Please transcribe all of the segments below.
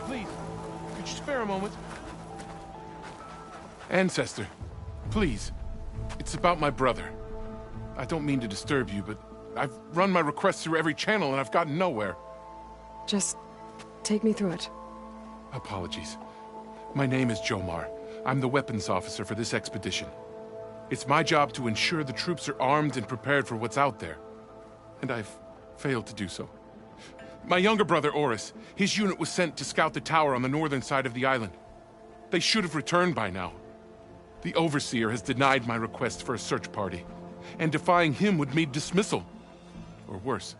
Please, could you spare a moment? Ancestor, please. It's about my brother. I don't mean to disturb you, but I've run my requests through every channel and I've gotten nowhere. Just take me through it. Apologies. My name is Jomar. I'm the weapons officer for this expedition. It's my job to ensure the troops are armed and prepared for what's out there. And I've failed to do so. My younger brother, Oris, his unit was sent to scout the tower on the northern side of the island. They should have returned by now. The Overseer has denied my request for a search party, and defying him would mean dismissal. Or worse.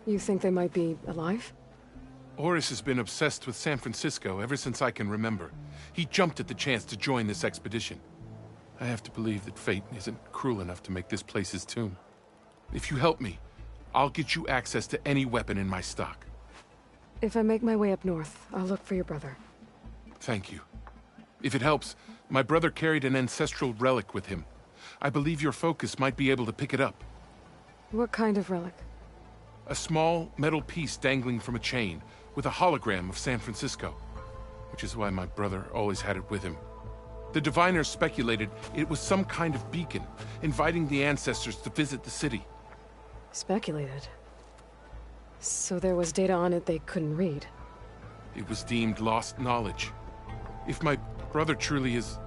You think they might be alive? Oris has been obsessed with San Francisco ever since I can remember. He jumped at the chance to join this expedition. I have to believe that fate isn't cruel enough to make this place his tomb. If you help me, I'll get you access to any weapon in my stock. If I make my way up north, I'll look for your brother. Thank you. If it helps, my brother carried an ancestral relic with him. I believe your focus might be able to pick it up. What kind of relic? A small metal piece dangling from a chain, with a hologram of San Francisco. Which is why my brother always had it with him. The diviners speculated it was some kind of beacon, inviting the ancestors to visit the city. Speculated? So there was data on it they couldn't read? It was deemed lost knowledge. If my brother truly is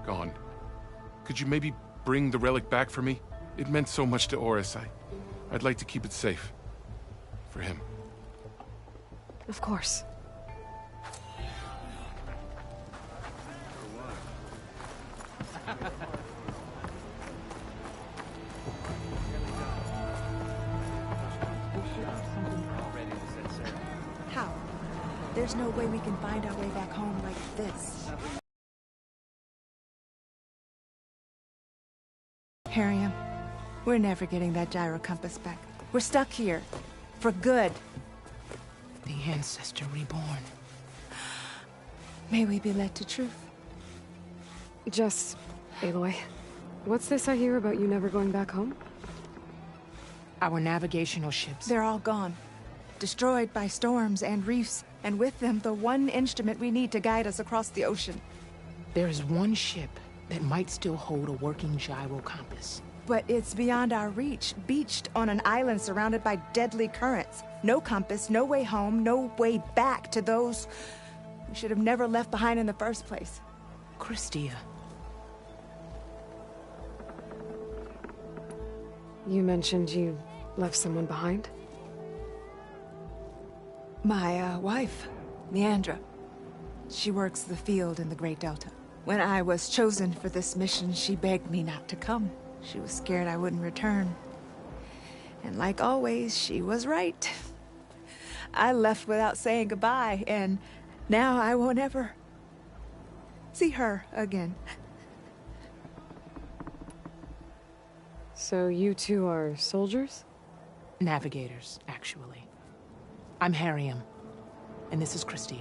gone, could you maybe bring the relic back for me? It meant so much to Oris. I'd like to keep it safe. For him. Of course. How? There's no way we can find our way back home like this. Harriam, we're never getting that gyro compass back. We're stuck here. For good. The Ancestor reborn. May we be led to truth. Just, Aloy, what's this I hear about you never going back home? Our navigational ships. They're all gone. Destroyed by storms and reefs, and with them the one instrument we need to guide us across the ocean. There is one ship that might still hold a working gyro compass. But it's beyond our reach, beached on an island surrounded by deadly currents. No compass, no way home, no way back to those we should have never left behind in the first place. Christia. You mentioned you left someone behind? My, wife, Leandra. She works the field in the Great Delta. When I was chosen for this mission, she begged me not to come. She was scared I wouldn't return. And like always, she was right. I left without saying goodbye, and now I won't ever see her again. So you two are soldiers? Navigators, actually. I'm Harriam, and this is Christia.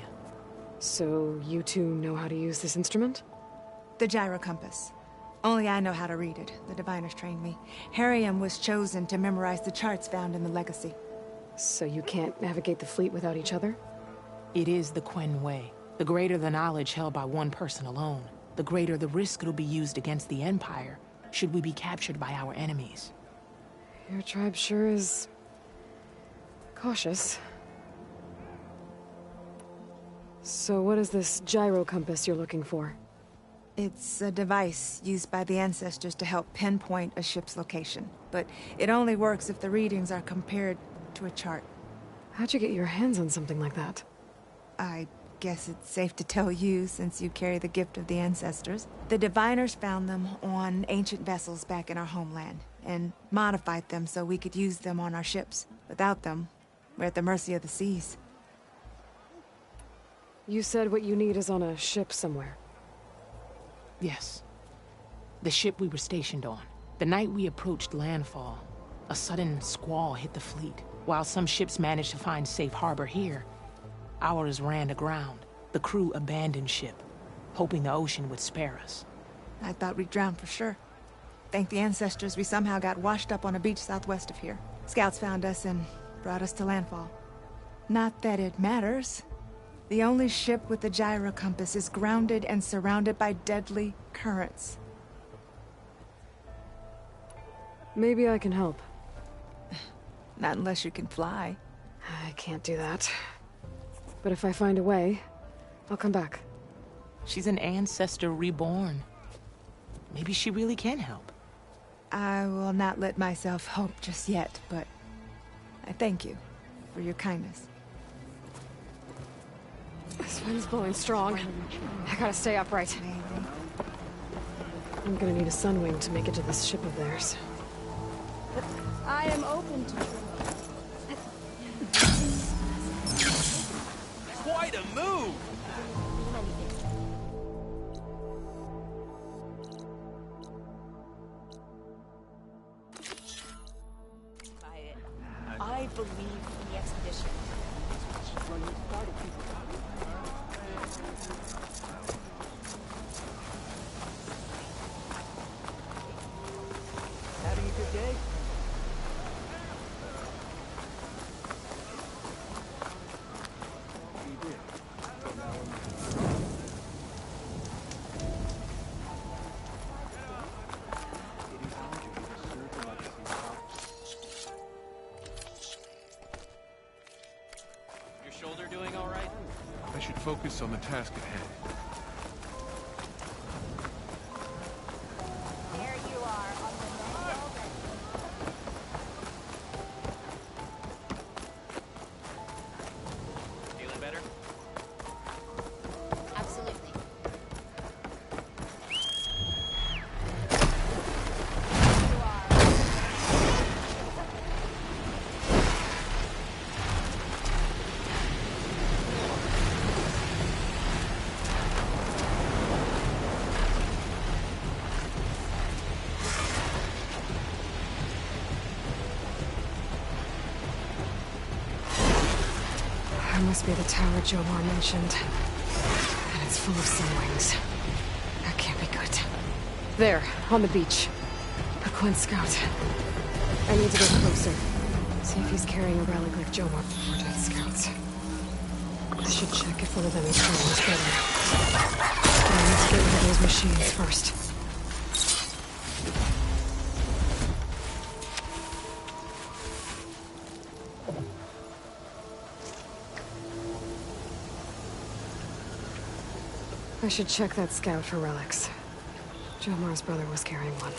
So you two know how to use this instrument? The gyro compass. Only I know how to read it. The diviners trained me. Harriam was chosen to memorize the charts found in the Legacy. So you can't navigate the fleet without each other? It is the Quen Way. The greater the knowledge held by one person alone, the greater the risk it'll be used against the Empire, should we be captured by our enemies. Your tribe sure is cautious. So what is this gyro compass you're looking for? It's a device used by the ancestors to help pinpoint a ship's location. But it only works if the readings are compared to a chart. How'd you get your hands on something like that? I guess it's safe to tell you, since you carry the gift of the ancestors. The diviners found them on ancient vessels back in our homeland, and modified them so we could use them on our ships. Without them, we're at the mercy of the seas. You said what you need is on a ship somewhere. Yes. The ship we were stationed on. The night we approached landfall, a sudden squall hit the fleet. While some ships managed to find safe harbor here, ours ran aground. The crew abandoned ship, hoping the ocean would spare us. I thought we'd drown for sure. Thank the ancestors we somehow got washed up on a beach southwest of here. Scouts found us and brought us to landfall. Not that it matters. The only ship with the gyro compass is grounded and surrounded by deadly currents. Maybe I can help. Not unless you can fly. I can't do that. But if I find a way, I'll come back. She's an ancestor reborn. Maybe she really can help. I will not let myself hope just yet, but I thank you for your kindness. This wind's blowing strong. I gotta stay upright. I'm gonna need a sunwing to make it to this ship of theirs. I am open to it. Quite a move! I believe in the expedition. Having a good day? Your shoulder doing all right? I should focus on the task at hand. There you are, on the mend already. Feeling better? Absolutely. You are. That must be the tower Jomar mentioned. And it's full of sunwings. That can't be good. There, on the beach. A Quinn scout. I need to get closer. See if he's carrying a relic like Jomar before dead scouts. I should check if one of them is Jomar's brother. But I need to get rid of those machines first. I should check that scout for relics. Jomar's brother was carrying one.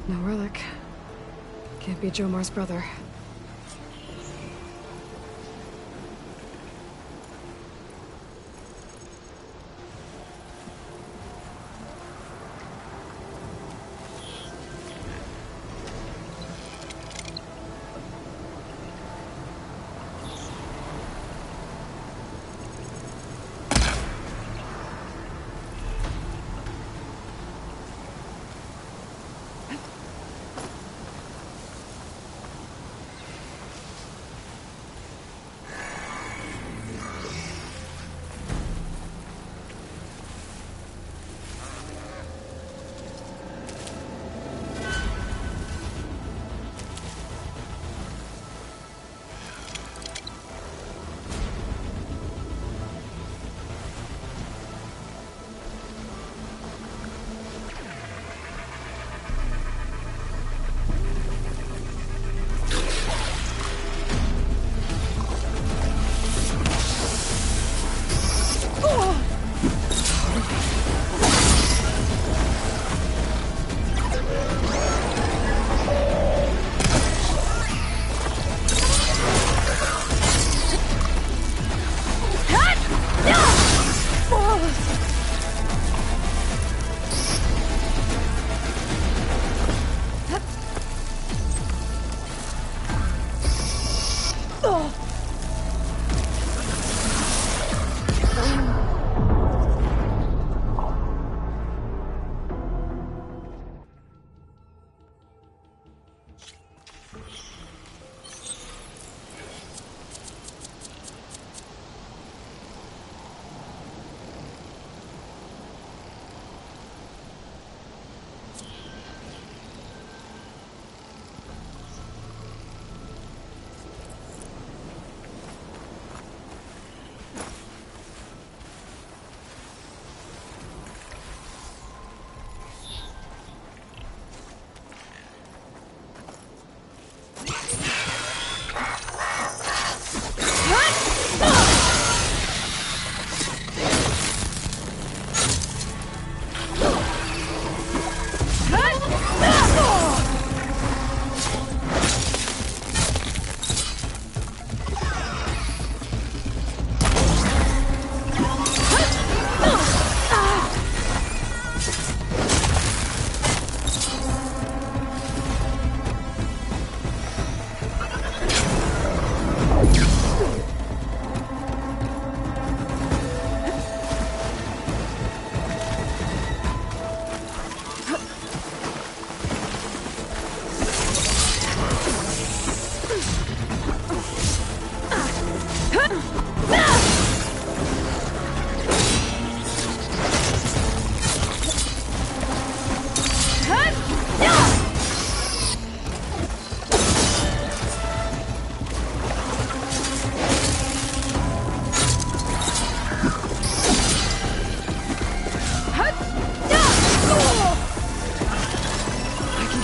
No relic. Can't be Jomar's brother.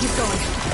Keep going.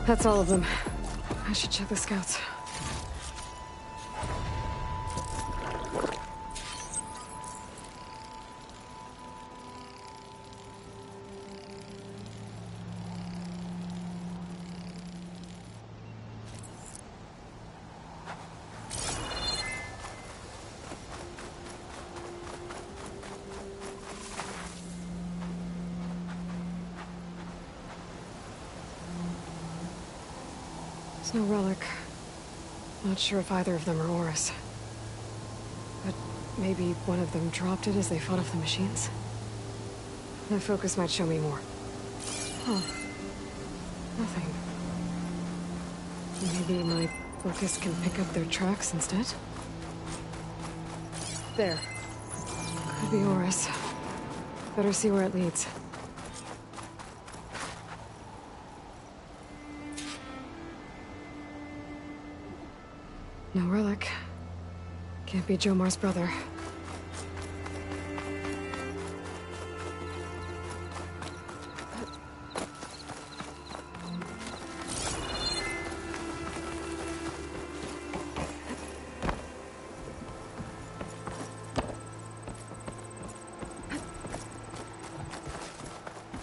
That's all of them. I should check the scouts. There's no relic. Not sure if either of them are Horus. But maybe one of them dropped it as they fought off the machines? The focus might show me more. Huh. Nothing. Maybe my focus can pick up their tracks instead? There. Could be Horus. Better see where it leads. No relic. Can't be Jomar's brother.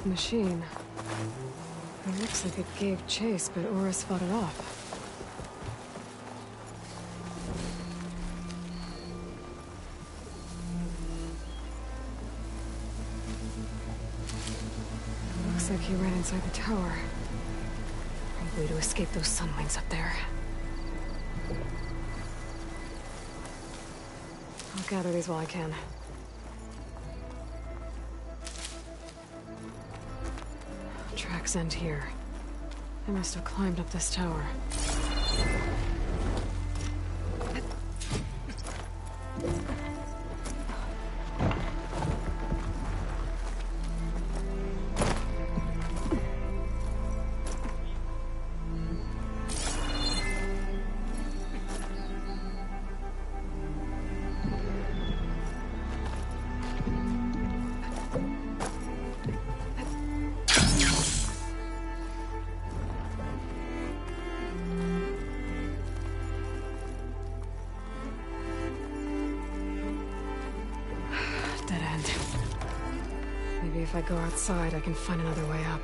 Machine. It looks like it gave chase, but Horus fought it off. Looks like he ran inside the tower. Probably to escape those sunwings up there. I'll gather these while I can. Tracks end here. I must have climbed up this tower. Dead end. Maybe if I go outside, I can find another way up.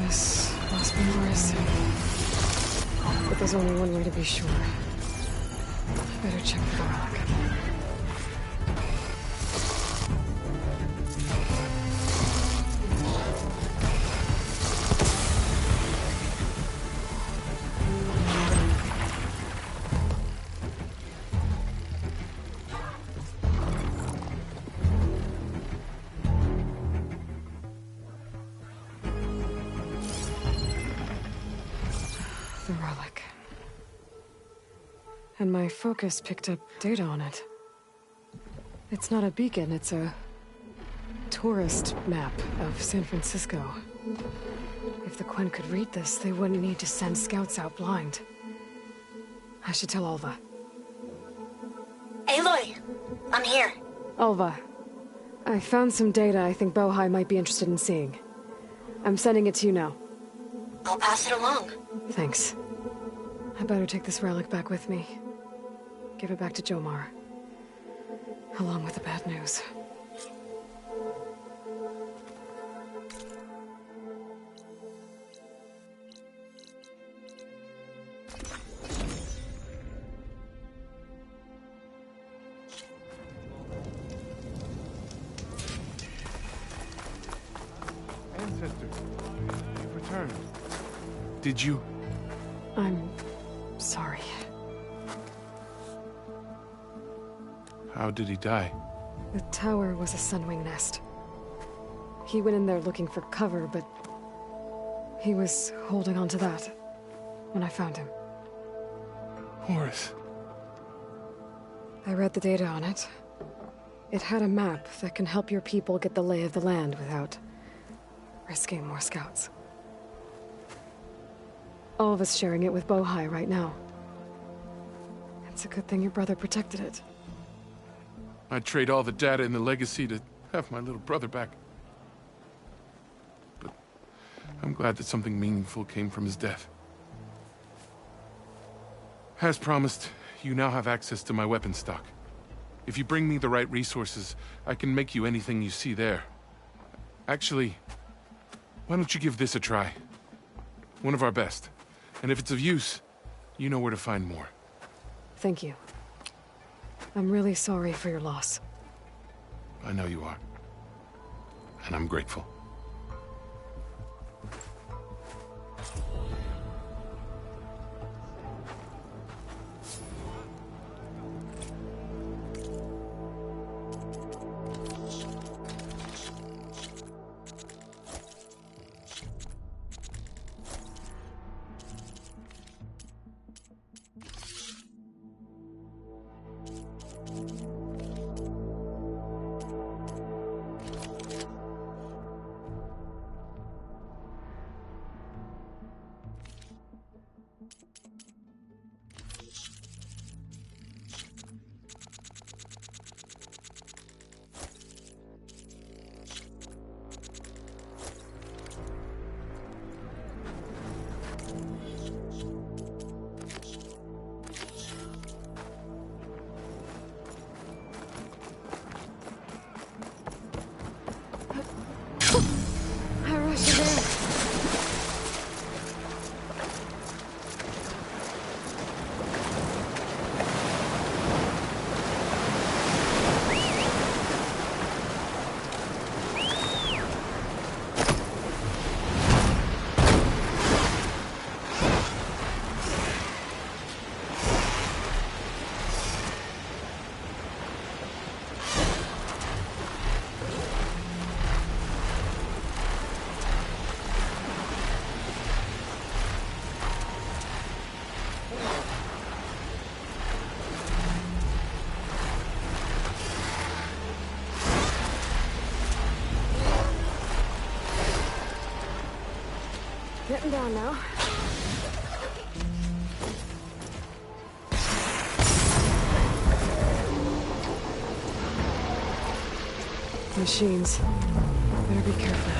This must be Morrison. But there's only one way to be sure. I better check the relic. The relic. And my focus picked up data on it. It's not a beacon, it's a tourist map of San Francisco. If the Quen could read this, they wouldn't need to send scouts out blind. I should tell Alva. Aloy! I'm here. Alva, I found some data I think Bohai might be interested in seeing. I'm sending it to you now. I'll pass it along. Thanks. I better take this relic back with me. Give it back to Jomar. Along with the bad news. Ancestor, you've returned. Did you? I'm sorry. How did he die? The tower was a Sunwing nest. He went in there looking for cover, but he was holding on to that when I found him. Horace. I read the data on it. It had a map that can help your people get the lay of the land without risking more scouts. All of us sharing it with Bohai right now. It's a good thing your brother protected it. I'd trade all the data in the legacy to have my little brother back. But I'm glad that something meaningful came from his death. As promised, you now have access to my weapon stock. If you bring me the right resources, I can make you anything you see there. Actually, why don't you give this a try? One of our best. And if it's of use, you know where to find more. Thank you. I'm really sorry for your loss. I know you are. And I'm grateful. I rushed in. Getting down now. Machines. Better be careful.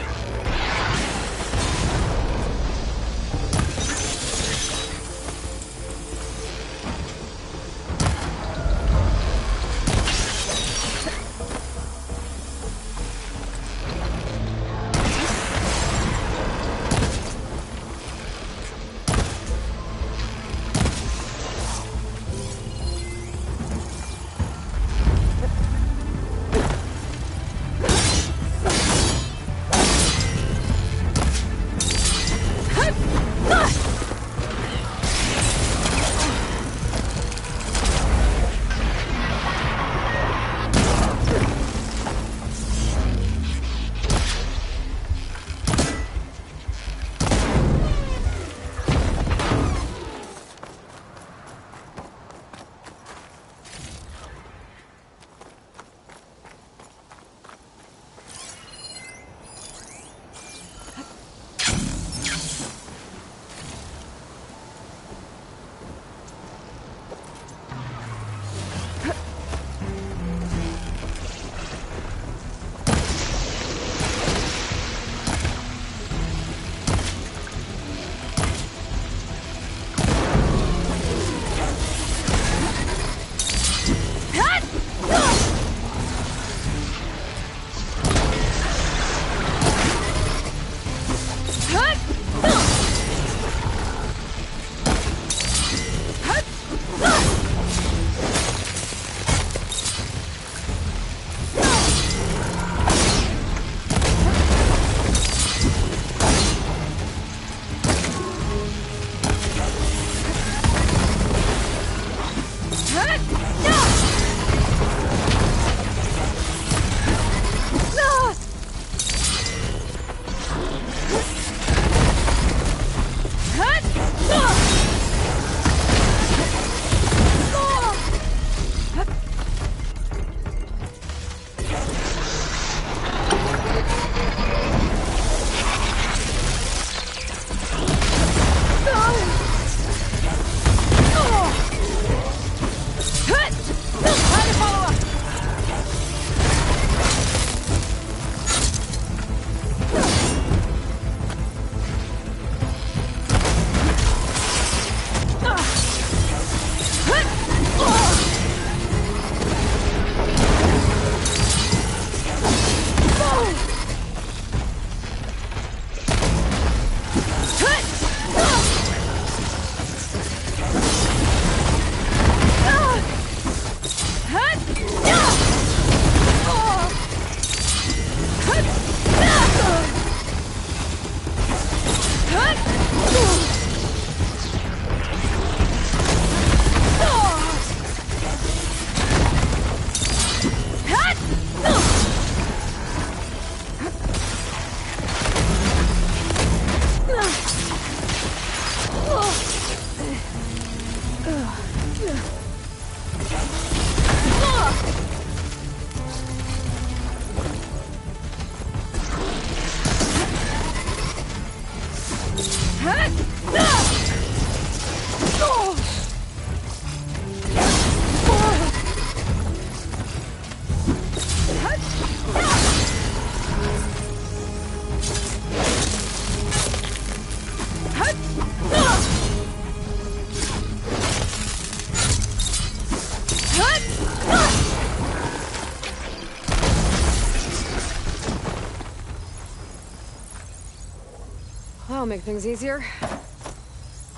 That'll make things easier.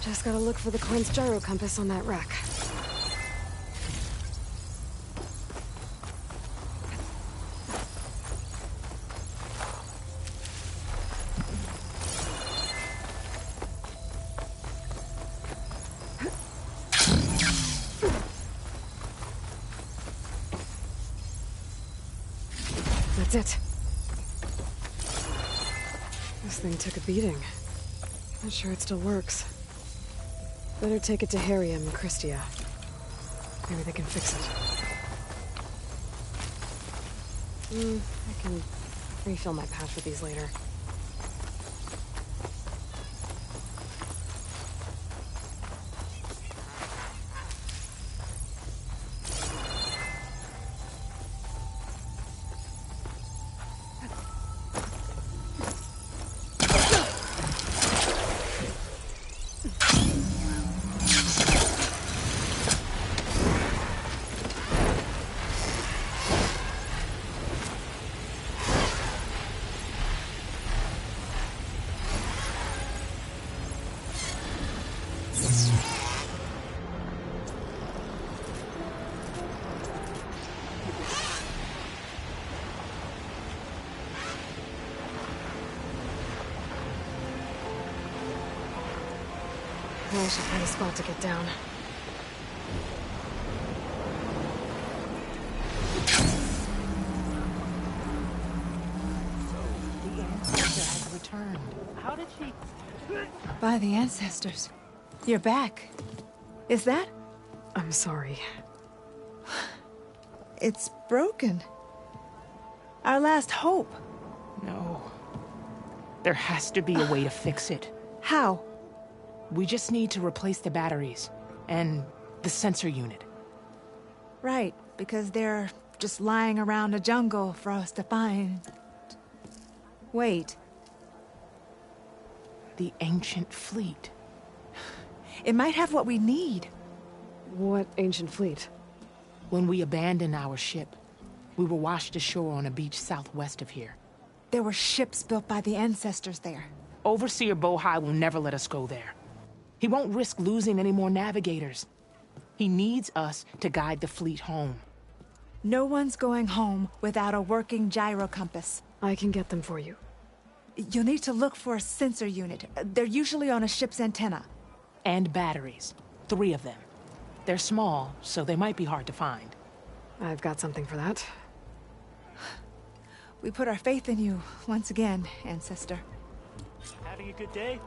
Just gotta look for the Quint's gyro compass on that rack. That's it. This thing took a beating. Not sure it still works. Better take it to Harrium and Christia. Maybe they can fix it. I can refill my patch with these later. I should find a spot to get down. The ancestor has returned. How did she... By the ancestors. You're back. Is that? I'm sorry. It's broken. Our last hope. No. There has to be a way to fix it. How? We just need to replace the batteries and the sensor unit. Right, because they're just lying around a jungle for us to find. Wait, The ancient fleet. it might have what we need. What ancient fleet? When we abandoned our ship, we were washed ashore on a beach southwest of here. There were ships built by the ancestors there. Overseer Bohai will never let us go there. He won't risk losing any more navigators. He needs us to guide the fleet home. No one's going home without a working gyro compass. I can get them for you. You'll need to look for a sensor unit. They're usually on a ship's antenna. And batteries. 3 of them. They're small, so they might be hard to find. I've got something for that. We put our faith in you once again, Ancestor. Having a good day?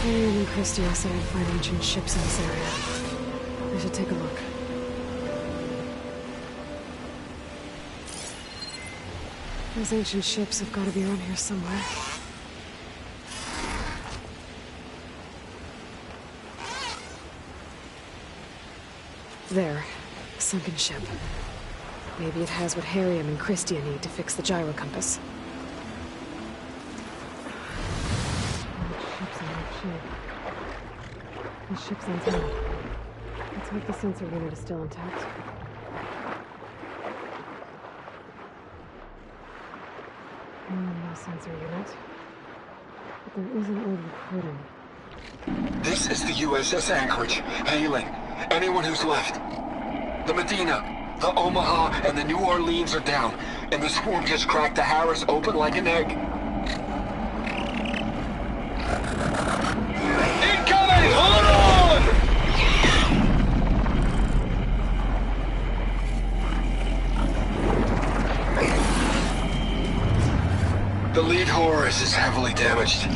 Arian and Christian said I'd find ancient ships in this area. I should take a look. Those ancient ships have got to be around here somewhere. There. A sunken ship. Maybe it has what Harium and Christia need to fix the gyro compass. Ship's in good shape. The ship's antenna. Let's hope the sensor unit is still intact. No sensor unit. But there is an old recording. This is the USS Anchorage. Hailing. Anyone who's left. The Medina, the Omaha, and the New Orleans are down, and the swarm just cracked the Harris open like an egg. Incoming! Hold on! The lead Horus is heavily damaged.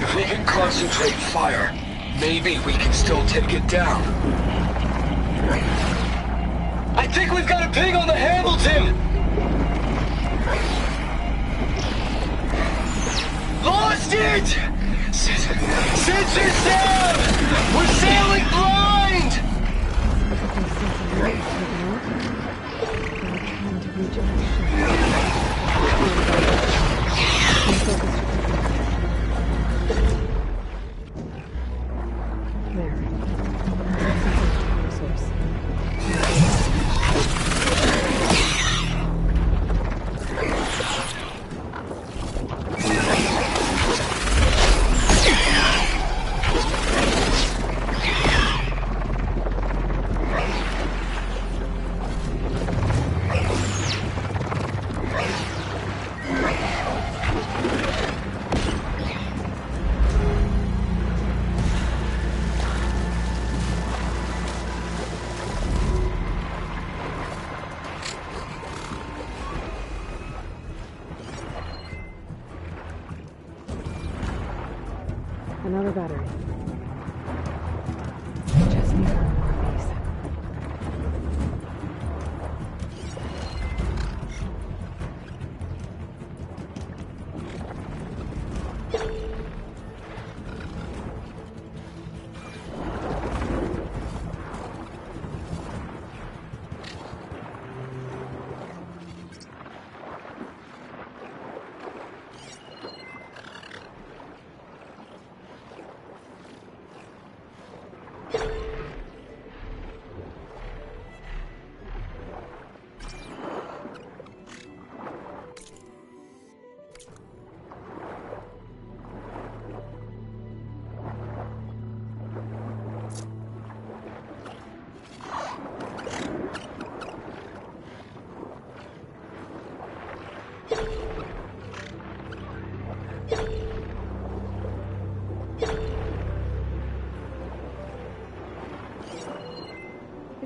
If we can concentrate fire, maybe we can still take it down. I think we We've got a ping on the Hamilton! Lost it! Sensors down! We're sailing blind! Another battery. Just need one more of these.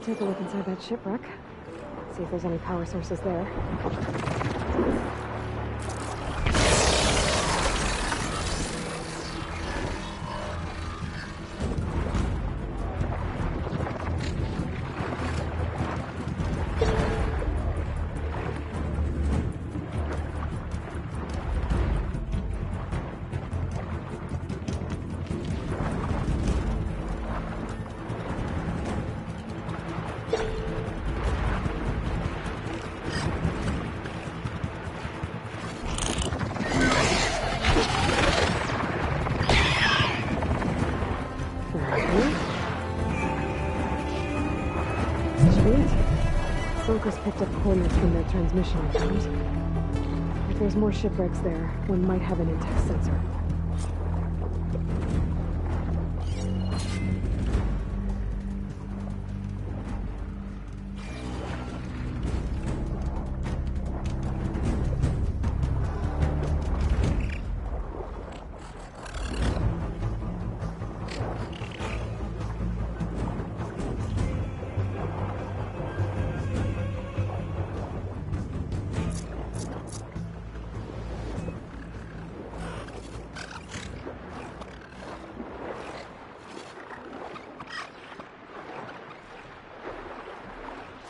Take a look inside that shipwreck. See if there's any power sources there. Focus picked up coordinates from their transmission account. If there's more shipwrecks there, one might have an intact sensor.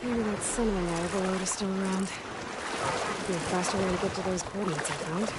Maybe that sunray overload is still around. Could be a faster way to get to those coordinates I found.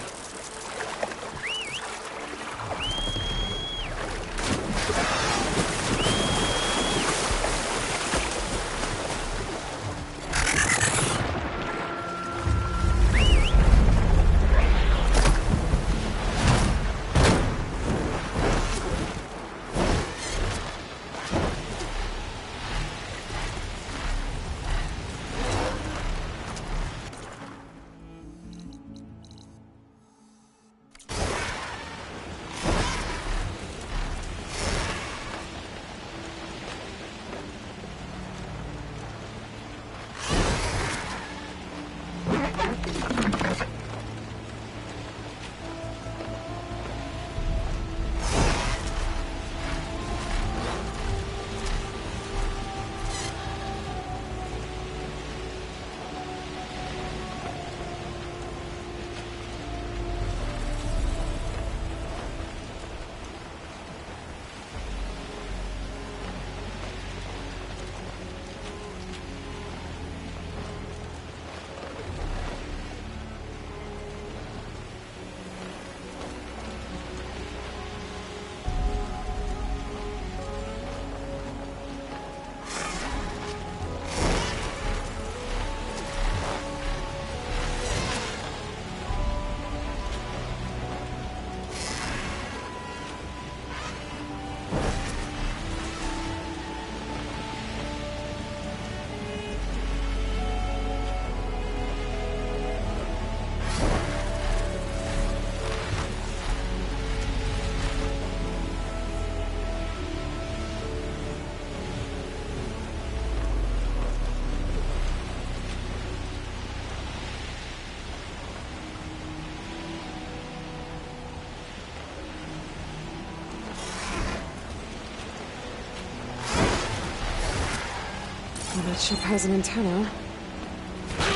That ship has an antenna.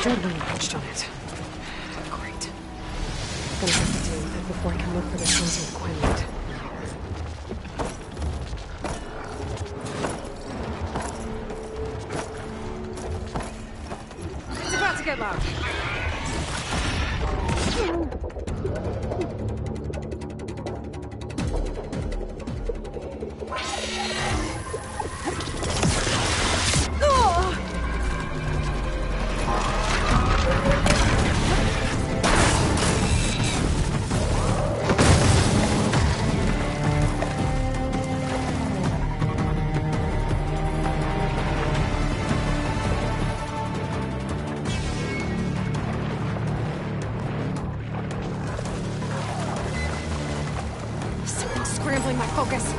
Dreadwing perched on it. Great. Gonna have to deal with it before I can look for the sons of Quinlan. It's about to get loud. Scrambling my focus.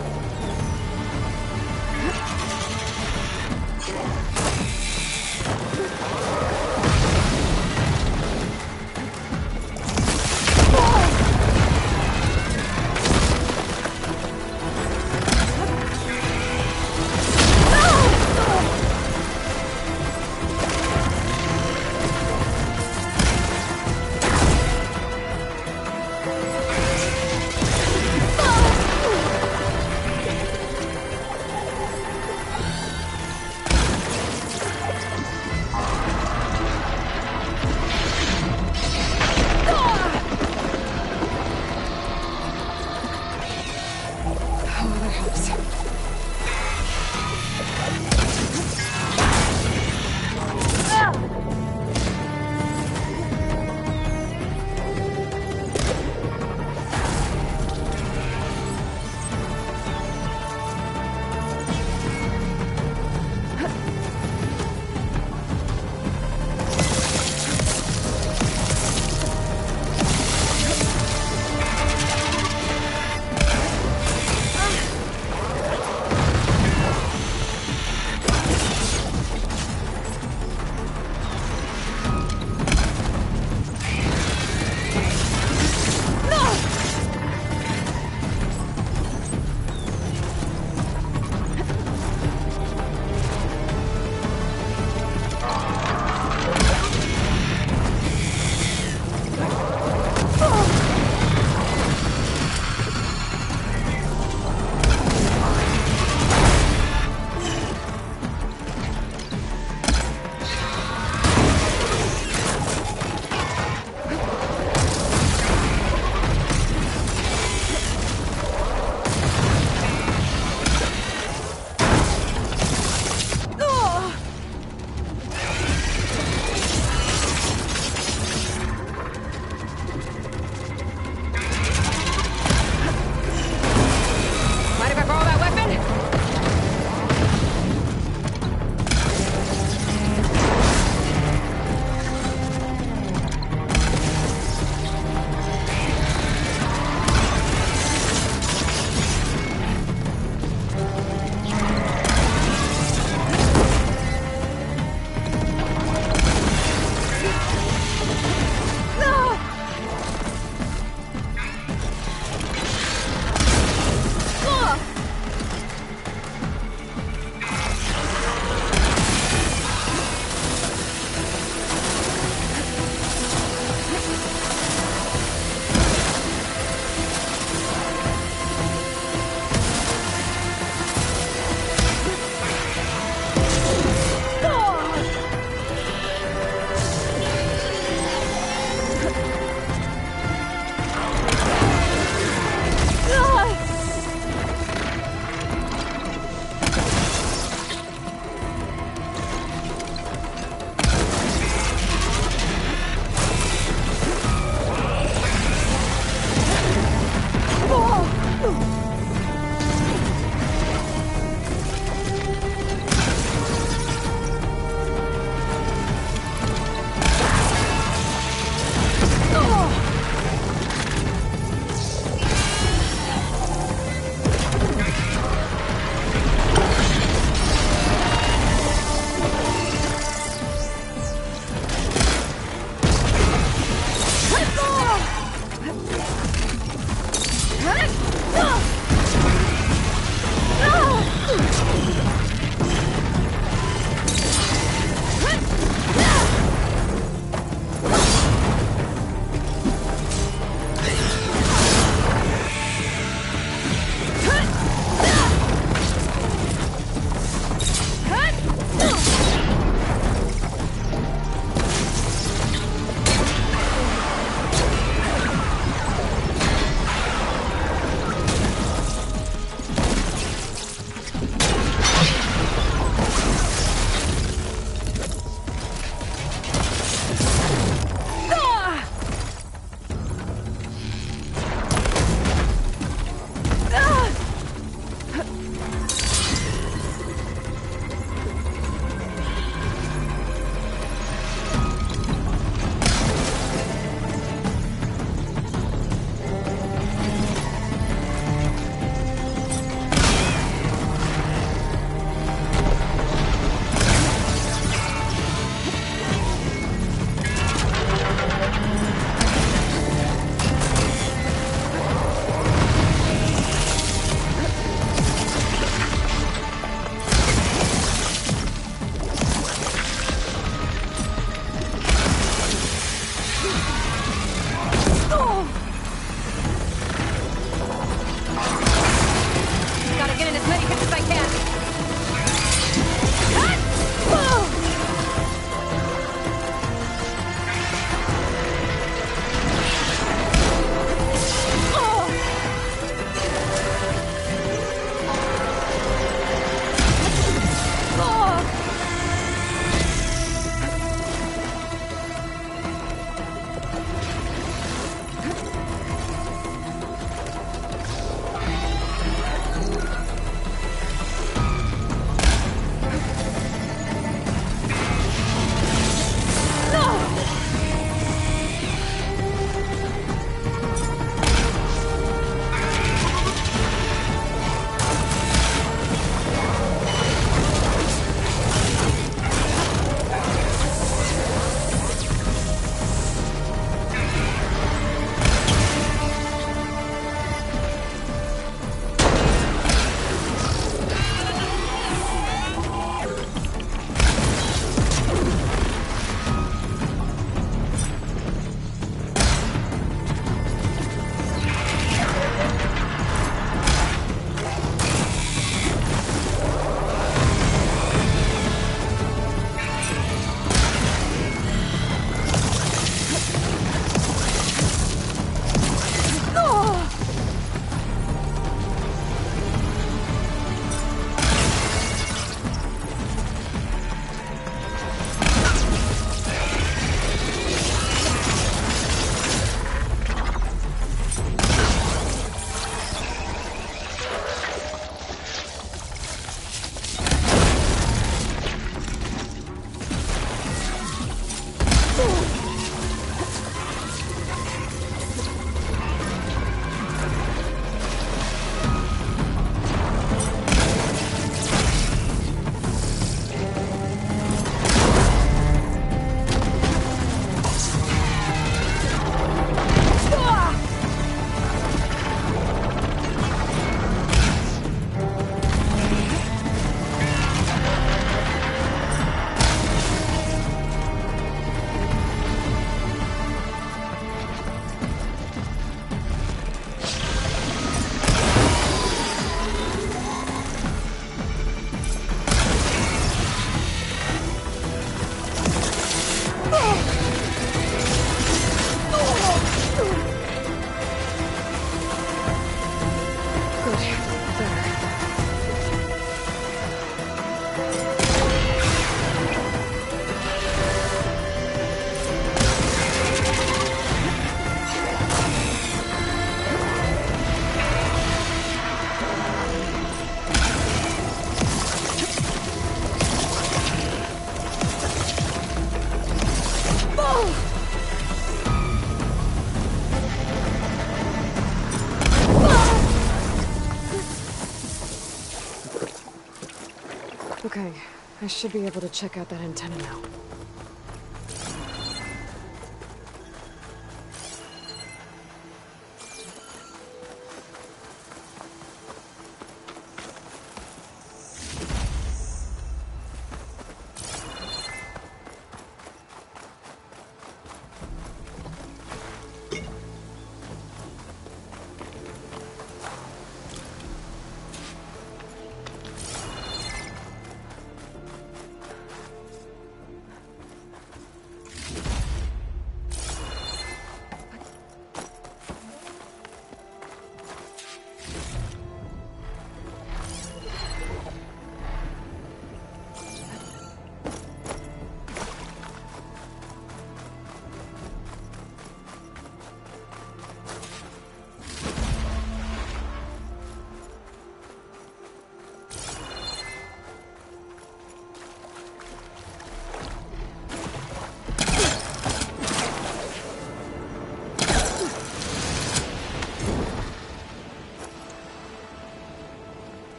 I should be able to check out that antenna now.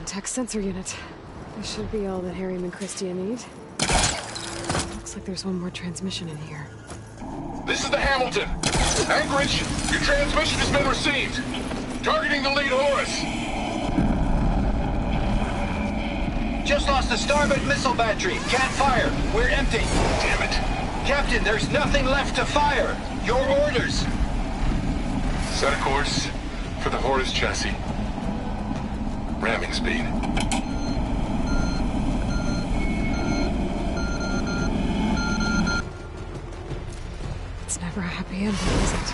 Tech sensor unit. This should be all that Harriman and Christia need. Looks like there's one more transmission in here. This is the Hamilton. Anchorage, your transmission has been received. Targeting the lead Horus. Just lost the starboard missile battery. Can't fire. We're empty. Damn it. Captain, there's nothing left to fire. Your orders. Set a course for the Horus chassis. Ramming speed. It's never a happy ending, is it?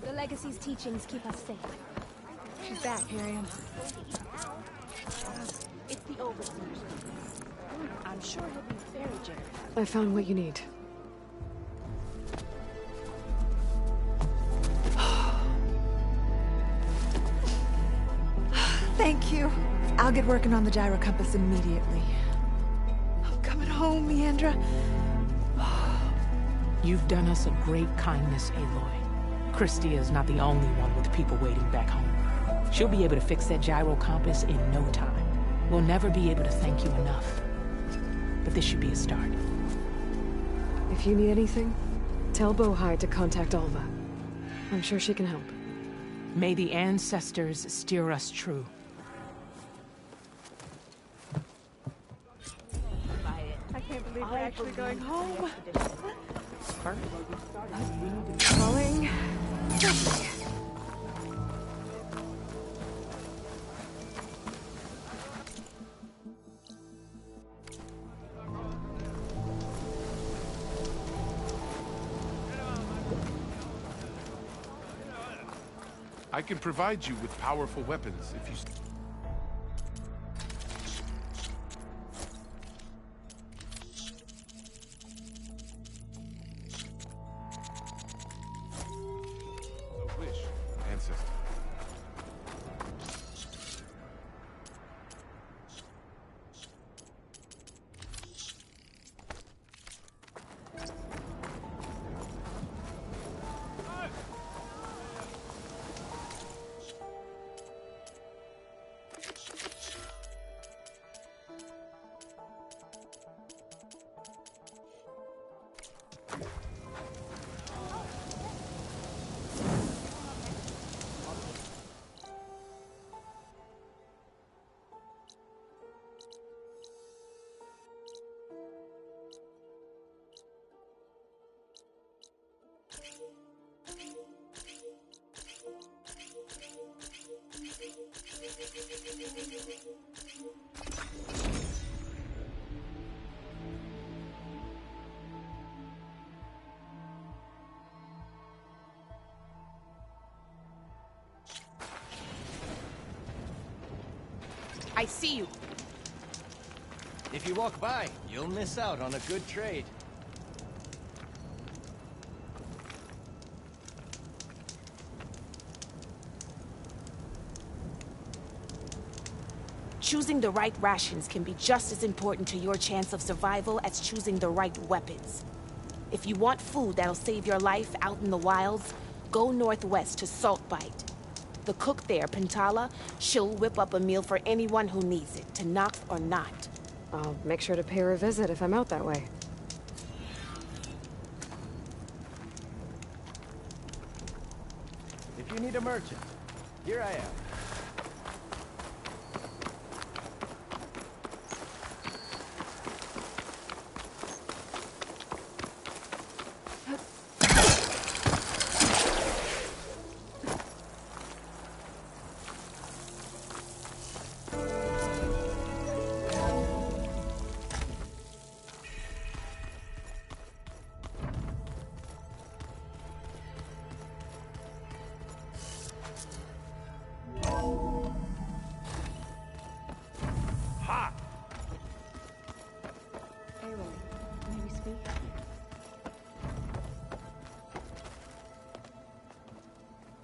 The Legacy's teachings keep us safe. She's back, Harriman. It's the Overseer. I'm sure he'll be very generous. I found what you need. Thank you. I'll get working on the gyro compass immediately. I'm coming home, Leandra. You've done us a great kindness, Aloy. Christia is not the only one with people waiting back home. She'll be able to fix that gyro compass in no time. We'll never be able to thank you enough. But this should be a start. If you need anything, tell Bohai to contact Alva. I'm sure she can help. May the ancestors steer us true. I can't believe we're actually going home. Calling. I can provide you with powerful weapons if you... A wish, ancestor. see you. If you walk by, you'll miss out on a good trade. Choosing the right rations can be just as important to your chance of survival as choosing the right weapons. If you want food that'll save your life out in the wilds, go northwest to Saltbite. The cook there, Pintala, she'll whip up a meal for anyone who needs it, to knock or not. I'll make sure to pay her a visit if I'm out that way. If you need a merchant, here I am.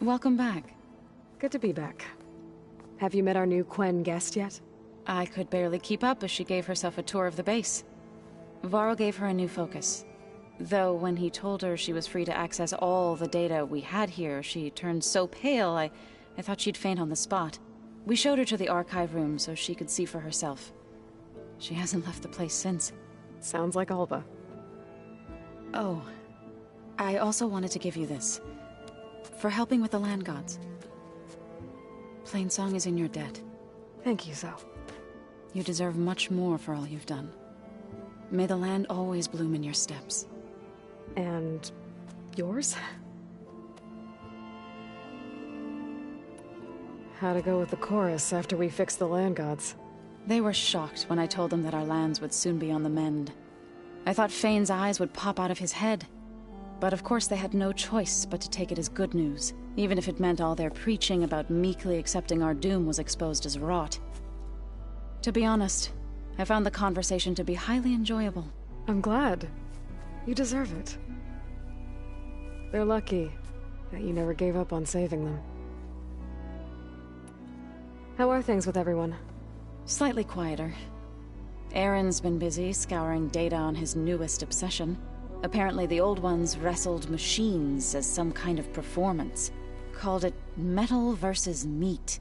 Welcome back. Good to be back. Have you met our new Quen guest yet? I could barely keep up as she gave herself a tour of the base. Varl gave her a new focus. Though when he told her she was free to access all the data we had here, she turned so pale I thought she'd faint on the spot. We showed her to the archive room so she could see for herself. She hasn't left the place since. Sounds like Alva. Oh, I also wanted to give you this. For helping with the land gods. Plainsong is in your debt. Thank you, Zoe. You deserve much more for all you've done. May the land always bloom in your steps. And yours? How'd it go with the chorus after we fixed the land gods? They were shocked when I told them that our lands would soon be on the mend. I thought Fane's eyes would pop out of his head. But of course they had no choice but to take it as good news, even if it meant all their preaching about meekly accepting our doom was exposed as rot. To be honest, I found the conversation to be highly enjoyable. I'm glad. You deserve it. They're lucky that you never gave up on saving them. How are things with everyone? Slightly quieter. Aaron's been busy scouring data on his newest obsession. Apparently the old ones wrestled machines as some kind of performance. Called it metal versus meat.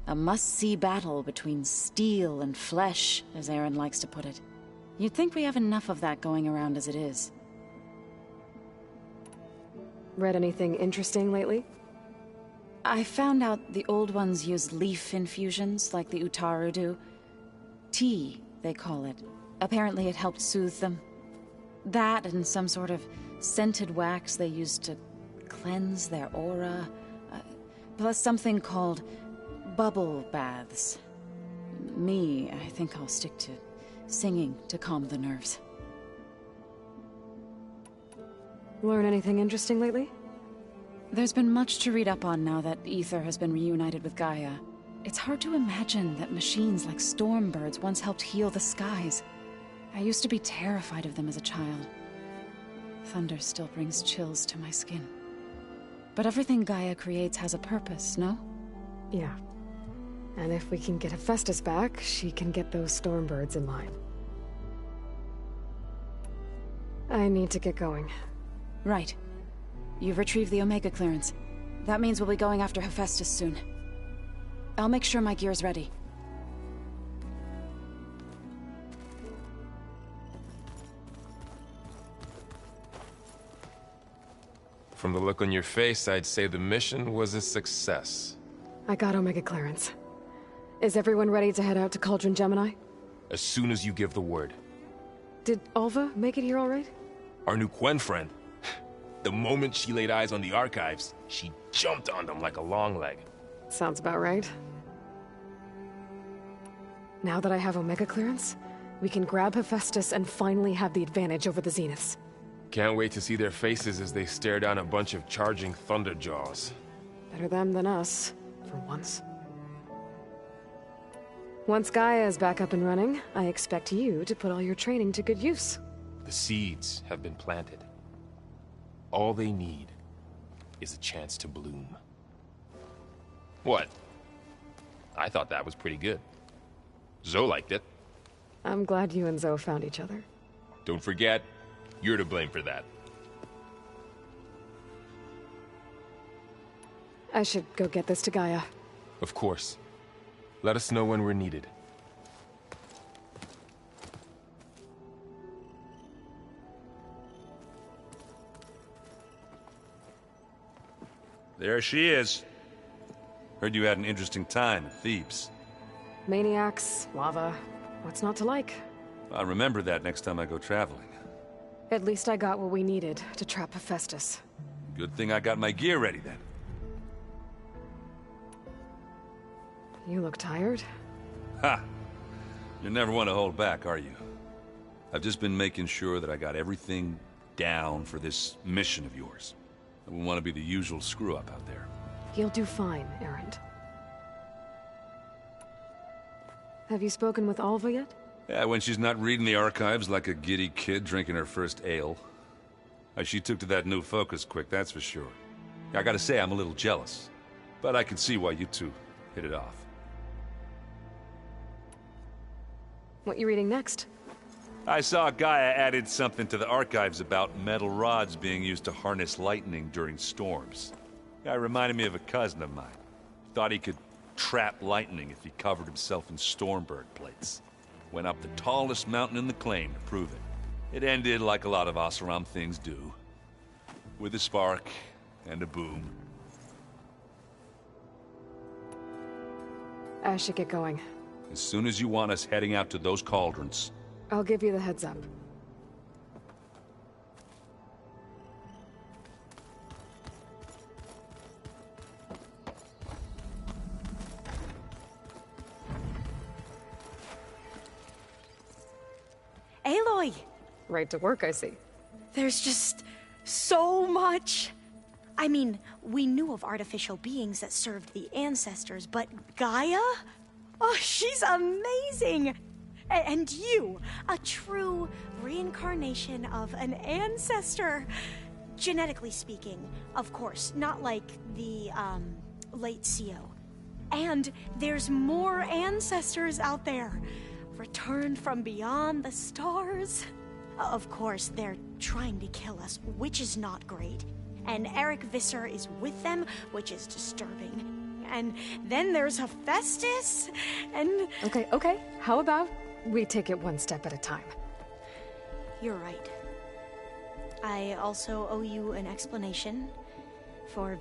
A must-see battle between steel and flesh, as Aaron likes to put it. You'd think we have enough of that going around as it is. Read anything interesting lately? I found out the old ones use leaf infusions like the Utaru do. Tea, they call it. Apparently it helped soothe them. That and some sort of scented wax they used to cleanse their aura. Plus something called bubble baths. I think I'll stick to singing to calm the nerves. Learn anything interesting lately? There's been much to read up on now that Aether has been reunited with Gaia. It's hard to imagine that machines like Stormbirds once helped heal the skies. I used to be terrified of them as a child. Thunder still brings chills to my skin. But everything Gaia creates has a purpose, no? Yeah. And if we can get Hephaestus back, she can get those Stormbirds in line. I need to get going. Right. You've retrieved the Omega clearance. That means we'll be going after Hephaestus soon. I'll make sure my gear's ready. From the look on your face, I'd say the mission was a success. I got Omega clearance. Is everyone ready to head out to Cauldron Gemini? As soon as you give the word. Did Alva make it here all right? Our new Quen friend. The moment she laid eyes on the archives, she jumped on them like a long leg. Sounds about right. Now that I have Omega clearance, we can grab Hephaestus and finally have the advantage over the Zeniths. Can't wait to see their faces as they stare down a bunch of charging Thunderjaws. Better them than us, for once. Once Gaia is back up and running, I expect you to put all your training to good use. The seeds have been planted. All they need is a chance to bloom. What? I thought that was pretty good. Zoe liked it. I'm glad you and Zoe found each other. Don't forget, you're to blame for that. I should go get this to Gaia. Of course. Let us know when we're needed. There she is. Heard you had an interesting time at Thebes. Maniacs, lava, what's not to like? I'll remember that next time I go traveling. At least I got what we needed to trap Hephaestus. Good thing I got my gear ready then. You look tired. Ha! You never want to hold back, are you? I've just been making sure that I got everything down for this mission of yours. I wouldn't want to be the usual screw-up out there. You'll do fine, Erend. Have you spoken with Alva yet? Yeah, when she's not reading the archives like a giddy kid drinking her first ale. She took to that new focus quick, that's for sure. I gotta say, I'm a little jealous. But I can see why you two hit it off. What you reading next? I saw Gaia added something to the archives about metal rods being used to harness lightning during storms. Guy reminded me of a cousin of mine. Thought he could trap lightning if he covered himself in Stormbird plates. Went up the tallest mountain in the claim to prove it. It ended like a lot of Oseram things do. With a spark and a boom. I should get going. As soon as you want us heading out to those cauldrons. I'll give you the heads up. Aloy! Right to work, I see. There's just so much. I mean, we knew of artificial beings that served the ancestors, but Gaia? Oh, she's amazing! And you, a true reincarnation of an ancestor. Genetically speaking, of course, not like the, late CO. And there's more ancestors out there, returned from beyond the stars. Of course, they're trying to kill us, which is not great. And Eric Visser is with them, which is disturbing. And then there's Hephaestus, and... Okay. How about we take it one step at a time? You're right. I also owe you an explanation for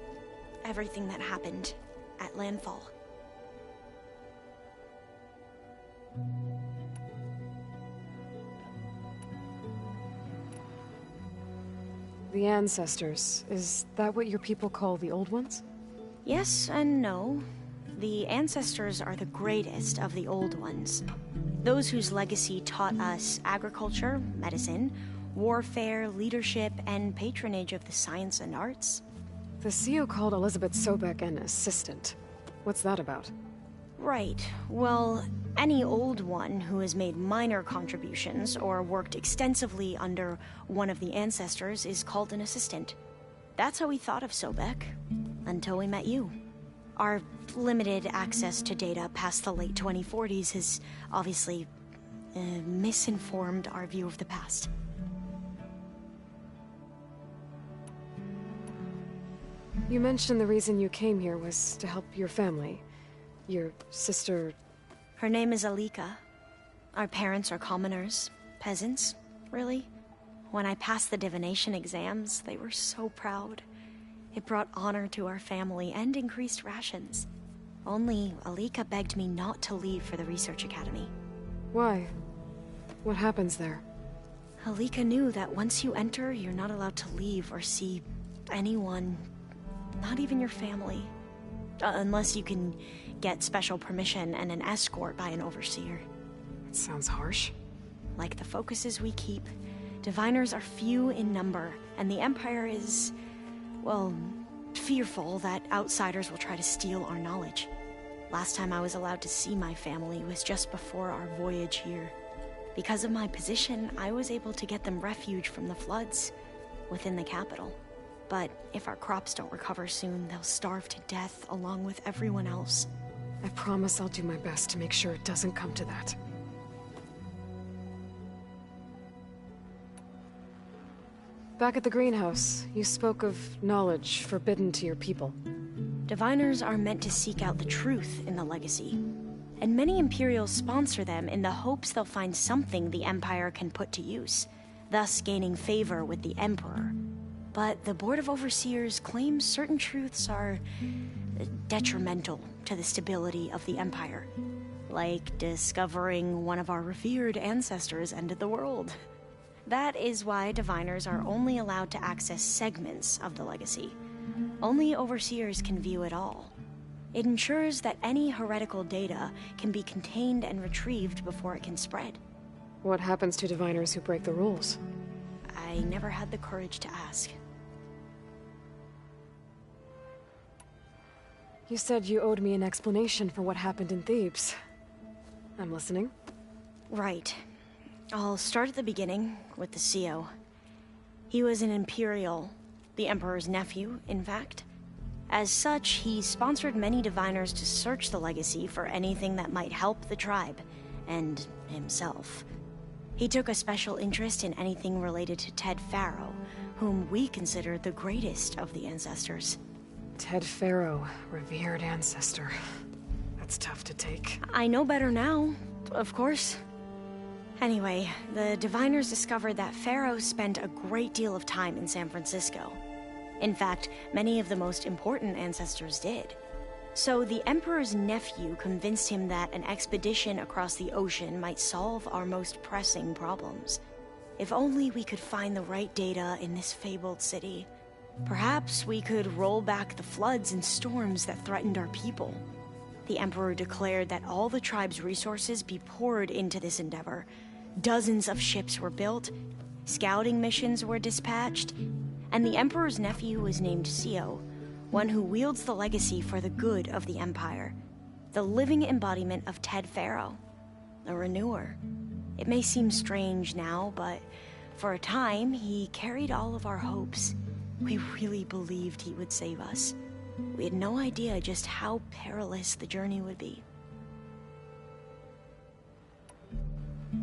everything that happened at Landfall. The ancestors, is that what your people call the Old Ones? Yes and no. The ancestors are the greatest of the Old Ones. Those whose legacy taught us agriculture, medicine, warfare, leadership, and patronage of the science and arts. The CO called Elizabeth Sobek an assistant. What's that about? Right. Well, any Old One who has made minor contributions or worked extensively under one of the ancestors is called an assistant. That's how we thought of Sobek, until we met you. Our limited access to data past the late 2040s has obviously misinformed our view of the past. You mentioned the reason you came here was to help your family. Your sister... Her name is Alika. Our parents are commoners. Peasants, really. When I passed the divination exams, they were so proud. It brought honor to our family and increased rations. Only Alika begged me not to leave for the Research Academy. Why? What happens there? Alika knew that once you enter, you're not allowed to leave or see anyone, not even your family. Unless you can get special permission and an escort by an overseer. It sounds harsh. Like the focuses we keep, diviners are few in number, and the Empire is, well, fearful that outsiders will try to steal our knowledge. Last time I was allowed to see my family was just before our voyage here. Because of my position, I was able to get them refuge from the floods within the capital. But if our crops don't recover soon, they'll starve to death along with everyone else. I promise I'll do my best to make sure it doesn't come to that. Back at the greenhouse, you spoke of knowledge forbidden to your people. Diviners are meant to seek out the truth in the legacy, and many Imperials sponsor them in the hopes they'll find something the Empire can put to use, thus gaining favor with the Emperor. But the Board of Overseers claims certain truths are detrimental to the stability of the Empire, like discovering one of our revered ancestors ended the world. That is why Diviners are only allowed to access segments of the legacy. Only Overseers can view it all. It ensures that any heretical data can be contained and retrieved before it can spread. What happens to Diviners who break the rules? I never had the courage to ask. You said you owed me an explanation for what happened in Thebes. I'm listening. Right. I'll start at the beginning, with the CEO. He was an Imperial, the Emperor's nephew, in fact. As such, he sponsored many Diviners to search the legacy for anything that might help the tribe, and himself. He took a special interest in anything related to Ted Faro, whom we consider the greatest of the ancestors. Ted Faro, revered ancestor. That's tough to take. I know better now, of course. Anyway, the Diviners discovered that Faro spent a great deal of time in San Francisco. In fact, many of the most important ancestors did. So the Emperor's nephew convinced him that an expedition across the ocean might solve our most pressing problems. If only we could find the right data in this fabled city. Perhaps we could roll back the floods and storms that threatened our people. The Emperor declared that all the tribe's resources be poured into this endeavor. Dozens of ships were built, scouting missions were dispatched, and the Emperor's nephew was named CEO, one who wields the legacy for the good of the Empire. The living embodiment of Ted Faro, a renewer. It may seem strange now, but for a time, he carried all of our hopes. We really believed he would save us. We had no idea just how perilous the journey would be.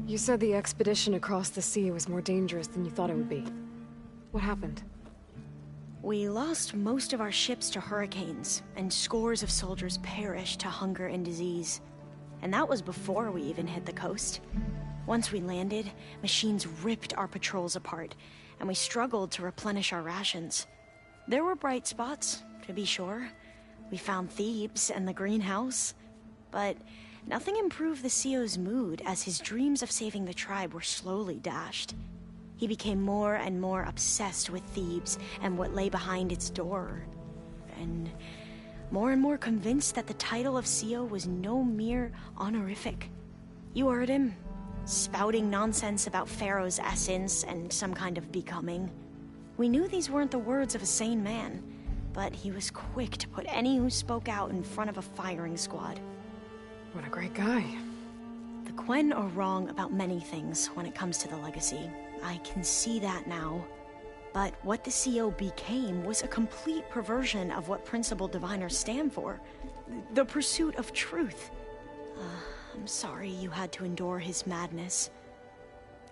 You said the expedition across the sea was more dangerous than you thought it would be. What happened? We lost most of our ships to hurricanes, and scores of soldiers perished to hunger and disease. And that was before we even hit the coast. Once we landed, machines ripped our patrols apart, and we struggled to replenish our rations. There were bright spots, to be sure. We found Thebes and the greenhouse, but nothing improved the CEO's mood as his dreams of saving the tribe were slowly dashed. He became more and more obsessed with Thebes and what lay behind its door, and more convinced that the title of CEO was no mere honorific. You heard him, spouting nonsense about Pharaoh's essence and some kind of becoming. We knew these weren't the words of a sane man, but he was quick to put any who spoke out in front of a firing squad. What a great guy. The Quen are wrong about many things when it comes to the legacy. I can see that now. But what the CEO became was a complete perversion of what Principal Diviners stand for. The pursuit of truth. I'm sorry you had to endure his madness.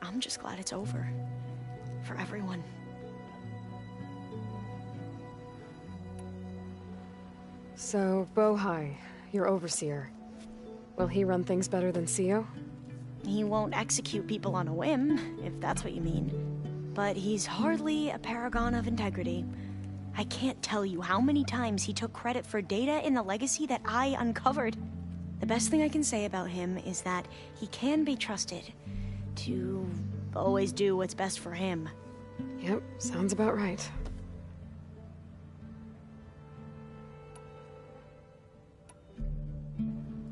I'm just glad it's over. For everyone. So, Bohai, your overseer. Will he run things better than CEO? He won't execute people on a whim, if that's what you mean. But he's hardly a paragon of integrity. I can't tell you how many times he took credit for data in the legacy that I uncovered. The best thing I can say about him is that he can be trusted to always do what's best for him. Yep, sounds about right.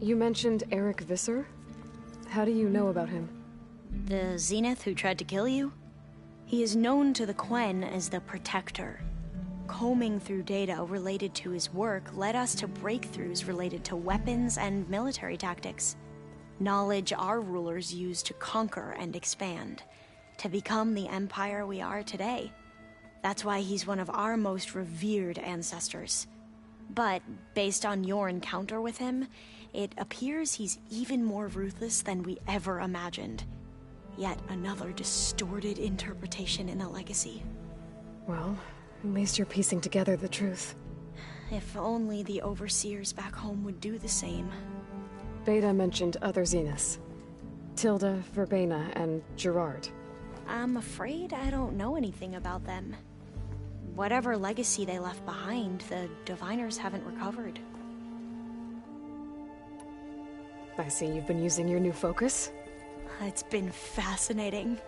You mentioned Eric Visser? How do you know about him? The Zenith who tried to kill you? He is known to the Quen as the Protector. combing through data related to his work led us to breakthroughs related to weapons and military tactics. Knowledge our rulers used to conquer and expand, to become the empire we are today. That's why he's one of our most revered ancestors. But based on your encounter with him, it appears he's even more ruthless than we ever imagined. Yet another distorted interpretation in the legacy. Well, at least you're piecing together the truth. If only the overseers back home would do the same. Beta mentioned other Zeniths. Tilda, Verbena, and Gerard. I'm afraid I don't know anything about them. Whatever legacy they left behind, the Diviners haven't recovered. I see you've been using your new focus. It's been fascinating.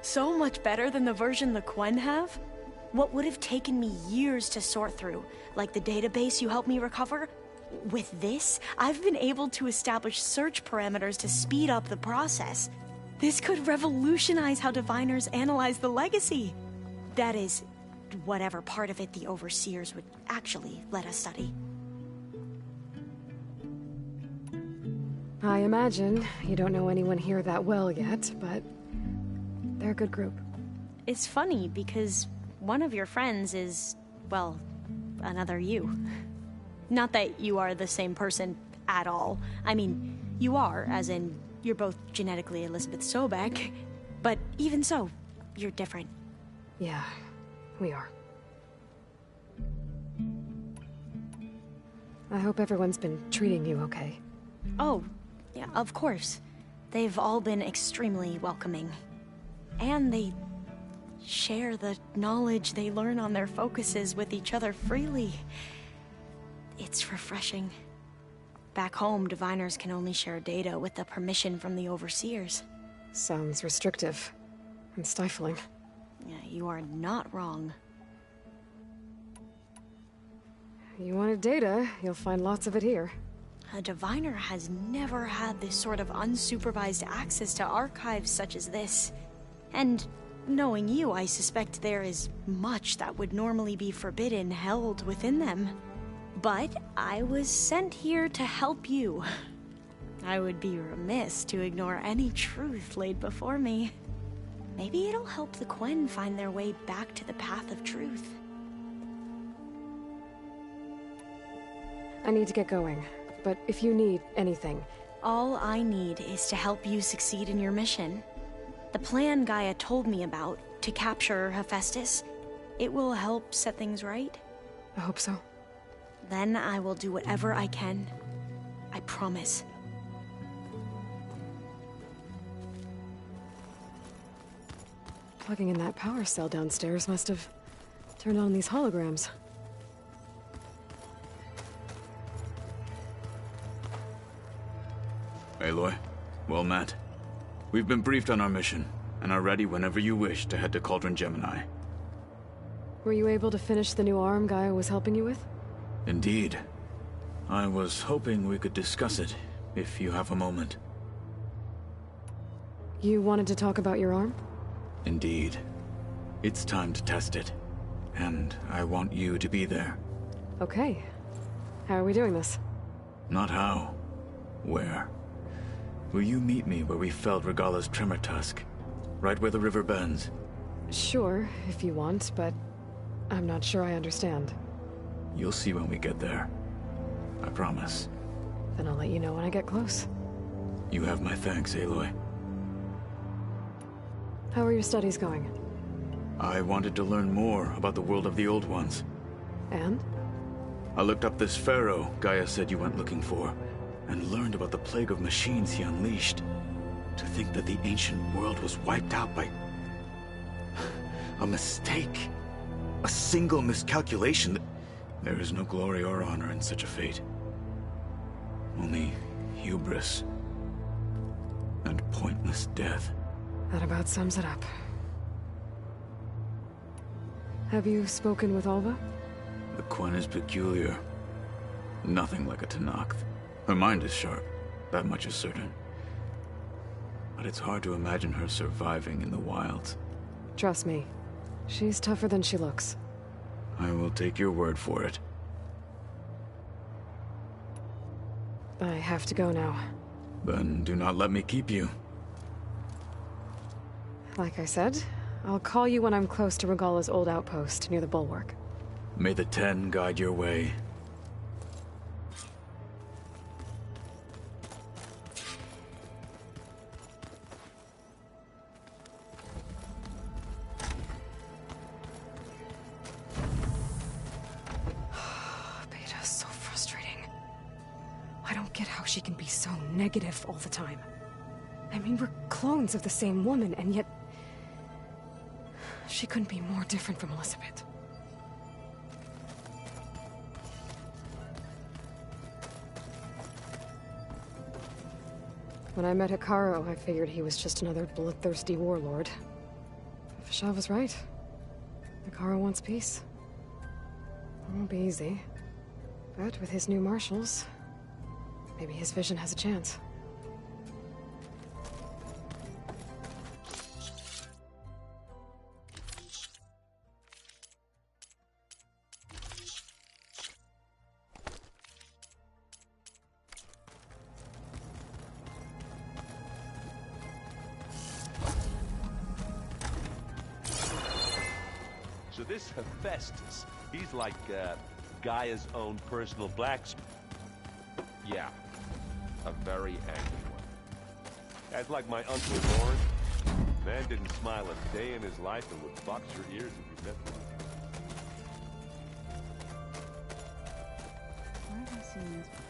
So much better than the version the Quen have. What would have taken me years to sort through, like the database you helped me recover, with this, I've been able to establish search parameters to speed up the process. This could revolutionize how Diviners analyze the legacy. That is, whatever part of it the Overseers would actually let us study. I imagine you don't know anyone here that well yet, but they're a good group. It's funny because one of your friends is, well, another you. Not that you are the same person at all. I mean, you are, as in, you're both genetically Elizabeth Sobek, but even so, you're different. Yeah, we are. I hope everyone's been treating you okay. Oh, yeah, of course. They've all been extremely welcoming. And they share the knowledge they learn on their focuses with each other freely. It's refreshing. Back home, Diviners can only share data with the permission from the Overseers. Sounds restrictive and stifling. Yeah, you are not wrong. You wanted data, you'll find lots of it here. A Diviner has never had this sort of unsupervised access to archives such as this. And knowing you, I suspect there is much that would normally be forbidden held within them. But I was sent here to help you. I would be remiss to ignore any truth laid before me. Maybe it'll help the Quen find their way back to the path of truth. I need to get going, but if you need anything... All I need is to help you succeed in your mission. The plan Gaia told me about, to capture Hephaestus, it will help set things right. I hope so. Then I will do whatever I can. I promise. Plugging in that power cell downstairs must have turned on these holograms. Aloy, well met. We've been briefed on our mission, and are ready whenever you wish to head to Cauldron Gemini. Were you able to finish the new arm Gaia was helping you with? Indeed. I was hoping we could discuss it, if you have a moment. You wanted to talk about your arm? Indeed. It's time to test it, and I want you to be there. Okay. How are we doing this? Not how. Where? Will you meet me where we felled Regalla's Tremor Tusk? Right where the river bends? Sure, if you want, but I'm not sure I understand. You'll see when we get there. I promise. Then I'll let you know when I get close. You have my thanks, Aloy. How are your studies going? I wanted to learn more about the world of the Old Ones. And? I looked up this pharaoh Gaia said you went looking for, and learned about the plague of machines he unleashed. To think that the ancient world was wiped out by... a mistake. A single miscalculation. There is no glory or honor in such a fate. Only hubris. And pointless death. That about sums it up. Have you spoken with Alva? The Quen is peculiar. Nothing like a Tenakth. Her mind is sharp, that much is certain. But it's hard to imagine her surviving in the wilds. Trust me, she's tougher than she looks. I will take your word for it. I have to go now. Then do not let me keep you. Like I said, I'll call you when I'm close to Regalla's old outpost near the bulwark. May the Ten guide your way. Beta's so frustrating. I don't get how she can be so negative all the time. I mean, we're clones of the same woman, and yet... she couldn't be more different from Elizabeth. When I met Hekarro, I figured he was just another bloodthirsty warlord. But Fashav was right. Hekarro wants peace. It won't be easy. But with his new marshals, maybe his vision has a chance. So this Hephaestus, he's like Gaia's own personal blacksmith. Yeah, a very angry one. That's like my Uncle Lord. Man didn't smile a day in his life and would box your ears if you met one. Where have I seen this before?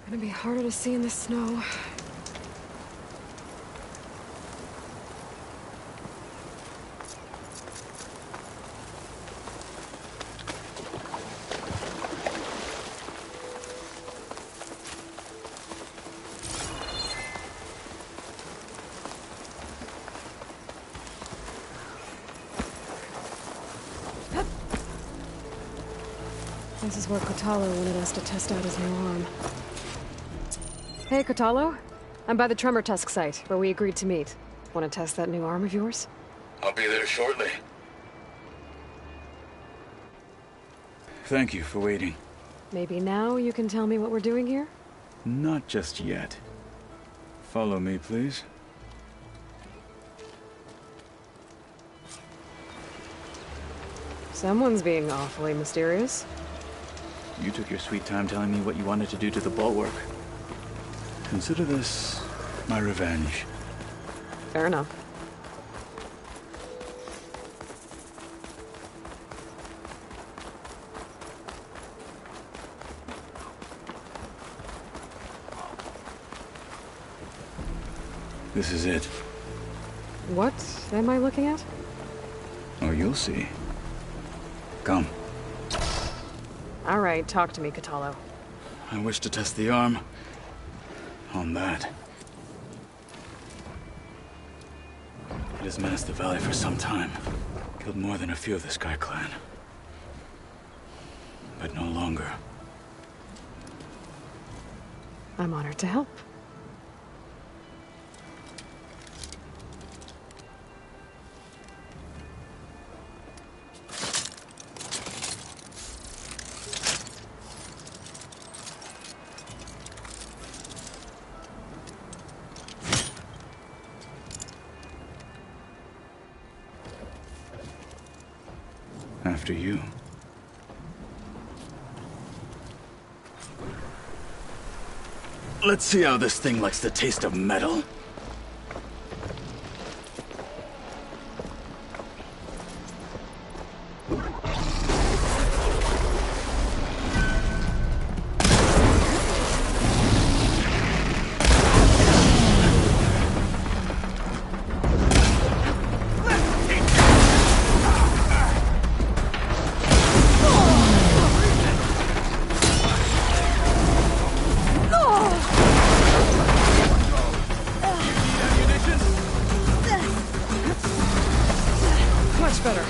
Gonna be harder to see in the snow. This is where Kotallo wanted us to test out his new arm. Hey, Kotallo. I'm by the Tremor Tusk site, where we agreed to meet. Want to test that new arm of yours? I'll be there shortly. Thank you for waiting. Maybe now you can tell me what we're doing here? Not just yet. Follow me, please. Someone's being awfully mysterious. You took your sweet time telling me what you wanted to do to the bulwark. Consider this my revenge. Fair enough. this is it. What am I looking at? Oh, you'll see. Come. All right, talk to me, Kotallo. I wish to test the arm on that. It has menaced the valley for some time. Killed more than a few of the Sky Clan. But no longer. I'm honored to help. After you. Let's see how this thing likes the taste of metal. Much better.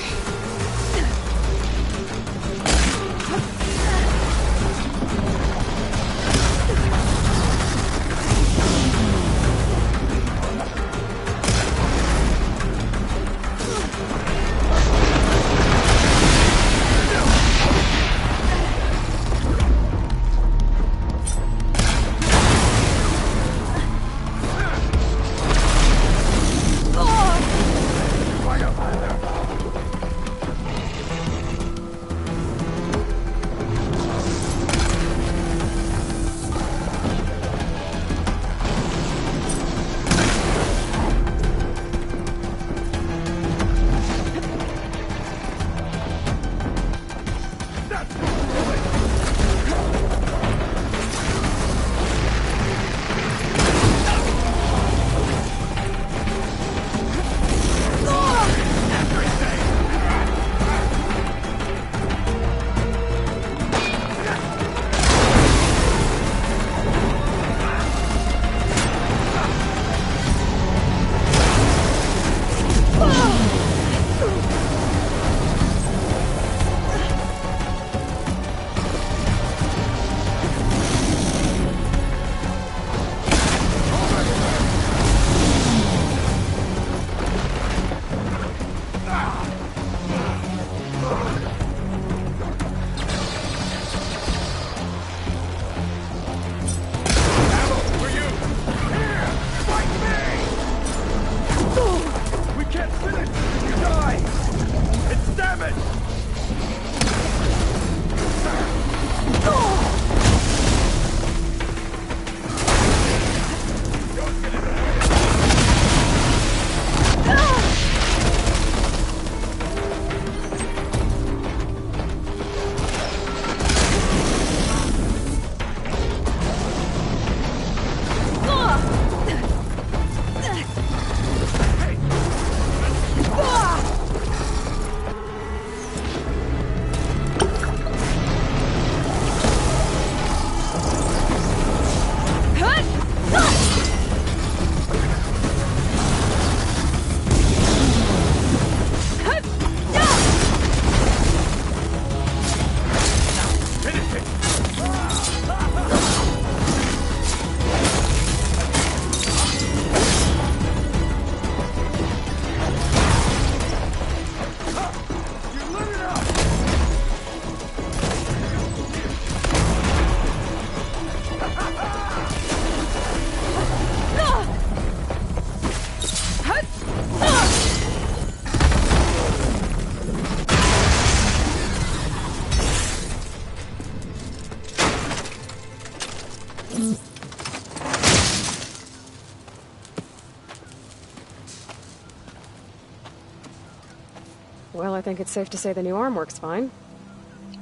Well, I think it's safe to say the new arm works fine.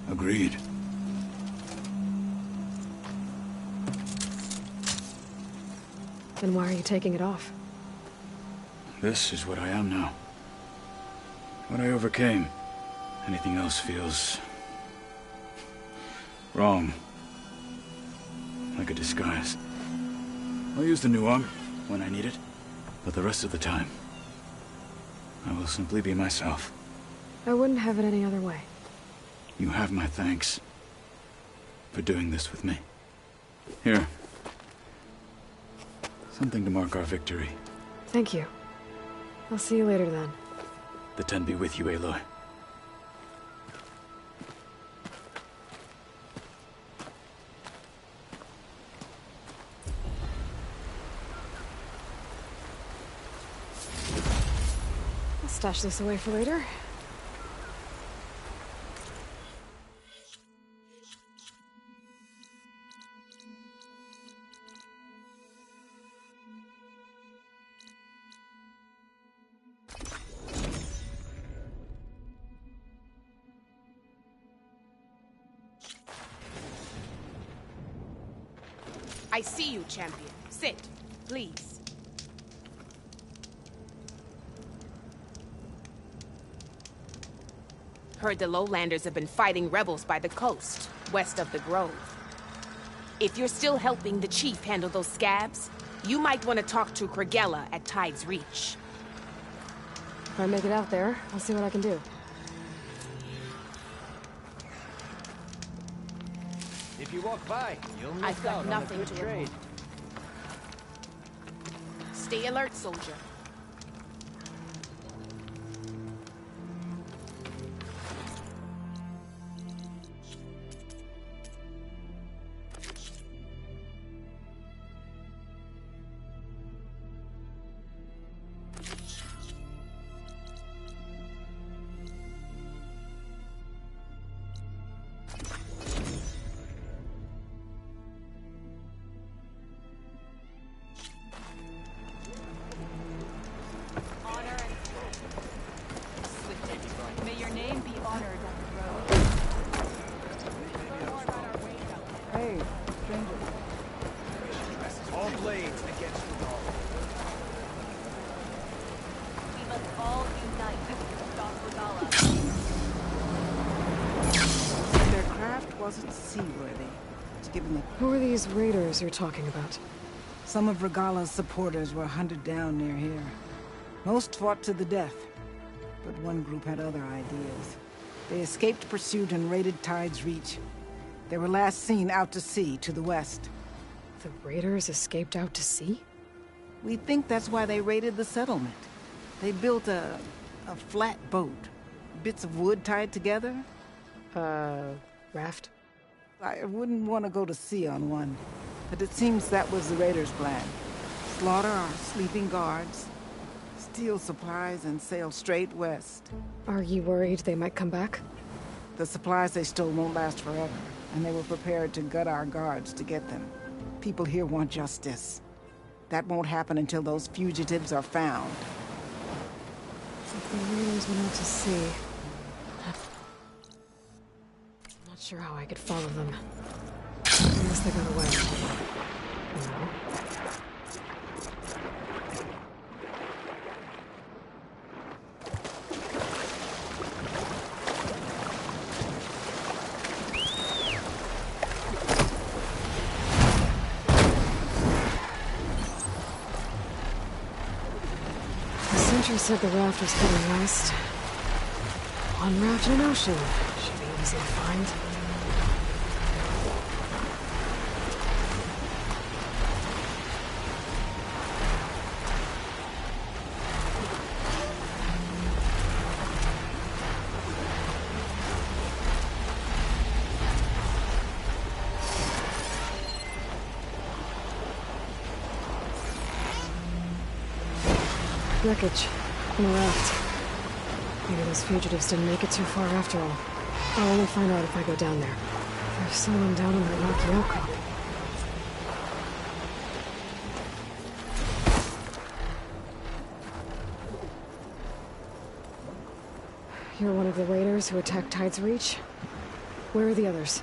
Agreed. Then why are you taking it off? This is what I am now. What I overcame. Anything else feels... wrong. Like a disguise. I'll use the new arm when I need it, but the rest of the time, I will simply be myself. I wouldn't have it any other way. You have my thanks for doing this with me. Here. Something to mark our victory. Thank you. I'll see you later then. The Ten be with you, Aloy. I'll stash this away for later. I see you, champion. Sit, please. Heard the Lowlanders have been fighting rebels by the coast, west of the Grove. If you're still helping the chief handle those scabs, you might want to talk to Kragella at Tide's Reach. If I make it out there, I'll see what I can do. If you walk by, you'll miss I've got out nothing on a good to trade. Stay alert, soldier. May your name be honored on the road. Hey, stranger. All blades against the wall. We must all unite to stop Regalla. Their craft wasn't seaworthy. Given the... Who are these raiders you're talking about? Some of Regalla's supporters were hunted down near here. Most fought to the death, but one group had other ideas. They escaped pursuit and raided Tide's Reach. They were last seen out to sea, to the west. The raiders escaped out to sea? We think that's why they raided the settlement. They built a flat boat. Bits of wood tied together. Raft? I wouldn't want to go to sea on one, but it seems that was the raiders' plan. Slaughter our sleeping guards, steal supplies, and sail straight west. Are you worried they might come back? The supplies they stole won't last forever, and they were prepared to gut our guards to get them. People here want justice. That won't happen until those fugitives are found. If the raiders went out to sea... I'm not sure how I could follow them. Unless they got away. No. She said the raft was heading west. One raft in an ocean. Should be easy to find. Wreckage on the raft. Maybe those fugitives didn't make it too far after all. I'll only find out if I go down there. There's someone down on that rocky outcrop. You're one of the raiders who attacked Tide's Reach? Where are the others?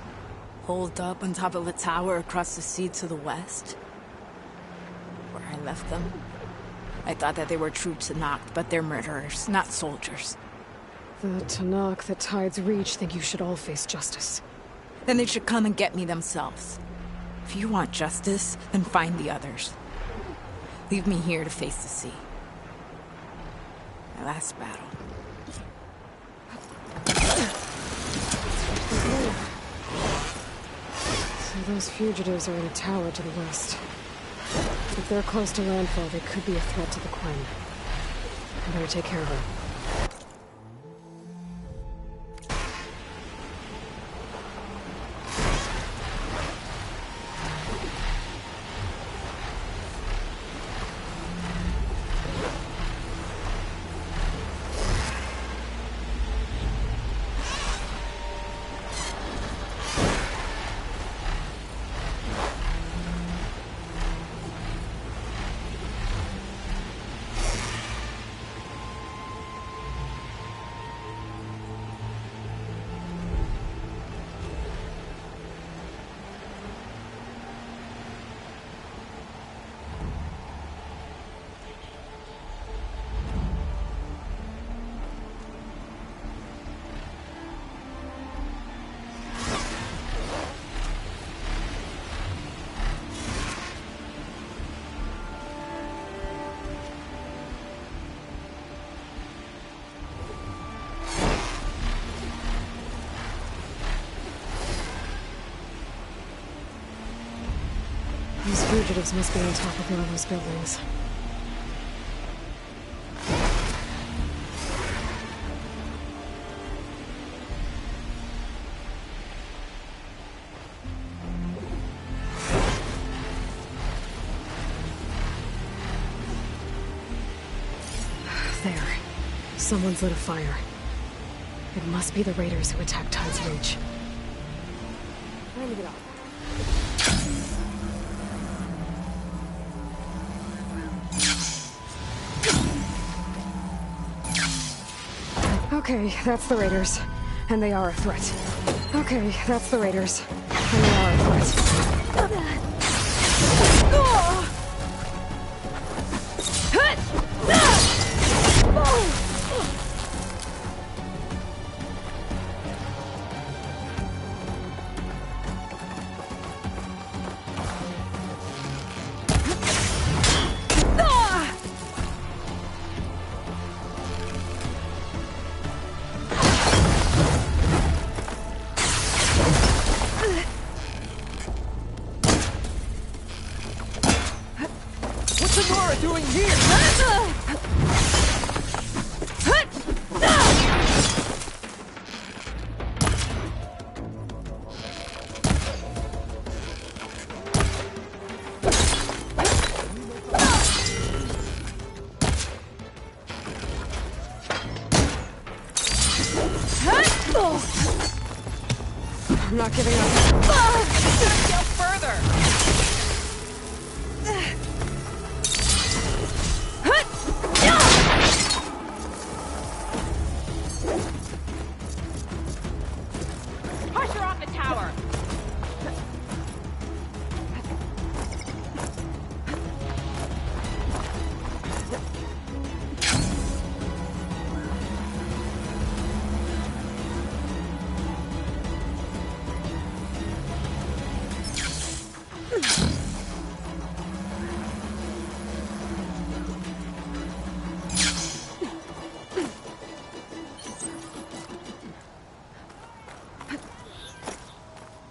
Holed up on top of a tower across the sea to the west. Where I left them. I thought that they were troops of Noct, but they're murderers, not soldiers. The Tanakh that Tides Reach think you should all face justice. Then they should come and get me themselves. If you want justice, then find the others. Leave me here to face the sea. My last battle. So those fugitives are in a tower to the west. If they're close to landfall, they could be a threat to the Quen. I better take care of her. These fugitives must be on top of one of those buildings. There. Someone's lit a fire. It must be the raiders who attacked Tides Reach. Let me get off. Okay, that's the raiders. And they are a threat. Okay, that's the raiders. And they are a threat. Doing here? I'm not giving up. Gotta go further.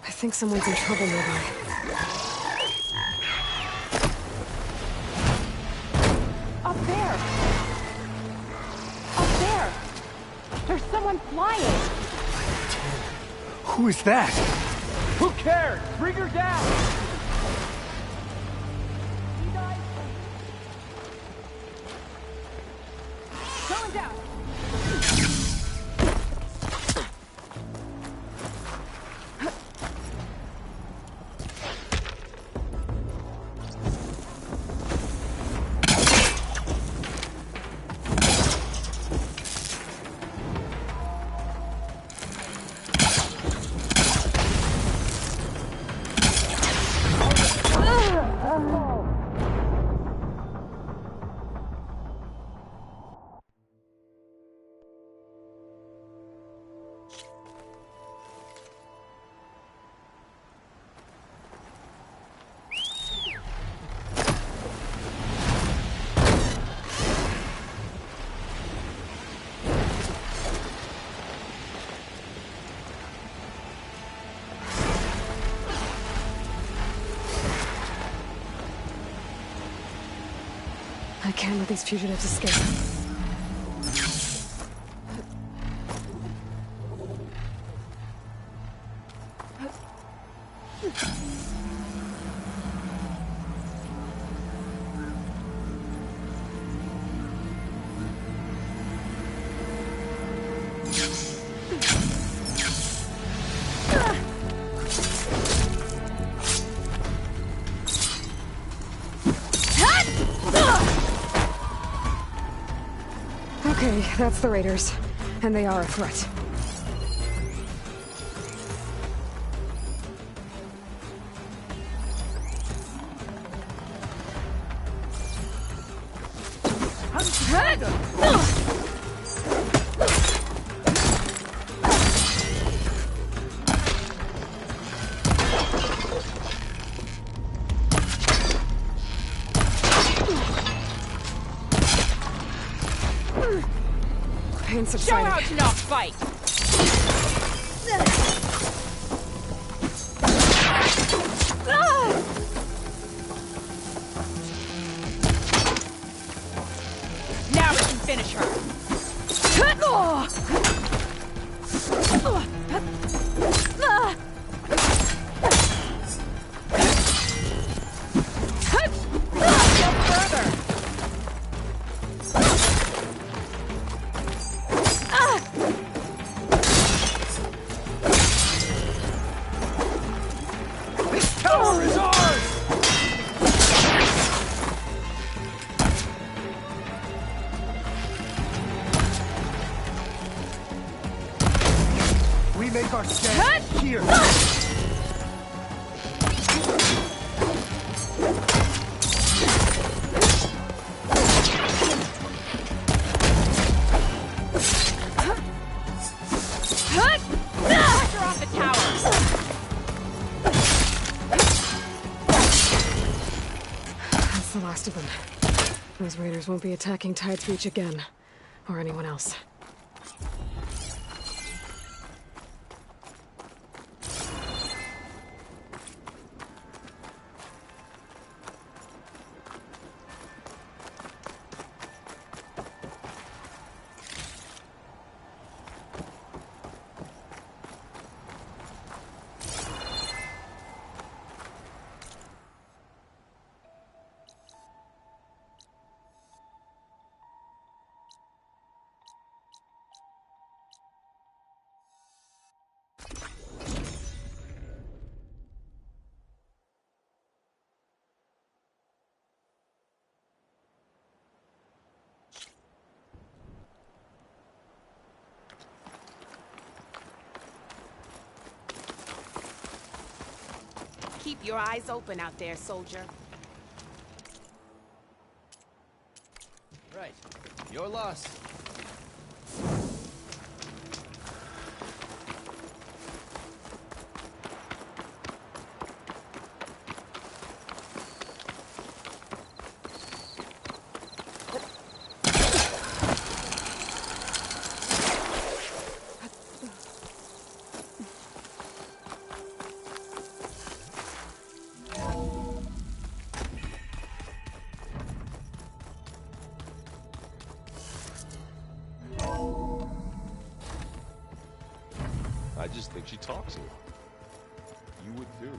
I think someone's in trouble nearby. Up there! Up there! There's someone flying! Who is that? Who cares? Bring her down! Going down! I can't let these fugitives escape. Okay, that's the raiders. And they are a threat. Show how to not fight! Now we can finish her! Make our stand here. Pressure off the tower. That's the last of them. Those raiders won't be attacking Tide's Reach again. Or anyone else. Keep your eyes open out there, soldier. Right. Your loss. I just think she talks a lot. You would too.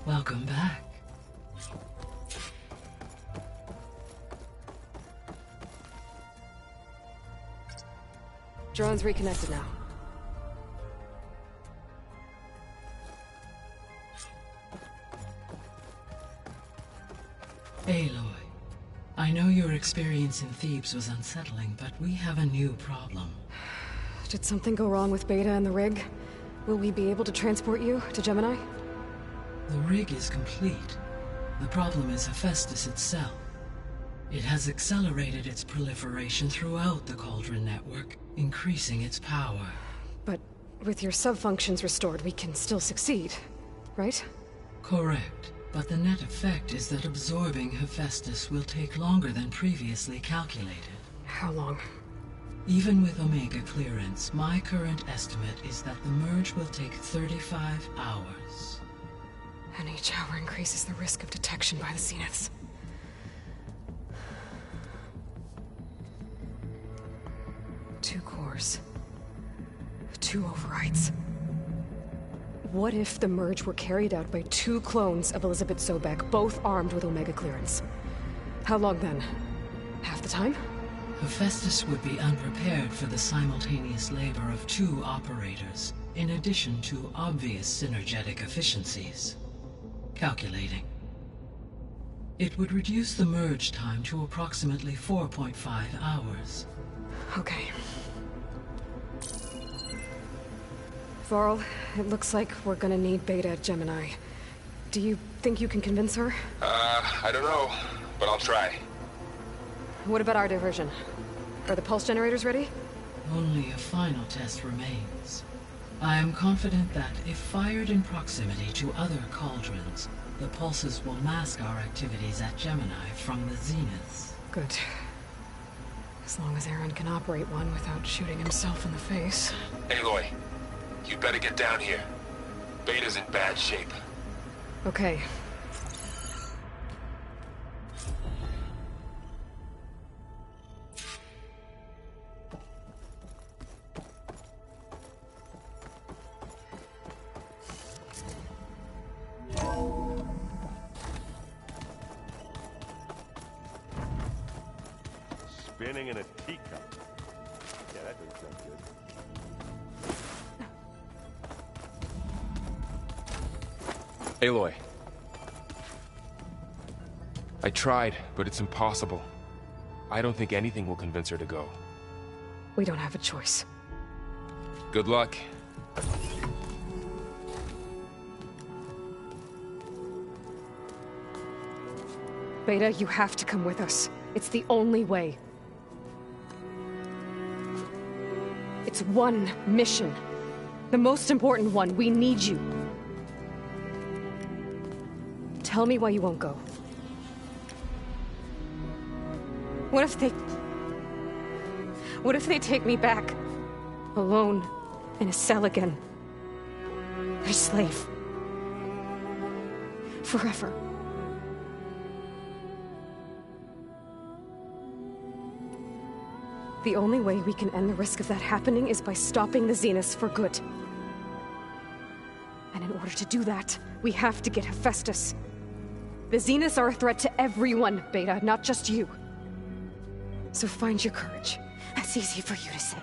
Welcome back. Drone's reconnected now. Aloy, I know your experience in Thebes was unsettling, but we have a new problem. Did something go wrong with Beta and the rig? Will we be able to transport you to Gemini? The rig is complete. The problem is Hephaestus itself. It has accelerated its proliferation throughout the Cauldron network, increasing its power. But with your sub-functions restored, we can still succeed, right? Correct. But the net effect is that absorbing Hephaestus will take longer than previously calculated. How long? Even with Omega clearance, my current estimate is that the merge will take 35 hours. And each hour increases the risk of detection by the Zeniths. Two cores. 2 overrides. What if the merge were carried out by 2 clones of Elizabeth Sobek, both armed with Omega clearance? How long then? Half the time? Hephaestus would be unprepared for the simultaneous labor of 2 operators, in addition to obvious synergetic efficiencies. Calculating. It would reduce the merge time to approximately 4.5 hours. Okay. Varl, it looks like we're gonna need Beta at Gemini. Do you think you can convince her? I don't know, but I'll try. What about our diversion? Are the pulse generators ready? Only a final test remains. I am confident that if fired in proximity to other cauldrons, the pulses will mask our activities at Gemini from the Zeniths. Good. As long as Aaron can operate one without shooting himself in the face. Aloy, you better get down here. Beta's in bad shape. Okay. Spinning in a teacup. Yeah, that doesn't sound good. Aloy. I tried, but it's impossible. I don't think anything will convince her to go. We don't have a choice. Good luck. Beta, you have to come with us. It's the only way. It's one mission. The most important one. We need you. Tell me why you won't go. What if they take me back? Alone. In a cell again. A slave. Forever. The only way we can end the risk of that happening is by stopping the Zeniths for good. And in order to do that, we have to get Hephaestus. The Zeniths are a threat to everyone, Beta, not just you. So find your courage. That's easy for you to say.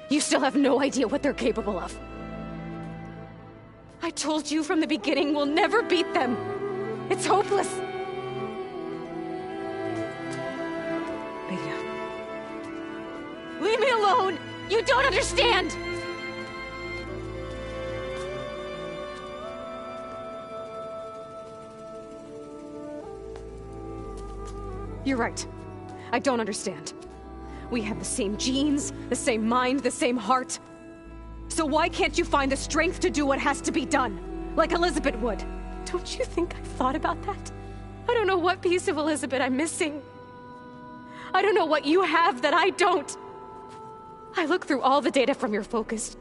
You still have no idea what they're capable of. I told you from the beginning we'll never beat them. It's hopeless. Leave me alone! You don't understand! You're right. I don't understand. We have the same genes, the same mind, the same heart. So why can't you find the strength to do what has to be done? Like Elizabeth would. Don't you think I've thought about that? I don't know what piece of Elizabeth I'm missing. I don't know what you have that I don't. I looked through all the data from your focus.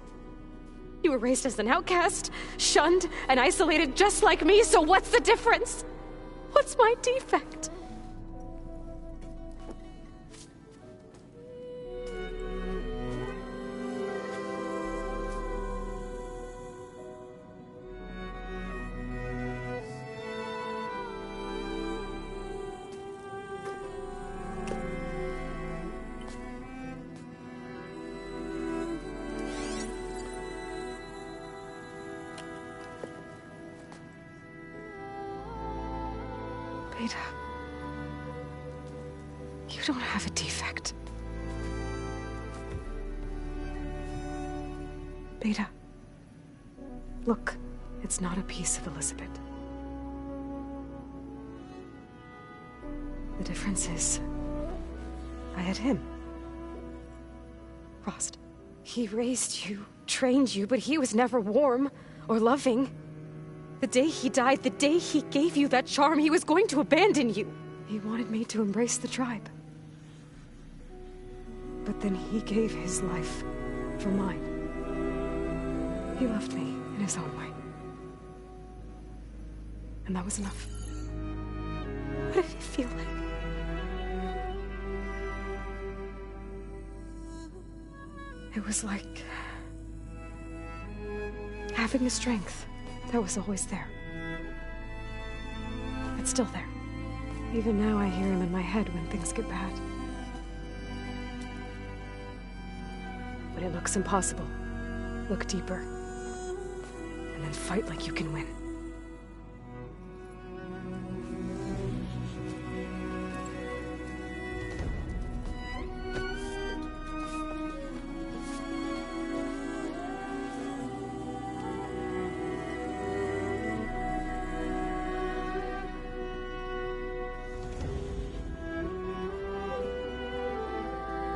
You were raised as an outcast, shunned, and isolated just like me, so what's the difference? What's my defect? Beta, you don't have a defect. Beta, Look, it's not a piece of Elizabeth. The difference is, I had him. Rost. He raised you, trained you, but he was never warm or loving. The day he died, the day he gave you that charm, he was going to abandon you. He wanted me to embrace the tribe. But then he gave his life for mine. He loved me in his own way. And that was enough. What did it feel like? It was like having the strength that was always there. It's still there. Even now I hear him in my head when things get bad. When it looks impossible, look deeper. And then fight like you can win.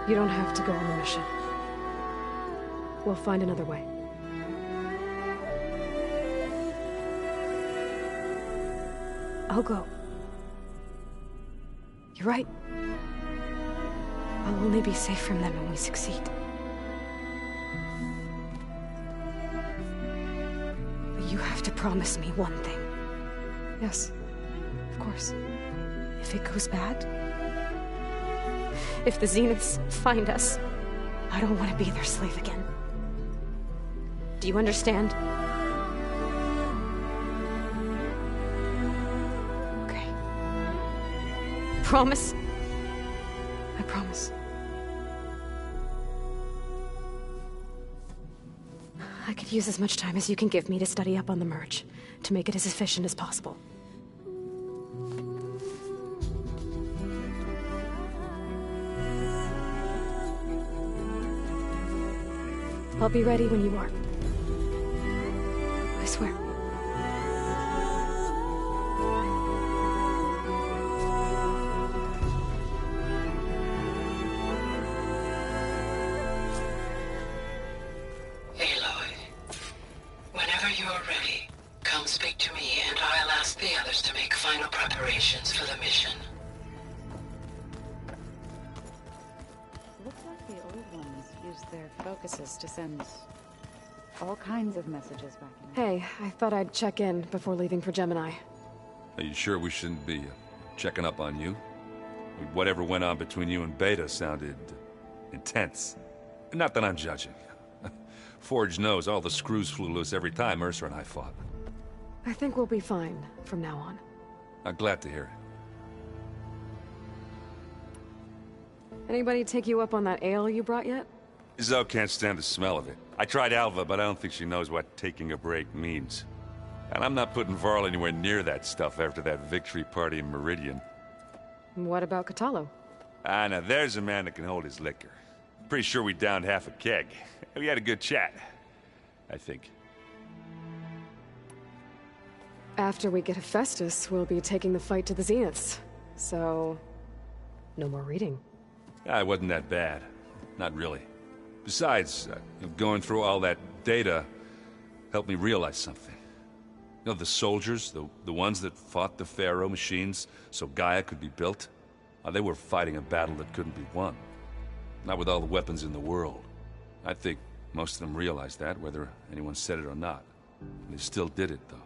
You don't have to go on the mission. We'll find another way. I'll go. You're right. I'll only be safe from them when we succeed. But you have to promise me one thing. Yes, of course. If it goes bad, if the Zeniths find us, I don't want to be their slave again. Do you understand? Okay. Promise? I promise. I could use as much time as you can give me to study up on the merge, to make it as efficient as possible. I'll be ready when you are. I swear. Aloy, whenever you are ready, come speak to me and I'll ask the others to make final preparations for the mission. Looks like the old ones used their focuses to send all kinds of messages back in. Hey, I thought I'd check in before leaving for Gemini. Are you sure we shouldn't be checking up on you? Whatever went on between you and Beta sounded intense. Not that I'm judging. Forge knows all the screws flew loose every time Mercer and I fought. I think we'll be fine from now on. I'm glad to hear it. Anybody take you up on that ale you brought yet? Zoe can't stand the smell of it. I tried Alva, but I don't think she knows what taking a break means. And I'm not putting Varl anywhere near that stuff after that victory party in Meridian. What about Kotallo? Ah, now there's a man that can hold his liquor. Pretty sure we downed half a keg. We had a good chat, I think. After we get Hephaestus, we'll be taking the fight to the Zeniths. So, no more reading. Ah, it wasn't that bad. Not really. Besides, going through all that data helped me realize something. You know, the soldiers, the ones that fought the Pharaoh machines so Gaia could be built, they were fighting a battle that couldn't be won. Not with all the weapons in the world. I think most of them realized that, whether anyone said it or not. They still did it, though.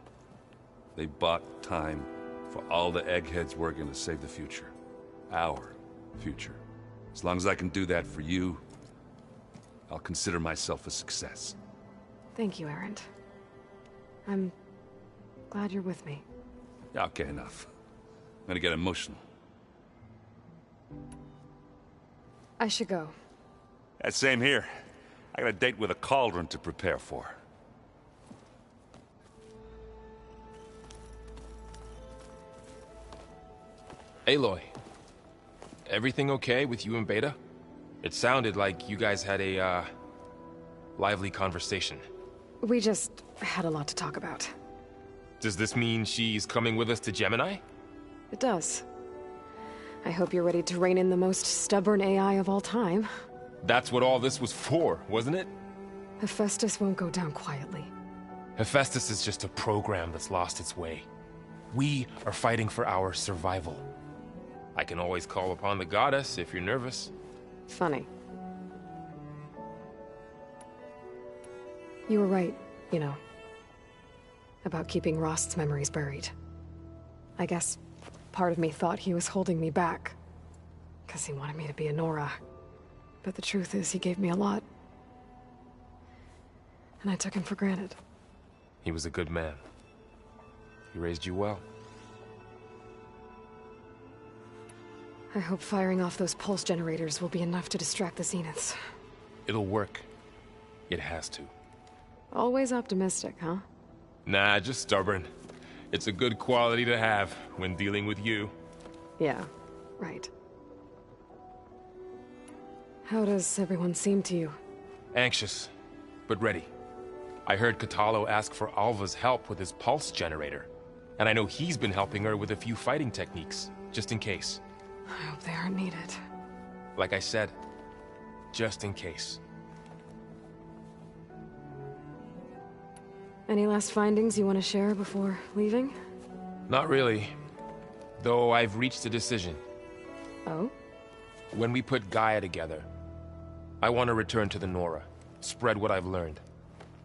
They bought time for all the eggheads working to save the future. Our future. As long as I can do that for you, I'll consider myself a success. Thank you, Erend. I'm glad you're with me. Okay, enough. I'm gonna get emotional. I should go. Yeah, same here. I got a date with a cauldron to prepare for. Aloy, everything okay with you and Beta? It sounded like you guys had a, lively conversation. We just had a lot to talk about. Does this mean she's coming with us to Gemini? It does. I hope you're ready to rein in the most stubborn AI of all time. That's what all this was for, wasn't it? Hephaestus won't go down quietly. Hephaestus is just a program that's lost its way. We are fighting for our survival. I can always call upon the goddess if you're nervous. Funny. You were right, you know. About keeping Rost's memories buried. I guess part of me thought he was holding me back. 'Cause he wanted me to be a Nora. But the truth is, he gave me a lot. And I took him for granted. He was a good man. He raised you well. I hope firing off those pulse generators will be enough to distract the Zeniths. It'll work. It has to. Always optimistic, huh? Nah, just stubborn. It's a good quality to have when dealing with you. Yeah, right. How does everyone seem to you? Anxious, but ready. I heard Kotallo ask for Alva's help with his pulse generator. And I know he's been helping her with a few fighting techniques, just in case. I hope they aren't needed. Like I said, just in case. Any last findings you want to share before leaving? Not really. Though I've reached a decision. Oh? When we put Gaia together, I want to return to the Nora. Spread what I've learned.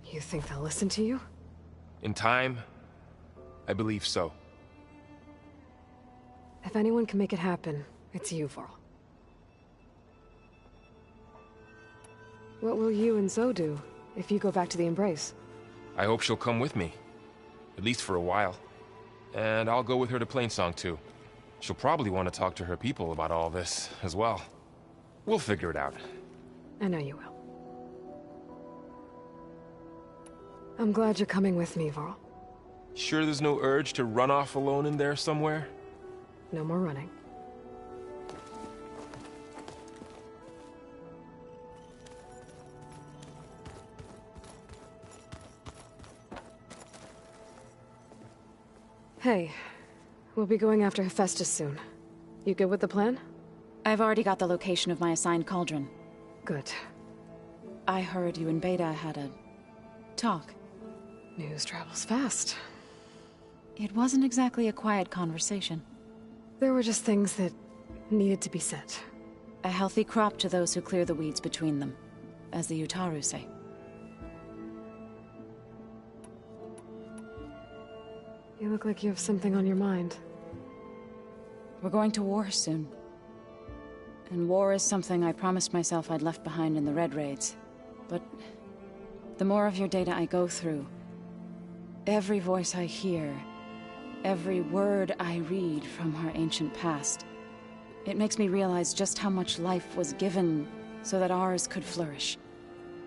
You think they'll listen to you? In time, I believe so. If anyone can make it happen, it's you, Varl. What will you and Zoe do if you go back to the Embrace? I hope she'll come with me. At least for a while. And I'll go with her to Plainsong too. She'll probably want to talk to her people about all this as well. We'll figure it out. I know you will. I'm glad you're coming with me, Varl. Sure there's no urge to run off alone in there somewhere? No more running. Hey, we'll be going after Hephaestus soon. You good with the plan? I've already got the location of my assigned cauldron. Good. I heard you and Beta had a talk. News travels fast. It wasn't exactly a quiet conversation. There were just things that needed to be said. A healthy crop to those who clear the weeds between them, as the Utaru say. You look like you have something on your mind. We're going to war soon. And war is something I promised myself I'd left behind in the Red Raids. But the more of your data I go through, every voice I hear, every word I read from our ancient past, it makes me realize just how much life was given so that ours could flourish.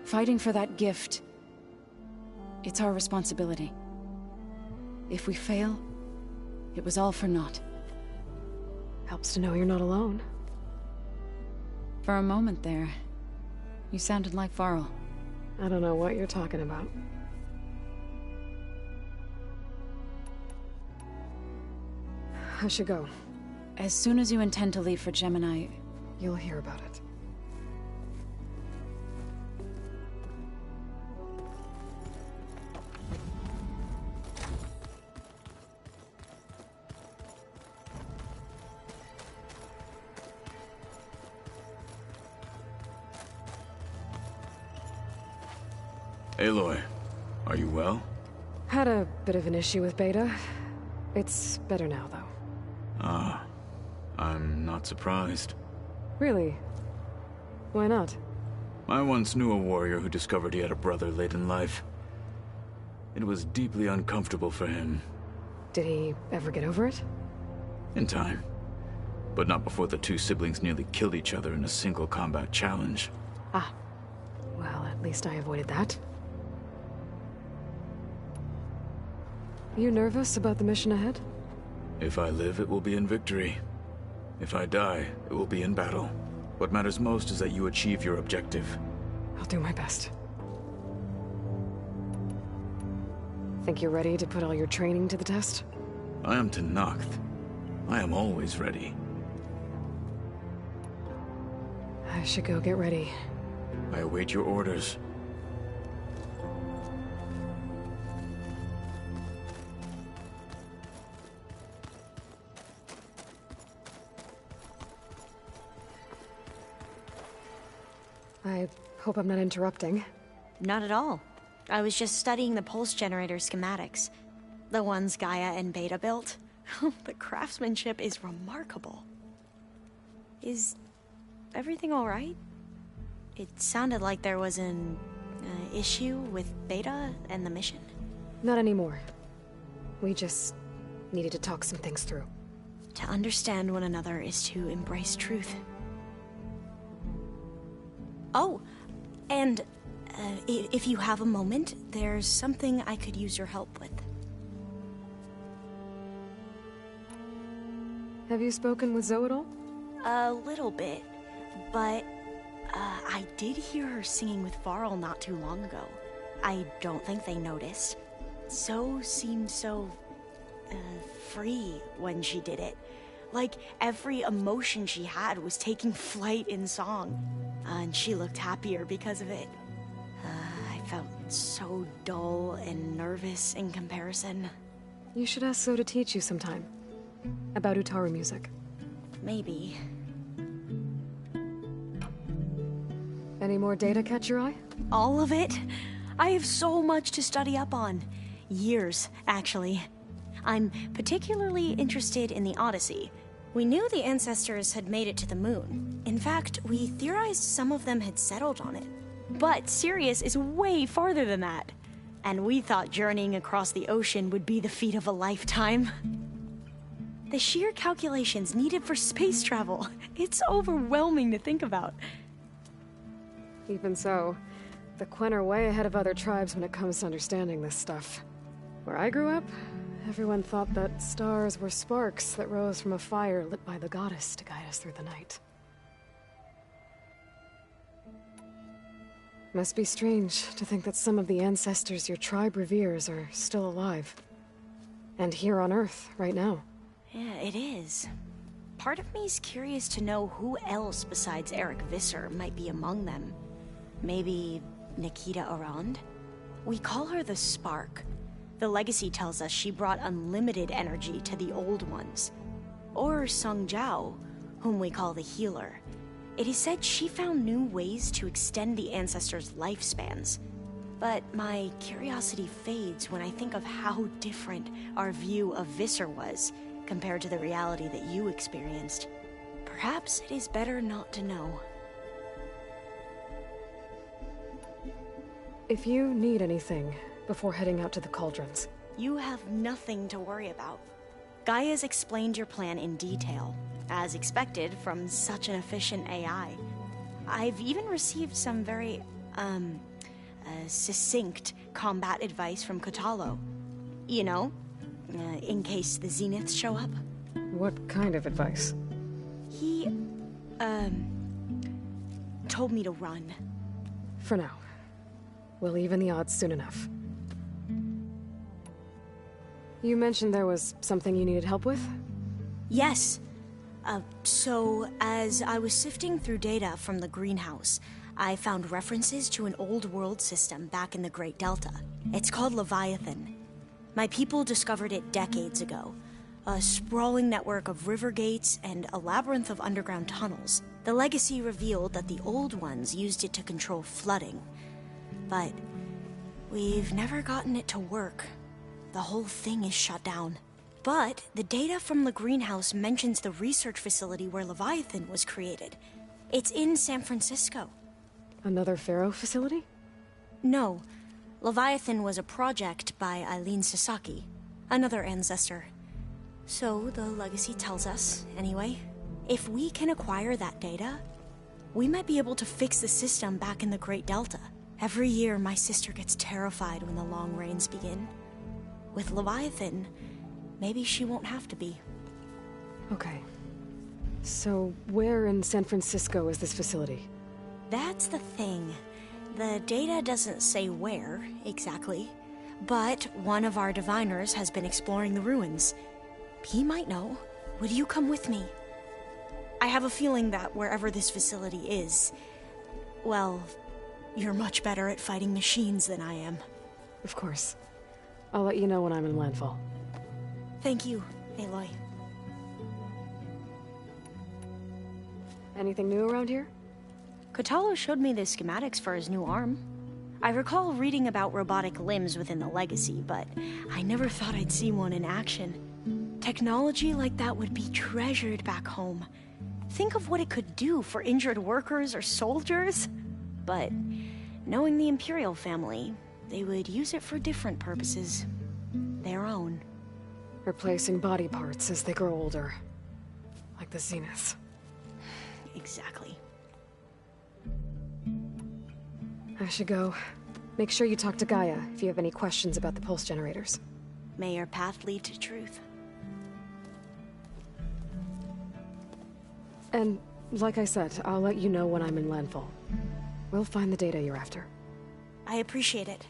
Fighting for that gift, it's our responsibility. If we fail, it was all for naught. Helps to know you're not alone. For a moment there, you sounded like Varl. I don't know what you're talking about. I should go. As soon as you intend to leave for Gemini, you'll hear about it. Aloy, are you well? Had a bit of an issue with Beta. It's better now, though. Ah, I'm not surprised. Really? Why not? I once knew a warrior who discovered he had a brother late in life. It was deeply uncomfortable for him. Did he ever get over it? In time. But not before the two siblings nearly killed each other in a single combat challenge. Ah. Well, at least I avoided that. You nervous about the mission ahead? If I live, it will be in victory. If I die, it will be in battle. What matters most is that you achieve your objective. I'll do my best. Think you're ready to put all your training to the test? I am Tenakth. I am always ready. I should go get ready. I await your orders. I hope I'm not interrupting. Not at all. I was just studying the pulse generator schematics. The ones Gaia and Beta built. The craftsmanship is remarkable. Is everything all right? It sounded like there was an issue with Beta and the mission. Not anymore. We just needed to talk some things through. To understand one another is to embrace truth. Oh, and if you have a moment, there's something I could use your help with. Have you spoken with Zoe at all? A little bit, but I did hear her singing with Varl not too long ago. I don't think they noticed. Zoe seemed so free when she did it. Like every emotion she had was taking flight in song. And she looked happier because of it. I felt so dull and nervous in comparison. You should ask Zoe to teach you sometime. About Utaru music. Maybe. Any more data catch your eye? All of it? I have so much to study up on. Years, actually. I'm particularly interested in the Odyssey. We knew the ancestors had made it to the moon. In fact, we theorized some of them had settled on it. But Sirius is way farther than that. And we thought journeying across the ocean would be the feat of a lifetime. The sheer calculations needed for space travel. It's overwhelming to think about. Even so, the Quen are way ahead of other tribes when it comes to understanding this stuff. Where I grew up, everyone thought that stars were sparks that rose from a fire lit by the goddess to guide us through the night. Must be strange to think that some of the ancestors your tribe reveres are still alive. And here on Earth, right now. Yeah, it is. Part of me's curious to know who else besides Eric Visser might be among them. Maybe Nikita Arand? We call her the Spark. The legacy tells us she brought unlimited energy to the old ones. Or Sung Jiao, whom we call the Healer. It is said she found new ways to extend the ancestors' lifespans. But my curiosity fades when I think of how different our view of Visser was compared to the reality that you experienced. Perhaps it is better not to know. If you need anything before heading out to the cauldrons. You have nothing to worry about. Gaia's explained your plan in detail, as expected from such an efficient AI. I've even received some very, succinct combat advice from Kotallo. You know, in case the Zeniths show up. What kind of advice? He, told me to run. For now. We'll even the odds soon enough. You mentioned there was something you needed help with? Yes. So, as I was sifting through data from the greenhouse, I found references to an old world system back in the Great Delta. It's called Leviathan. My people discovered it decades ago. A sprawling network of river gates and a labyrinth of underground tunnels. The legacy revealed that the old ones used it to control flooding. But we've never gotten it to work. The whole thing is shut down. But the data from the greenhouse mentions the research facility where Leviathan was created. It's in San Francisco. Another Pharaoh facility? No. Leviathan was a project by Eileen Sasaki, another ancestor. So the legacy tells us, anyway. If we can acquire that data, we might be able to fix the system back in the Great Delta. Every year, my sister gets terrified when the long rains begin. With Leviathan, maybe she won't have to be. Okay. So, where in San Francisco is this facility? That's the thing. The data doesn't say where, exactly. but one of our diviners has been exploring the ruins. He might know. Would you come with me? I have a feeling that wherever this facility is, well, you're much better at fighting machines than I am. Of course. I'll let you know when I'm in landfall. Thank you, Aloy. Anything new around here? Kotallo showed me the schematics for his new arm. I recall reading about robotic limbs within the Legacy, but I never thought I'd see one in action. Technology like that would be treasured back home. Think of what it could do for injured workers or soldiers. But knowing the Imperial family, they would use it for different purposes. Their own. Replacing body parts as they grow older. Like the Zeniths. Exactly. I should go. Make sure you talk to Gaia if you have any questions about the pulse generators. May your path lead to truth. And, like I said, I'll let you know when I'm in landfall. We'll find the data you're after. I appreciate it.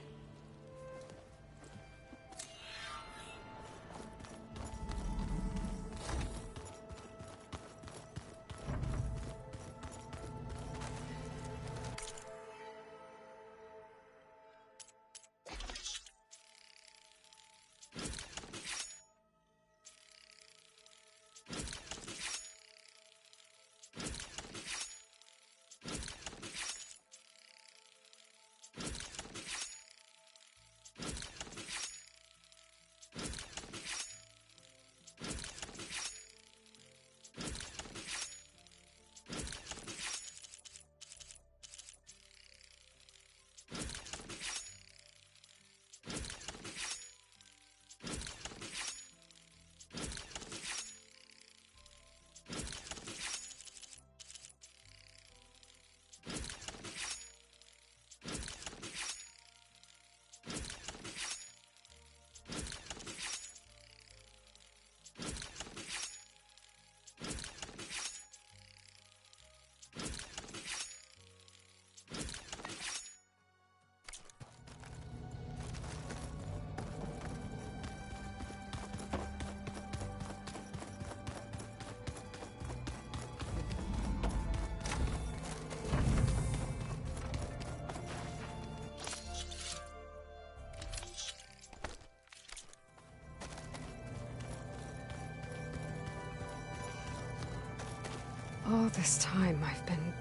All this time, I've been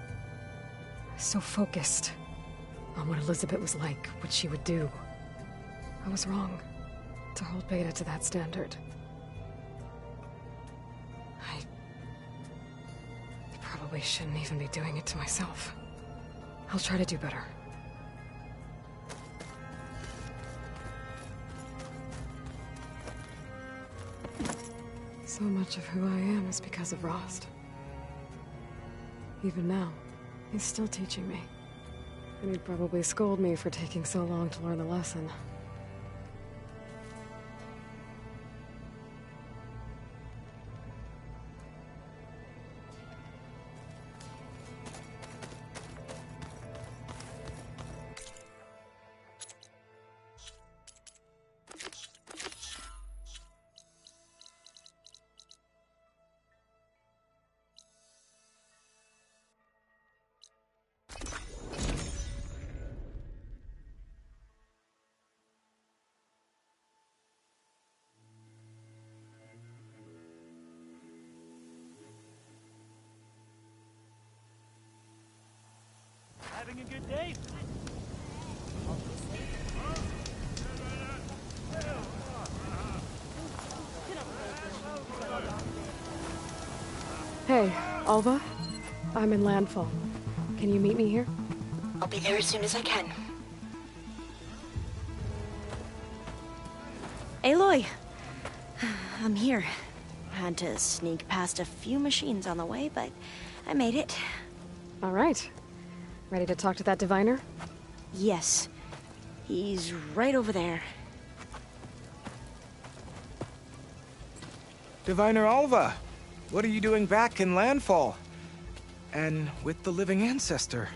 so focused on what Elizabeth was like, what she would do. I was wrong to hold Beta to that standard. I probably shouldn't even be doing it to myself. I'll try to do better. So much of who I am is because of Rost. Even now, he's still teaching me. And he'd probably scold me for taking so long to learn the lesson. Having a good day? Hey, Alva? I'm in landfall. Can you meet me here? I'll be there as soon as I can. Aloy! I'm here. Had to sneak past a few machines on the way, but I made it. All right. Ready to talk to that diviner? Yes. He's right over there. Diviner Alva, what are you doing back in Landfall? And with the living ancestor?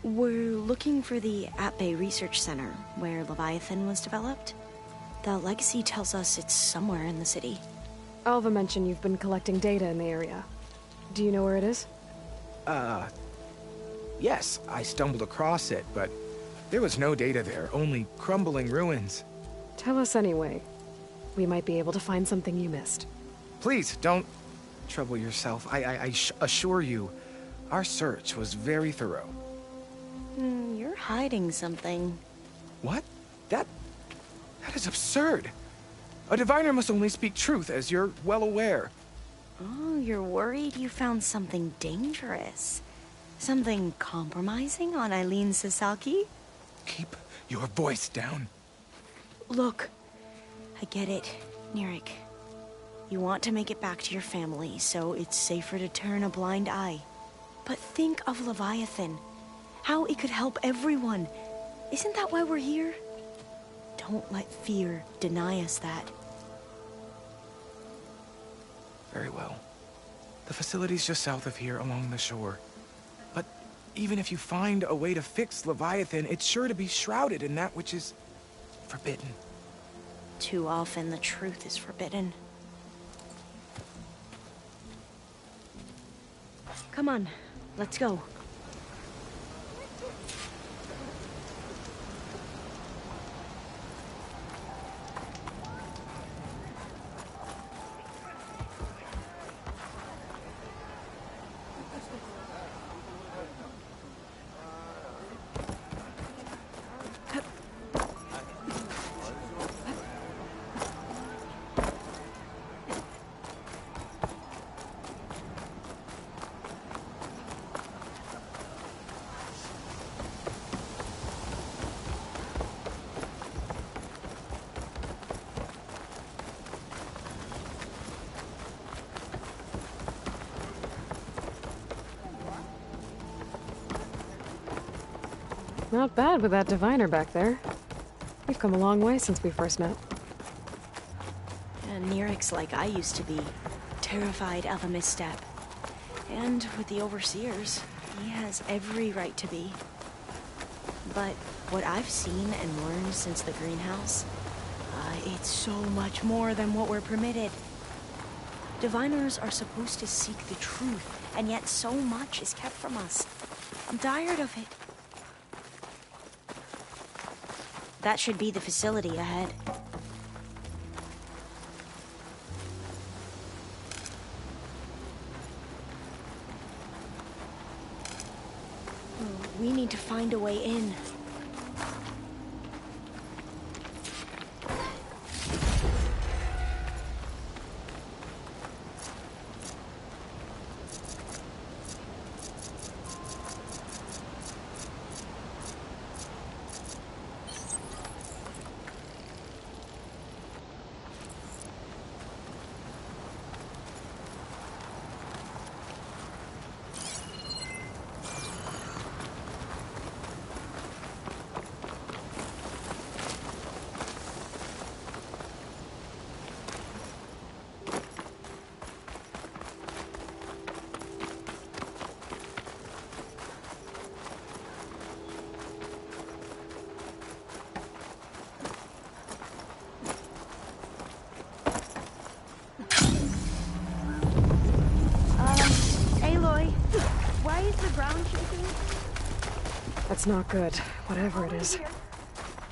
We're looking for the At-Bay Research Center, where Leviathan was developed. The legacy tells us it's somewhere in the city. Alva mentioned you've been collecting data in the area. Do you know where it is? Yes, I stumbled across it, but there was no data there, only crumbling ruins. Tell us anyway. We might be able to find something you missed. Please, don't trouble yourself. I assure you, our search was very thorough. You're hiding something. What? That is absurd. A diviner must only speak truth, as you're well aware. Oh, you're worried you found something dangerous? Something compromising on Eileen Sasaki? Keep your voice down. Look, I get it, Nirik. You want to make it back to your family, so it's safer to turn a blind eye. But think of Leviathan. How it could help everyone. Isn't that why we're here? Don't let fear deny us that. Very well. The facility's just south of here, along the shore. But even if you find a way to fix Leviathan, it's sure to be shrouded in that which is forbidden. Too often the truth is forbidden. Come on, let's go. Not bad with that diviner back there. We've come a long way since we first met. And Nirik's like I used to be, terrified of a misstep. And with the Overseers, he has every right to be. But what I've seen and learned since the greenhouse, it's so much more than what we're permitted. Diviners are supposed to seek the truth, and yet so much is kept from us. I'm tired of it. That should be the facility ahead. We need to find a way in. Why is the ground shaking? That's not good, whatever it is.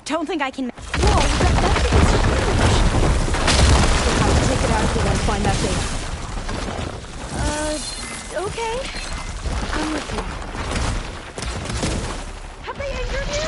Don't think I can... Whoa, that thing is huge! We'll have to take it out if we want to find that thing. Okay. I'm with you. Have they injured you?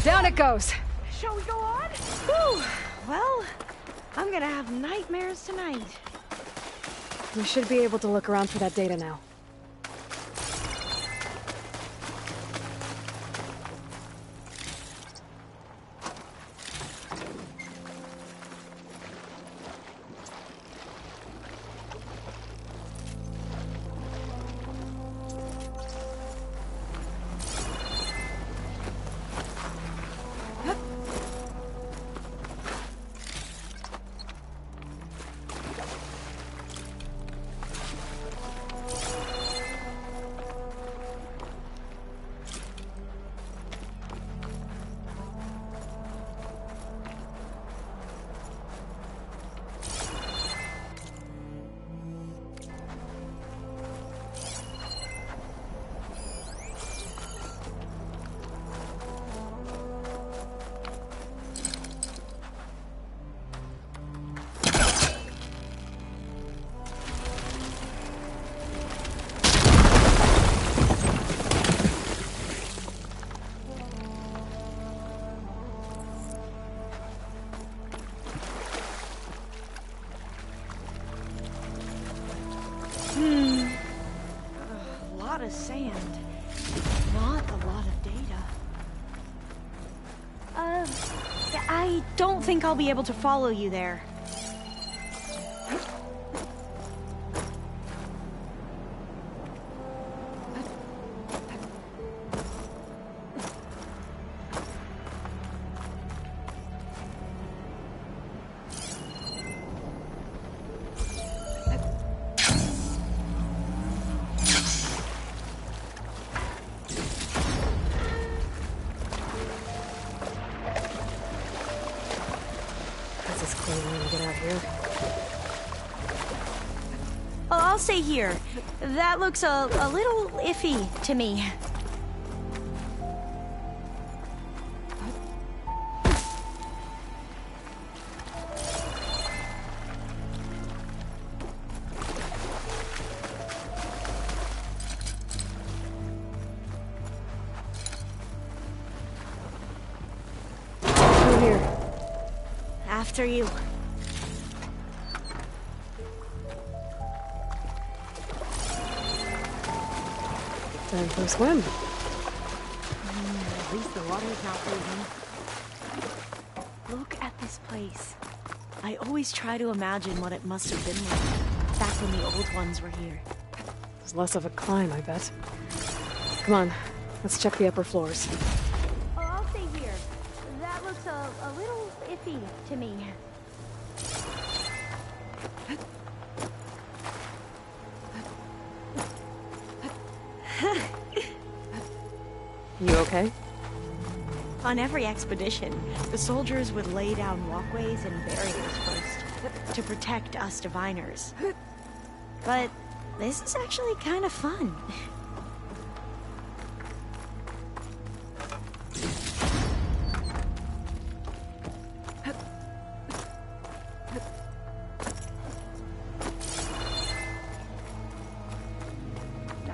Down it goes. Shall we go on? Whew. Well, I'm gonna have nightmares tonight. We should be able to look around for that data now. of sand. Not a lot of data. I don't think I'll be able to follow you there. I'll stay here. That looks a little iffy to me. Through here. After you. Time for a swim. At least the water's not freezing. Look at this place. I always try to imagine what it must have been like back when the old ones were here. It's less of a climb, I bet. Come on, let's check the upper floors. Oh, I'll stay here. That looks a little iffy to me. You okay? On every expedition, the soldiers would lay down walkways and barriers first to protect us diviners. But this is actually kind of fun.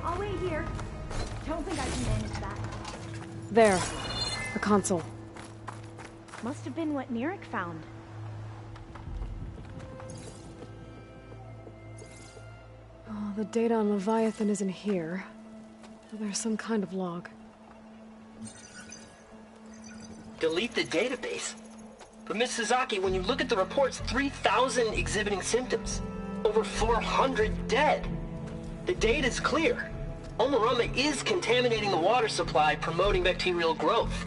I'll wait here. Don't think I can manage that. There. The console. Must have been what Nirek found. Oh, the data on Leviathan isn't here. There's some kind of log. Delete the database? But Miss Sasaki, when you look at the reports, 3,000 exhibiting symptoms. Over 400 dead. The data's clear. Omarama is contaminating the water supply, promoting bacterial growth.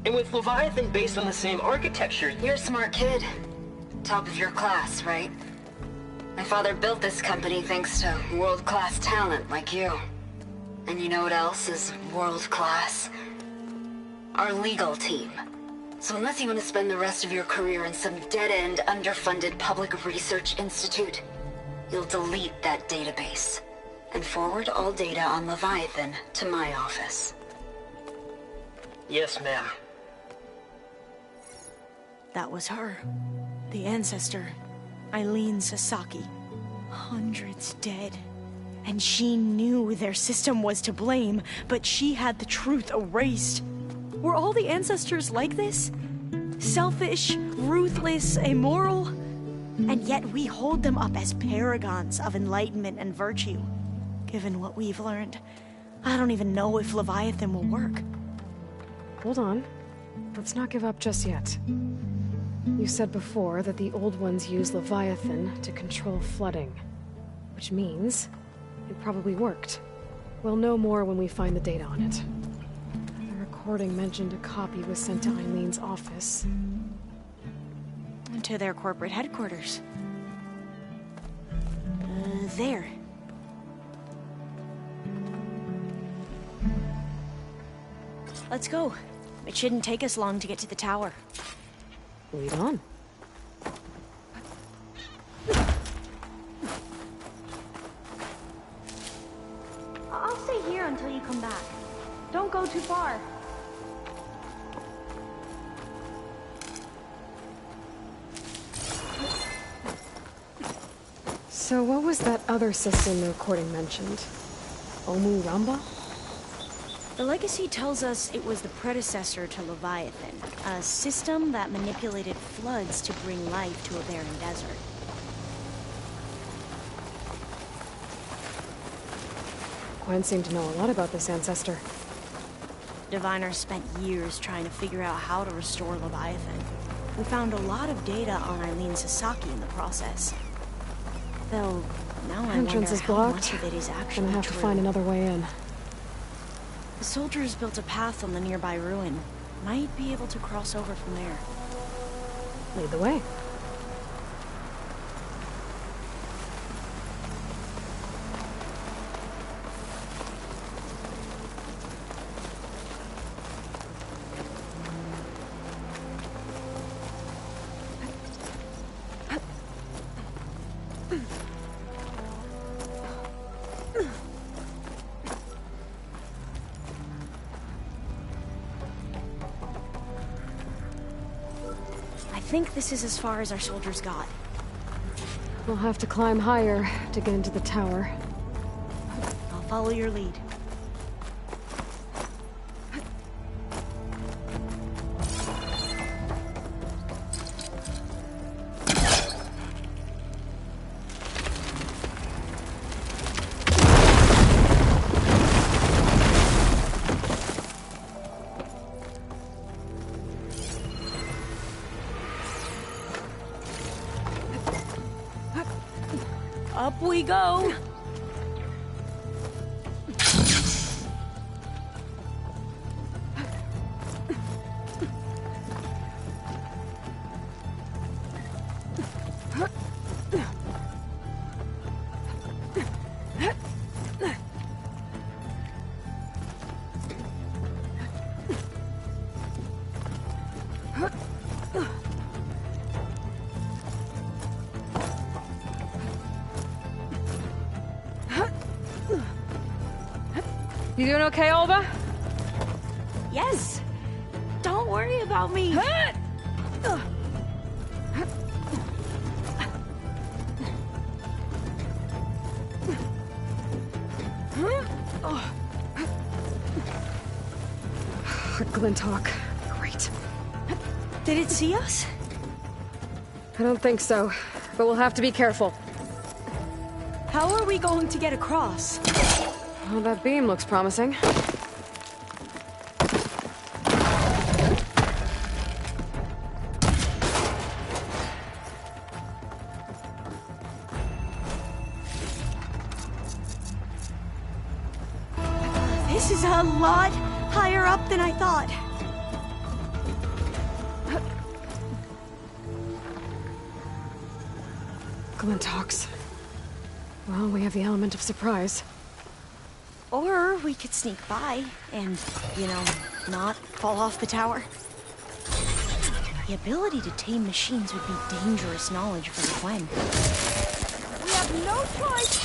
And with Leviathan based on the same architecture... You're a smart kid. Top of your class, right? My father built this company thanks to world-class talent like you. And you know what else is world-class? Our legal team. So unless you want to spend the rest of your career in some dead-end, underfunded public research institute, you'll delete that database and forward all data on Leviathan to my office. Yes, ma'am. That was her. The ancestor. Eileen Sasaki. Hundreds dead. And she knew their system was to blame, but she had the truth erased. Were all the ancestors like this? Selfish, ruthless, immoral? And yet we hold them up as paragons of enlightenment and virtue. Given what we've learned, I don't even know if Leviathan will work. Hold on. Let's not give up just yet. You said before that the old ones use Leviathan to control flooding. Which means it probably worked. We'll know more when we find the data on it. The recording mentioned a copy was sent to Eileen's office. And to their corporate headquarters. There. Let's go. It shouldn't take us long to get to the tower. Lead on. I'll stay here until you come back. Don't go too far. So what was that other system the recording mentioned? Omarama? The legacy tells us it was the predecessor to Leviathan, a system that manipulated floods to bring life to a barren desert. Gwen seemed to know a lot about this ancestor. Diviner spent years trying to figure out how to restore Leviathan. We found a lot of data on Eileen Sasaki in the process. Though, now I Entrance wonder is how blocked. much of it is actually Gonna have to true. find another way in. The soldiers built a path on the nearby ruin. Might be able to cross over from there. Lead the way. I think this is as far as our soldiers got. We'll have to climb higher to get into the tower. I'll follow your lead. Up we go! You doing okay, Alva? Yes! Don't worry about me! Glinthawk. Great. Did it see us? I don't think so, but we'll have to be careful. How are we going to get across? Well, that beam looks promising. This is a lot higher up than I thought. Glinthawks. Well, we have the element of surprise. Or we could sneak by and, you know, not fall off the tower. The ability to tame machines would be dangerous knowledge for the Gwen. We have no choice!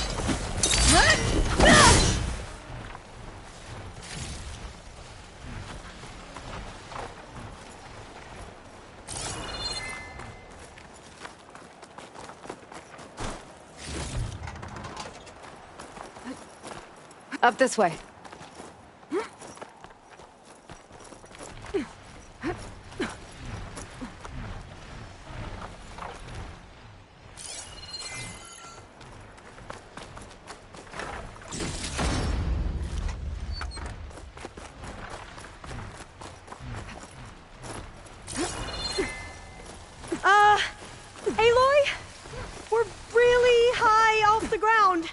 Up this way. Aloy? We're really high off the ground.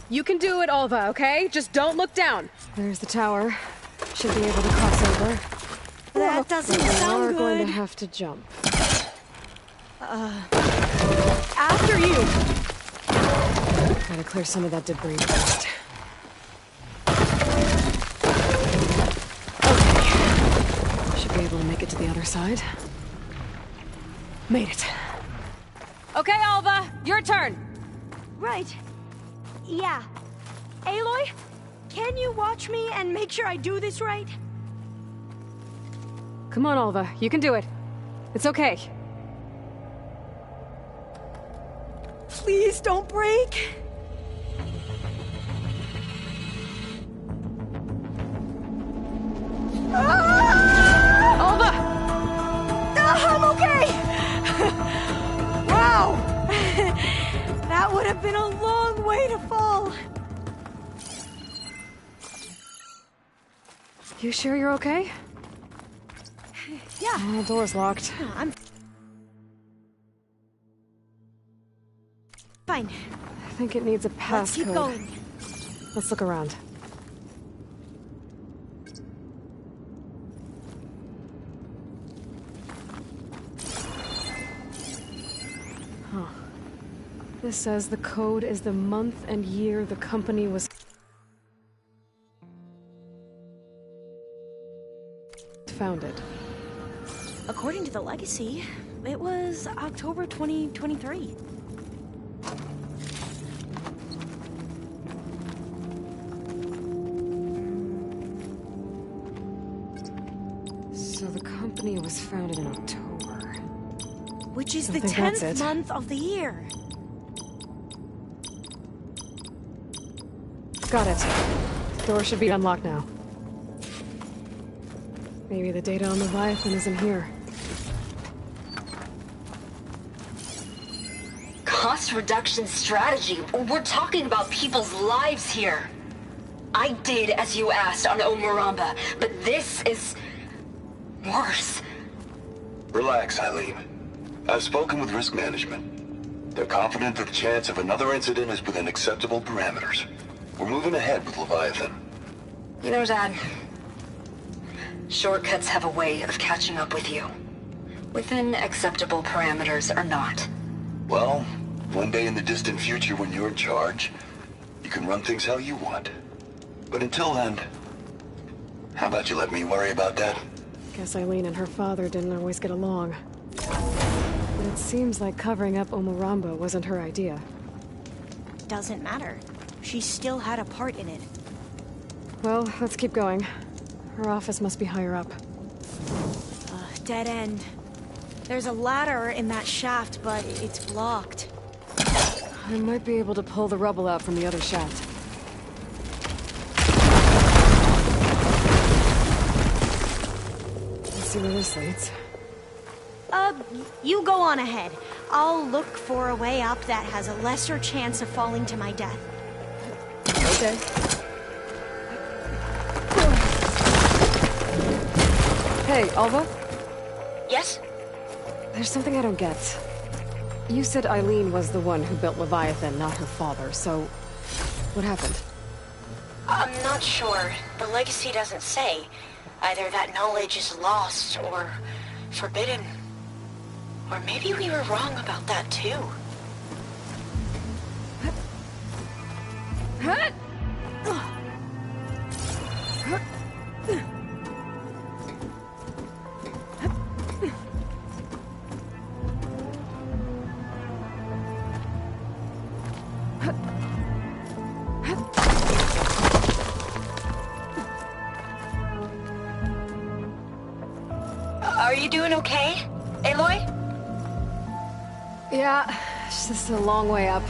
You can do it, Alva, okay? Just don't look down. There's the tower. Should be able to cross over. That doesn't sound We're going good. to have to jump. After you. Gotta clear some of that debris first. Okay. Should be able to make it to the other side. Made it. Okay, Alva, your turn. Right. Yeah. Aloy, can you watch me and make sure I do this right? Come on, Alva, you can do it. It's okay. Please don't break. Alva! I'm okay! Wow! That would have been a long way to fall. You sure you're okay? Yeah. The door's locked. I'm fine. I think it needs a passcode. Let's keep going. Let's look around. Huh. This says the code is the month and year the company was founded. According to the legacy, it was October 2023. So the company was founded in October. Which is I the think that's 10th it. month of the year. Got it. Door should be unlocked now. Maybe the data on Leviathan isn't here. Cost reduction strategy? We're talking about people's lives here. I did as you asked on Omaramba, but this is worse. Relax, Eileen. I've spoken with risk management. They're confident that the chance of another incident is within acceptable parameters. We're moving ahead with Leviathan. You know, Dad, shortcuts have a way of catching up with you. Within acceptable parameters or not. Well, one day in the distant future when you're in charge, you can run things how you want. But until then, how about you let me worry about that? Guess Eileen and her father didn't always get along. But it seems like covering up Omaramba wasn't her idea. Doesn't matter. She still had a part in it. Well, let's keep going. Her office must be higher up. Dead end. There's a ladder in that shaft, but it's blocked. I might be able to pull the rubble out from the other shaft. Let's see where this leads. You go on ahead. I'll look for a way up that has a lesser chance of falling to my death. Okay. Hey, Alva? Yes? There's something I don't get. You said Eileen was the one who built Leviathan, not her father, so... what happened? I'm not sure. The legacy doesn't say. Either that knowledge is lost or forbidden. Or maybe we were wrong about that too. Are you doing okay, Aloy? Yeah, it's just a long way up.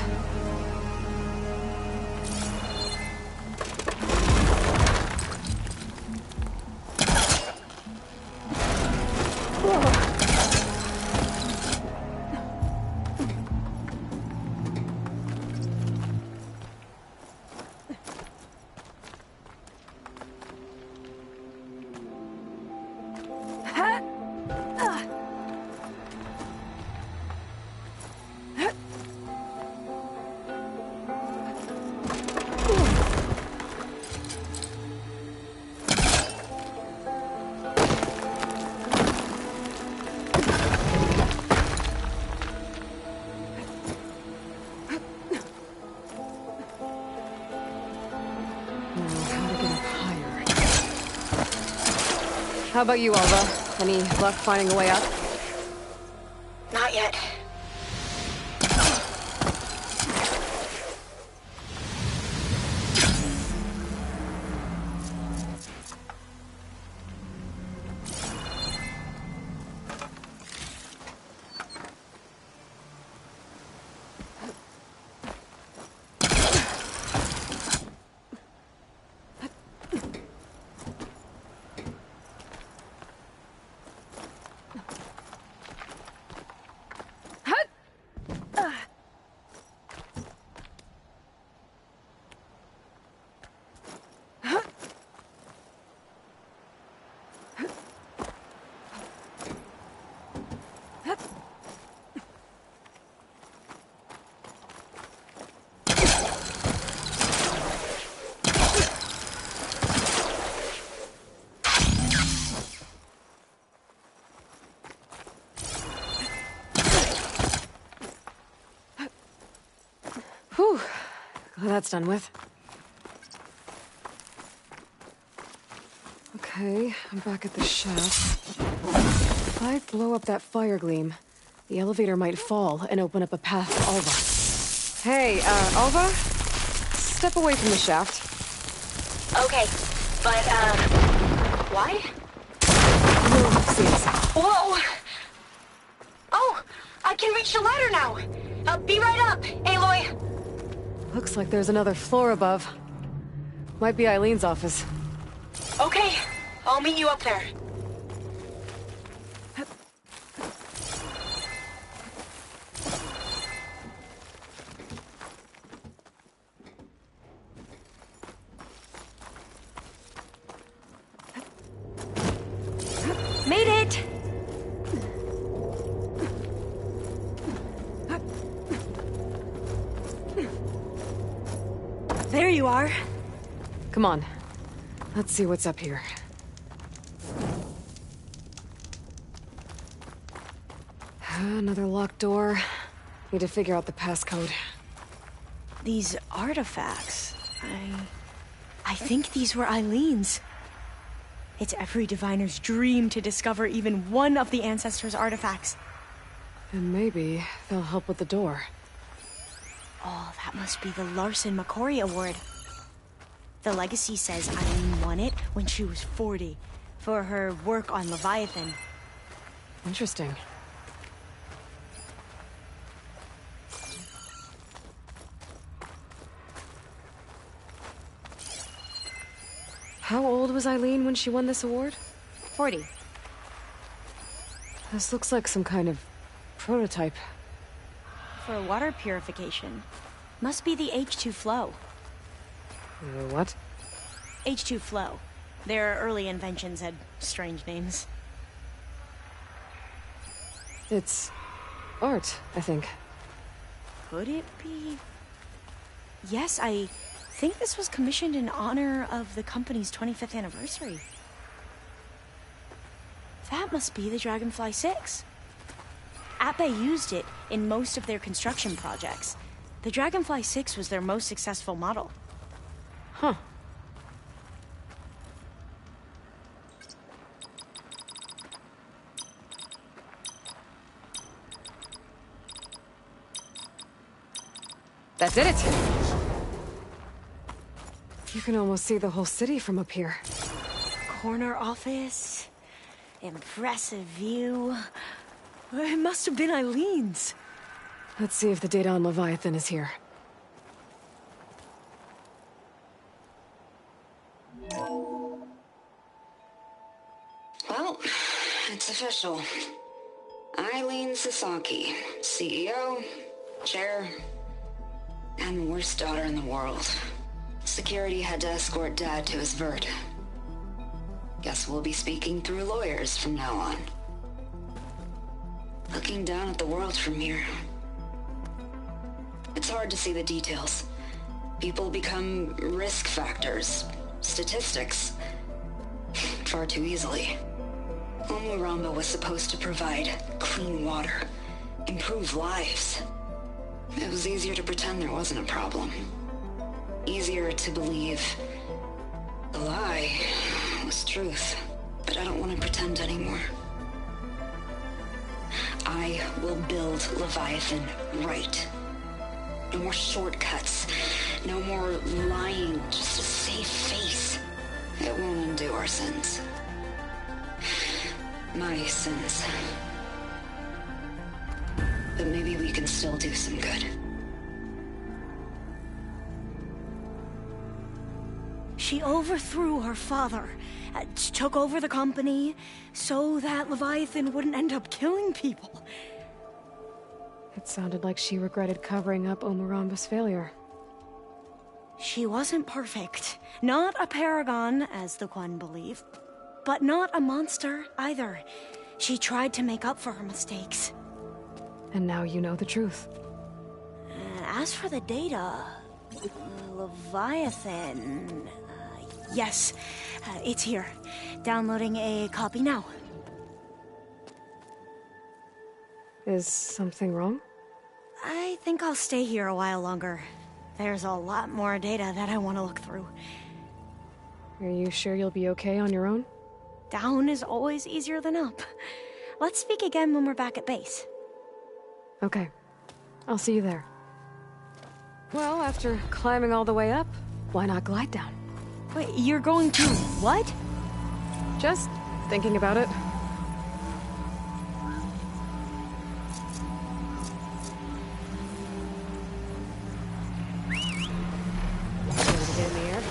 How about you, Alva? Any luck finding a way up? Not yet. Whew. Glad that's done with. Okay, I'm back at the shaft. If I blow up that fire gleam, the elevator might fall and open up a path to Alva. Hey, Alva? Step away from the shaft. Okay, but, why? You'll see us. Whoa! Oh, I can reach the ladder now. Be right up, Aloy. Looks like there's another floor above. Might be Eileen's office. Okay, I'll meet you up there. Made it! There you are. Come on. Let's see what's up here. Another locked door. Need to figure out the passcode. These artifacts... I think these were Eileen's. It's every diviner's dream to discover even one of the Ancestors' artifacts. And maybe they'll help with the door. Oh, that must be the Larson McCory Award. The legacy says Eileen won it when she was 40, for her work on Leviathan. Interesting. How old was Eileen when she won this award? 40. This looks like some kind of prototype. For water purification. Must be the H2 flow. What? H2 flow. Their early inventions had strange names. It's art, I think. Could it be? Yes, I think this was commissioned in honor of the company's 25th anniversary. That must be the Dragonfly 6. Atbay used it in most of their construction projects. The Dragonfly 6 was their most successful model. Huh. That did it! You can almost see the whole city from up here. Corner office. Impressive view. It must have been Eileen's. Let's see if the data on Leviathan is here. Well, it's official. Eileen Sasaki, CEO, chair, and worst daughter in the world. Security had to escort Dad to his vert. Guess we'll be speaking through lawyers from now on. Looking down at the world from here. It's hard to see the details. People become risk factors, statistics, far too easily. Omuramba was supposed to provide clean water, improve lives. It was easier to pretend there wasn't a problem. Easier to believe the lie was truth. But I don't want to pretend anymore. I will build Leviathan right. No more shortcuts. No more lying just to save face. It won't undo our sins. My sins. But maybe we can still do some good. She overthrew her father, took over the company, so that Leviathan wouldn't end up killing people. It sounded like she regretted covering up Omuramba's failure. She wasn't perfect. Not a paragon, as the Quan believe. But not a monster, either. She tried to make up for her mistakes. And now you know the truth. As for the data... Leviathan... yes, it's here. Downloading a copy now. Is something wrong? I think I'll stay here a while longer. There's a lot more data that I want to look through. Are you sure you'll be okay on your own? Down is always easier than up. Let's speak again when we're back at base. Okay. I'll see you there. Well, after climbing all the way up, why not glide down? Wait, you're going to what? Just thinking about it. Ready to get in the air?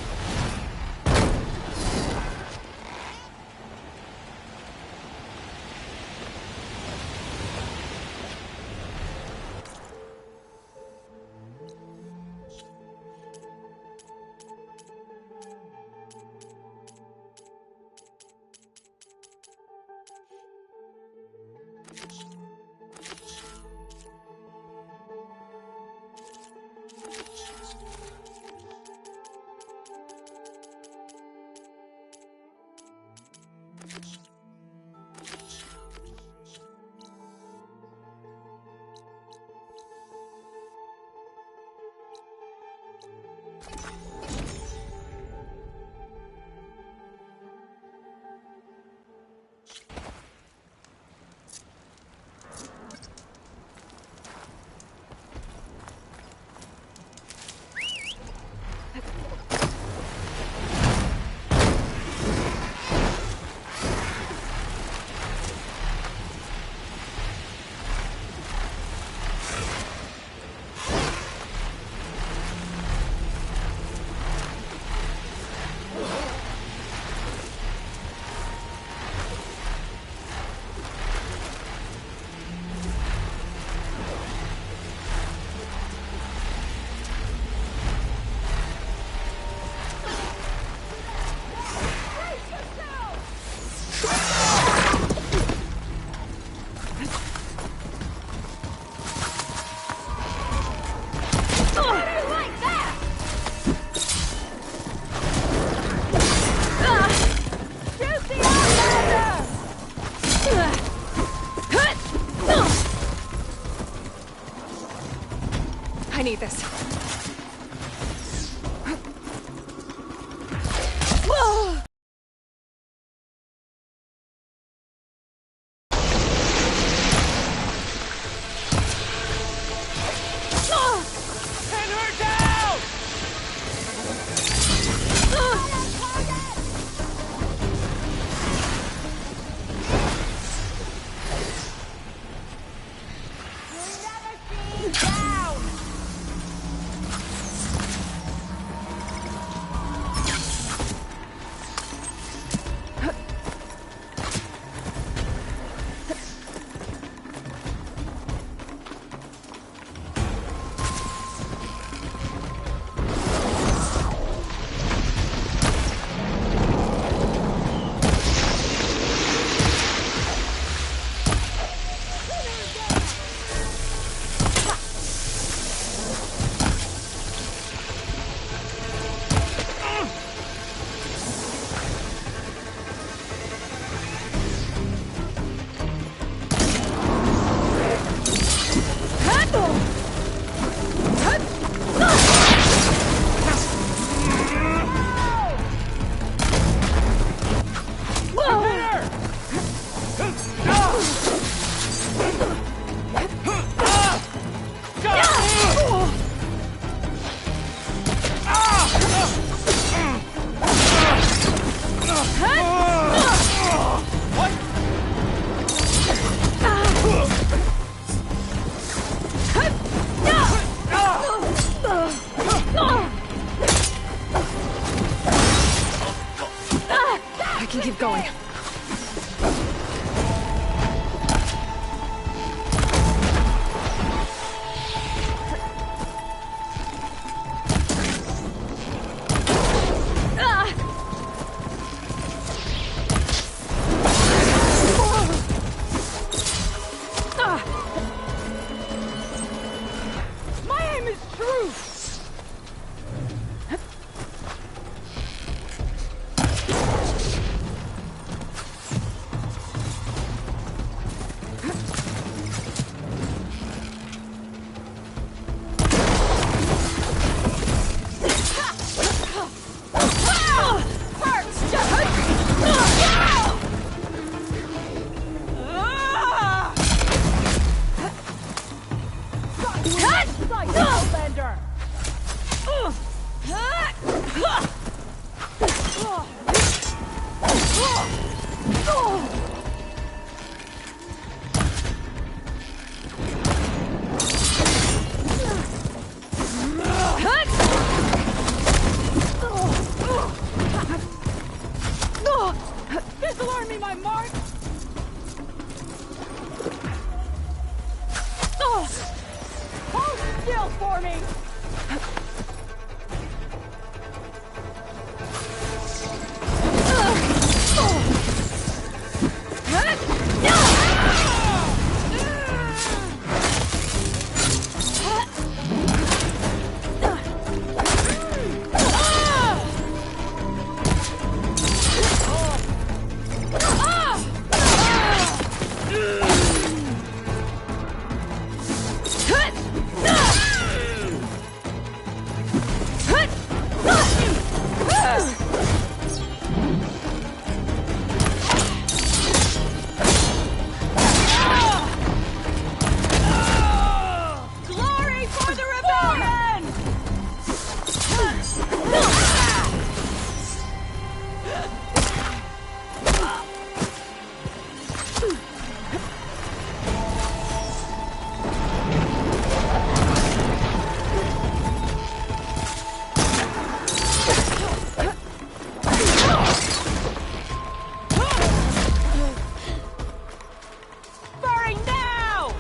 I need this. I can keep going. My aim is true! Disarm me, my mark! Hold still for me! Glory for the rebellion! Burning now!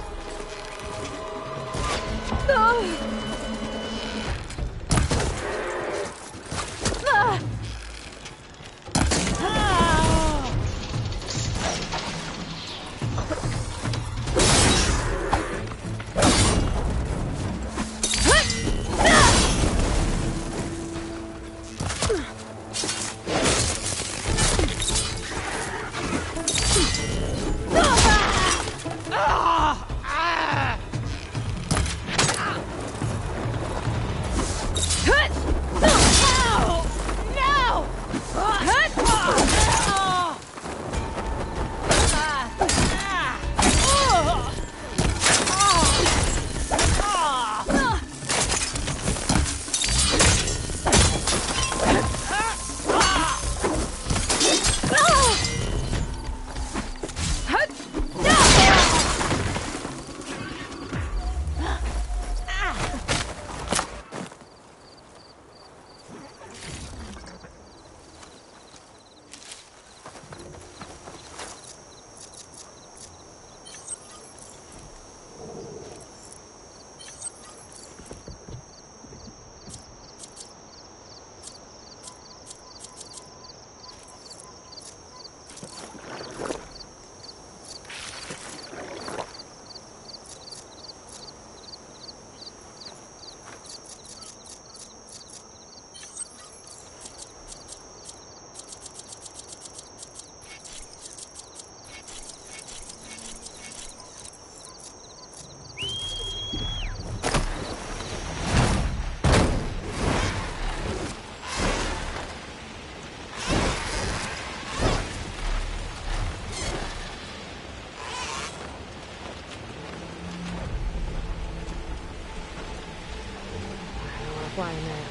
Flying there.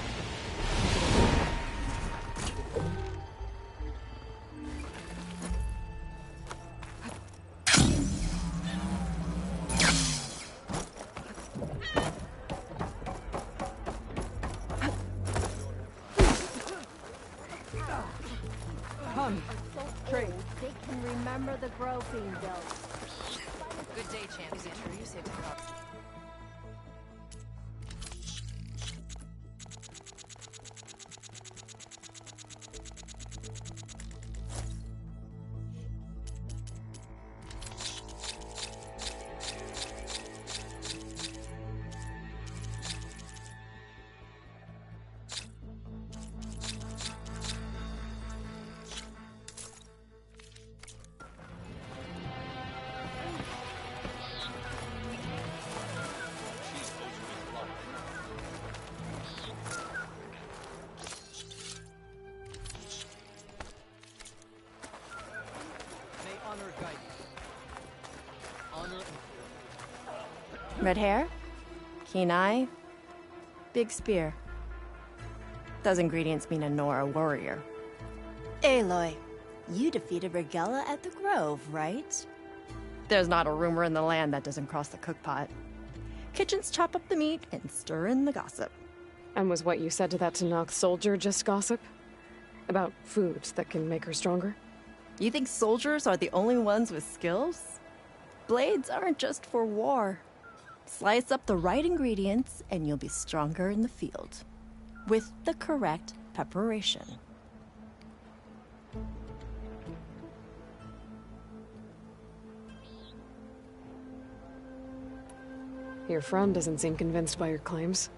Come, trade. They can remember the grove being built. Good day, champ. Is it true you saved a cup? Red hair, keen eye, big spear. Those ingredients mean a Nora warrior. Aloy, you defeated Regella at the Grove, right? There's not a rumor in the land that doesn't cross the cookpot. Kitchens chop up the meat and stir in the gossip. And was what you said to that Tanakh soldier just gossip? About foods that can make her stronger? You think soldiers are the only ones with skills? Blades aren't just for war. Slice up the right ingredients and you'll be stronger in the field. With the correct preparation. Your friend doesn't seem convinced by your claims.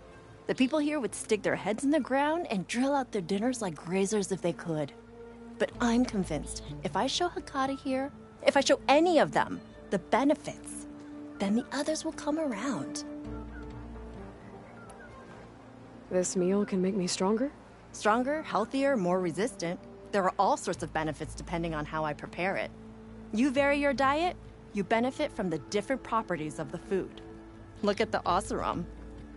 The people here would stick their heads in the ground and drill out their dinners like grazers if they could. But I'm convinced if I show Hekata here, if I show any of them the benefits, then the others will come around. This meal can make me stronger? Stronger, healthier, more resistant. There are all sorts of benefits depending on how I prepare it. You vary your diet, you benefit from the different properties of the food. Look at the Oseram.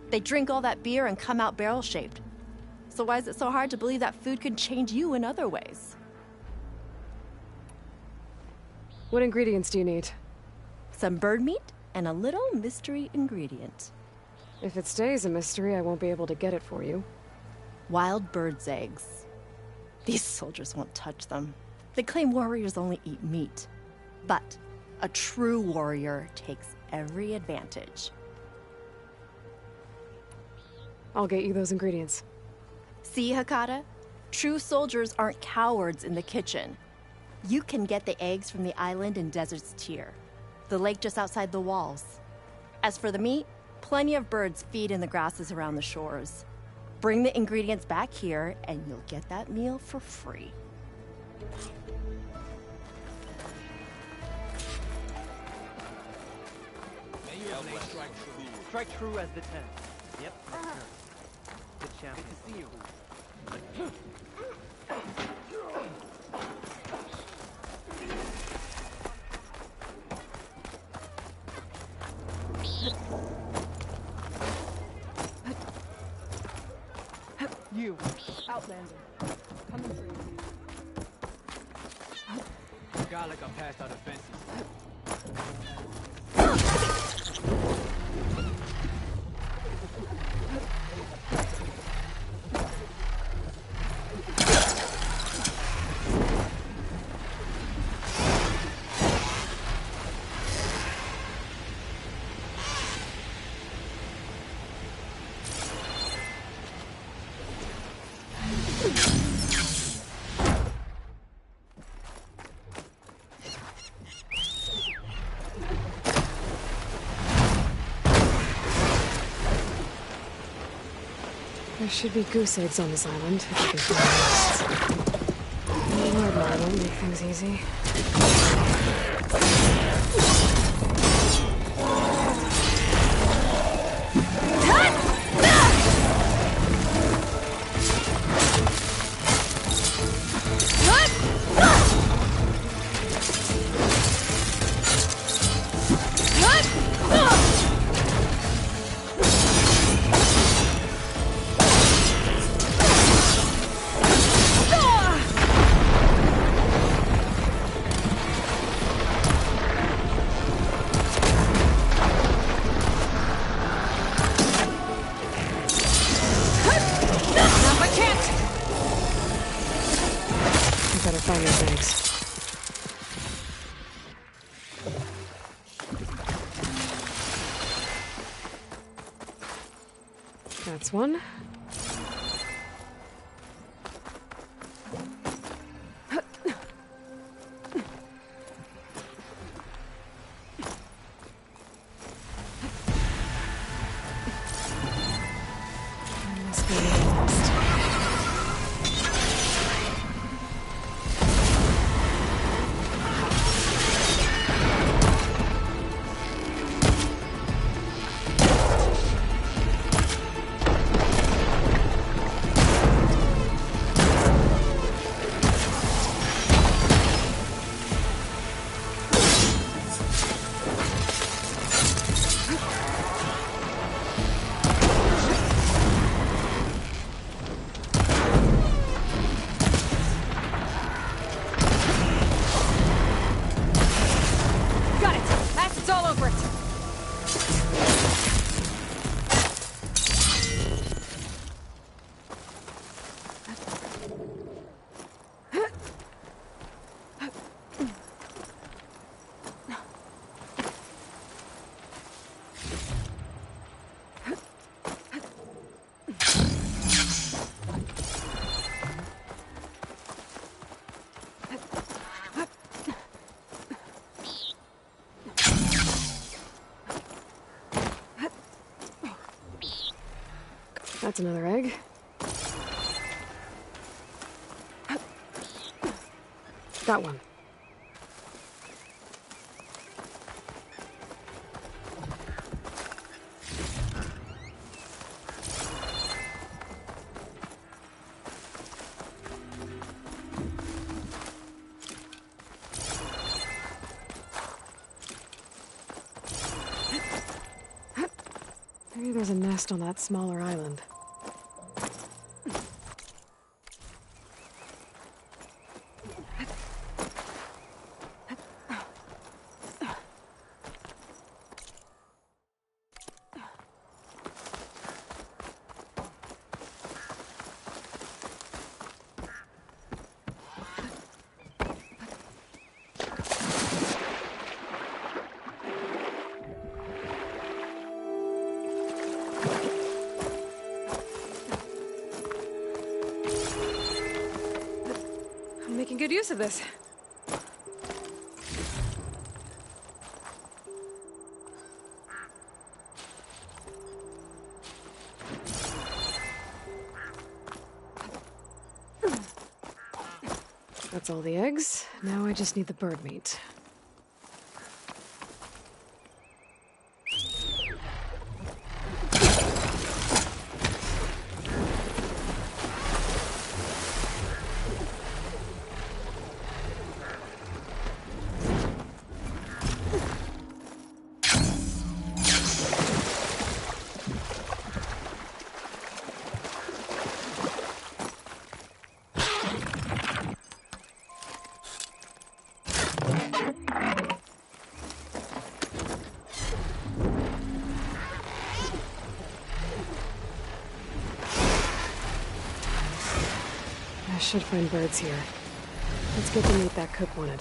They drink all that beer and come out barrel-shaped. So why is it so hard to believe that food can change you in other ways? What ingredients do you need? Some bird meat and a little mystery ingredient. If it stays a mystery, I won't be able to get it for you. Wild bird's eggs. These soldiers won't touch them. They claim warriors only eat meat. But a true warrior takes every advantage. I'll get you those ingredients. See, Hekata? True soldiers aren't cowards in the kitchen. You can get the eggs from the island in Desert's Tier, the lake just outside the walls. As for the meat, plenty of birds feed in the grasses around the shores. Bring the ingredients back here, and you'll get that meal for free. Strike true as the 10. Yep, that's her. Good champion. Good to see you. You, Outlander, coming for you. God, like I passed out of fences. There should be goose eggs on this island, if I can find the Lord Marlowe make things easy. That's one. Must be next. That's another egg. Got one. Maybe there's a nest on that smaller island. I'm making good use of this. That's all the eggs. Now I just need the bird meat. I should find birds here. Let's get the meat that cook wanted.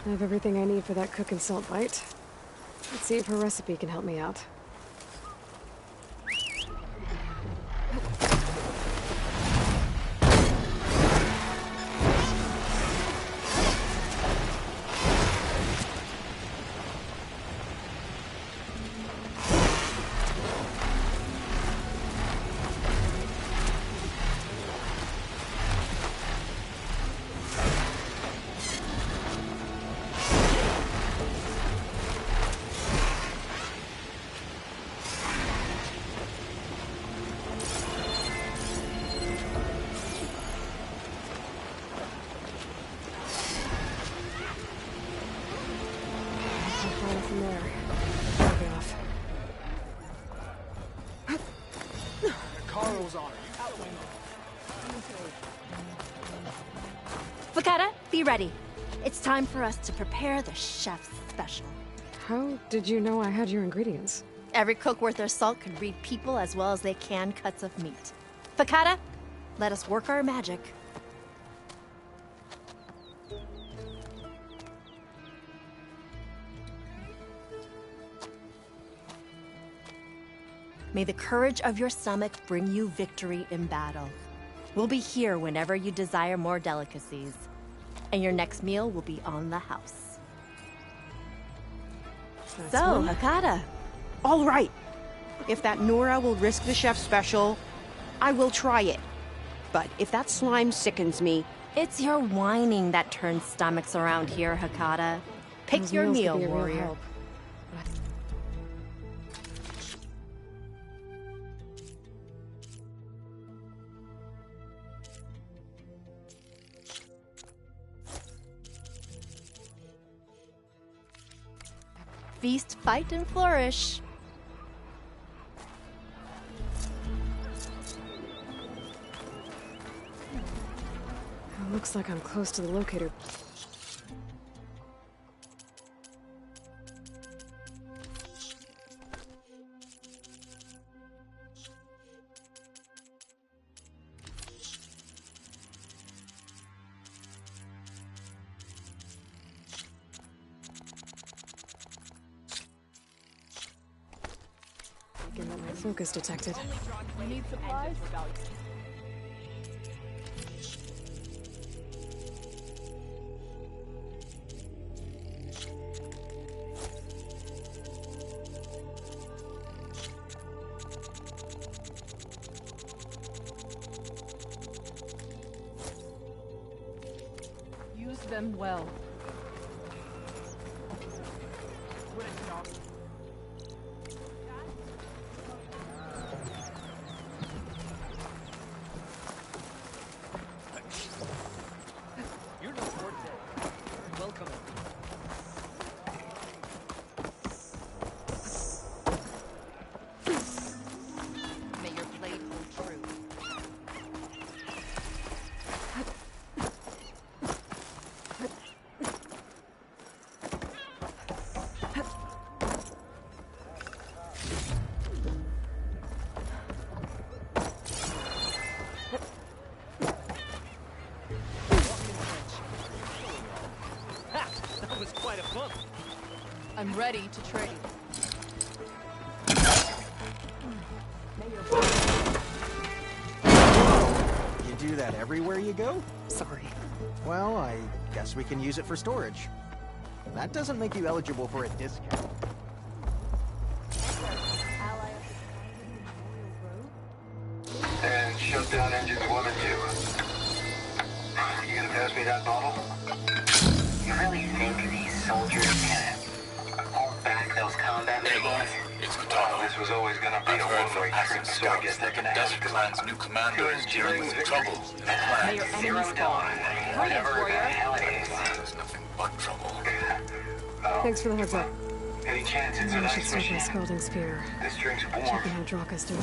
I have everything I need for that cook and salt bite. Let's see if her recipe can help me out. From there. I'll be off. Carl's on. Fakata, be ready. It's time for us to prepare the chef's special. How did you know I had your ingredients? Every cook worth their salt can read people as well as they can cuts of meat. Fakata, let us work our magic. May the courage of your stomach bring you victory in battle. We'll be here whenever you desire more delicacies. And your next meal will be on the house. So, Hakata. All right. If that Nora will risk the chef's special, I will try it. But if that slime sickens me... It's your whining that turns stomachs around here, Hakata. Pick your meal, warrior. Feast, fight, and flourish. It looks like I'm close to the locator. Thinking that my focus detected. You need supplies? Use them well. You're no forte. Welcome. May your blade hold true. That was quite a bump. I'm ready to trade. You do that everywhere you go? Sorry. Well, I guess we can use it for storage. That doesn't make you eligible for a discount. And shut down engines 1 and 2. You gonna pass me that bottle? You really think these soldiers can hold back those combat machines? It's Utaro. This was always gonna be a one-way trip, so I guess they're gonna have to. Command's new commander is dealing with trouble in the May clan. your enemies fall. Whatever the hell it is. There's nothing but trouble. Thanks for the heads up. Any chance it's Maybe an I should ice start my machine? scalding spear. This drink's warm. Checking how Draka's doing.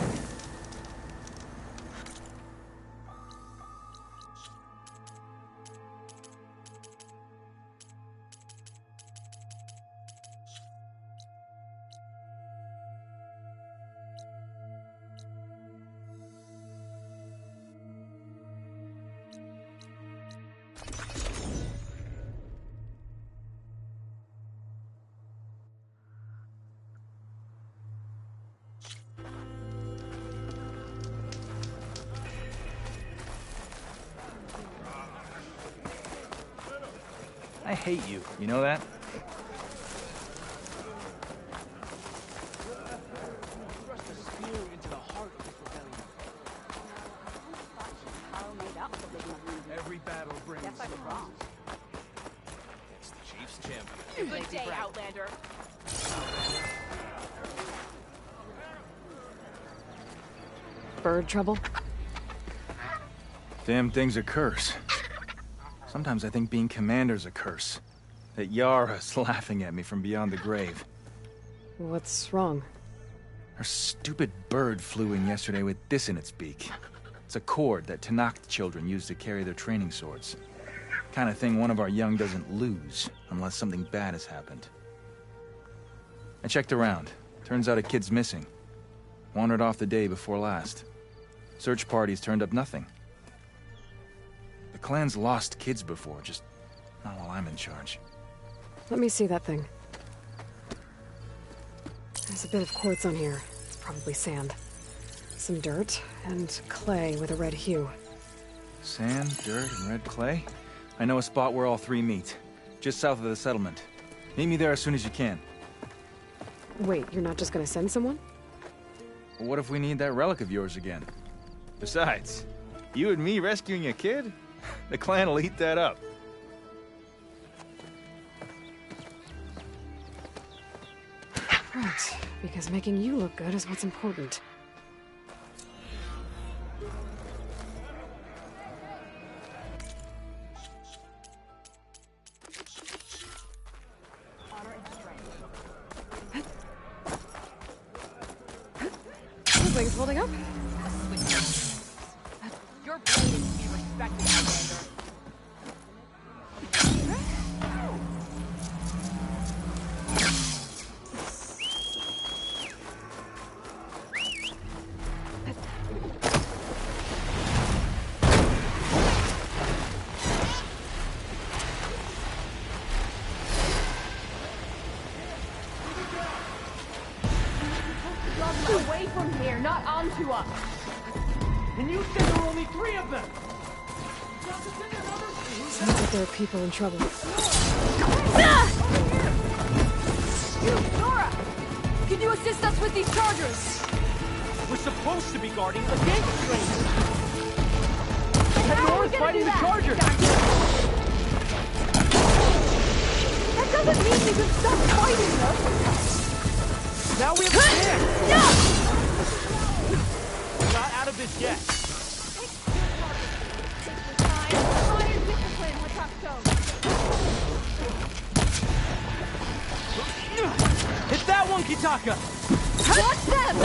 I hate you. You know that? Every battle brings wrong. It's the Chiefs champion. Good day, Outlander. Bird trouble? Damn thing's a curse. Sometimes I think being commander's a curse. That Yara's laughing at me from beyond the grave. What's wrong? Her stupid bird flew in yesterday with this in its beak. It's a cord that Tenakth children use to carry their training swords. Kind of thing one of our young doesn't lose, unless something bad has happened. I checked around. Turns out a kid's missing. Wandered off the day before last. Search parties turned up nothing. The clan's lost kids before, just not while I'm in charge. Let me see that thing. There's a bit of quartz on here. Probably sand. Some dirt, and clay with a red hue. Sand, dirt, and red clay? I know a spot where all three meet. Just south of the settlement. Meet me there as soon as you can. Wait, you're not just gonna send someone? What if we need that relic of yours again? Besides, you and me rescuing a kid? The clan will eat that up. Right, because making you look good is what's important. Things holding up? Your blade is to be respected, Outlander. Away from here, not onto us. And you said there were only 3 of them! Sounds like there are people in trouble. You, Nora! Can you assist us with these chargers? We're supposed to be guarding against strangers! And And Nora's fighting the chargers! That doesn't mean you can stop fighting them! Now we have a chance! We're not out of this yet. Hit that one, Kitaka! Watch them!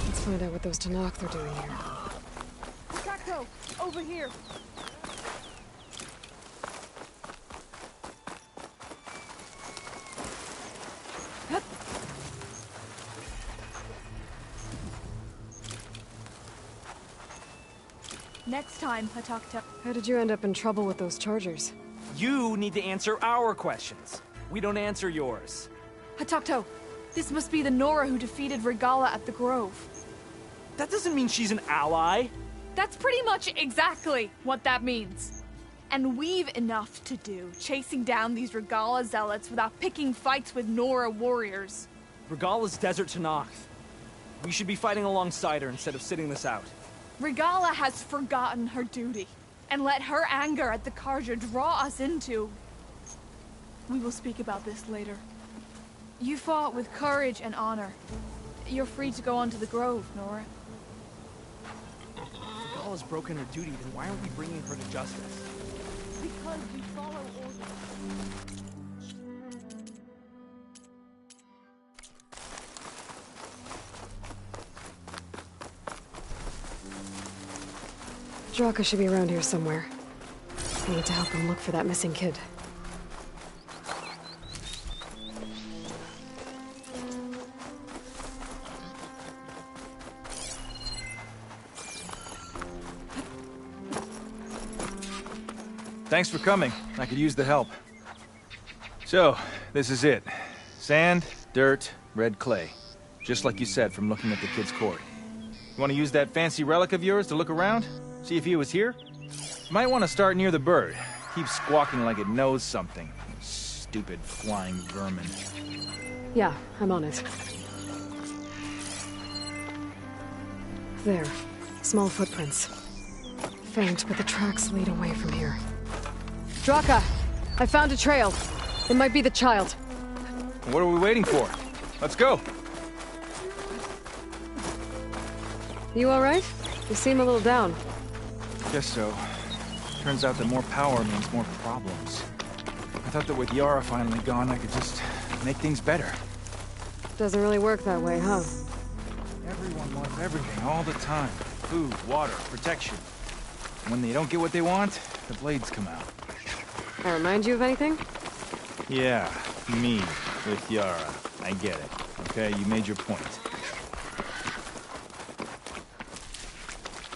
Let's find out what those Tenakth are doing here. Takto, over here. Next time, Hatakto. How did you end up in trouble with those chargers? You need to answer our questions. We don't answer yours. Hatakto, this must be the Nora who defeated Regala at the Grove. That doesn't mean she's an ally. That's pretty much exactly what that means. And we've enough to do chasing down these Regala zealots without picking fights with Nora warriors. Regala's Desert Tenakth. We should be fighting alongside her instead of sitting this out. Regala has forgotten her duty and let her anger at the Carja draw us into... We will speak about this later. You fought with courage and honor. You're free to go on to the Grove, Nora. Regala's broken her duty, then why aren't we bringing her to justice? Because we follow orders. Draka should be around here somewhere. I need to help him look for that missing kid. Thanks for coming. I could use the help. So, this is it. Sand, dirt, red clay. Just like you said from looking at the kid's court. You want to use that fancy relic of yours to look around? See if he was here? You might want to start near the bird. Keeps squawking like it knows something. Stupid flying vermin. Yeah, I'm on it. There. Small footprints. Faint, but the tracks lead away from here. Draka! I found a trail. It might be the child. What are we waiting for? Let's go! You alright? You seem a little down. Guess so. Turns out that more power means more problems. I thought that with Yara finally gone, I could just make things better. Doesn't really work that way, huh? Everyone wants everything all the time. Food, water, protection. When they don't get what they want, the blades come out. I remind you of anything? Yeah, me with Yara. I get it. Okay, you made your point.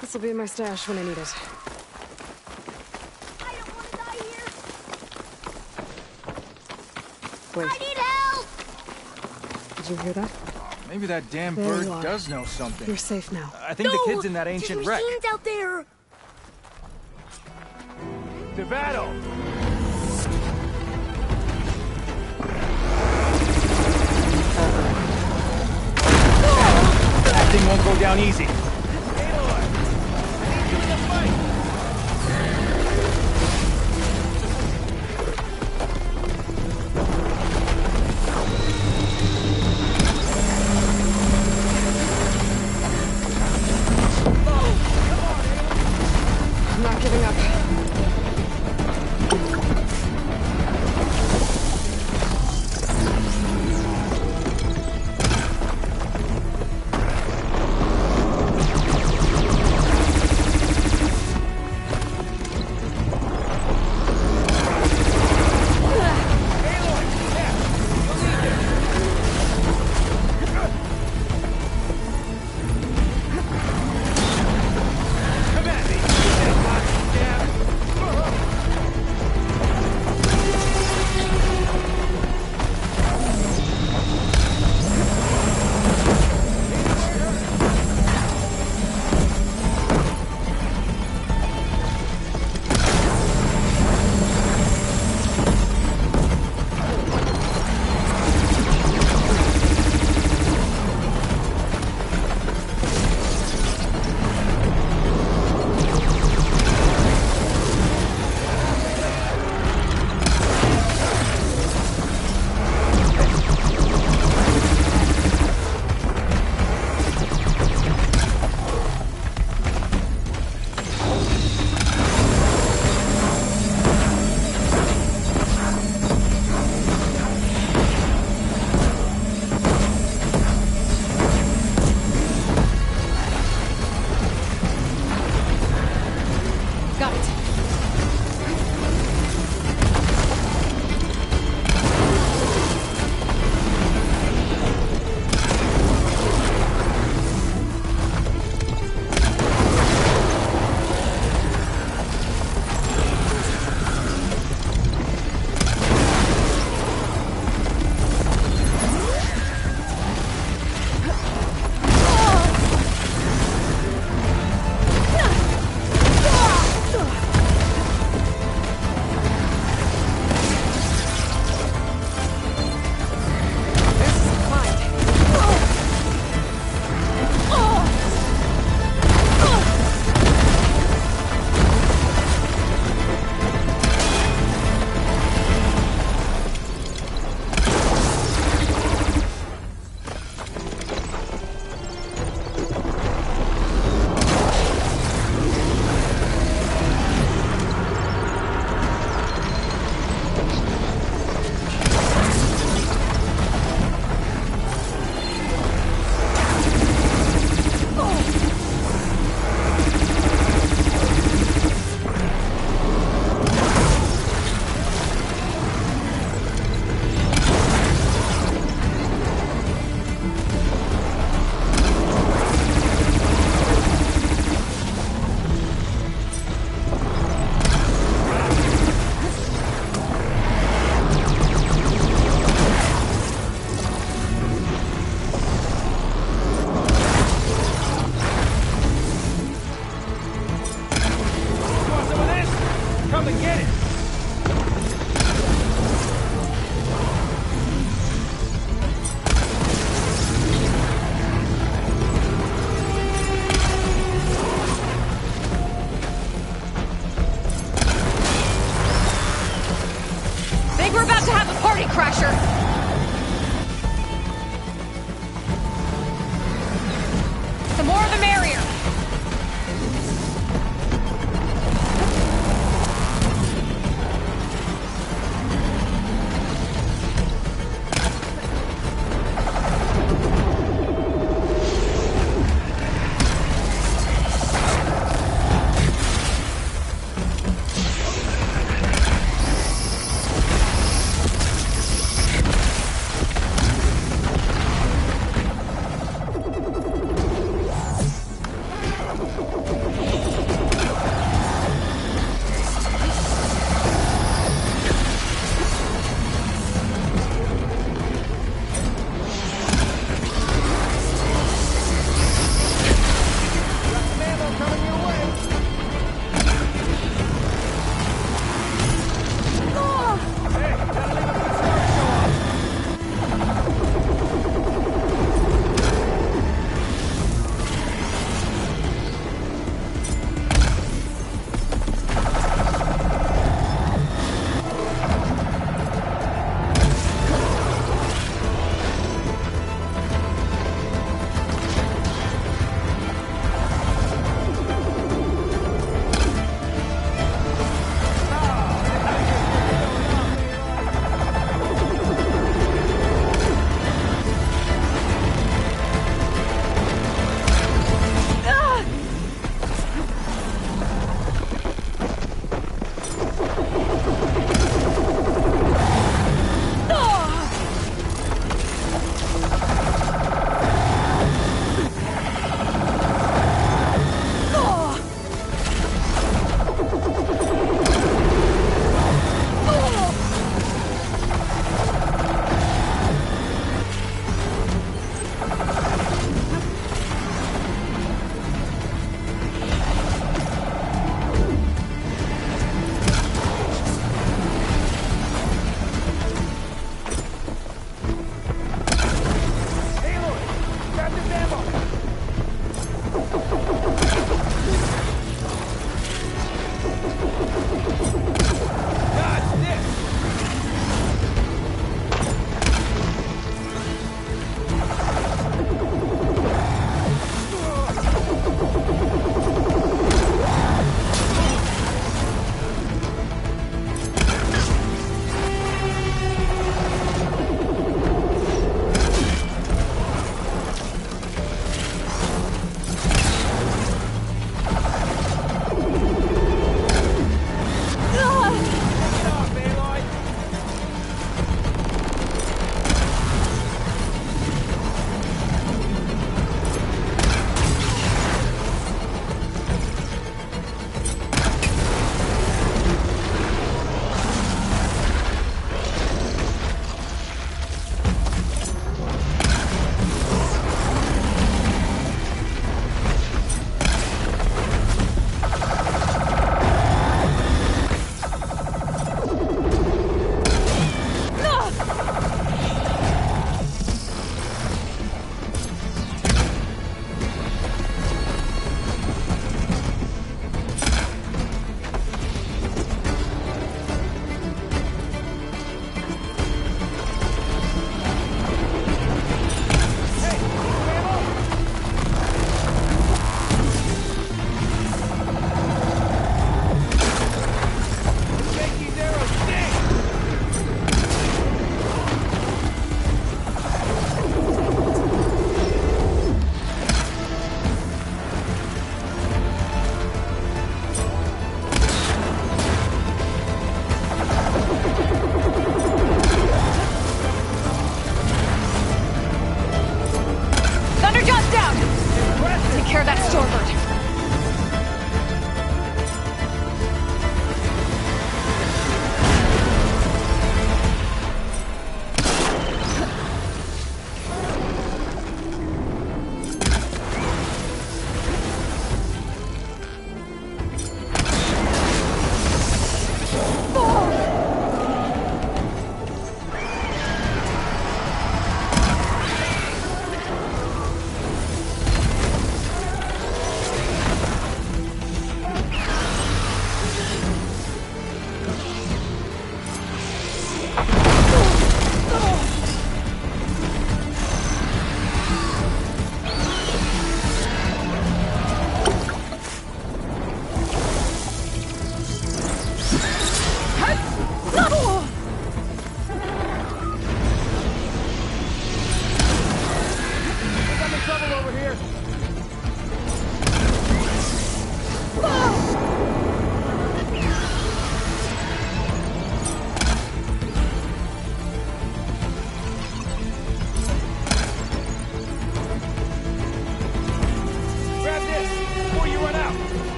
This'll be in my stash when I need it. Wait. I need help! Did you hear that? Maybe that damn There bird you are. does know something. You're safe now. I think the kid's in that ancient wreck. Machines out there! To battle! That thing won't go down easy. I'm not giving up.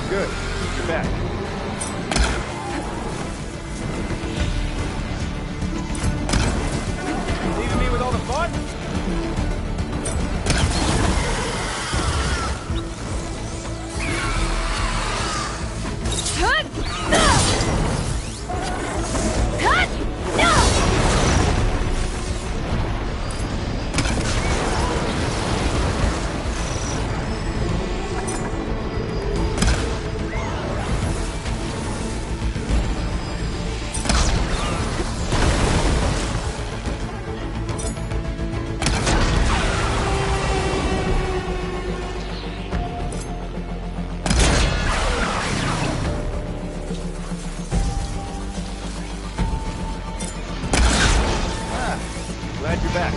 Good. You're back. Leaving me with all the fun? Glad you're back.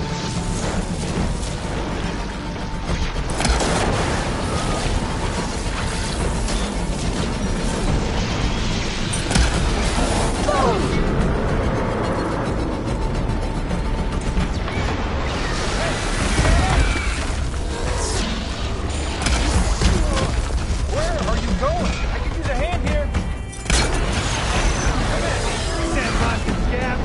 Where are you going? I could use a hand here. San Marcos Gap.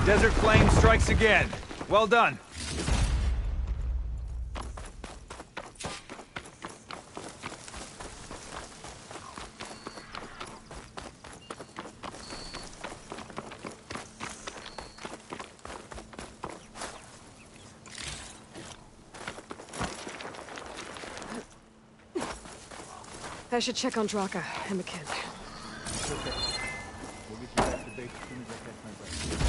Desert Flame strikes again. Well done. I should check on Draka and the kid. Okay. We'll get you back to base as soon as I catch my breath.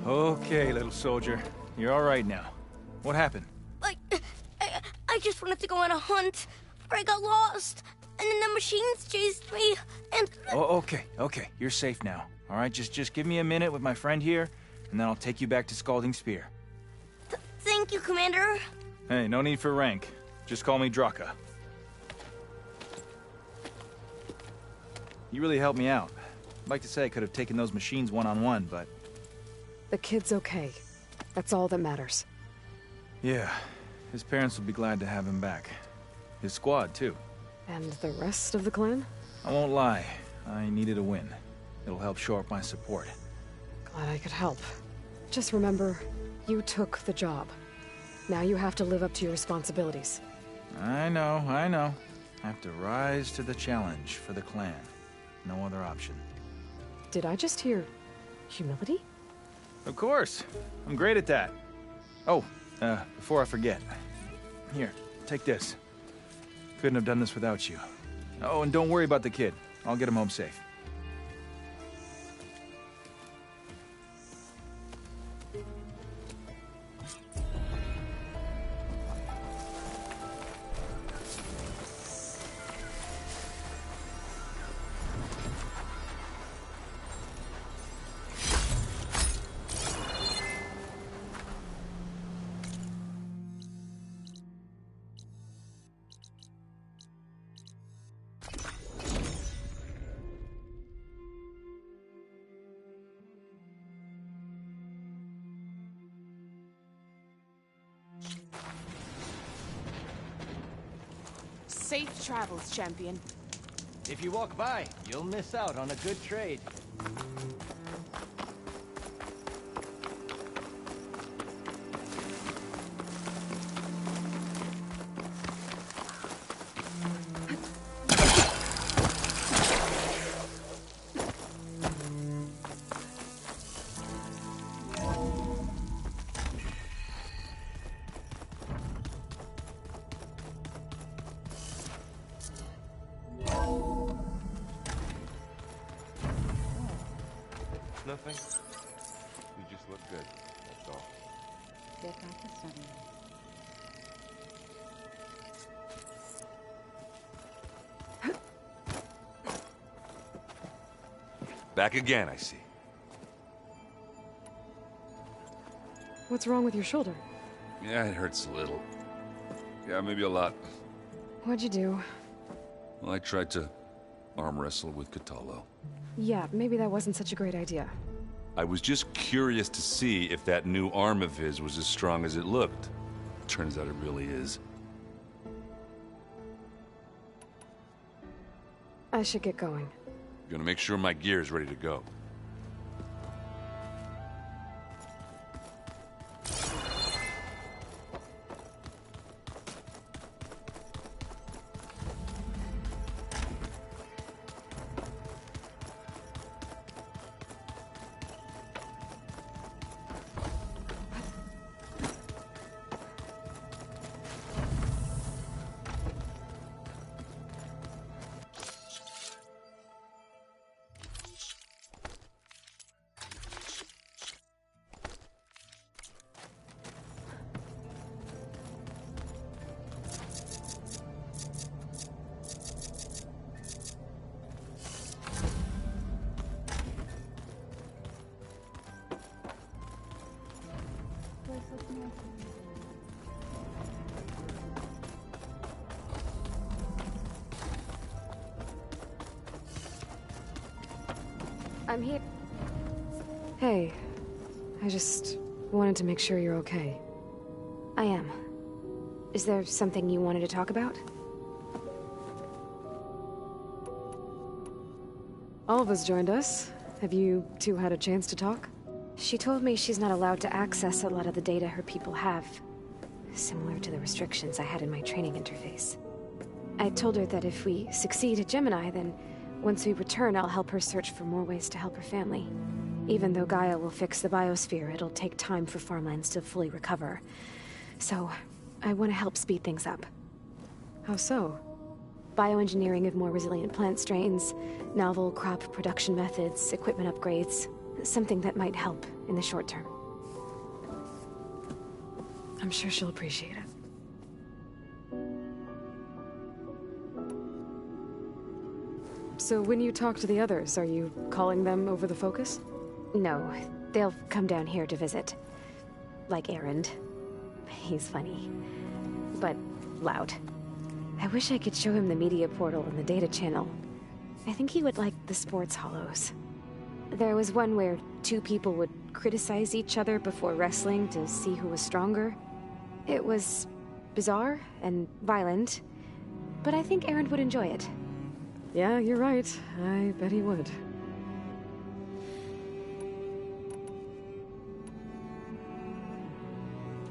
Okay, little soldier. You're all right now. What happened? I just wanted to go on a hunt, but I got lost, and then the machines chased me, and... Oh, okay. You're safe now. All right, just give me a minute with my friend here, and then I'll take you back to Scalding Spear. Thank you, Commander. Hey, no need for rank. Just call me Draka. You really helped me out. I'd like to say I could have taken those machines one-on-one, but... The kid's okay. That's all that matters. Yeah, his parents will be glad to have him back. His squad, too. And the rest of the clan? I won't lie. I needed a win. It'll help shore up my support. Glad I could help. Just remember, you took the job. Now you have to live up to your responsibilities. I know. I have to rise to the challenge for the clan. No other option. Did I just hear humility? Of course. I'm great at that. Oh, before I forget. Here, take this. Couldn't have done this without you. Oh, and don't worry about the kid. I'll get him home safe. Safe travels, champion. If you walk by, you'll miss out on a good trade. Nothing? You just look good, that's all. Get back to studying. Back again, I see. What's wrong with your shoulder? Yeah, it hurts a little. Yeah, maybe a lot. What'd you do? Well, I tried to arm wrestle with Kotallo. Yeah, maybe that wasn't such a great idea. I was just curious to see if that new arm of his was as strong as it looked. Turns out it really is. I should get going. Gonna make sure my gear is ready to go. I'm here. Hey, I just wanted to make sure you're okay. I am. Is there something you wanted to talk about? Alva's joined us. Have you two had a chance to talk? She told me she's not allowed to access a lot of the data her people have. Similar to the restrictions I had in my training interface. I told her that if we succeed at Gemini, then once we return, I'll help her search for more ways to help her family. Even though Gaia will fix the biosphere, it'll take time for farmlands to fully recover. So, I want to help speed things up. How so? Bioengineering of more resilient plant strains, novel crop production methods, equipment upgrades. Something that might help in the short term. I'm sure she'll appreciate it. So when you talk to the others, are you calling them over the Focus? No, they'll come down here to visit. Like Erend. He's funny. But loud. I wish I could show him the media portal and the data channel. I think he would like the sports hollows. There was one where two people would criticize each other before wrestling to see who was stronger. It was bizarre and violent, but I think Erend would enjoy it. Yeah, you're right. I bet he would.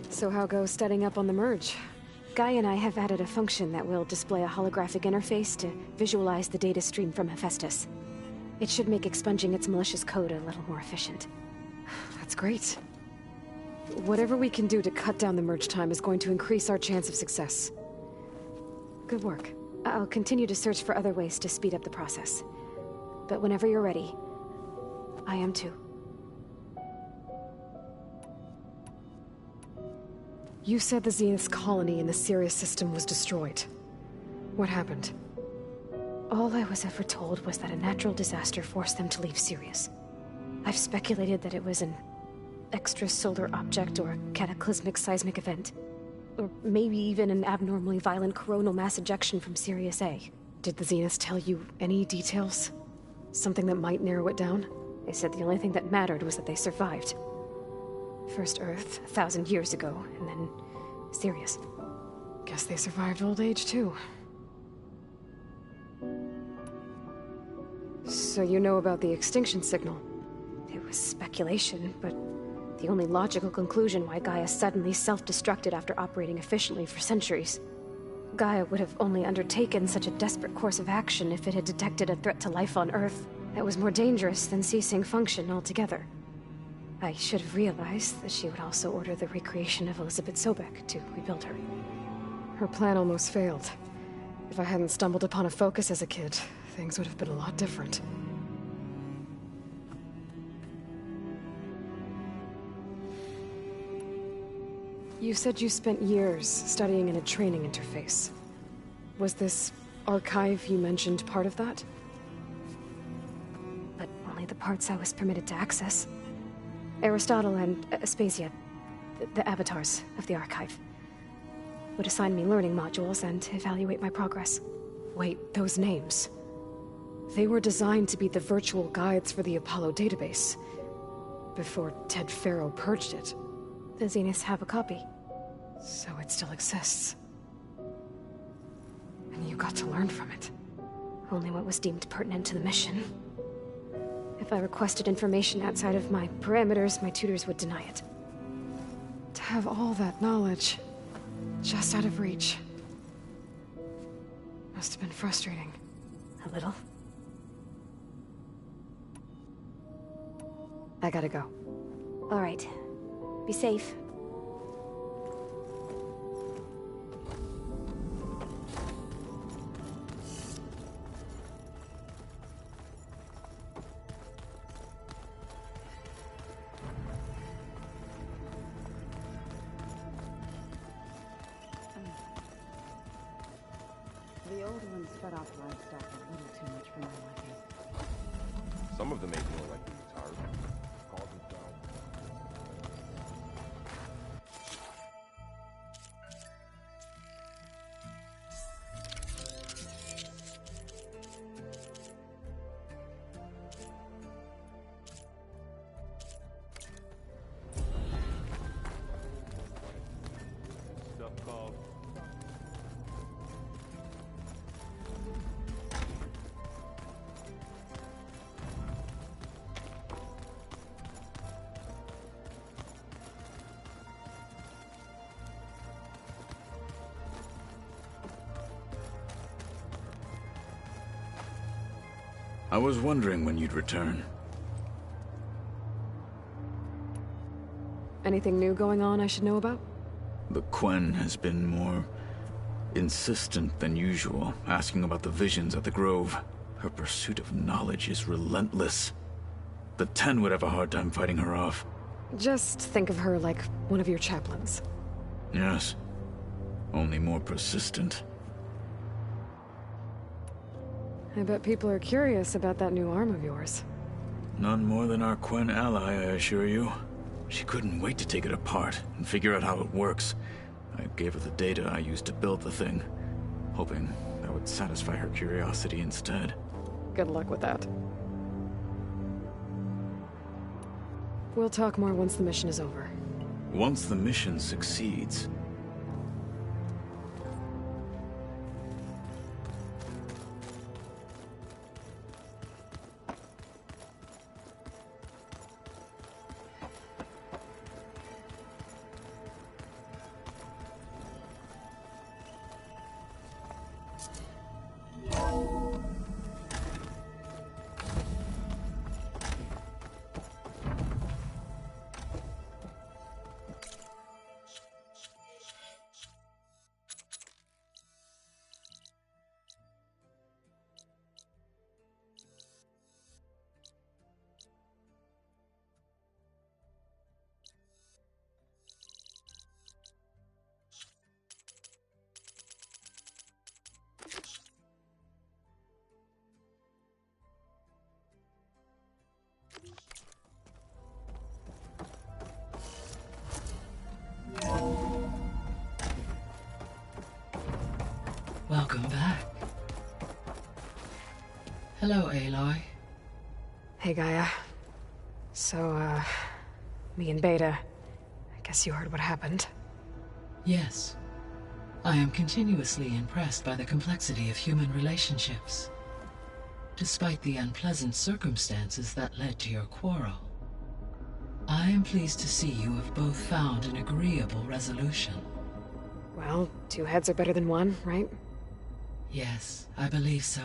So how goes setting up on the merge? Guy and I have added a function that will display a holographic interface to visualize the data stream from Hephaestus. It should make expunging its malicious code a little more efficient. That's great. Whatever we can do to cut down the merge time is going to increase our chance of success. Good work. I'll continue to search for other ways to speed up the process. But whenever you're ready, I am too. You said the Zenith's colony in the Sirius system was destroyed. What happened? All I was ever told was that a natural disaster forced them to leave Sirius. I've speculated that it was an extrasolar object or a cataclysmic seismic event. Or maybe even an abnormally violent coronal mass ejection from Sirius A. Did the Zeniths tell you any details? Something that might narrow it down? They said the only thing that mattered was that they survived. First Earth, 1,000 years ago, and then Sirius. Guess they survived old age, too. So you know about the extinction signal? It was speculation, but the only logical conclusion why Gaia suddenly self-destructed after operating efficiently for centuries. Gaia would have only undertaken such a desperate course of action if it had detected a threat to life on Earth that was more dangerous than ceasing function altogether. I should have realized that she would also order the recreation of Elizabeth Sobek to rebuild her. Her plan almost failed. If I hadn't stumbled upon a Focus as a kid, things would have been a lot different. You said you spent years studying in a training interface. Was this archive you mentioned part of that? But only the parts I was permitted to access. Aristotle and Aspasia, the avatars of the archive, would assign me learning modules and evaluate my progress. Wait, those names. They were designed to be the virtual guides for the Apollo database, before Ted Faro purged it. The Zeniths have a copy. So it still exists. And you got to learn from it. Only what was deemed pertinent to the mission. If I requested information outside of my parameters, my tutors would deny it. To have all that knowledge, just out of reach. Must have been frustrating. A little. I gotta go. All right. Be safe. The old ones fed off livestock a little too much for my liking. Some of them ate more like the Utaru. Called themselves. Stuff called. I was wondering when you'd return. Anything new going on I should know about? The Quen has been more insistent than usual, asking about the visions at the Grove. Her pursuit of knowledge is relentless. The Ten would have a hard time fighting her off. Just think of her like one of your chaplains. Yes. Only more persistent. I bet people are curious about that new arm of yours. None more than our Quen ally, I assure you. She couldn't wait to take it apart and figure out how it works. I gave her the data I used to build the thing, hoping that would satisfy her curiosity instead. Good luck with that. We'll talk more once the mission is over. Once the mission succeeds, Welcome back. Hello, Aloy. Hey, Gaia. So, me and Beta, I guess you heard what happened. Yes. I am continuously impressed by the complexity of human relationships. Despite the unpleasant circumstances that led to your quarrel, I am pleased to see you have both found an agreeable resolution. Well, two heads are better than one, right? Yes, I believe so.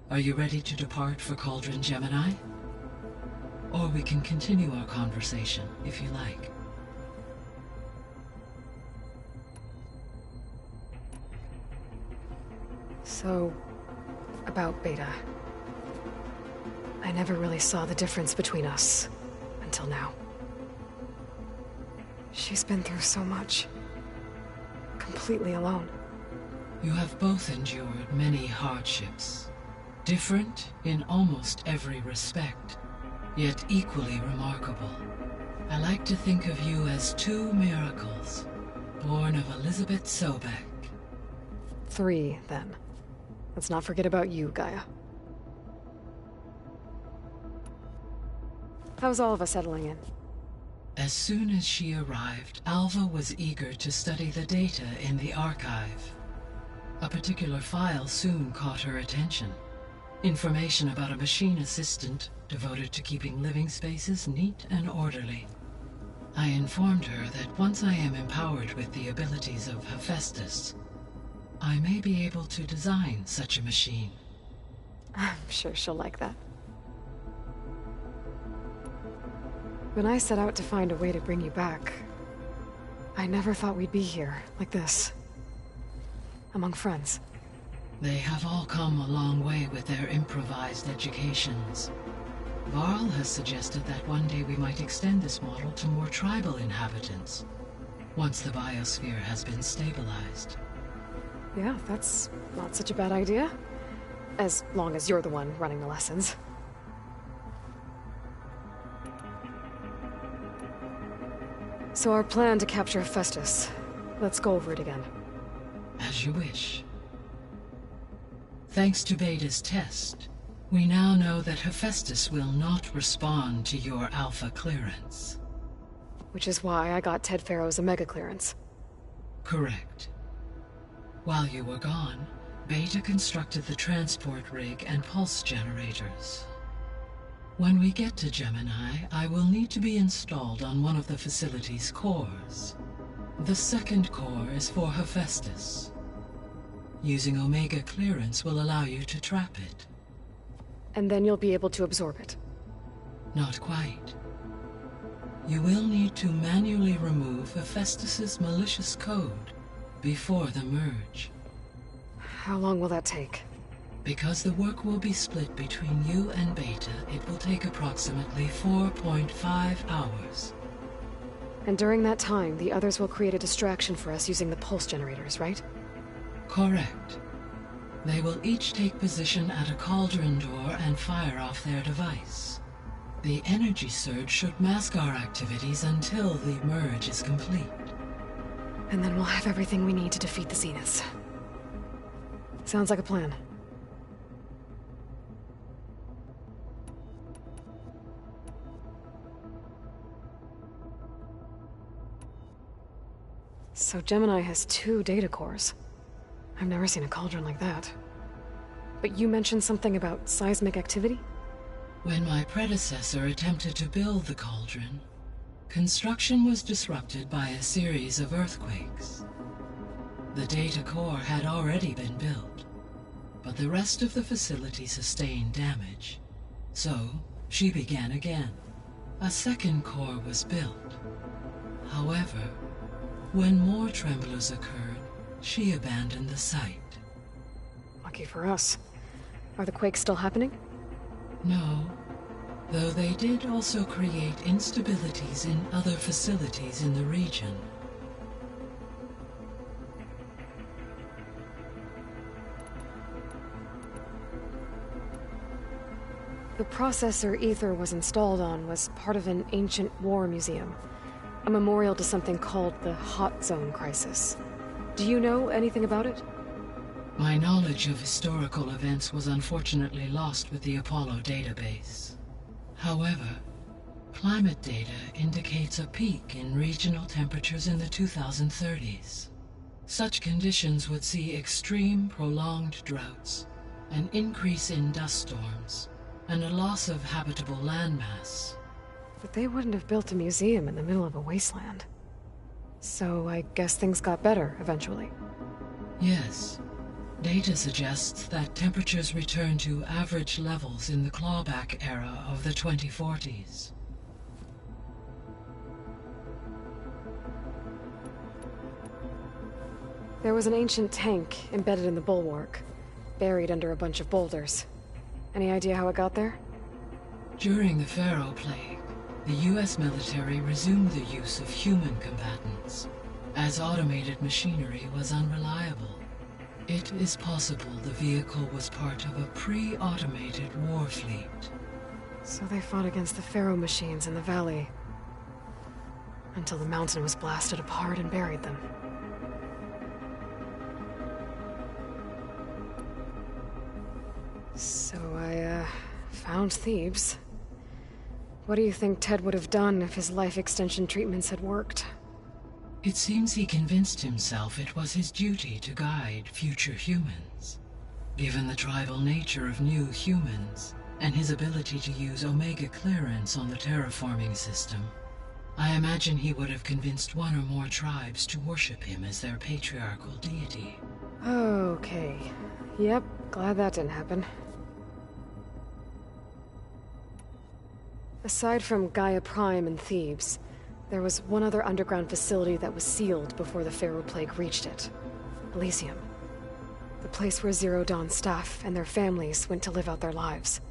Are you ready to depart for Cauldron Gemini? Or we can continue our conversation, if you like. So, about Beta. I never really saw the difference between us, until now. She's been through so much. Completely alone. You have both endured many hardships. Different in almost every respect, yet equally remarkable. I like to think of you as two miracles, born of Elizabeth Sobek. 3, then. Let's not forget about you, Gaia. How's all of us settling in? As soon as she arrived, Alva was eager to study the data in the archive. A particular file soon caught her attention. Information about a machine assistant devoted to keeping living spaces neat and orderly. I informed her that once I am empowered with the abilities of Hephaestus, I may be able to design such a machine. I'm sure she'll like that. When I set out to find a way to bring you back, I never thought we'd be here, like this. Among friends. They have all come a long way with their improvised educations. Varl has suggested that one day we might extend this model to more tribal inhabitants, once the biosphere has been stabilized. Yeah, that's not such a bad idea. As long as you're the one running the lessons. So our plan to capture Hephaestus. Let's go over it again. As you wish. Thanks to Beta's test, we now know that Hephaestus will not respond to your Alpha clearance. Which is why I got Ted Farrow's Omega clearance. Correct. While you were gone, Beta constructed the transport rig and pulse generators. When we get to Gemini, I will need to be installed on one of the facility's cores. The second core is for Hephaestus. Using Omega clearance will allow you to trap it. And then you'll be able to absorb it. Not quite. You will need to manually remove Hephaestus's malicious code before the merge. How long will that take? Because the work will be split between you and Beta, it will take approximately 4.5 hours. And during that time, the others will create a distraction for us using the pulse generators, right? Correct. They will each take position at a cauldron door and fire off their device. The energy surge should mask our activities until the merge is complete. And then we'll have everything we need to defeat the Zeniths. Sounds like a plan. So Gemini has 2 data cores. I've never seen a cauldron like that. But you mentioned something about seismic activity? When my predecessor attempted to build the cauldron, construction was disrupted by a series of earthquakes. The data core had already been built, but the rest of the facility sustained damage. So, she began again. A second core was built. However, when more tremblers occurred, she abandoned the site. Lucky for us. Are the quakes still happening? No, though they did also create instabilities in other facilities in the region. The processor Ether was installed on was part of an ancient war museum. A memorial to something called the Hot Zone Crisis. Do you know anything about it? My knowledge of historical events was unfortunately lost with the Apollo database. However, climate data indicates a peak in regional temperatures in the 2030s. Such conditions would see extreme, prolonged droughts, an increase in dust storms, and a loss of habitable landmass. But they wouldn't have built a museum in the middle of a wasteland. So I guess things got better eventually. Yes. Data suggests that temperatures returned to average levels in the clawback era of the 2040s. There was an ancient tank embedded in the bulwark, buried under a bunch of boulders. Any idea how it got there? During the Pharaoh Plague, the US military resumed the use of human combatants, as automated machinery was unreliable. It is possible the vehicle was part of a pre-automated war fleet. So they fought against the Pharaoh machines in the valley, until the mountain was blasted apart and buried them. So I, found Thebes. What do you think Ted would have done if his life extension treatments had worked? It seems he convinced himself it was his duty to guide future humans. Given the tribal nature of new humans, and his ability to use Omega clearance on the terraforming system, I imagine he would have convinced one or more tribes to worship him as their patriarchal deity. Okay. Yep, glad that didn't happen. Aside from Gaia Prime and Thebes, there was one other underground facility that was sealed before the Pharaoh Plague reached it. Elysium. The place where Zero Dawn staff and their families went to live out their lives.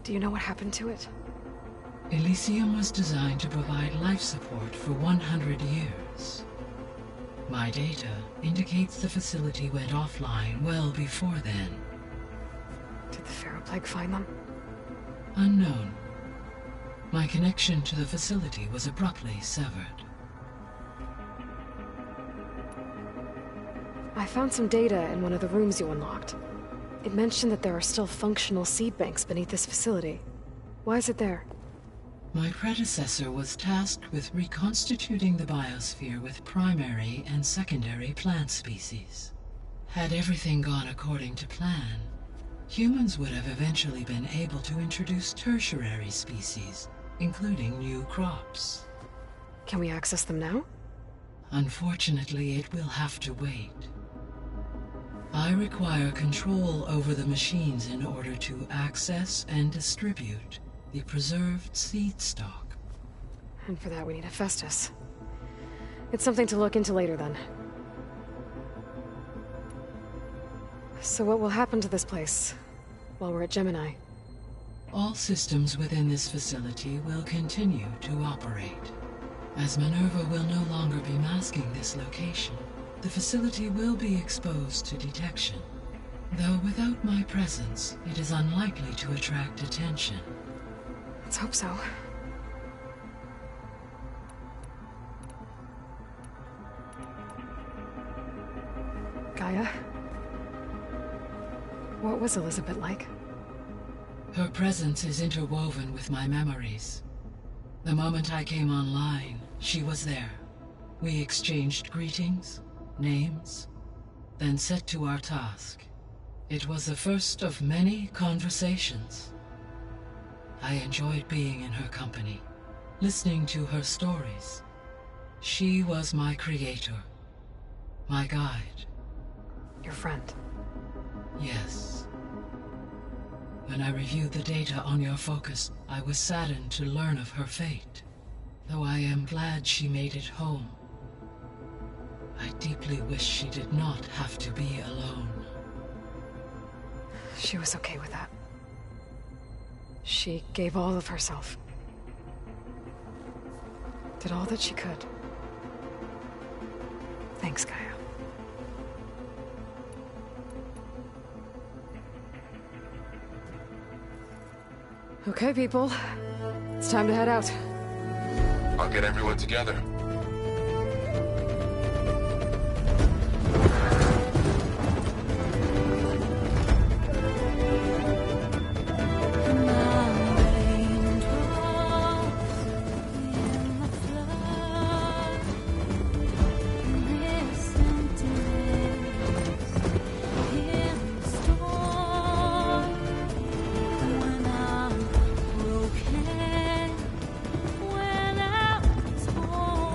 Do you know what happened to it? Elysium was designed to provide life support for 100 years. My data indicates the facility went offline well before then. Did the Pharaoh Plague find them? Unknown. My connection to the facility was abruptly severed. I found some data in one of the rooms you unlocked. It mentioned that there are still functional seed banks beneath this facility. Why is it there? My predecessor was tasked with reconstituting the biosphere with primary and secondary plant species. Had everything gone according to plan, humans would have eventually been able to introduce tertiary species, including new crops. Can we access them now? Unfortunately, it will have to wait. I require control over the machines in order to access and distribute the preserved seed stock. And for that we need Hephaestus. It's something to look into later then. So what will happen to this place while we're at Gemini? All systems within this facility will continue to operate. As Minerva will no longer be masking this location, the facility will be exposed to detection. Though without my presence, it is unlikely to attract attention. Let's hope so. Gaia? What was Elizabeth like? Her presence is interwoven with my memories. The moment I came online, she was there. We exchanged greetings, names, then set to our task. It was the first of many conversations. I enjoyed being in her company, listening to her stories. She was my creator, my guide. Your friend? Yes. When I reviewed the data on your focus, I was saddened to learn of her fate, though I am glad she made it home. I deeply wish she did not have to be alone. She was okay with that. She gave all of herself. Did all that she could. Thanks, Gaia. Okay, people. It's time to head out. I'll get everyone together. When I was born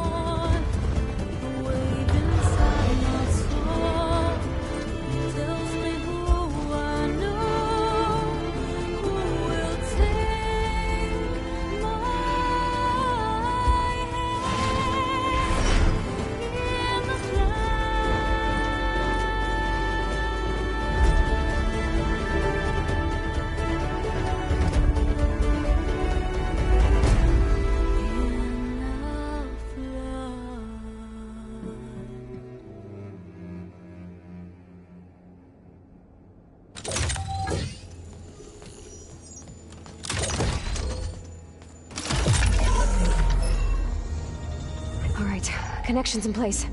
Connection's in place.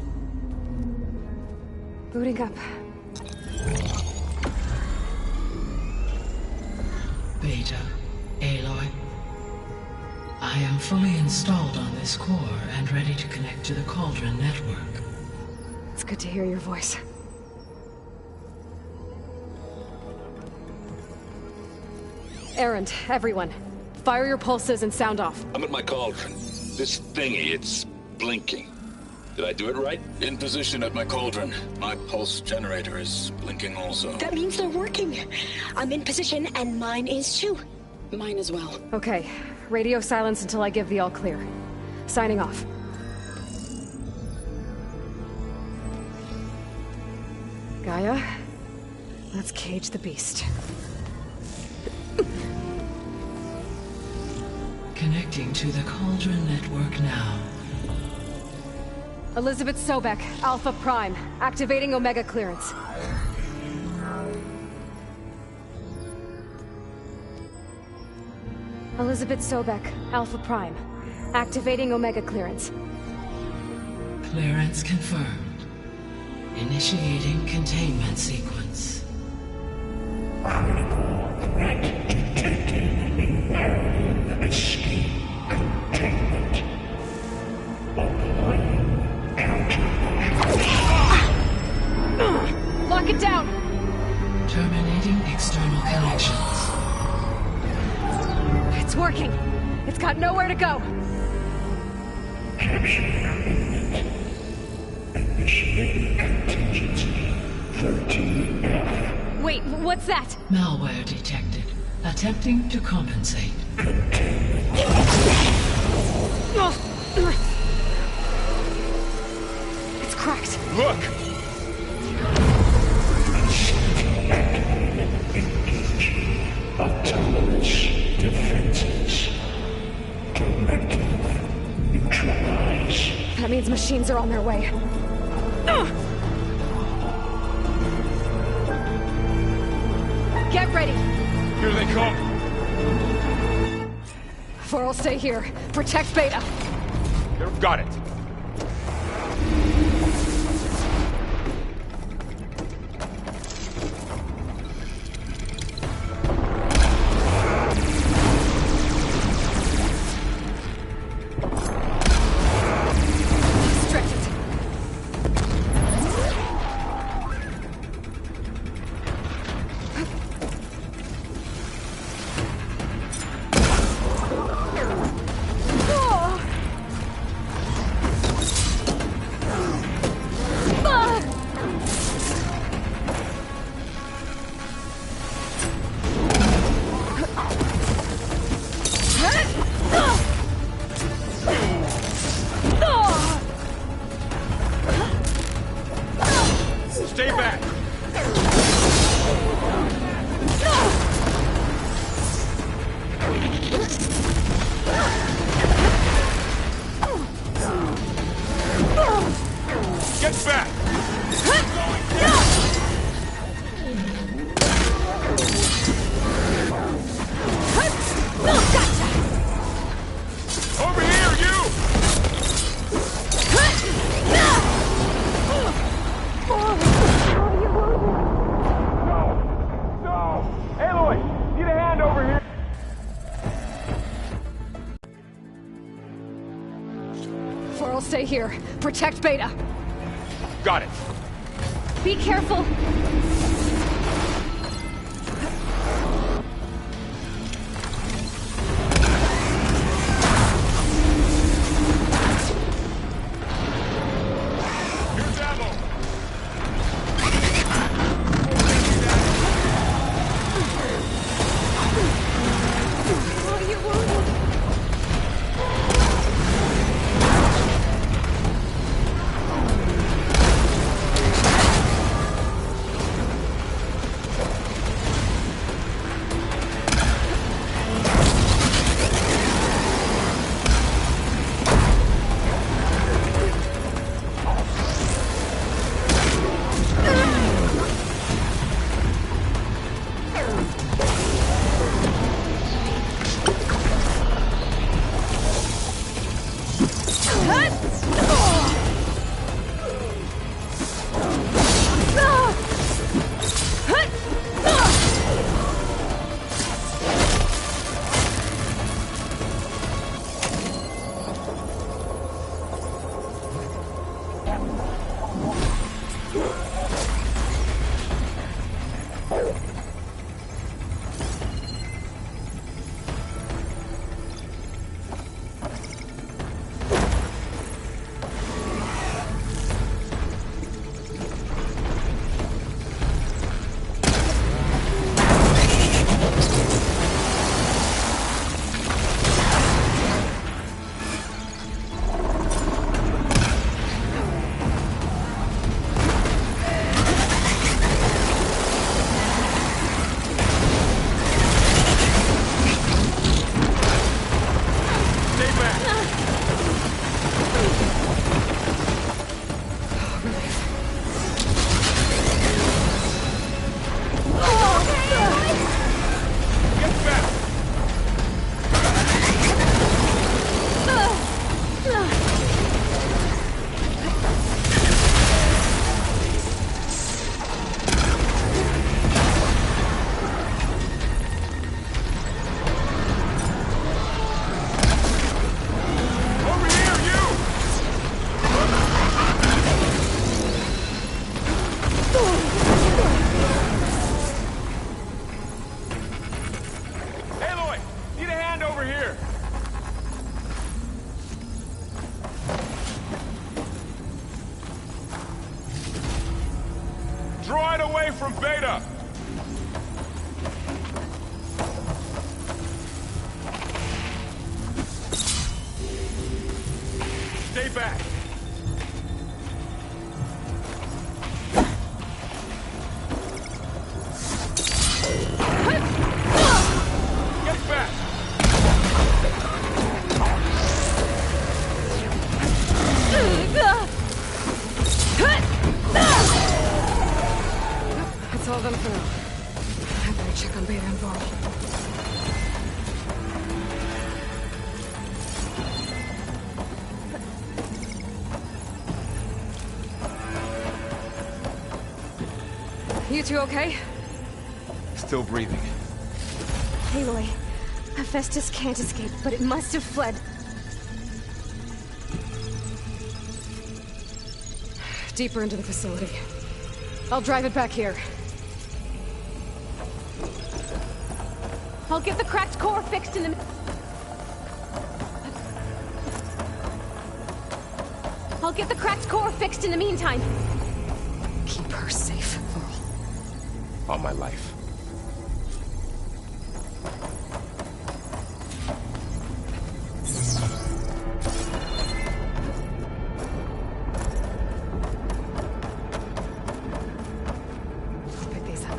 Booting up. Beta, Aloy. I am fully installed on this core and ready to connect to the Cauldron network. It's good to hear your voice. Erend, everyone. Fire your pulses and sound off. I'm at my Cauldron. This thingy, it's blinking. Did I do it right? In position at my Cauldron. My pulse generator is blinking also. That means they're working. I'm in position, and mine is too. Mine as well. Okay. Radio silence until I give the all clear. Signing off. Gaia, let's cage the beast. Connecting to the Cauldron network now. Elizabeth Sobek, Alpha Prime, activating Omega clearance. Elizabeth Sobek, Alpha Prime, activating Omega clearance. Clearance confirmed. Initiating containment sequence. Critical threat detected. Escape containment. Applying countermeasures. Lock it down! Terminating external connections. It's working! It's got nowhere to go! Capture imminent. Initiating contingency 13F. Wait, what's that? Malware detected. Attempting to compensate. It's cracked. Look! Engaging autonomous defenses. Directive neutralize. That means machines are on their way. Get ready! Here they come! For'll stay here. Protect Beta. Got it. Stretch it. Stay back! Get back! Over here, you! No! Aloy! Need a hand over here! For'll stay here. Protect Beta. Got it. Be careful. Here's ammo! Oh, you wounded. Draw it away from Beta! Stay back! Get back! That's all of them for now. I better check on Beta and Varl. You two okay? Still breathing. Aloy, Hephaestus can't escape, but it must have fled. Deeper into the facility. I'll drive it back here. I'll get the cracked core fixed in the... I'll get the cracked core fixed in the meantime. Keep her safe, Varl. On my life. I'll pick these up.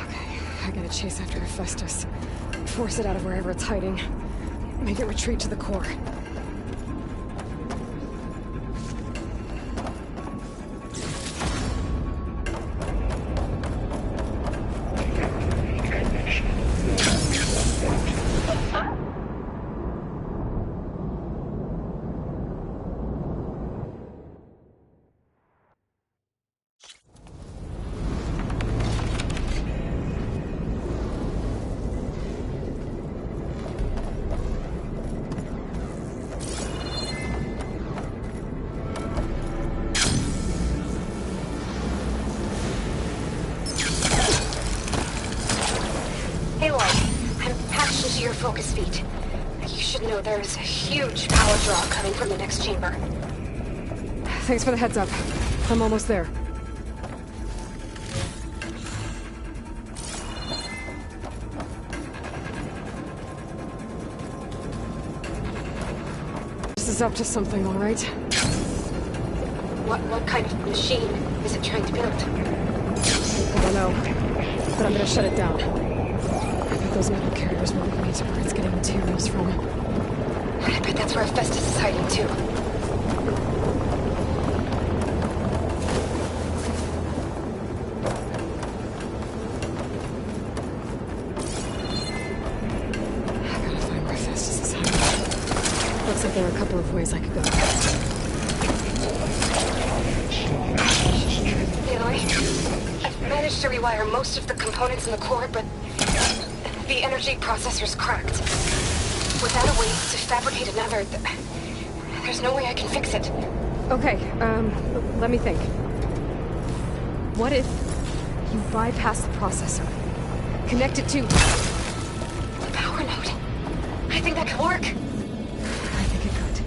Okay, I gotta chase after Hephaestus. Force it out of wherever it's hiding. Make it retreat to the core. Focus feed. You should know there's a huge power draw coming from the next chamber. Thanks for the heads up. I'm almost there. This is up to something, all right? What kind of machine is it trying to build? I don't know, but I'm gonna shut it down. I bet those metal carriers will lead me to where it's getting materials from. I bet that's where Hephaestus is hiding too. I gotta find where Hephaestus is hiding. Looks like there are a couple of ways I could go. Aloy, I've managed to rewire most of the components in the core, but the energy processor's cracked. Without a way to fabricate another, there's no way I can fix it. Okay, let me think. What if you bypass the processor? Connect it to... Power node. I think that could work. I think it could.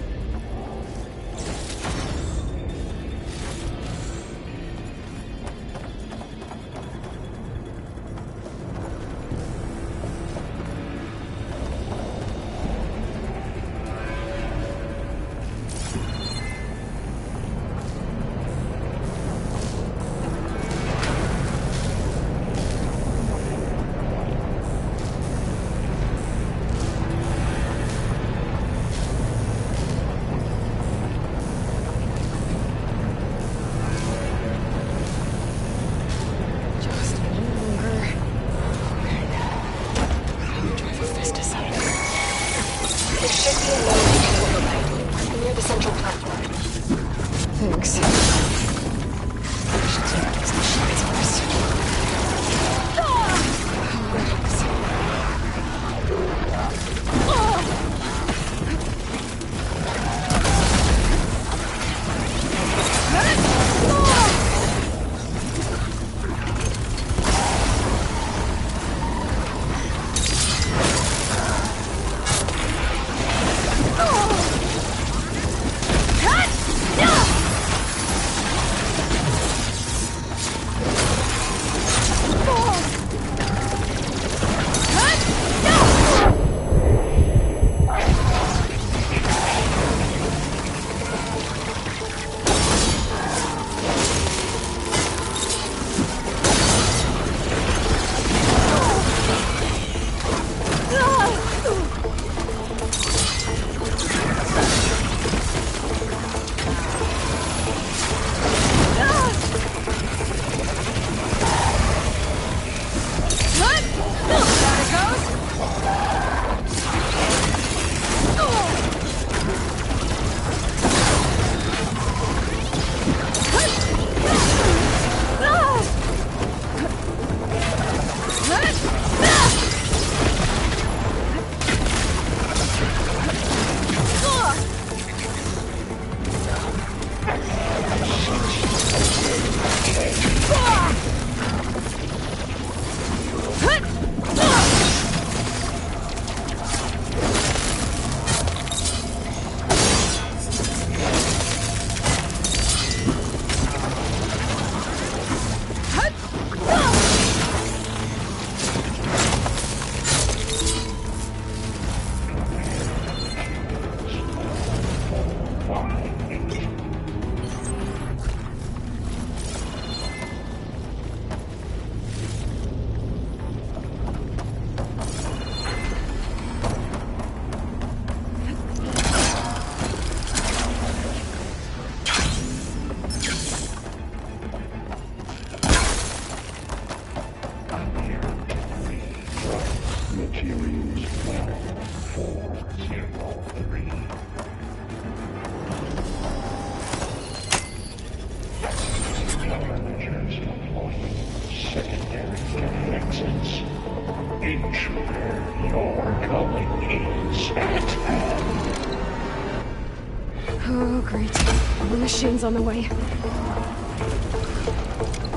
Oh, great. The machine's on the way.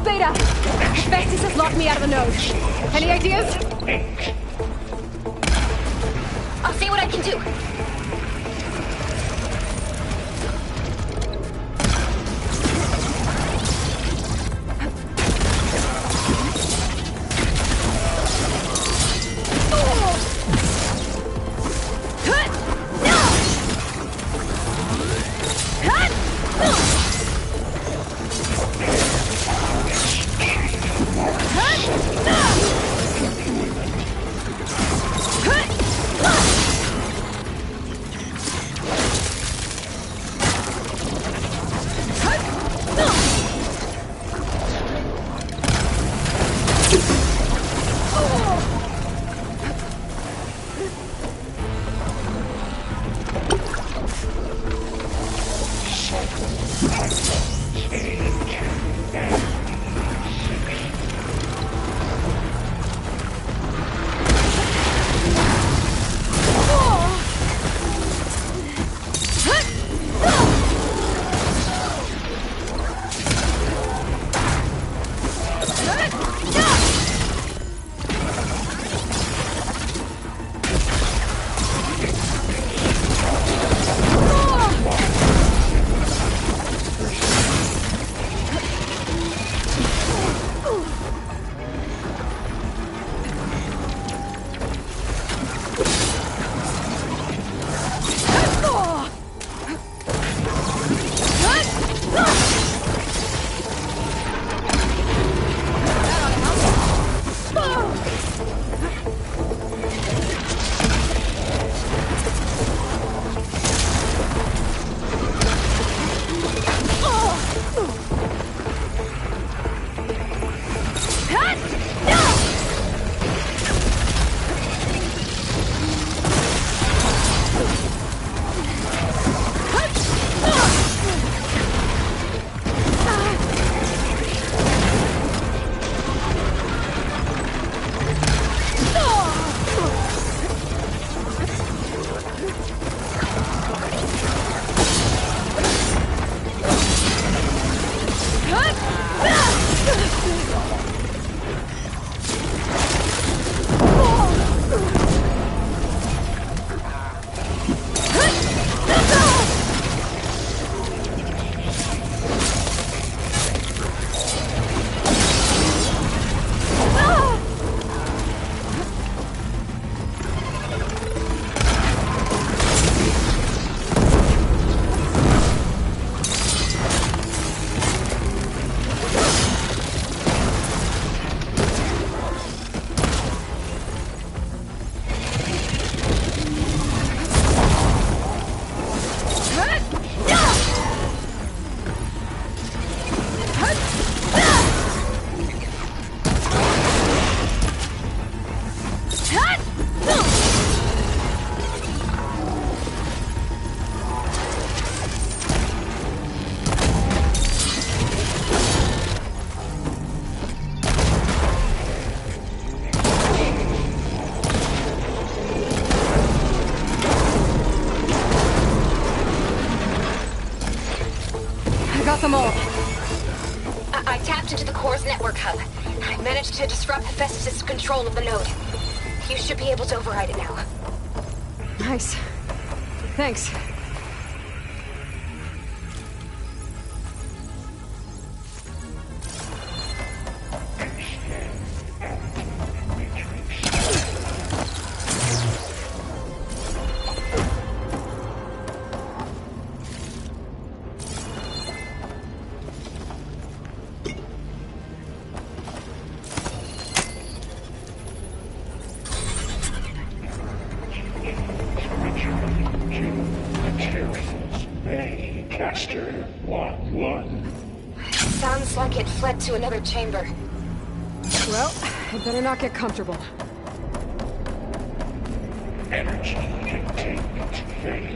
Beta! Festus has locked me out of the node. Any ideas? I'll see what I can do. Them all. I tapped into the core's network hub. I managed to disrupt Hephaestus' control of the node. You should be able to override it now. Nice. Thanks. Sounds like it fled to another chamber. Well, I better not get comfortable. Energy intake Great.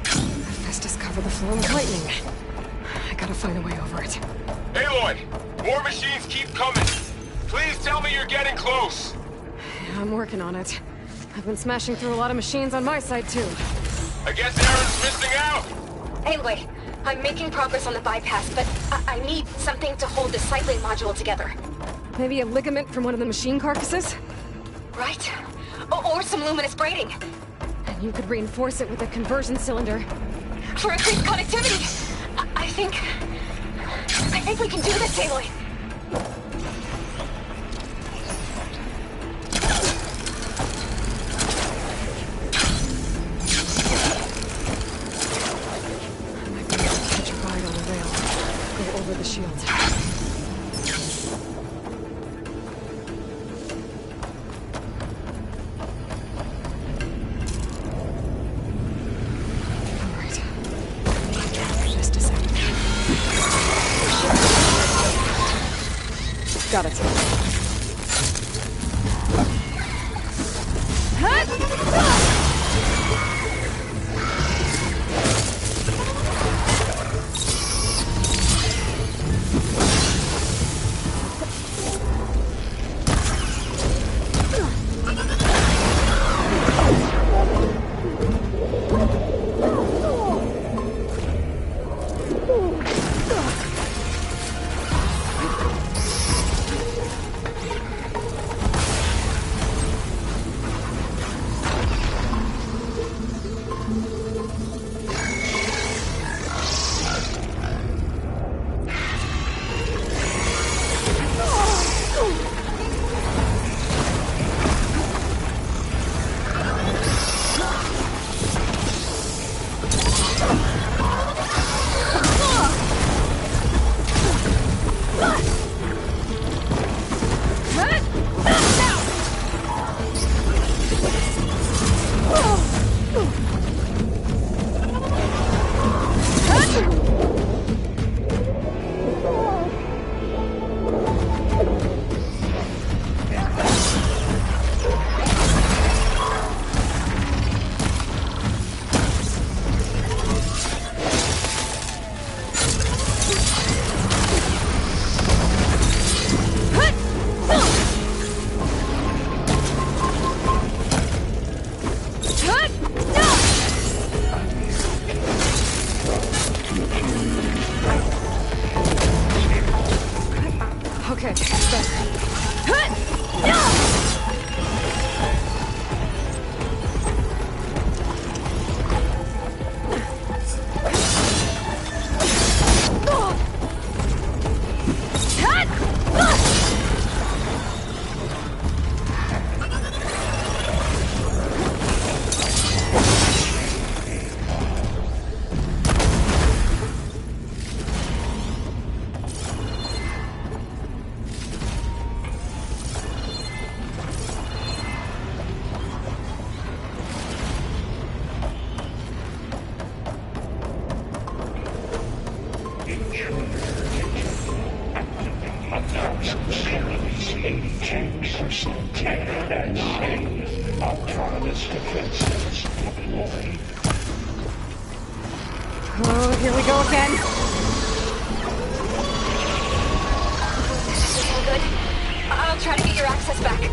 Hephaestus covered the floor with lightning. I gotta find a way over it. Aloy! More machines keep coming! Please tell me you're getting close! Yeah, I'm working on it. I've been smashing through a lot of machines on my side, too. I guess Aaron's missing out! Anyway, I'm making progress on the bypass, but I need something to hold the cycling module together. Maybe a ligament from one of the machine carcasses? Right? Or some luminous braiding. And you could reinforce it with a conversion cylinder. For increased connectivity! I think we can do this, Aloy. Catch a ride on the rail. Go over the shield. Got it. Oh, here we go again. This isn't good. I'll try to get your access back.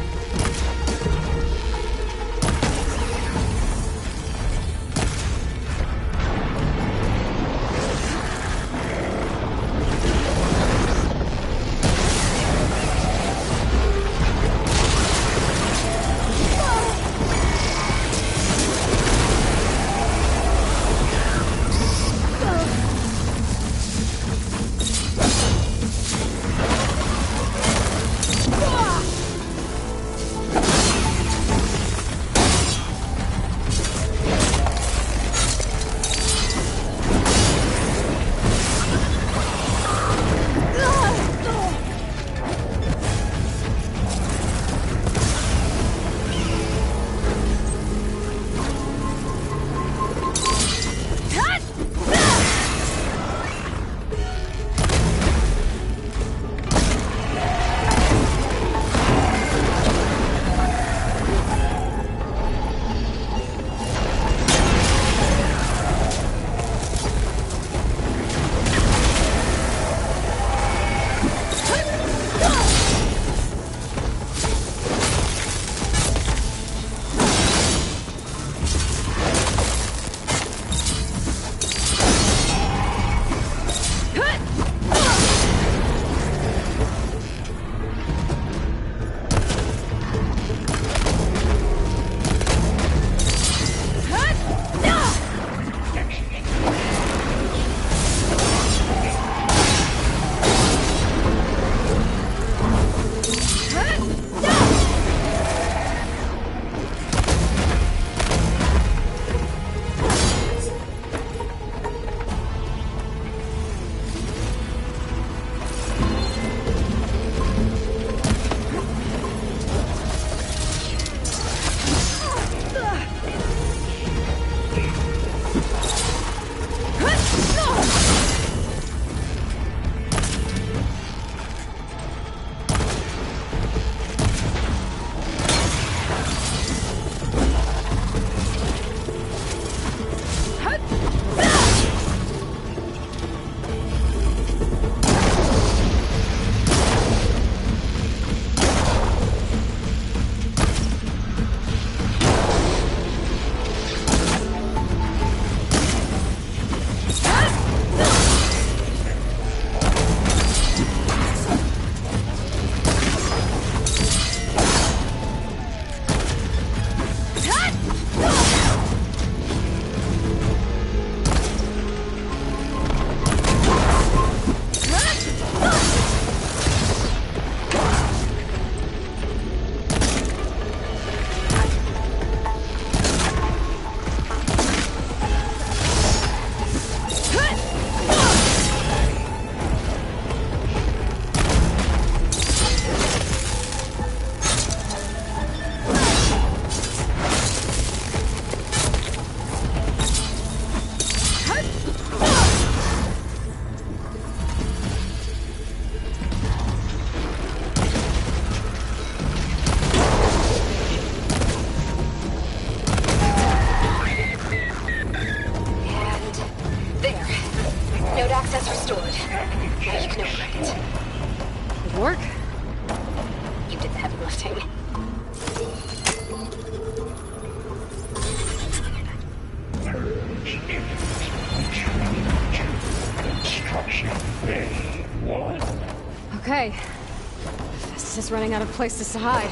almost running out of places to hide.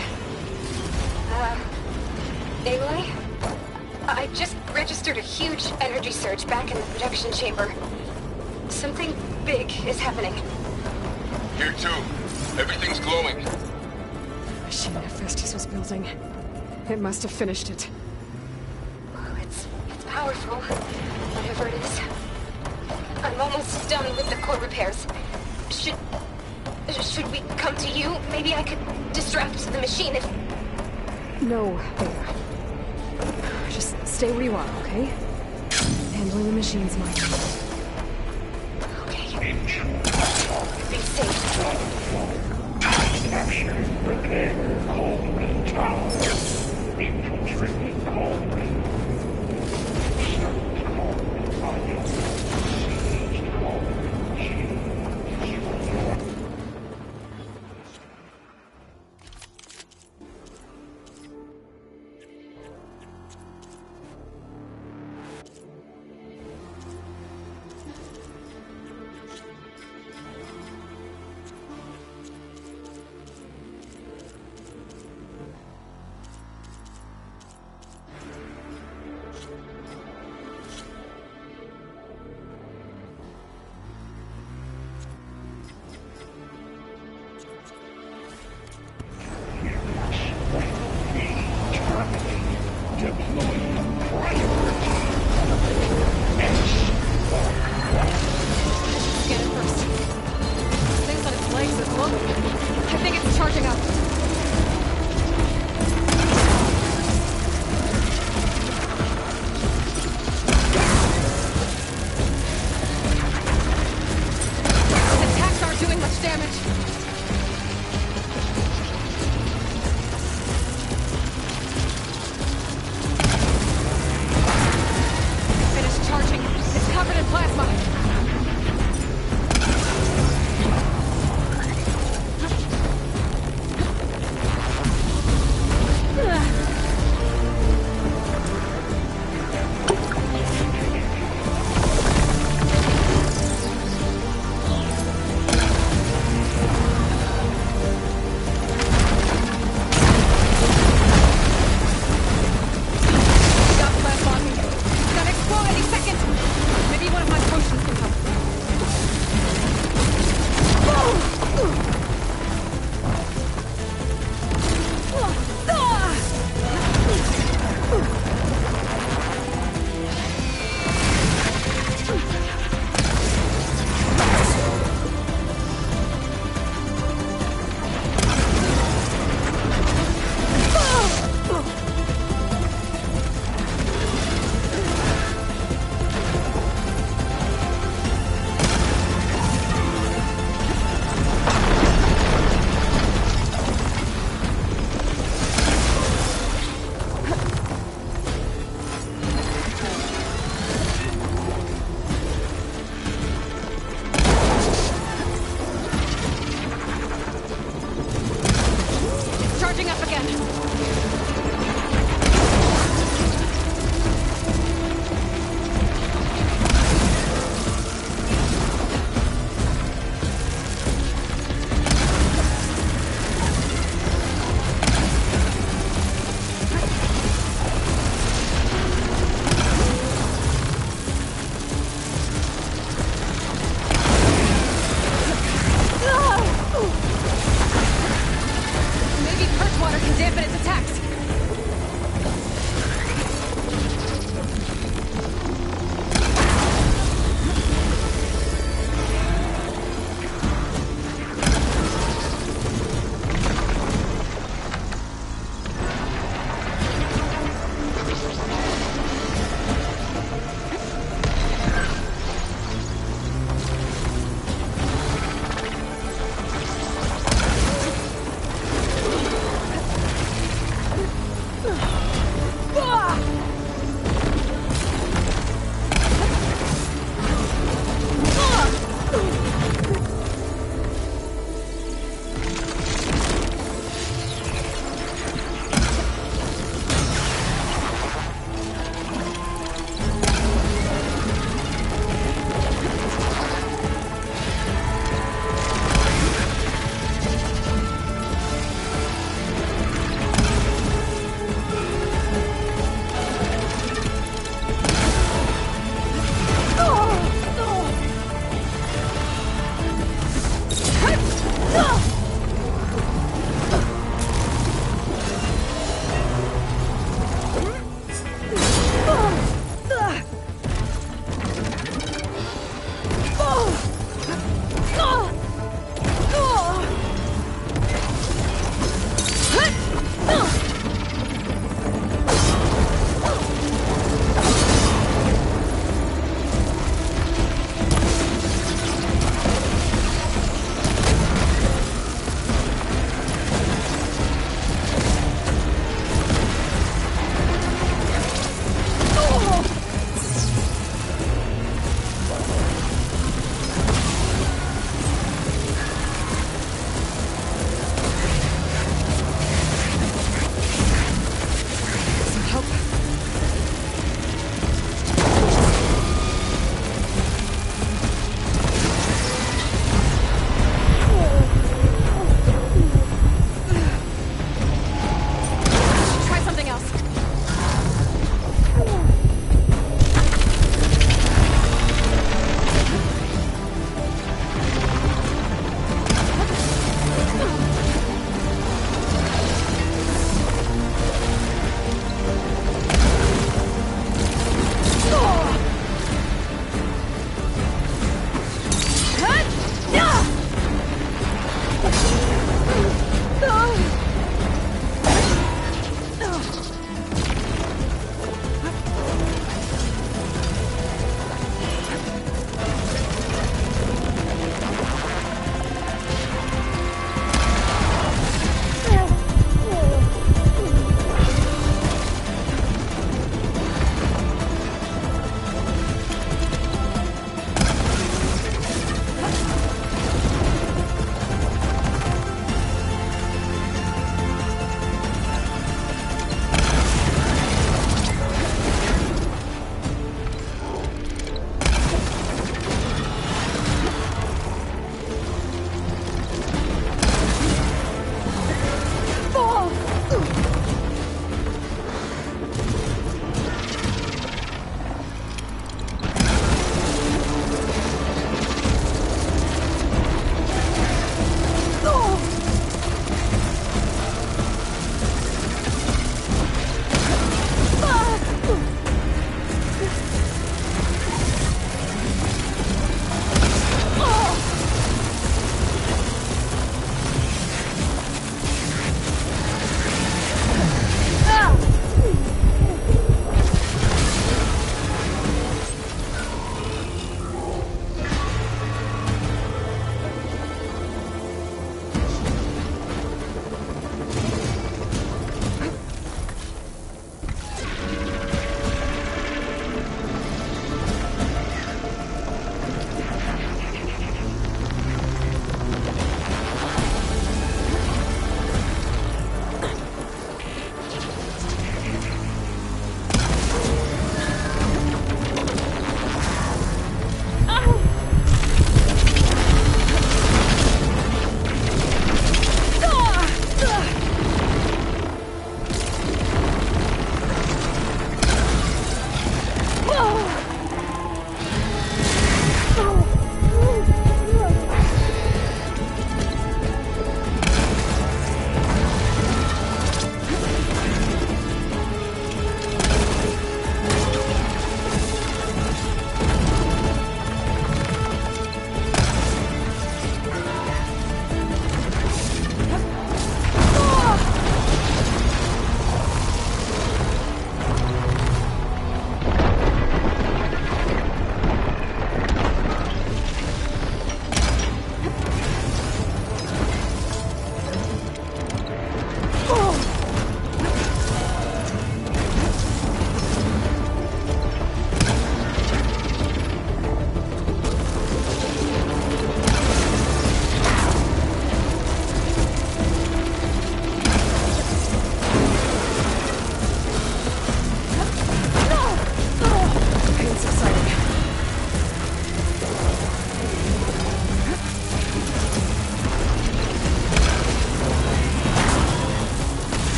Aloy? I just registered a huge energy surge back in the production chamber. Something big is happening. Here too. Everything's glowing. The machine Hephaestus was building. It must have finished it. Oh, it's powerful. Whatever it is. I'm almost done with the core repairs. Should we come to you? Maybe I could distract the machine if... No, there. Just stay where you are, okay? Handling the machine's mine. Okay. Be safe.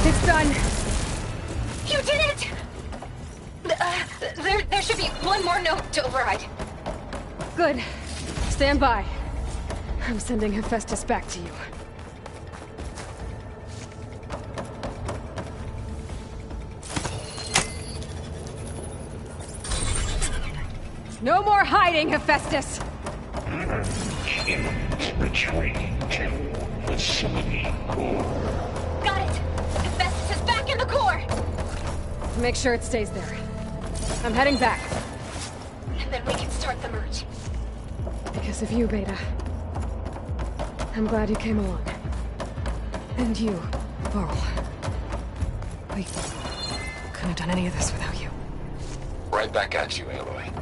It's done. You did it! There should be one more note to override. Good. Stand by. I'm sending Hephaestus back to you. No more hiding, Hephaestus! Retreating to the Summoning Core. Got it! Hephaestus is back in the core! Make sure it stays there. I'm heading back. And then we can start the merge. Because of you, Beta. I'm glad you came along. And you, Varl. We couldn't have done any of this without you. Right back at you, Aloy.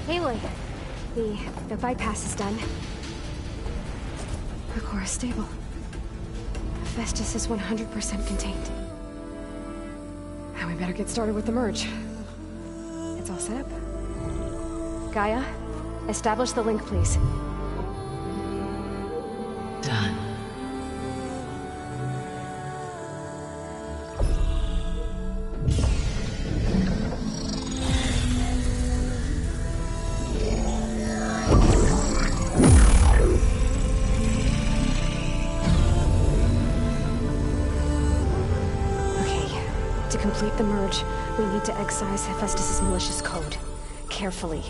Aloy, the bypass is done. The core is stable. Hephaestus is 100% contained. Now we better get started with the merge. It's all set up. Gaia, establish the link, please. Done. To complete the merge, we need to excise Hephaestus' malicious code. Carefully.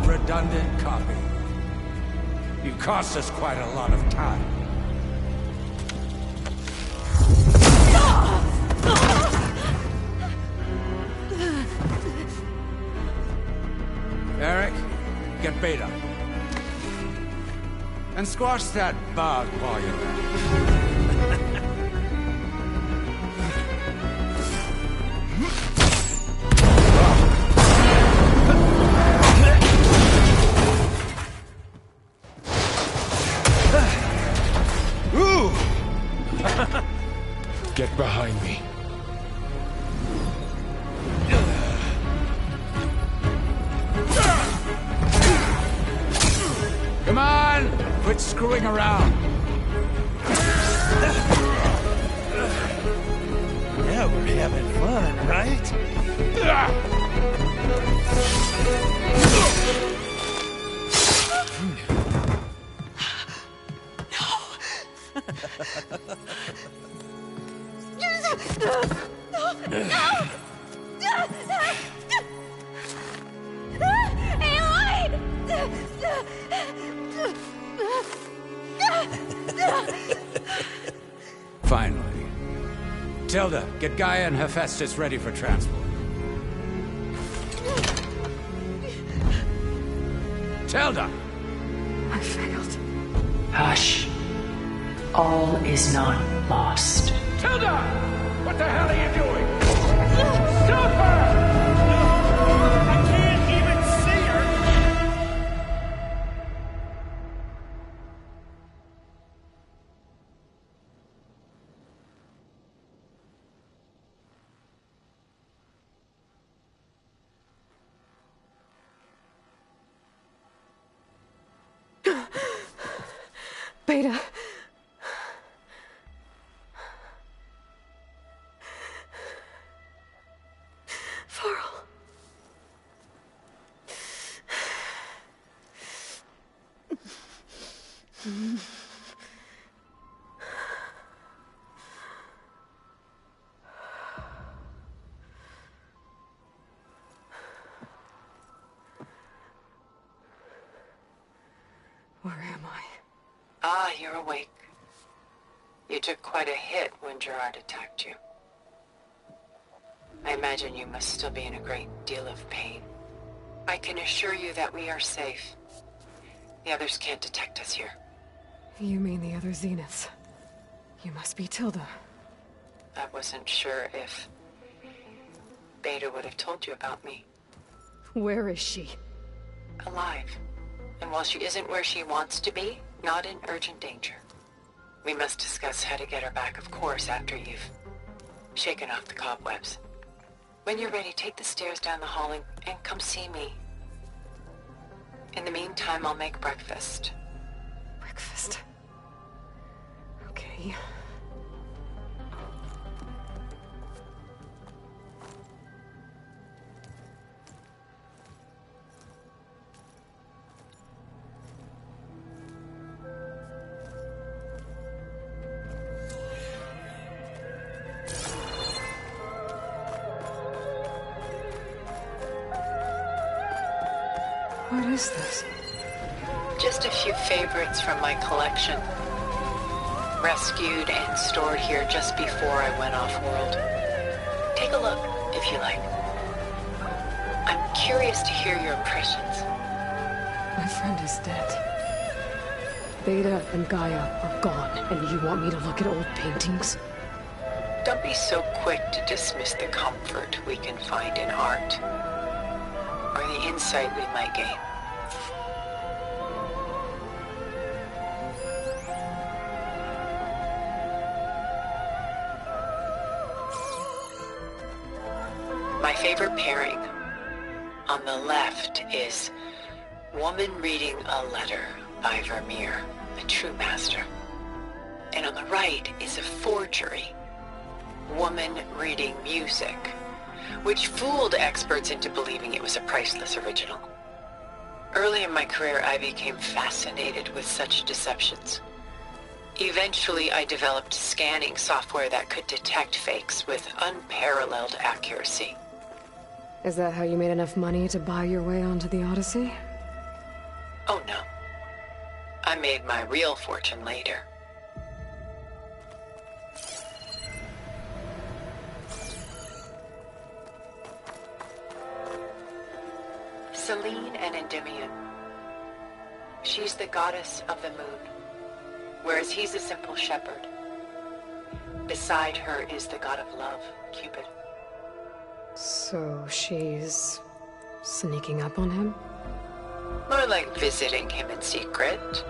Redundant copy. You cost us quite a lot of time. Eric, get Beta. And squash that bug while you're at it. Get behind me. Come on! Quit screwing around! Yeah, we're having fun, right? Finally. Tilda, get Gaia and Hephaestus ready for transport. Tilda! I failed. Hush. All is not lost. Tilda! What the hell are you doing? Stop her! I can't even see her! Beta. Varl. Where am I? Ah, you're awake. You took quite a hit when Gerard attacked you. I imagine you must still be in a great deal of pain. I can assure you that we are safe. The others can't detect us here. You mean the other Zeniths? You must be Tilda. I wasn't sure if Beta would have told you about me. Where is she? Alive. And while she isn't where she wants to be, not in urgent danger. We must discuss how to get her back, of course, after you've shaken off the cobwebs. When you're ready, take the stairs down the hall and come see me. In the meantime, I'll make breakfast. Breakfast? Okay. What is this? Just a few favorites from my collection. Rescued and stored here just before I went off-world. Take a look, if you like. I'm curious to hear your impressions. My friend is dead. Beta and Gaia are gone, and you want me to look at old paintings? Don't be so quick to dismiss the comfort we can find in art, or the insight we might gain. My favorite pairing on the left is Woman Reading a Letter by Vermeer, a true master. And on the right is a forgery, Woman Reading Music, which fooled experts into believing it was a priceless original. Early in my career, I became fascinated with such deceptions. Eventually, I developed scanning software that could detect fakes with unparalleled accuracy. Is that how you made enough money to buy your way onto the Odyssey? Oh no. I made my real fortune later. Selene and Endymion. She's the goddess of the moon, whereas he's a simple shepherd. Beside her is the god of love, Cupid. So she's sneaking up on him? More like visiting him in secret.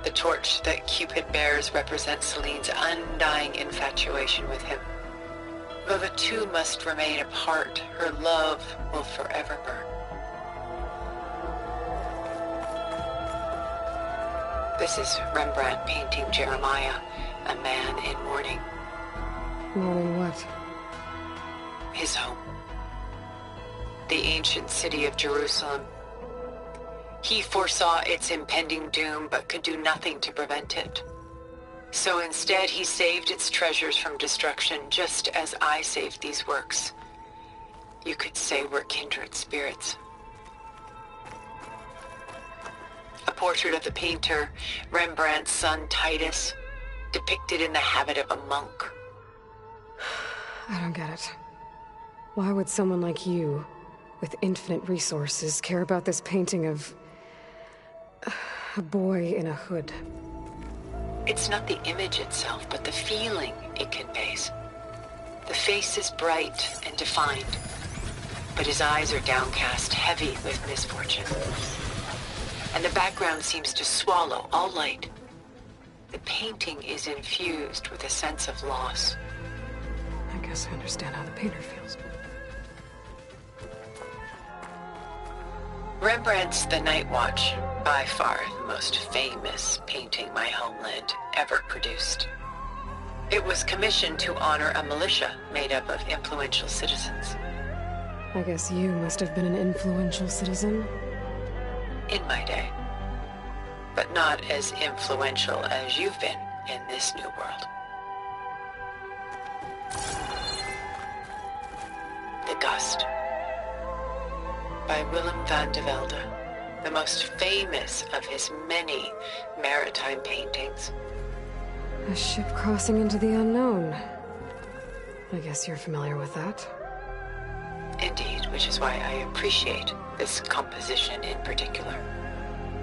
The torch that Cupid bears represents Selene's undying infatuation with him. Though the two must remain apart, her love will forever burn. This is Rembrandt painting Jeremiah, a man in mourning. Mourning what? His home. The ancient city of Jerusalem. He foresaw its impending doom, but could do nothing to prevent it. So instead, he saved its treasures from destruction, just as I saved these works. You could say we're kindred spirits. A portrait of the painter, Rembrandt's son Titus, depicted in the habit of a monk. I don't get it. Why would someone like you, with infinite resources, care about this painting of a boy in a hood? It's not the image itself, but the feeling it conveys. The face is bright and defined, but his eyes are downcast, heavy with misfortune. And the background seems to swallow all light. The painting is infused with a sense of loss. I guess I understand how the painter feels. Rembrandt's The Night Watch, by far the most famous painting my homeland ever produced. It was commissioned to honor a militia made up of influential citizens. I guess you must have been an influential citizen? In my day. But not as influential as you've been in this new world. The Gust. By Willem van de Velde, the most famous of his many maritime paintings. A ship crossing into the unknown. I guess you're familiar with that. Indeed, which is why I appreciate this composition in particular.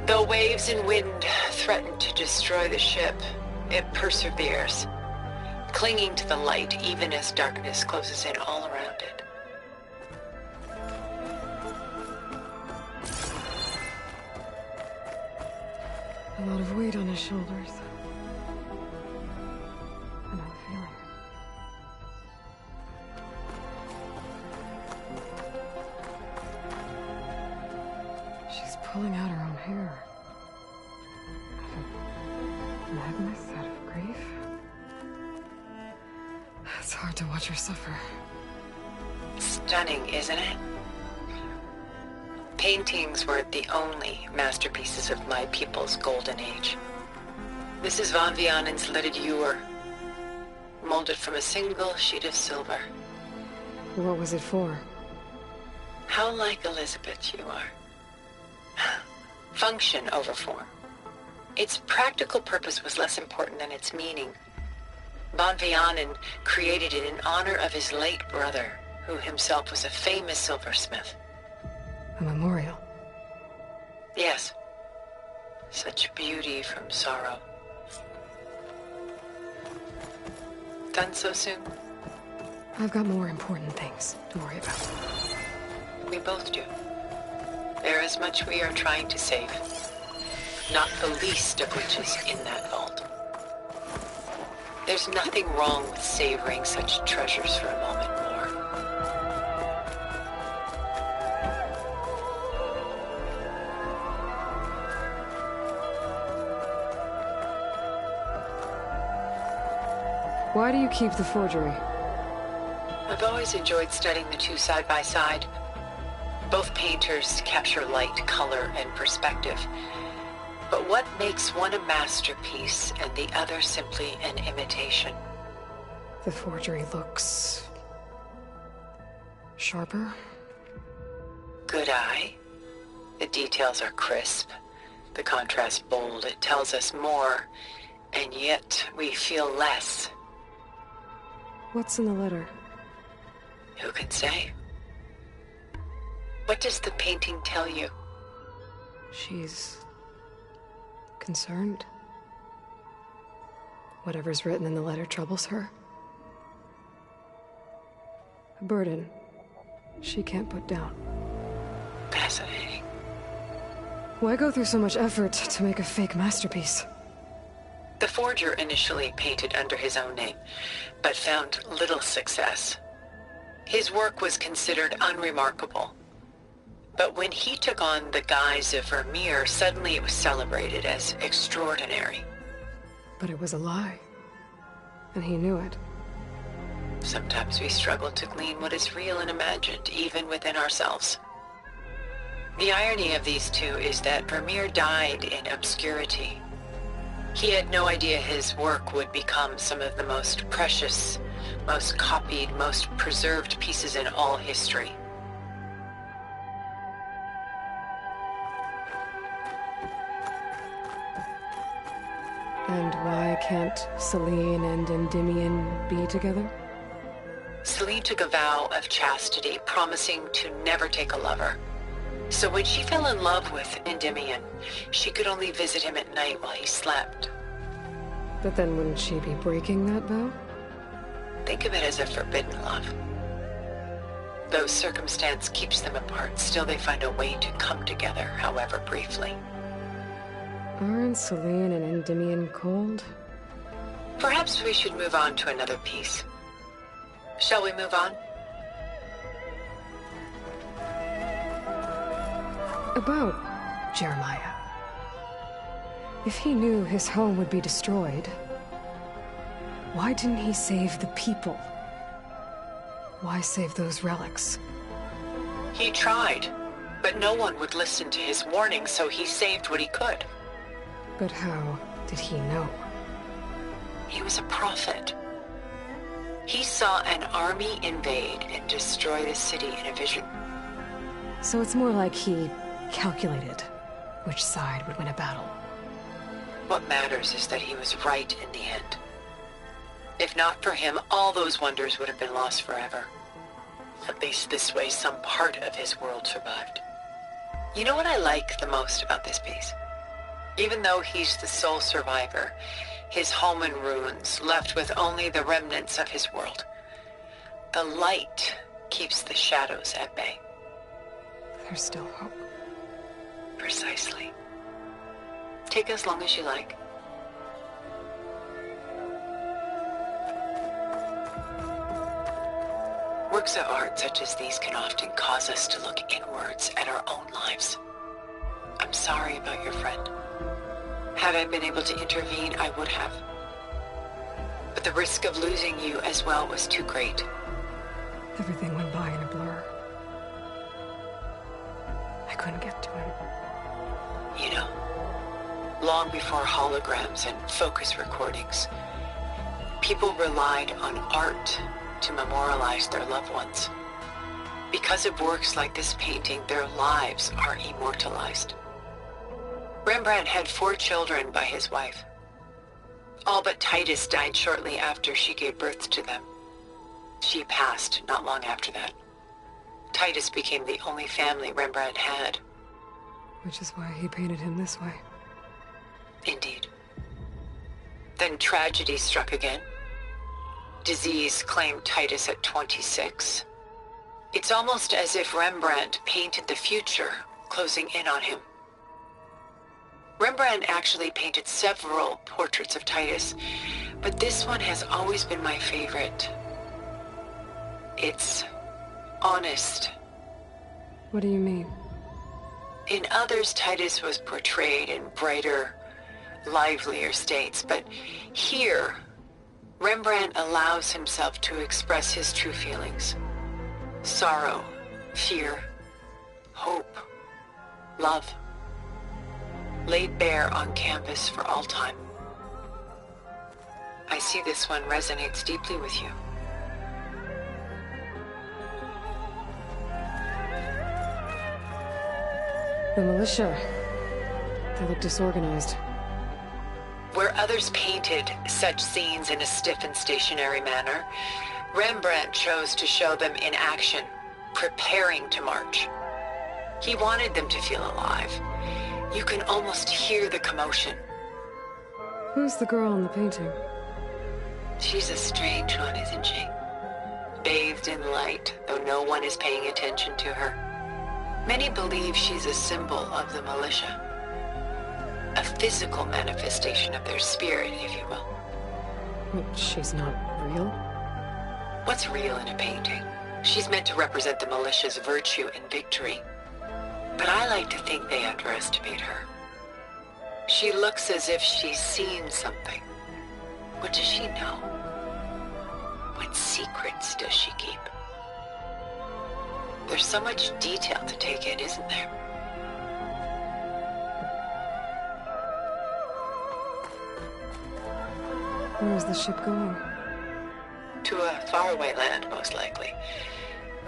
Though waves and wind threaten to destroy the ship, it perseveres, clinging to the light even as darkness closes in all around it. A lot of weight on his shoulders. And I'm feeling it. She's pulling out her own hair. Out of madness, out of grief. It's hard to watch her suffer. Stunning, isn't it? Paintings were the only masterpieces of my people's golden age. This is Van Vianen's Lidded Ewer, molded from a single sheet of silver. What was it for? How like Elizabeth you are. Function over form. Its practical purpose was less important than its meaning. Van Vianen created it in honor of his late brother, who himself was a famous silversmith. A memorial. Yes. Such beauty from sorrow. Done so soon? I've got more important things to worry about. We both do. There is much we are trying to save. Not the least of which is in that vault. There's nothing wrong with savoring such treasures for a moment more. Why do you keep the forgery? I've always enjoyed studying the two side by side. Both painters capture light, color, and perspective. But what makes one a masterpiece and the other simply an imitation? The forgery looks sharper. Good eye. The details are crisp. The contrast bold. It tells us more, and yet we feel less. What's in the letter? Who can say? What does the painting tell you? She's concerned. Whatever's written in the letter troubles her. A burden she can't put down. Fascinating. Why go through so much effort to make a fake masterpiece? The forger initially painted under his own name, but found little success. His work was considered unremarkable. But when he took on the guise of Vermeer, suddenly it was celebrated as extraordinary. But it was a lie. And he knew it. Sometimes we struggle to glean what is real and imagined, even within ourselves. The irony of these two is that Vermeer died in obscurity. He had no idea his work would become some of the most precious, most copied, most preserved pieces in all history. And why can't Celine and Endymion be together? Celine took a vow of chastity, promising to never take a lover. So when she fell in love with Endymion, she could only visit him at night while he slept. But then wouldn't she be breaking that vow? Think of it as a forbidden love. Though circumstance keeps them apart, still they find a way to come together, however briefly. Aren't Celine and Endymion cold? Perhaps we should move on to another piece. Shall we move on? About Jeremiah. If he knew his home would be destroyed, why didn't he save the people? Why save those relics? He tried, but no one would listen to his warning, so he saved what he could. But how did he know? He was a prophet. He saw an army invade and destroy the city in a vision. So it's more like he calculated which side would win a battle. What matters is that he was right in the end. If not for him, all those wonders would have been lost forever. At least this way, some part of his world survived. You know what I like the most about this piece? Even though he's the sole survivor, his home in ruins, left with only the remnants of his world. The light keeps the shadows at bay. There's still hope. Precisely. Take as long as you like. Works of art such as these can often cause us to look inwards at our own lives. I'm sorry about your friend. Had I been able to intervene, I would have. But the risk of losing you as well was too great. Everything went by in a blur. I couldn't get to him. You know, long before holograms and focus recordings, people relied on art to memorialize their loved ones. Because of works like this painting, their lives are immortalized. Rembrandt had 4 children by his wife. All but Titus died shortly after she gave birth to them. She passed not long after that. Titus became the only family Rembrandt had. Which is why he painted him this way. Indeed. Then tragedy struck again. Disease claimed Titus at 26. It's almost as if Rembrandt painted the future, closing in on him. Rembrandt actually painted several portraits of Titus, but this one has always been my favorite. It's honest. What do you mean? In others, Titus was portrayed in brighter, livelier states, but here, Rembrandt allows himself to express his true feelings. Sorrow, fear, hope, love. Laid bare on canvas for all time. I see this one resonates deeply with you. The militia. They look disorganized. Where others painted such scenes in a stiff and stationary manner, Rembrandt chose to show them in action, preparing to march. He wanted them to feel alive. You can almost hear the commotion. Who's the girl in the painting? She's a strange one, isn't she? Bathed in light, though no one is paying attention to her. Many believe she's a symbol of the militia. A physical manifestation of their spirit, if you will. But she's not real? What's real in a painting? She's meant to represent the militia's virtue and victory. But I like to think they underestimate her. She looks as if she's seen something. What does she know? What secrets does she keep? There's so much detail to take in, isn't there? Where is the ship going? To a faraway land, most likely.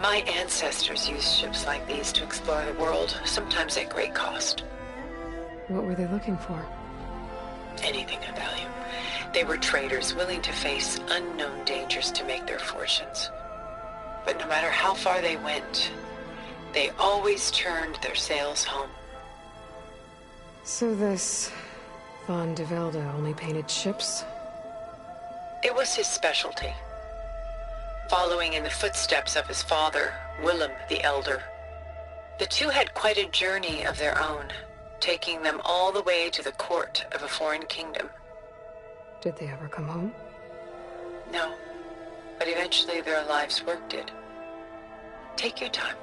My ancestors used ships like these to explore the world, sometimes at great cost. What were they looking for? Anything of value. They were traders willing to face unknown dangers to make their fortunes. But no matter how far they went, they always turned their sails home. So this Von de Velde only painted ships? It was his specialty. Following in the footsteps of his father, Willem the Elder. The two had quite a journey of their own, taking them all the way to the court of a foreign kingdom. Did they ever come home? No, but eventually their lives worked it. Take your time.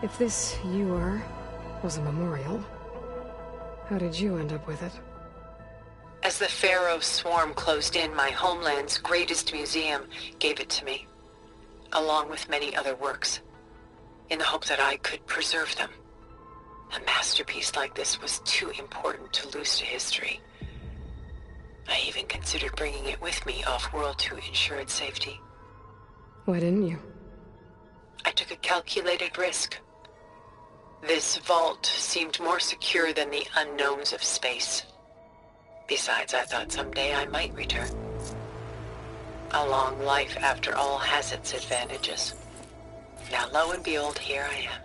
If this Ewer was a memorial, how did you end up with it? As the Pharaoh swarm closed in, my homeland's greatest museum gave it to me, along with many other works, in the hope that I could preserve them. A masterpiece like this was too important to lose to history. I even considered bringing it with me off-world to ensure its safety. Why didn't you? I took a calculated risk. This vault seemed more secure than the unknowns of space. Besides, I thought someday I might return. A long life, after all, has its advantages. Now, lo and behold, here I am.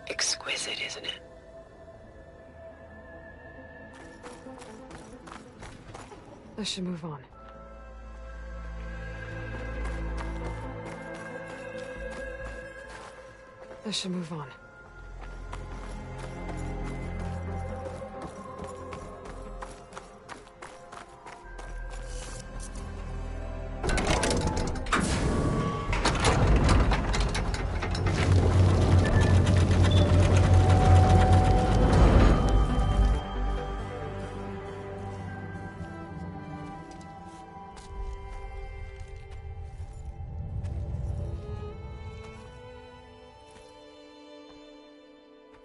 Exquisite, isn't it? I should move on. I should move on.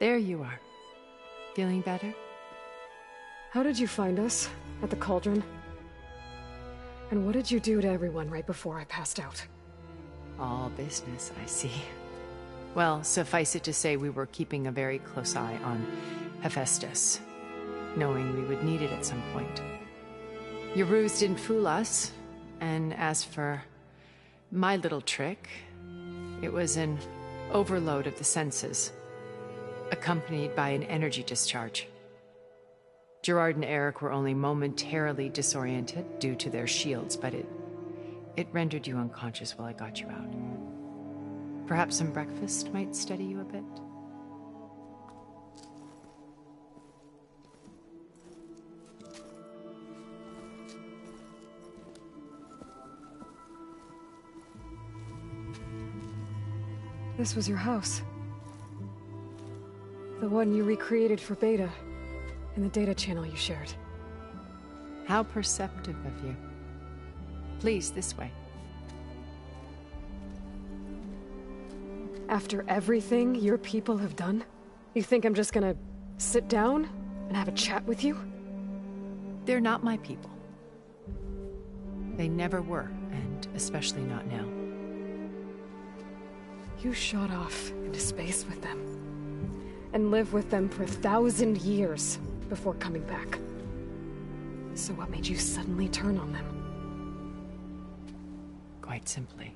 There you are. Feeling better? How did you find us? At the Cauldron? And what did you do to everyone right before I passed out? All business, I see. Well, suffice it to say we were keeping a very close eye on Hephaestus, knowing we would need it at some point. Your ruse didn't fool us, and as for my little trick, it was an overload of the senses, accompanied by an energy discharge. Gerard and Eric were only momentarily disoriented due to their shields, but it rendered you unconscious while I got you out. Perhaps some breakfast might steady you a bit? This was your house. The one you recreated for Beta, in the data channel you shared. How perceptive of you. Please, this way. After everything your people have done, you think I'm just gonna sit down and have a chat with you? They're not my people. They never were, and especially not now. You shot off into space with them, and lived with them for 1,000 years before coming back. So what made you suddenly turn on them? Quite simply,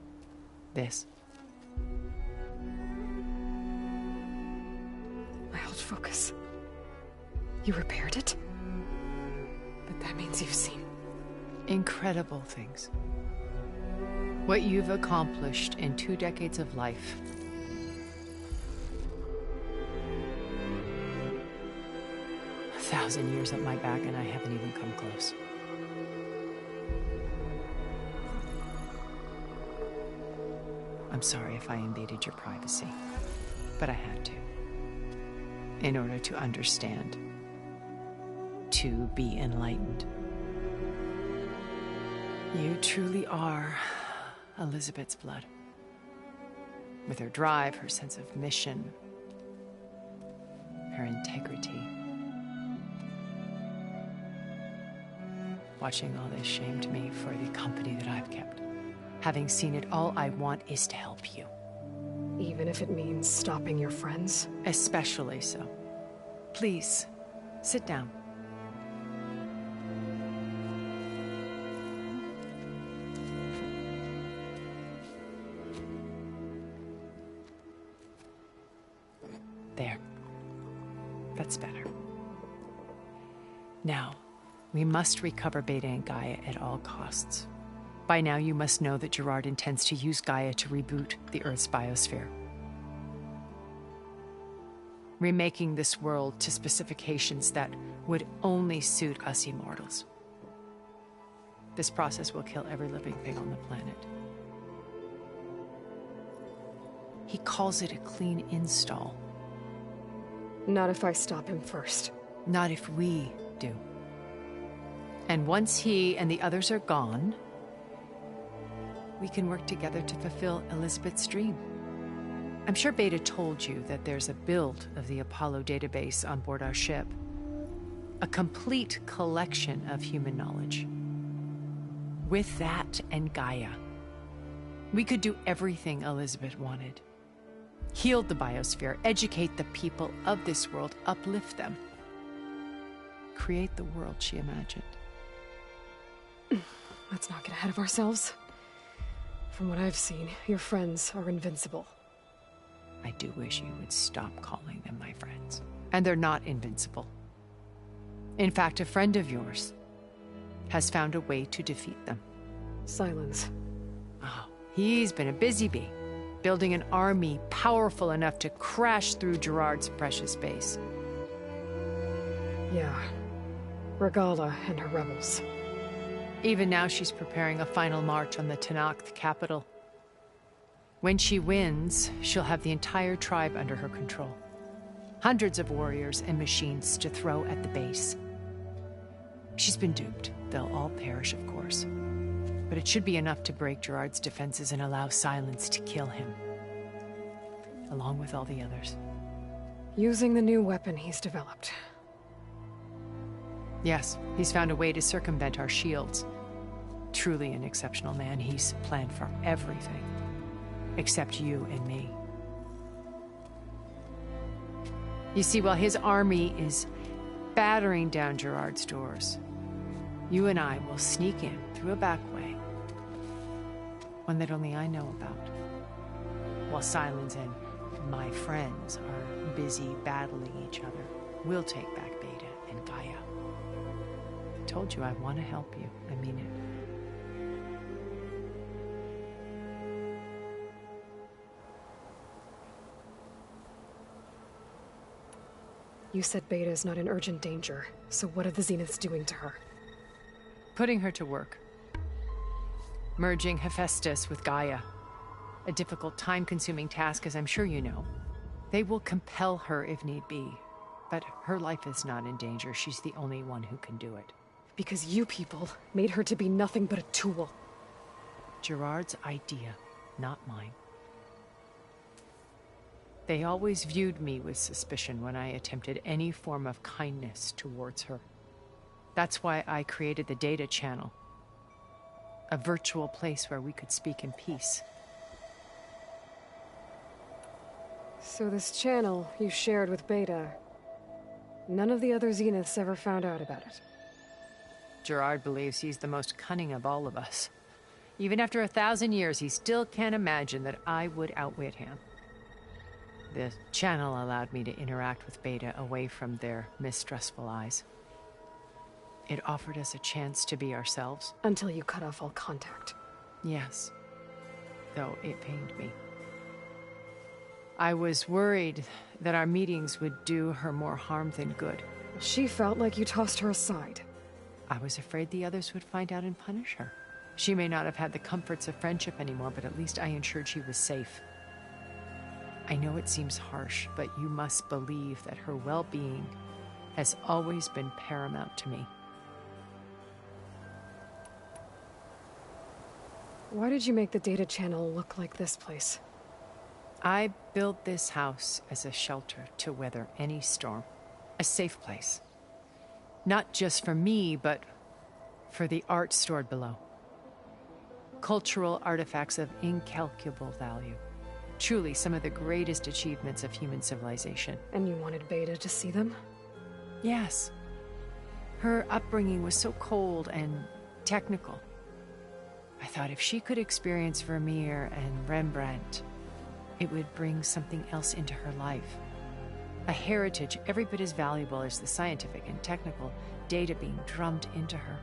this. My old focus. You repaired it? But that means you've seen... incredible things. What you've accomplished in 2 decades of life. A 1,000 years at my back and I haven't even come close. I'm sorry if I invaded your privacy, but I had to. In order to understand. To be enlightened. You truly are Elizabeth's blood. With her drive, her sense of mission, her integrity. Watching all this shamed me for the company that I've kept. Having seen it, all I want is to help you. Even if it means stopping your friends? Especially so. Please, sit down. There. That's better. Now, we must recover Beta and Gaia at all costs. By now, you must know that Gerard intends to use Gaia to reboot the Earth's biosphere. Remaking this world to specifications that would only suit us immortals. This process will kill every living thing on the planet. He calls it a clean install. Not if I stop him first. Not if we do. And once he and the others are gone, we can work together to fulfill Elizabeth's dream. I'm sure Beta told you that there's a build of the Apollo database on board our ship. A complete collection of human knowledge. With that and Gaia, we could do everything Elizabeth wanted. Heal the biosphere, educate the people of this world, uplift them. Create the world she imagined. Let's not get ahead of ourselves. From what I've seen, your friends are invincible. I do wish you would stop calling them my friends. And they're not invincible. In fact, a friend of yours has found a way to defeat them. Sylens. Oh, he's been a busy bee, building an army powerful enough to crash through Gerard's precious base. Yeah. Regala and her rebels. Even now, she's preparing a final march on the Tenakth capital. When she wins, she'll have the entire tribe under her control. Hundreds of warriors and machines to throw at the base. She's been duped. They'll all perish, of course. But it should be enough to break Gerard's defenses and allow Sylens to kill him. Along with all the others. Using the new weapon he's developed. Yes, he's found a way to circumvent our shields. Truly an exceptional man. He's planned for everything. Except you and me. You see, while his army is battering down Gerard's doors, you and I will sneak in through a back way. One that only I know about. While Sylens and my friends are busy battling each other, we'll take back Beta and Gaia. I told you I want to help you. I mean it. You said Beta is not in urgent danger, so what are the Zeniths doing to her? Putting her to work. Merging Hephaestus with Gaia. A difficult, time-consuming task, as I'm sure you know. They will compel her if need be. But her life is not in danger. She's the only one who can do it. Because you people made her to be nothing but a tool. Gerard's idea, not mine. They always viewed me with suspicion when I attempted any form of kindness towards her. That's why I created the data channel. A virtual place where we could speak in peace. So this channel you shared with Beta, none of the other Zeniths ever found out about it? Gerard believes he's the most cunning of all of us. Even after 1,000 years, he still can't imagine that I would outwit him. The channel allowed me to interact with Beta away from their mistrustful eyes. It offered us a chance to be ourselves. Until you cut off all contact. Yes. Though it pained me. I was worried that our meetings would do her more harm than good. She felt like you tossed her aside. I was afraid the others would find out and punish her. She may not have had the comforts of friendship anymore, but at least I ensured she was safe. I know it seems harsh, but you must believe that her well-being has always been paramount to me. Why did you make the data channel look like this place? I built this house as a shelter to weather any storm. A safe place. Not just for me, but for the art stored below. Cultural artifacts of incalculable value. Truly some of the greatest achievements of human civilization. And you wanted Beta to see them? Yes. Her upbringing was so cold and technical. I thought if she could experience Vermeer and Rembrandt, it would bring something else into her life. A heritage every bit as valuable as the scientific and technical data being drummed into her.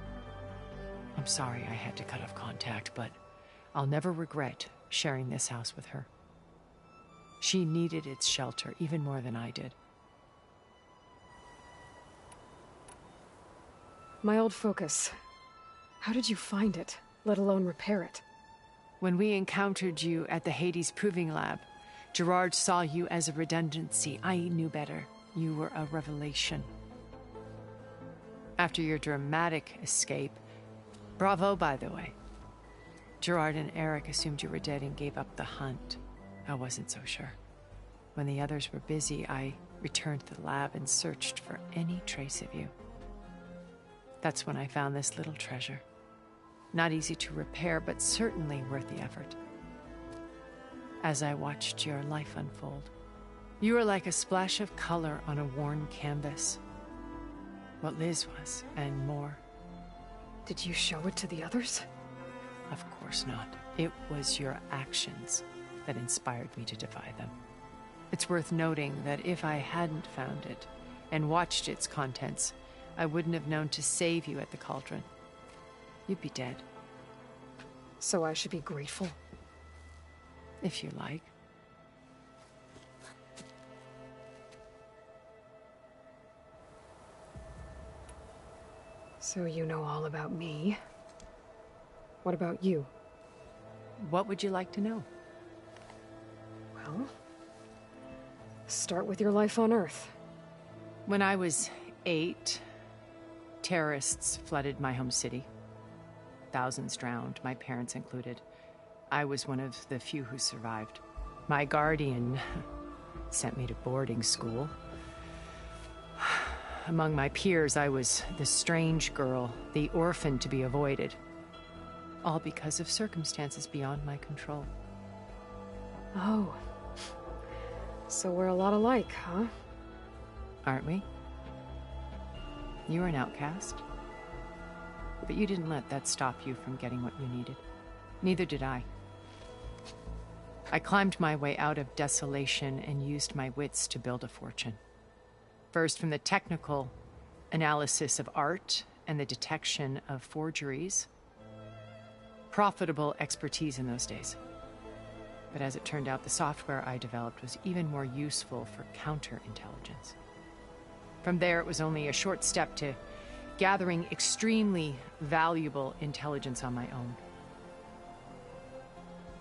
I'm sorry I had to cut off contact, but I'll never regret sharing this house with her. She needed its shelter even more than I did. My old focus. How did you find it, let alone repair it? When we encountered you at the Hades Proving Lab, Gerard saw you as a redundancy. I knew better. You were a revelation. After your dramatic escape, bravo, by the way. Gerard and Eric assumed you were dead and gave up the hunt. I wasn't so sure. When the others were busy, I returned to the lab and searched for any trace of you. That's when I found this little treasure. Not easy to repair, but certainly worth the effort. As I watched your life unfold, you were like a splash of color on a worn canvas. What Liz was, and more. Did you show it to the others? Of course not. It was your actions that inspired me to defy them. It's worth noting that if I hadn't found it and watched its contents, I wouldn't have known to save you at the Cauldron. You'd be dead. So I should be grateful? If you like. So you know all about me. What about you? What would you like to know? Well, start with your life on Earth. When I was 8, terrorists flooded my home city. Thousands drowned, my parents included. I was one of the few who survived. My guardian sent me to boarding school. Among my peers, I was the strange girl, the orphan to be avoided. All because of circumstances beyond my control. Oh. So we're a lot alike, huh? Aren't we? You were an outcast. But you didn't let that stop you from getting what you needed. Neither did I. I climbed my way out of desolation and used my wits to build a fortune. First, from the technical analysis of art and the detection of forgeries. Profitable expertise in those days. But as it turned out, the software I developed was even more useful for counterintelligence. From there, it was only a short step to gathering extremely valuable intelligence on my own.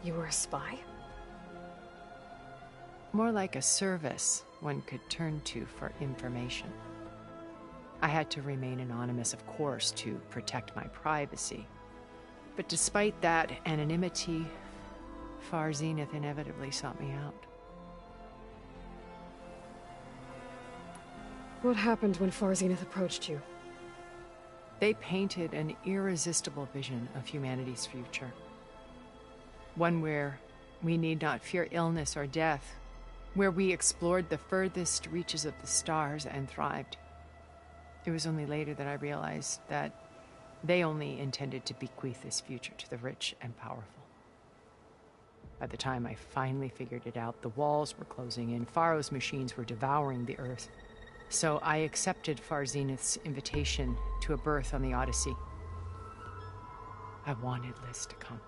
You were a spy? More like a service one could turn to for information. I had to remain anonymous, of course, to protect my privacy. But despite that anonymity, Far Zenith inevitably sought me out. What happened when Far Zenith approached you? They painted an irresistible vision of humanity's future. One where we need not fear illness or death, where we explored the furthest reaches of the stars and thrived. It was only later that I realized that They only intended to bequeath this future to the rich and powerful. By the time I finally figured it out, the walls were closing in, Pharaoh's machines were devouring the Earth. So I accepted Far Zenith's invitation to a berth on the Odyssey. I wanted Liz to come,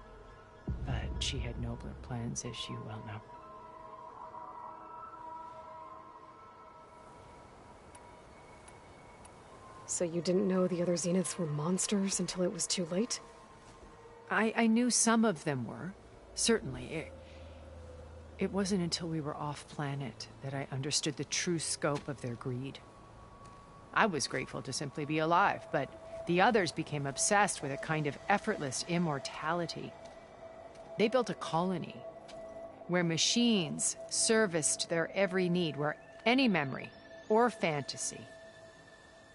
but she had nobler plans, as you well know. So you didn't know the other Zeniths were monsters until it was too late? I knew some of them were, certainly. It wasn't until we were off-planet that I understood the true scope of their greed. I was grateful to simply be alive, but the others became obsessed with a kind of effortless immortality. They built a colony where machines serviced their every need, where any memory or fantasy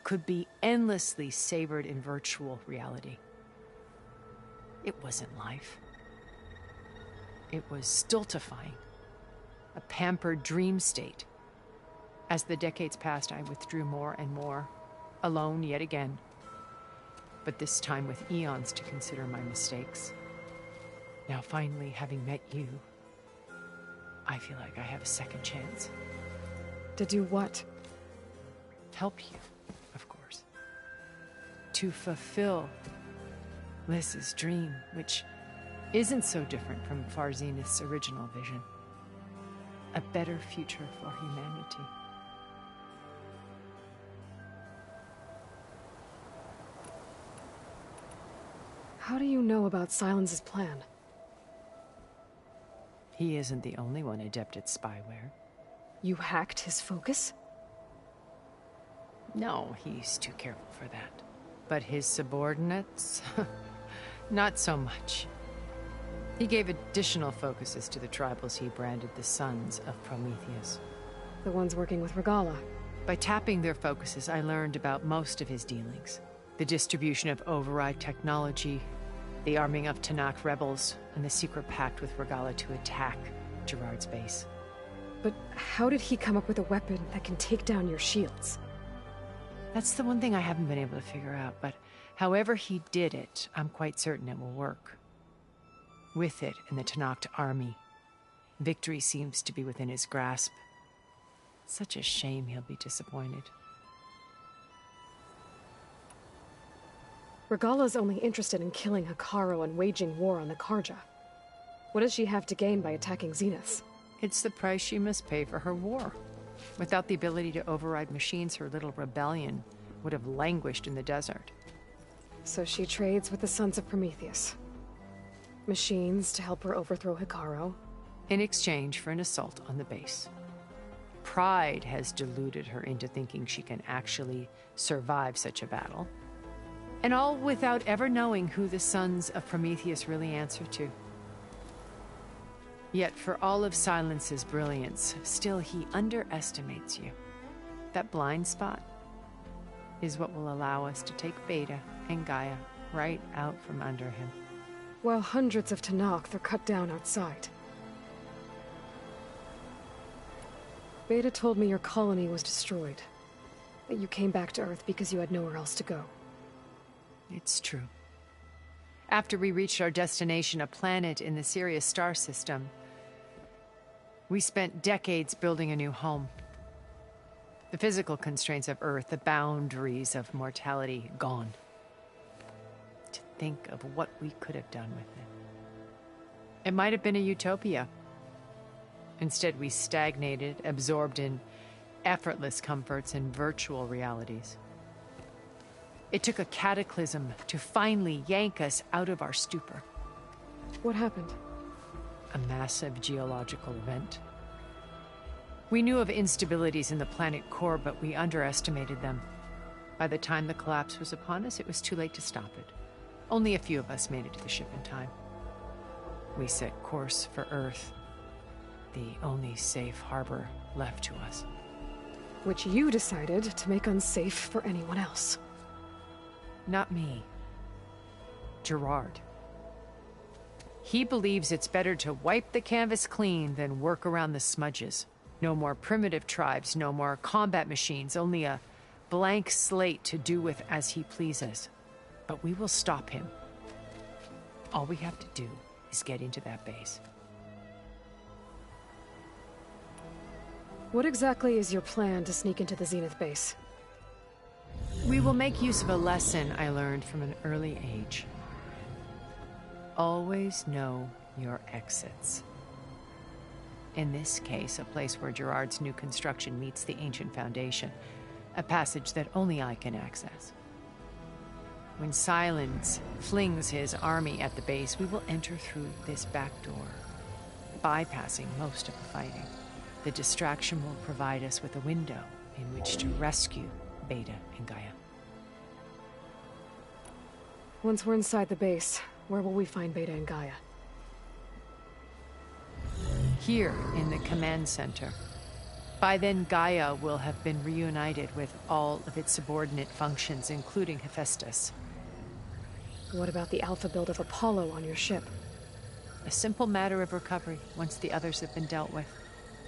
could be endlessly savored in virtual reality. It wasn't life. It was stultifying, a pampered dream state. As the decades passed, I withdrew more and more, alone yet again, but this time with eons to consider my mistakes. Now finally, having met you, I feel like I have a second chance. To do what? Help you, of course. To fulfill Liz's dream, which isn't so different from Far Zenith's original vision. A better future for humanity. How do you know about Silence's plan? He isn't the only one adept at spyware. You hacked his focus? No, he's too careful for that. But his subordinates? Not so much. He gave additional focuses to the tribals he branded the Sons of Prometheus. The ones working with Regalla. By tapping their focuses, I learned about most of his dealings. The distribution of override technology, the arming of Tanakh rebels, and the secret pact with Regalla to attack Gerard's base. But how did he come up with a weapon that can take down your shields? That's the one thing I haven't been able to figure out, but however he did it, I'm quite certain it will work. With it and the Tanakh army, victory seems to be within his grasp. Such a shame he'll be disappointed. Regalla's only interested in killing Hekarro and waging war on the Karja. What does she have to gain by attacking Zeniths? It's the price she must pay for her war. Without the ability to override machines, her little rebellion would have languished in the desert. So she trades with the Sons of Prometheus. Machines to help her overthrow Hekarro. In exchange for an assault on the base. Pride has deluded her into thinking she can actually survive such a battle. And all without ever knowing who the Sons of Prometheus really answer to. Yet for all of Silence's brilliance, still he underestimates you. That blind spot is what will allow us to take Beta and Gaia right out from under him. While hundreds of Tanakh are cut down outside. Beta told me your colony was destroyed. That you came back to Earth because you had nowhere else to go. It's true. After we reached our destination, a planet in the Sirius star system, we spent decades building a new home. The physical constraints of Earth, the boundaries of mortality, gone. To think of what we could have done with it. It might have been a utopia. Instead, we stagnated, absorbed in effortless comforts and virtual realities. It took a cataclysm to finally yank us out of our stupor. What happened? A massive geological event. We knew of instabilities in the planet core, but we underestimated them. By the time the collapse was upon us, it was too late to stop it. Only a few of us made it to the ship in time. We set course for Earth, the only safe harbor left to us. Which you decided to make unsafe for anyone else. Not me. Gerard. He believes it's better to wipe the canvas clean than work around the smudges. No more primitive tribes, no more combat machines, only a blank slate to do with as he pleases. But we will stop him. All we have to do is get into that base. What exactly is your plan to sneak into the Zenith base? We will make use of a lesson I learned from an early age. Always know your exits. In this case, a place where Gerard's new construction meets the ancient foundation, a passage that only I can access. When Silence flings his army at the base, we will enter through this back door, bypassing most of the fighting. The distraction will provide us with a window in which to rescue Beta and Gaia. Once we're inside the base, where will we find Beta and Gaia? Here in the command center. By then, Gaia will have been reunited with all of its subordinate functions, including Hephaestus. What about the alpha build of Apollo on your ship? A simple matter of recovery once the others have been dealt with.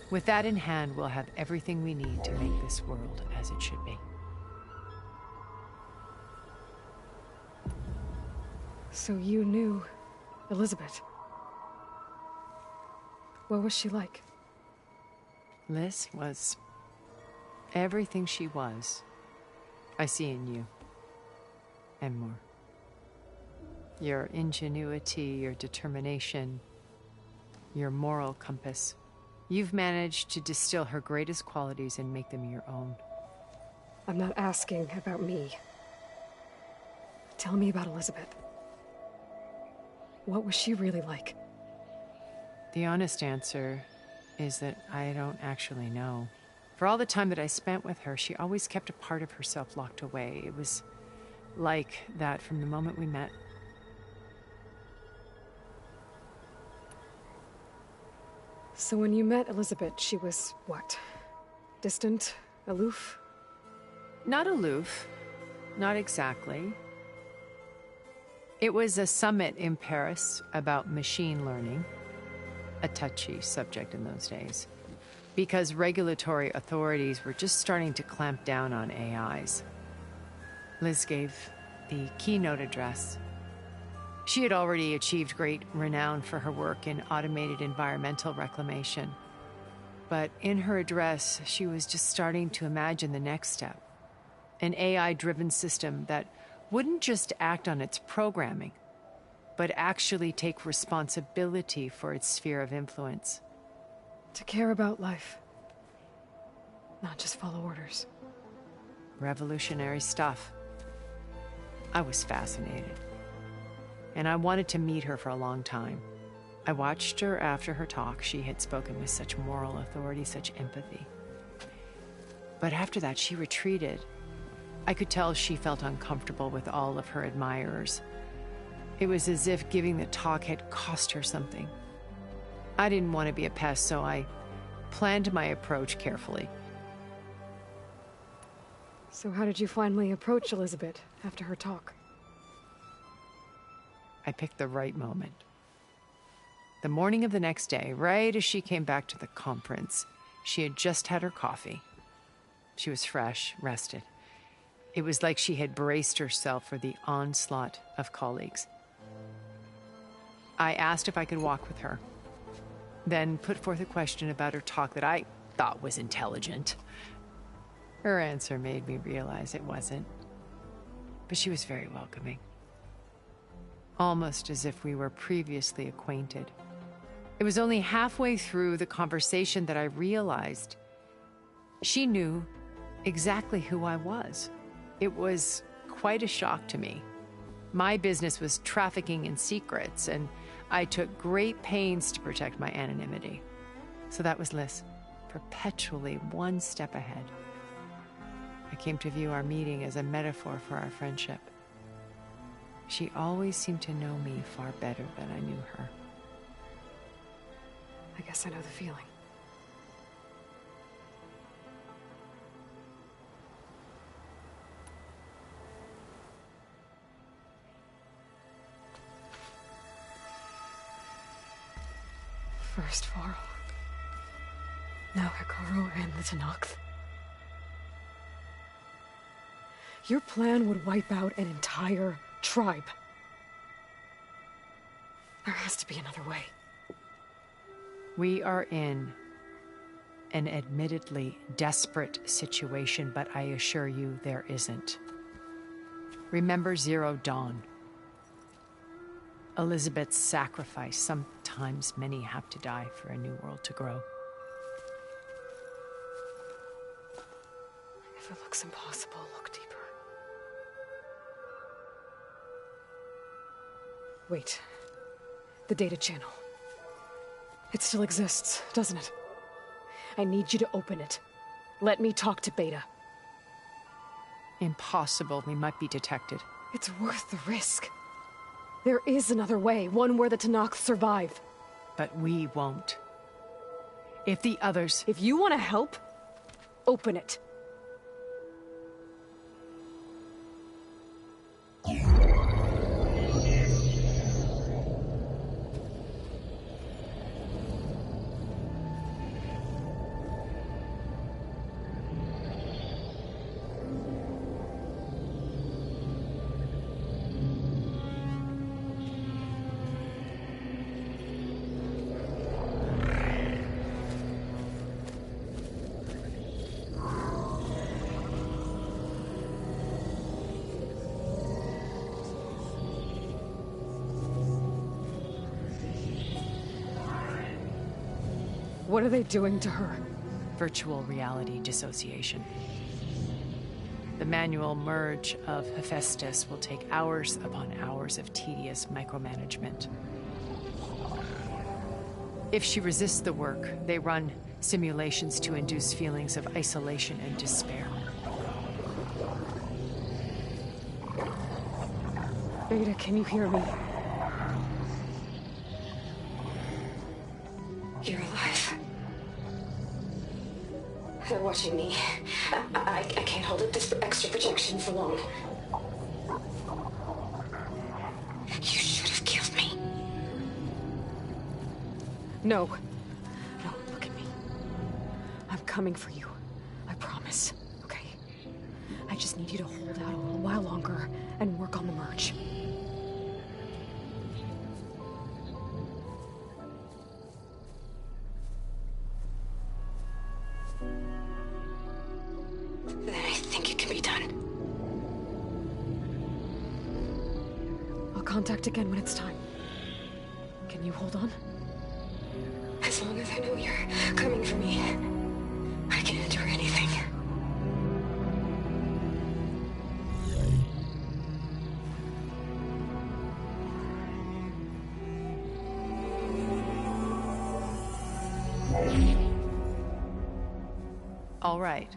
With that in hand, we'll have everything we need to make this world as it should be. So you knew Elizabeth. What was she like? Liz was everything she was. I see in you. And more. Your ingenuity, your determination, your moral compass. You've managed to distill her greatest qualities and make them your own. I'm not asking about me. Tell me about Elizabeth. What was she really like? The honest answer is that I don't actually know. For all the time that I spent with her, she always kept a part of herself locked away. It was like that from the moment we met. So when you met Elizabeth, she was what? Distant? Aloof? Not aloof. Not exactly. It was a summit in Paris about machine learning. A touchy subject in those days. Because regulatory authorities were just starting to clamp down on AIs. Liz gave the keynote address. She had already achieved great renown for her work in automated environmental reclamation. But in her address, she was just starting to imagine the next step. An AI-driven system that wouldn't just act on its programming, but actually take responsibility for its sphere of influence. To care about life. Not just follow orders. Revolutionary stuff. I was fascinated. And I wanted to meet her for a long time. I watched her after her talk. She had spoken with such moral authority, such empathy. But after that, she retreated. I could tell she felt uncomfortable with all of her admirers. It was as if giving the talk had cost her something. I didn't want to be a pest, so I planned my approach carefully. So how did you finally approach Elizabeth after her talk? I picked the right moment. The morning of the next day, right as she came back to the conference, she had just had her coffee. She was fresh, rested. It was like she had braced herself for the onslaught of colleagues. I asked if I could walk with her, then put forth a question about her talk that I thought was intelligent. Her answer made me realize it wasn't, but she was very welcoming. Almost as if we were previously acquainted. It was only halfway through the conversation that I realized she knew exactly who I was. It was quite a shock to me. My business was trafficking in secrets, and I took great pains to protect my anonymity. So that was Liz, perpetually one step ahead. I came to view our meeting as a metaphor for our friendship. She always seemed to know me far better than I knew her. I guess I know the feeling. First Varl. Now Hekarro and the Tenakth. Your plan would wipe out an entire tribe. There has to be another way. We are in an admittedly desperate situation, but I assure you there isn't. Remember Zero Dawn. Elizabeth's sacrifice. Sometimes many have to die for a new world to grow. If it looks impossible, look deeper. Wait. The data channel. It still exists, doesn't it? I need you to open it. Let me talk to Beta. Impossible. We might be detected. It's worth the risk. There is another way, one where the Tenakth survive. But we won't. If the others... If you want to help, open it. What are they doing to her? Virtual reality dissociation. The manual merge of Hephaestus will take hours upon hours of tedious micromanagement. If she resists the work, they run simulations to induce feelings of isolation and despair. Beta, can you hear me? You're alive. They're watching me. I can't hold up this extra projection for long. You should have killed me. No. No, look at me. I'm coming for you. I promise. Okay? I just need you to hold out a little while longer and work on the merge. Then I think it can be done. I'll contact again when it's time. Can you hold on? As long as I know you're coming for me, I can endure anything. All right.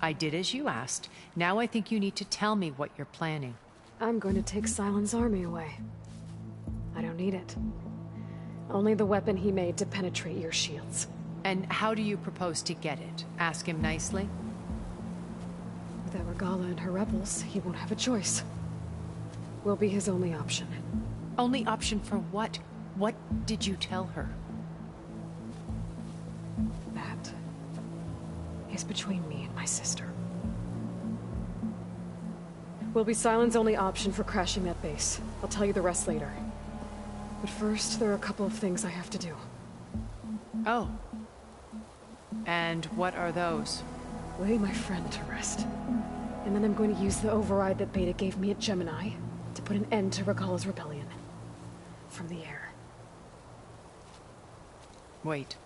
I did as you asked. Now I think you need to tell me what you're planning. I'm going to take Sylens' army away. I don't need it. Only the weapon he made to penetrate your shields. And how do you propose to get it? Ask him nicely? Without Regalla and her rebels, he won't have a choice. We'll be his only option. Only option for what? What did you tell her? That is between me and my sister. Will be Sylens' only option for crashing that base. I'll tell you the rest later. But first, there are a couple of things I have to do. Oh. And what are those? Lay my friend to rest. And then I'm going to use the override that Beta gave me at Gemini to put an end to Regalla's rebellion. From the air. Wait.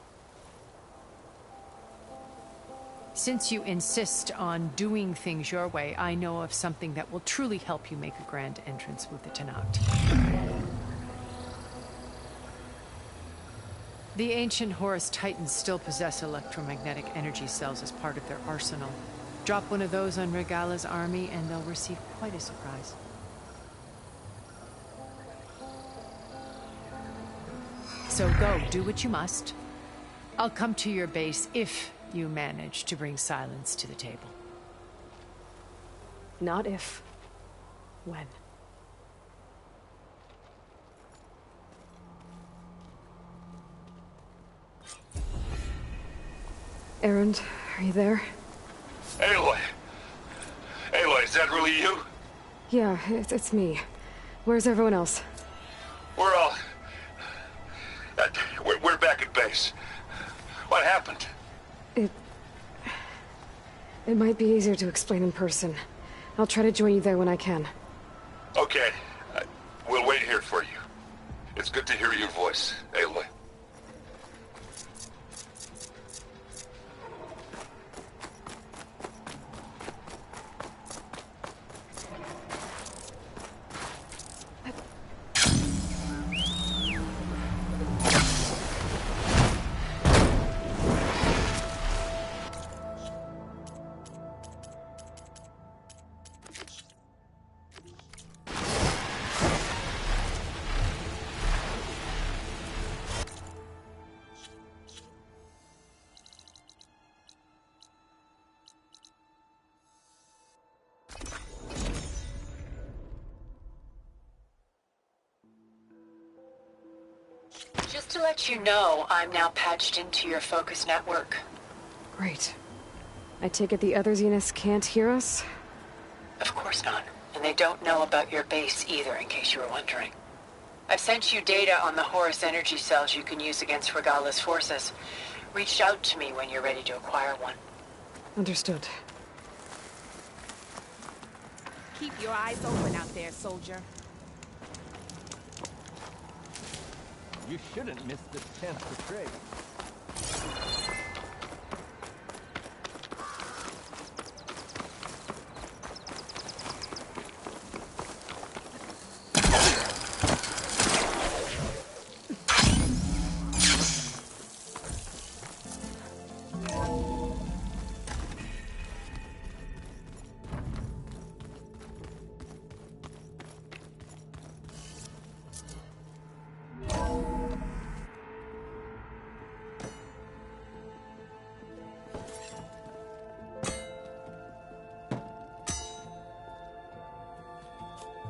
Since you insist on doing things your way, I know of something that will truly help you make a grand entrance with the Tenakth. The ancient Horus Titans still possess electromagnetic energy cells as part of their arsenal. Drop one of those on Regalla's army and they'll receive quite a surprise. So go, do what you must. I'll come to your base if you manage to bring Sylens to the table. Not if. When. Erend, are you there? Aloy! Aloy, is that really you? Yeah, it's me. Where's everyone else? We're all... We're back at base. What happened? It might be easier to explain in person. I'll try to join you there when I can. Okay. We'll wait here for you. It's good to hear your voice, Aloy. Just to let you know, I'm now patched into your focus network. Great. I take it the other Zeniths can't hear us? Of course not. And they don't know about your base either, in case you were wondering. I've sent you data on the Horus energy cells you can use against Regalla's forces. Reach out to me when you're ready to acquire one. Understood. Keep your eyes open out there, soldier. You shouldn't miss this chance to trade.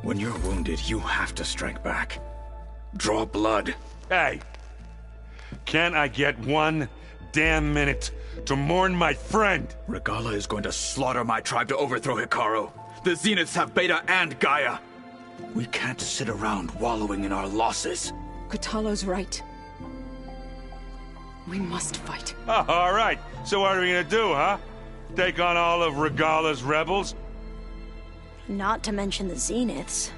When you're wounded, you have to strike back. Draw blood. Hey! Can't I get one damn minute to mourn my friend? Regalla is going to slaughter my tribe to overthrow Hekarro. The Zeniths have Beta and Gaia. We can't sit around wallowing in our losses. Kotallo's right. We must fight. Oh, all right. So what are we gonna do, huh? Take on all of Regalla's rebels? Not to mention the Zeniths.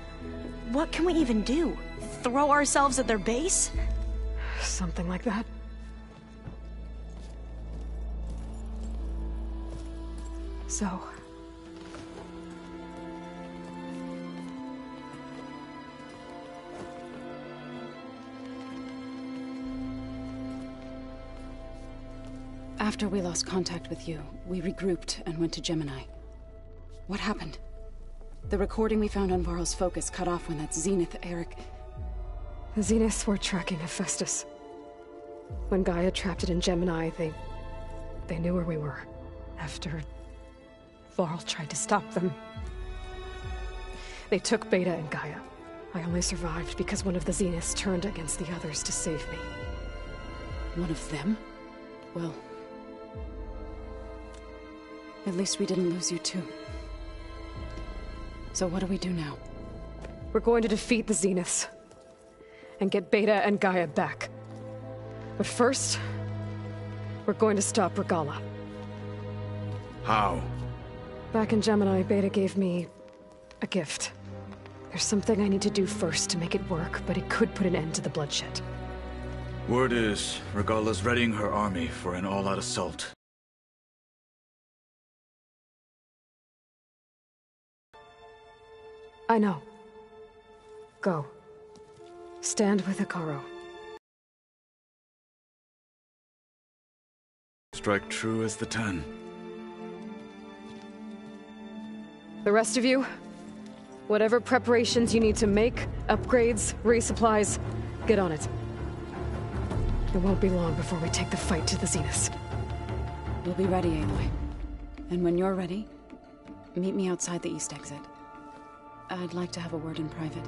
What can we even do? Throw ourselves at their base? Something like that. So... After we lost contact with you, we regrouped and went to Gemini. What happened? The recording we found on Varl's focus cut off when that Zenith, Eric... The Zeniths were tracking Hephaestus. When Gaia trapped it in Gemini, they knew where we were. After... Varl tried to stop them. They took Beta and Gaia. I only survived because one of the Zeniths turned against the others to save me. One of them? Well... At least we didn't lose you too. So what do we do now? We're going to defeat the Zeniths. And get Beta and Gaia back. But first... we're going to stop Regalla. How? Back in Gemini, Beta gave me... a gift. There's something I need to do first to make it work, but it could put an end to the bloodshed. Word is, Regalla's readying her army for an all-out assault. I know. Go. Stand with Hekarro. Strike true as the 10. The rest of you, whatever preparations you need to make, upgrades, resupplies, get on it. It won't be long before we take the fight to the Zeniths. We'll be ready, Aloy. And when you're ready, meet me outside the east exit. I'd like to have a word in private.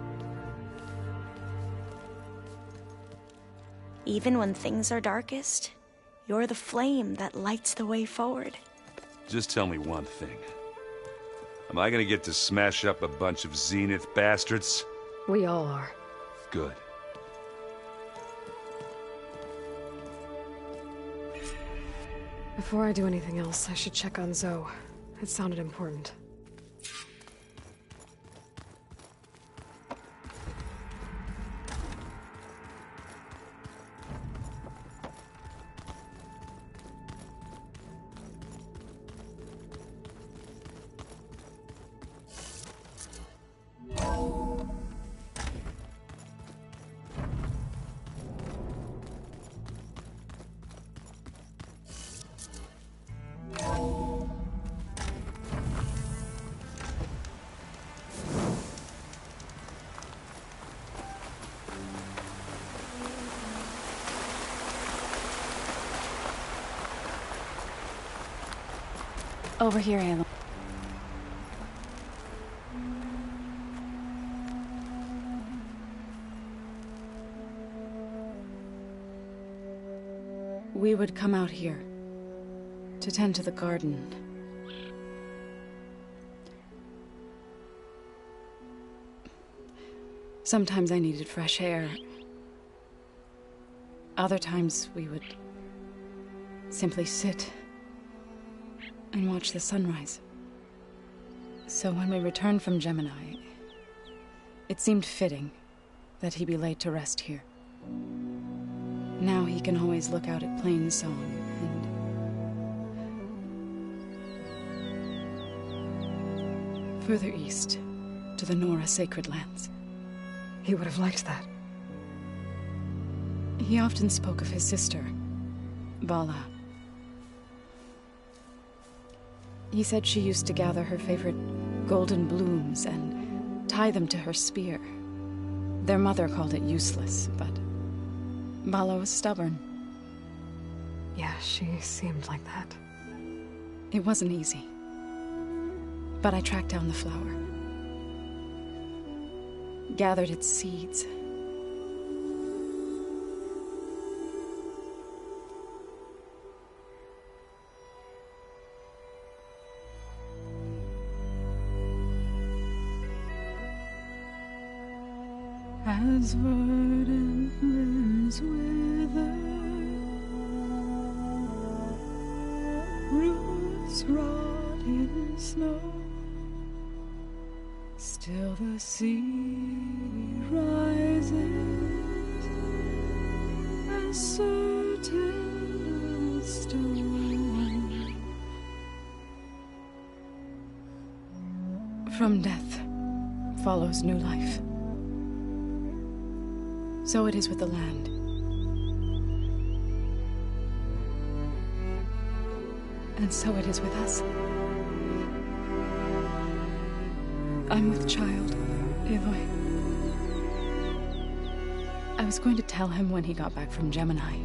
Even when things are darkest, you're the flame that lights the way forward. Just tell me one thing. Am I gonna get to smash up a bunch of Zenith bastards? We all are. Good. Before I do anything else, I should check on Zoe. It sounded important. Over here, Aloy. We would come out here to tend to the garden. Sometimes I needed fresh air. Other times we would simply sit and watch the sunrise. So when we returned from Gemini, it seemed fitting that he be laid to rest here. Now he can always look out at Plainsong and further east to the Nora Sacred Lands. He would have liked that. He often spoke of his sister, Bala. He said she used to gather her favorite golden blooms and tie them to her spear. Their mother called it useless, but Bala was stubborn. Yeah, she seemed like that. It wasn't easy. But I tracked down the flower. Gathered its seeds. As verdant limbs wither, roots rot in snow, still the sea rises, as certain as stone. From death follows new life. So it is with the land. And so it is with us. I'm with child, Aloy. I was going to tell him when he got back from Gemini.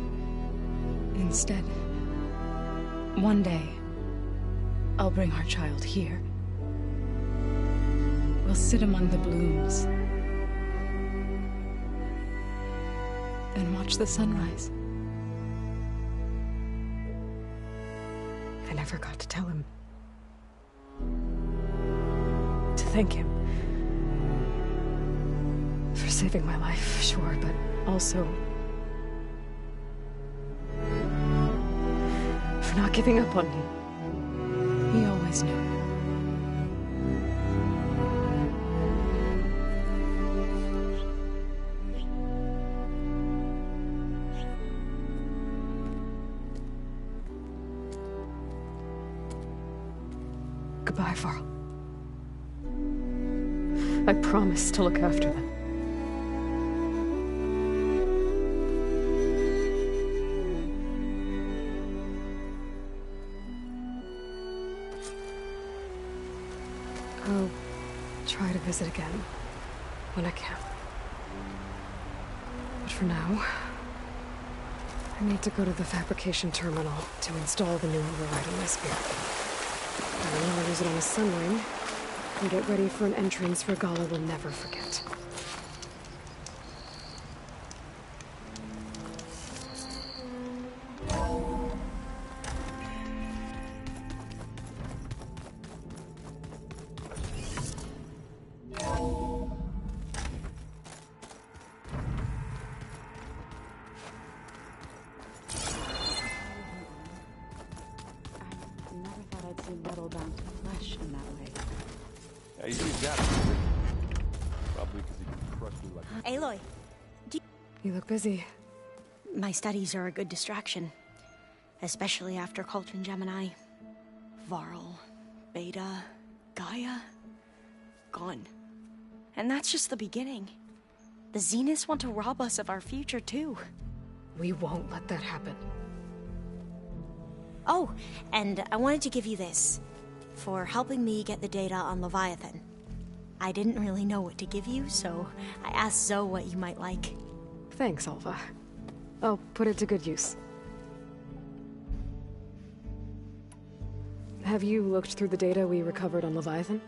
Instead, one day, I'll bring our child here. We'll sit among the blooms and watch the sunrise. I never got to tell him. To thank him. For saving my life, sure, but also for not giving up on me. He always knew. Goodbye, Varl. I promise to look after them. I'll try to visit again when I can. But for now, I need to go to the fabrication terminal to install the new override on my spear. And I'll use it on a sunwing and get ready for an entrance Regalla will never forget. soul bound to flesh in that way. Yeah, he's got it. Probably because he can crush me like... Aloy, You look busy. my studies are a good distraction. Especially after Cauldron Gemini. Varl, Beta, Gaia, gone. And that's just the beginning. The Zeniths want to rob us of our future, too. We won't let that happen. Oh, and I wanted to give you this. For helping me get the data on Leviathan. I didn't really know what to give you, so I asked Zoe what you might like. Thanks, Alva. I'll put it to good use. Have you looked through the data we recovered on Leviathan?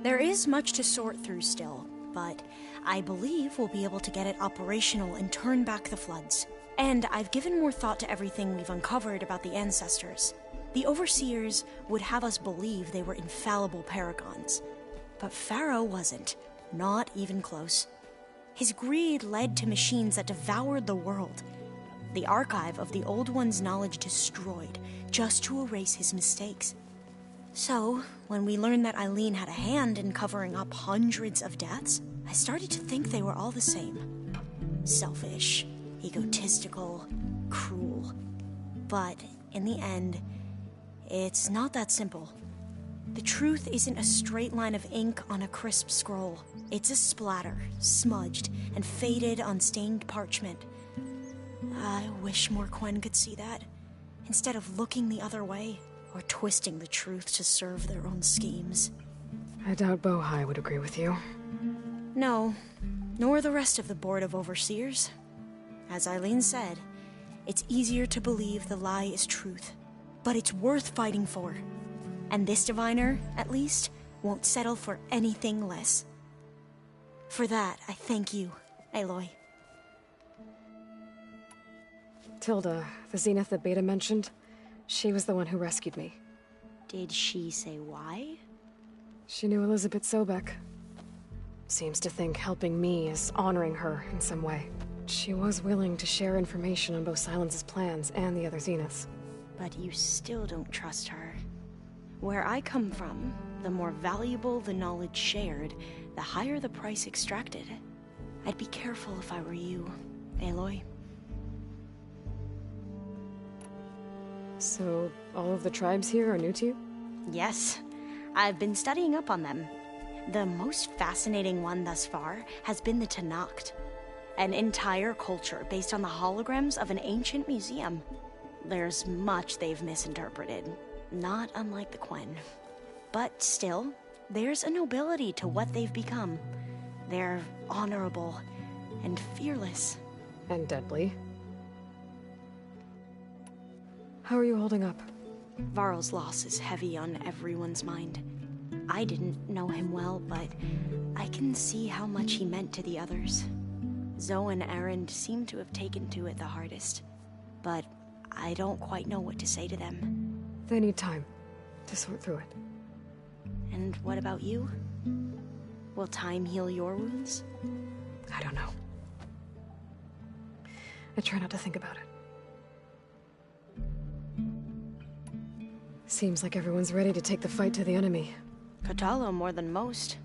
There is much to sort through still, but I believe we'll be able to get it operational and turn back the floods. And I've given more thought to everything we've uncovered about the ancestors. The Overseers would have us believe they were infallible paragons. But Pharaoh wasn't. Not even close. His greed led to machines that devoured the world. The archive of the Old One's knowledge destroyed, just to erase his mistakes. So, when we learned that Eileen had a hand in covering up hundreds of deaths, I started to think they were all the same. Selfish, egotistical, cruel. But, in the end, it's not that simple. The truth isn't a straight line of ink on a crisp scroll. It's a splatter, smudged, and faded on stained parchment. I wish more Quen could see that, instead of looking the other way, or twisting the truth to serve their own schemes. I doubt Bohai would agree with you. No, nor the rest of the Board of Overseers. As Eileen said, it's easier to believe the lie is truth, but it's worth fighting for. And this diviner, at least, won't settle for anything less. For that, I thank you, Aloy. Tilda, the Zenith that Beta mentioned, she was the one who rescued me. Did she say why? She knew Elizabeth Sobek. Seems to think helping me is honoring her in some way. She was willing to share information on both Silence's plans and the other Zeniths. But you still don't trust her. Where I come from, the more valuable the knowledge shared, the higher the price extracted. I'd be careful if I were you, Aloy. So, all of the tribes here are new to you? Yes. I've been studying up on them. The most fascinating one thus far has been the Tenakth. An entire culture based on the holograms of an ancient museum. There's much they've misinterpreted, not unlike the Quen. But still, there's a nobility to what they've become. They're honorable and fearless. And deadly. How are you holding up? Varl's loss is heavy on everyone's mind. I didn't know him well, but I can see how much he meant to the others. Zoe and Erend seem to have taken to it the hardest, but I don't quite know what to say to them. They need time to sort through it. And what about you? Will time heal your wounds? I don't know. I try not to think about it. Seems like everyone's ready to take the fight to the enemy. Kotallo more than most.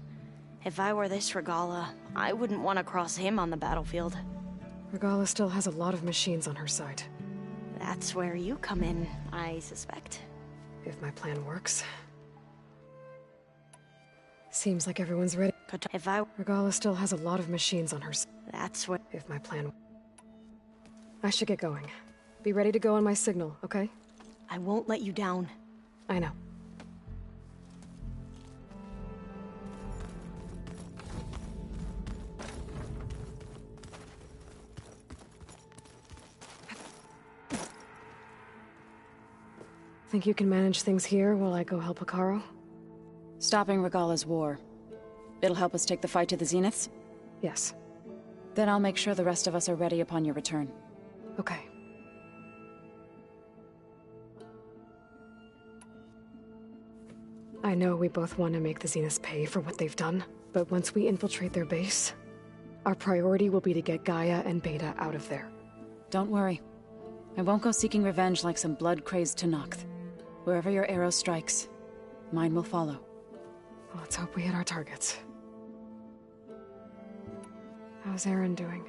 If I were this Regalla, I wouldn't want to cross him on the battlefield. Regalla still has a lot of machines on her side. That's where you come in, I suspect. If my plan works. Seems like everyone's ready. Regalla still has a lot of machines on her side. That's where... If my plan... I should get going. Be ready to go on my signal, okay? I won't let you down. I know. Think you can manage things here while I go help Hekarro? Stopping Regalla's war. It'll help us take the fight to the Zeniths? Yes. Then I'll make sure the rest of us are ready upon your return. Okay. I know we both want to make the Zeniths pay for what they've done, but once we infiltrate their base, our priority will be to get Gaia and Beta out of there. Don't worry. I won't go seeking revenge like some blood-crazed Tenakth. Wherever your arrow strikes, Mine will follow. Let's hope we hit our targets. How's Aaron doing?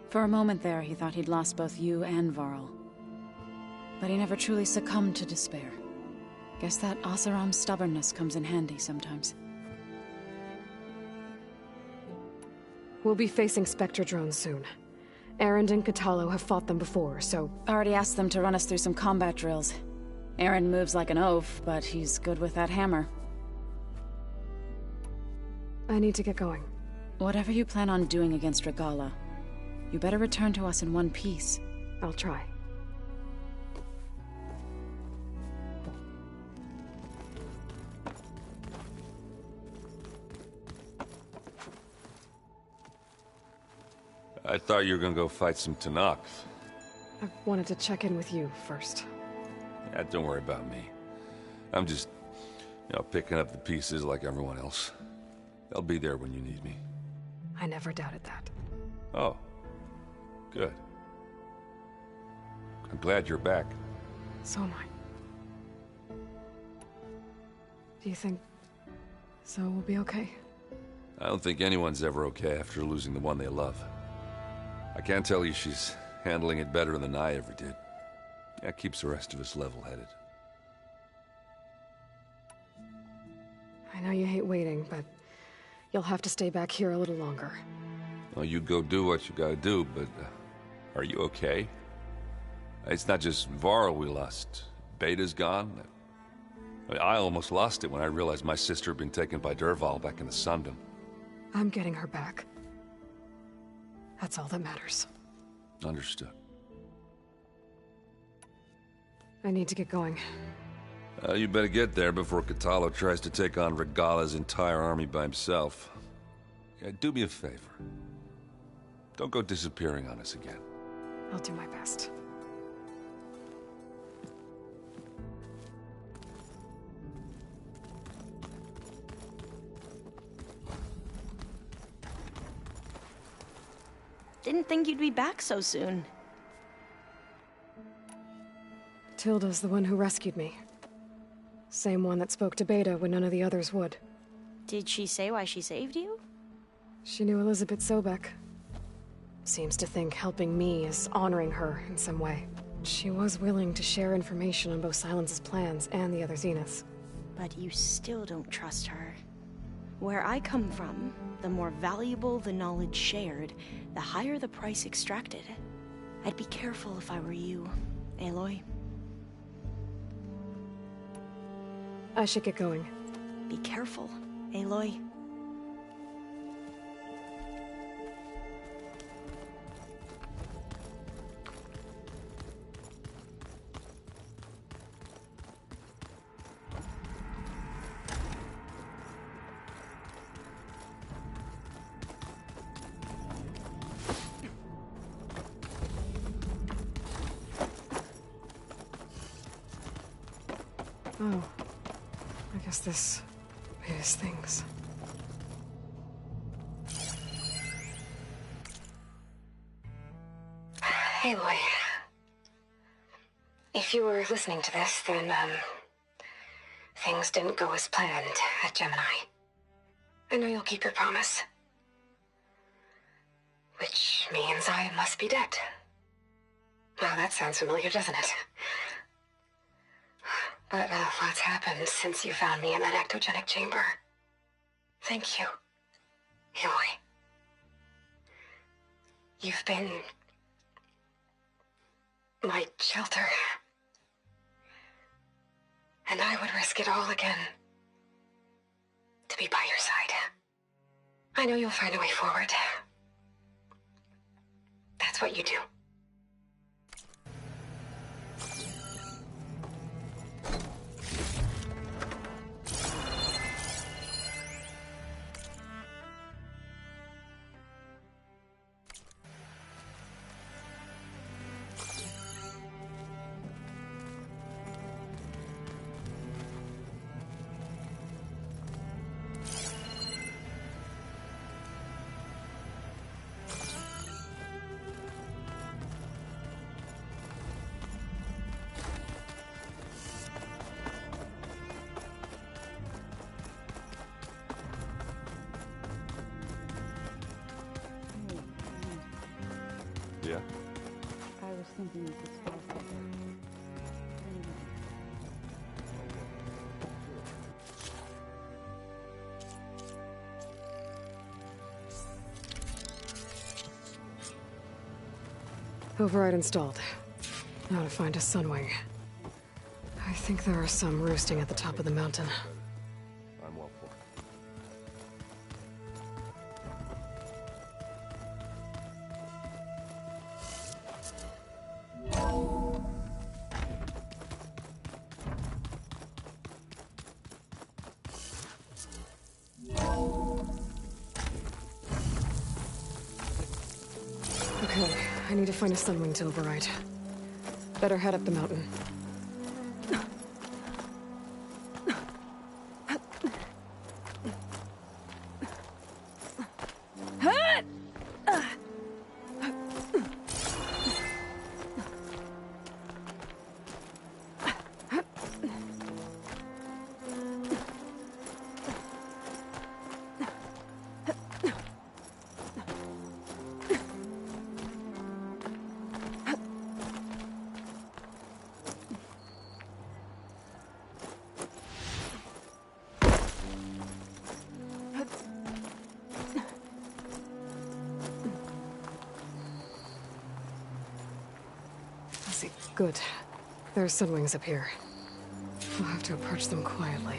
For a moment there, he thought he'd lost both you and Varl. But he never truly succumbed to despair. Guess that Oseram's stubbornness comes in handy sometimes. We'll be facing Spectre drones soon. Erend and Kotallo have fought them before, so... Already asked them to run us through some combat drills. Aaron moves like an oaf, but he's good with that hammer. I need to get going. Whatever you plan on doing against Regalla, you better return to us in one piece. I'll try. I thought you were gonna go fight some Tenakth. I wanted to check in with you first. Yeah, don't worry about me. I'm just, picking up the pieces like everyone else. I'll be there when you need me. I never doubted that. Oh. Good. I'm glad you're back. So am I. Do you think Zoe will be okay? I don't think anyone's ever okay after losing the one they love. I can't tell you she's handling it better than I ever did. That keeps the rest of us level-headed. I know you hate waiting, but you'll have to stay back here a little longer. Well, you go do what you gotta do, but are you okay? It's not just Varl we lost. Beta's gone. I almost lost it when I realized my sister had been taken by Dervahl back in the Sundom. I'm getting her back. That's all that matters. Understood. I need to get going. You better get there before Kotallo tries to take on Regalla's entire army by himself. Yeah, do me a favor. Don't go disappearing on us again. I'll do my best. Didn't think you'd be back so soon. Tilda's the one who rescued me. Same one that spoke to Beta when none of the others would. Did she say why she saved you? She knew Elizabeth Sobek. Seems to think helping me is honoring her in some way. She was willing to share information on both Silence's plans and the other Zeniths. But you still don't trust her. Where I come from, the more valuable the knowledge shared, the higher the price extracted. I'd be careful if I were you, Aloy. I should get going. Be careful, Aloy. Oh. I guess this is things. Aloy. If you were listening to this, then, things didn't go as planned at Gemini. I know you'll keep your promise. Which means I must be dead. Well, that sounds familiar, doesn't it? But lots happened since you found me in that ectogenic chamber. Thank you, Aloy. You've been my shelter. And I would risk it all again to be by your side. I know you'll find a way forward. That's what you do. was thinking you could spark that. Override installed. Now to find a Sunwing. I think there are some roosting at the top of the mountain. I'm well for Okay, I need to find a Sunwing to override. Better head up the mountain. Good. There are Sunwings up here. We'll have to approach them quietly.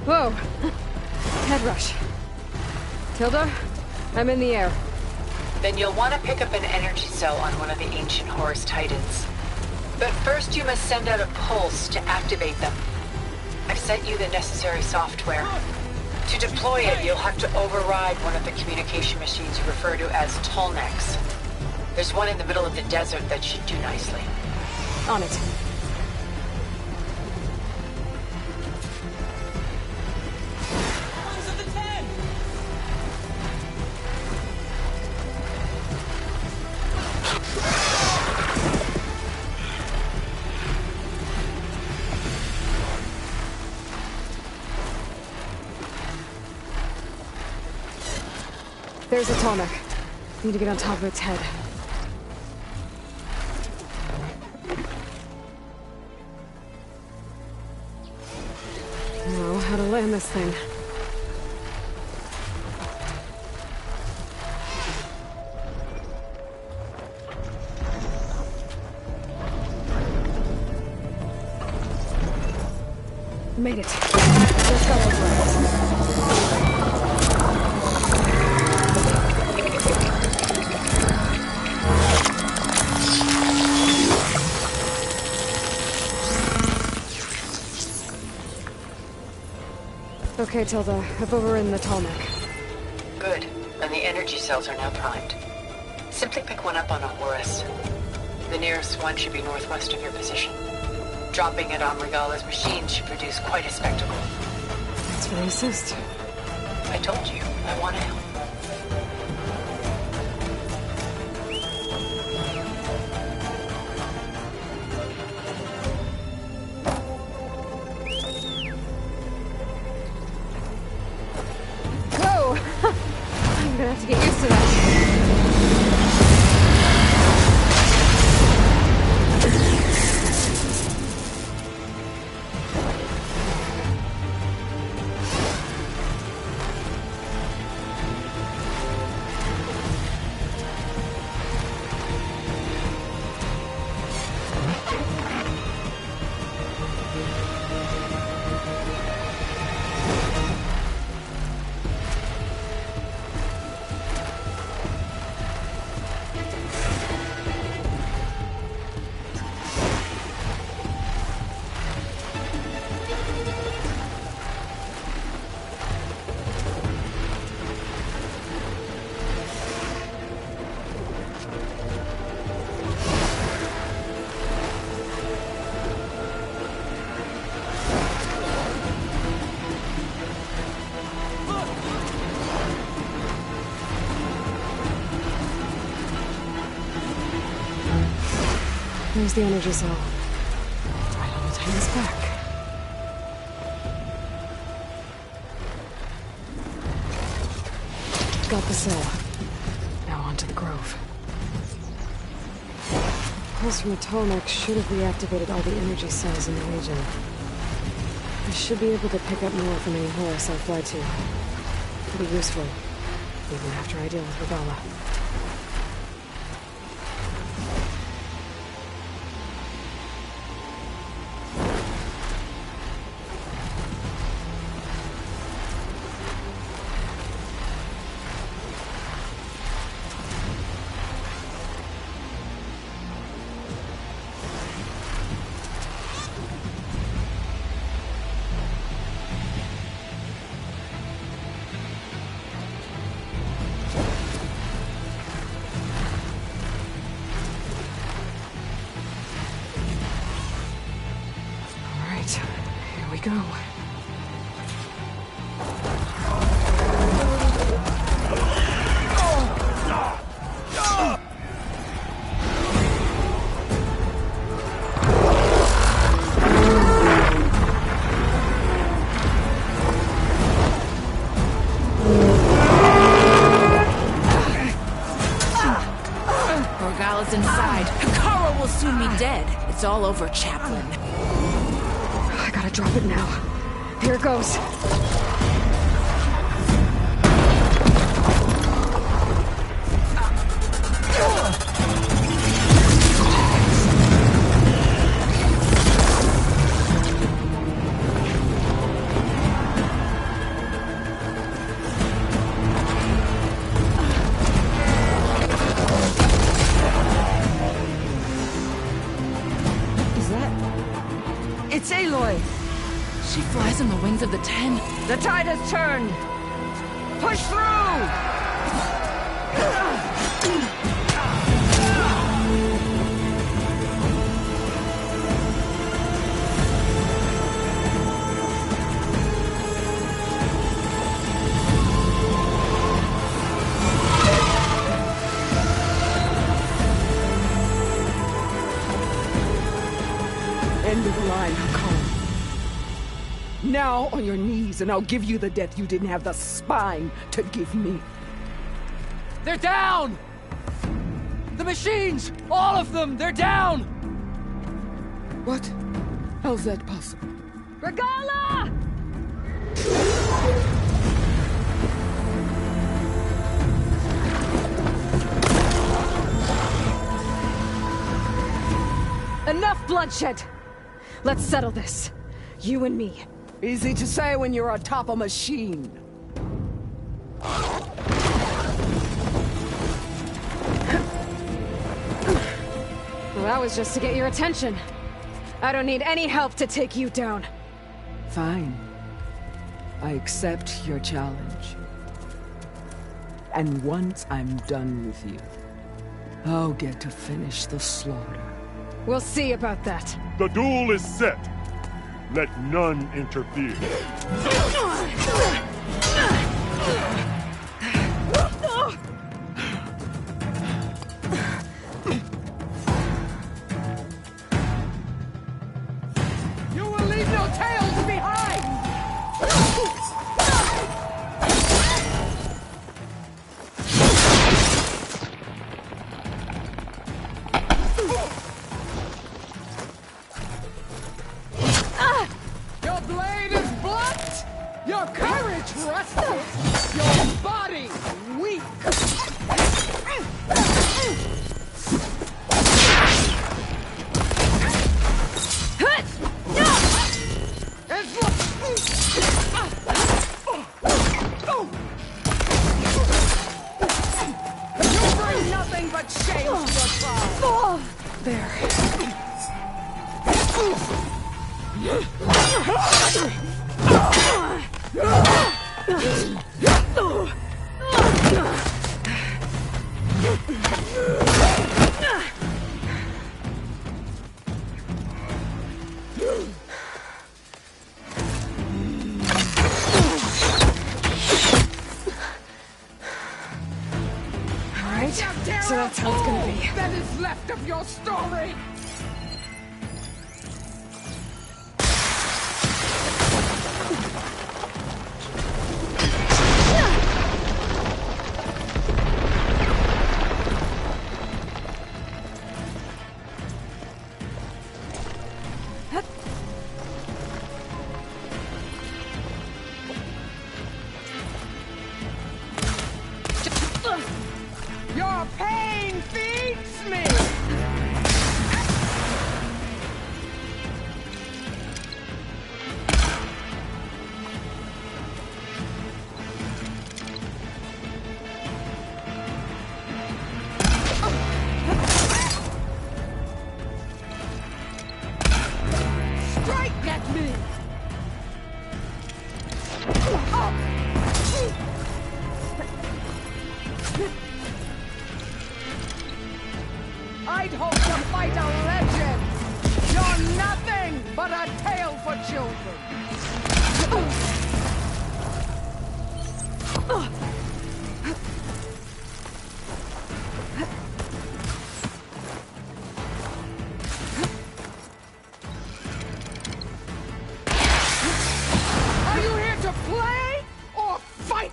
Whoa! Head rush. Tilda, I'm in the air. Then you'll want to pick up an energy cell on one of the ancient Horus Titans. But first you must send out a pulse to activate them. I've sent you the necessary software. To deploy it, you'll have to override one of the communication machines you refer to as Tallnecks. There's one in the middle of the desert that should do nicely. On it. There's a Tallneck. Need to get on top of its head. Now, how to land this thing. Made it. Let's go over it. Okay, Tilda. I've overridden the Tallneck. Good. And the energy cells are now primed. Simply pick one up on a Horus. The nearest one should be northwest of your position. Dropping it on Regala's machine should produce quite a spectacle. Thanks for the assist. I told you, I want to help. I'm gonna have to get used to that. There's the energy cell. Right on the Titan's back. Got the cell. Now on to the Grove. Pulse from the Tallneck should have reactivated all the energy cells in the region. I should be able to pick up more from any Horus I fly to. Pretty useful, even after I deal with Regalla. Here we go. Regalla's inside. Hikaru will soon be dead. It's all over, Chaplain. I gotta drop it now. Here it goes. It's Aloy! She flies on the wings of the Ten. The tide has turned! Push through! End of the line, Hikaru. Now on your knees, and I'll give you the death you didn't have the spine to give me. They're down! The machines! All of them! They're down! What? How's that possible? Regalla! Enough bloodshed! Let's settle this. You and me. Easy to say when you're atop a machine. Well, that was just to get your attention. I don't need any help to take you down. Fine. I accept your challenge. And once I'm done with you, I'll get to finish the slaughter. We'll see about that. The duel is set. Let none interfere. You will leave no tails behind! nothing but shame to your tribe. There. Alright, so that's how it's gonna be. That is left of your story. Your pain feeds me! Strike at me! I'd hope to fight a legend! You're nothing but a tale for children! Are you here to play or fight?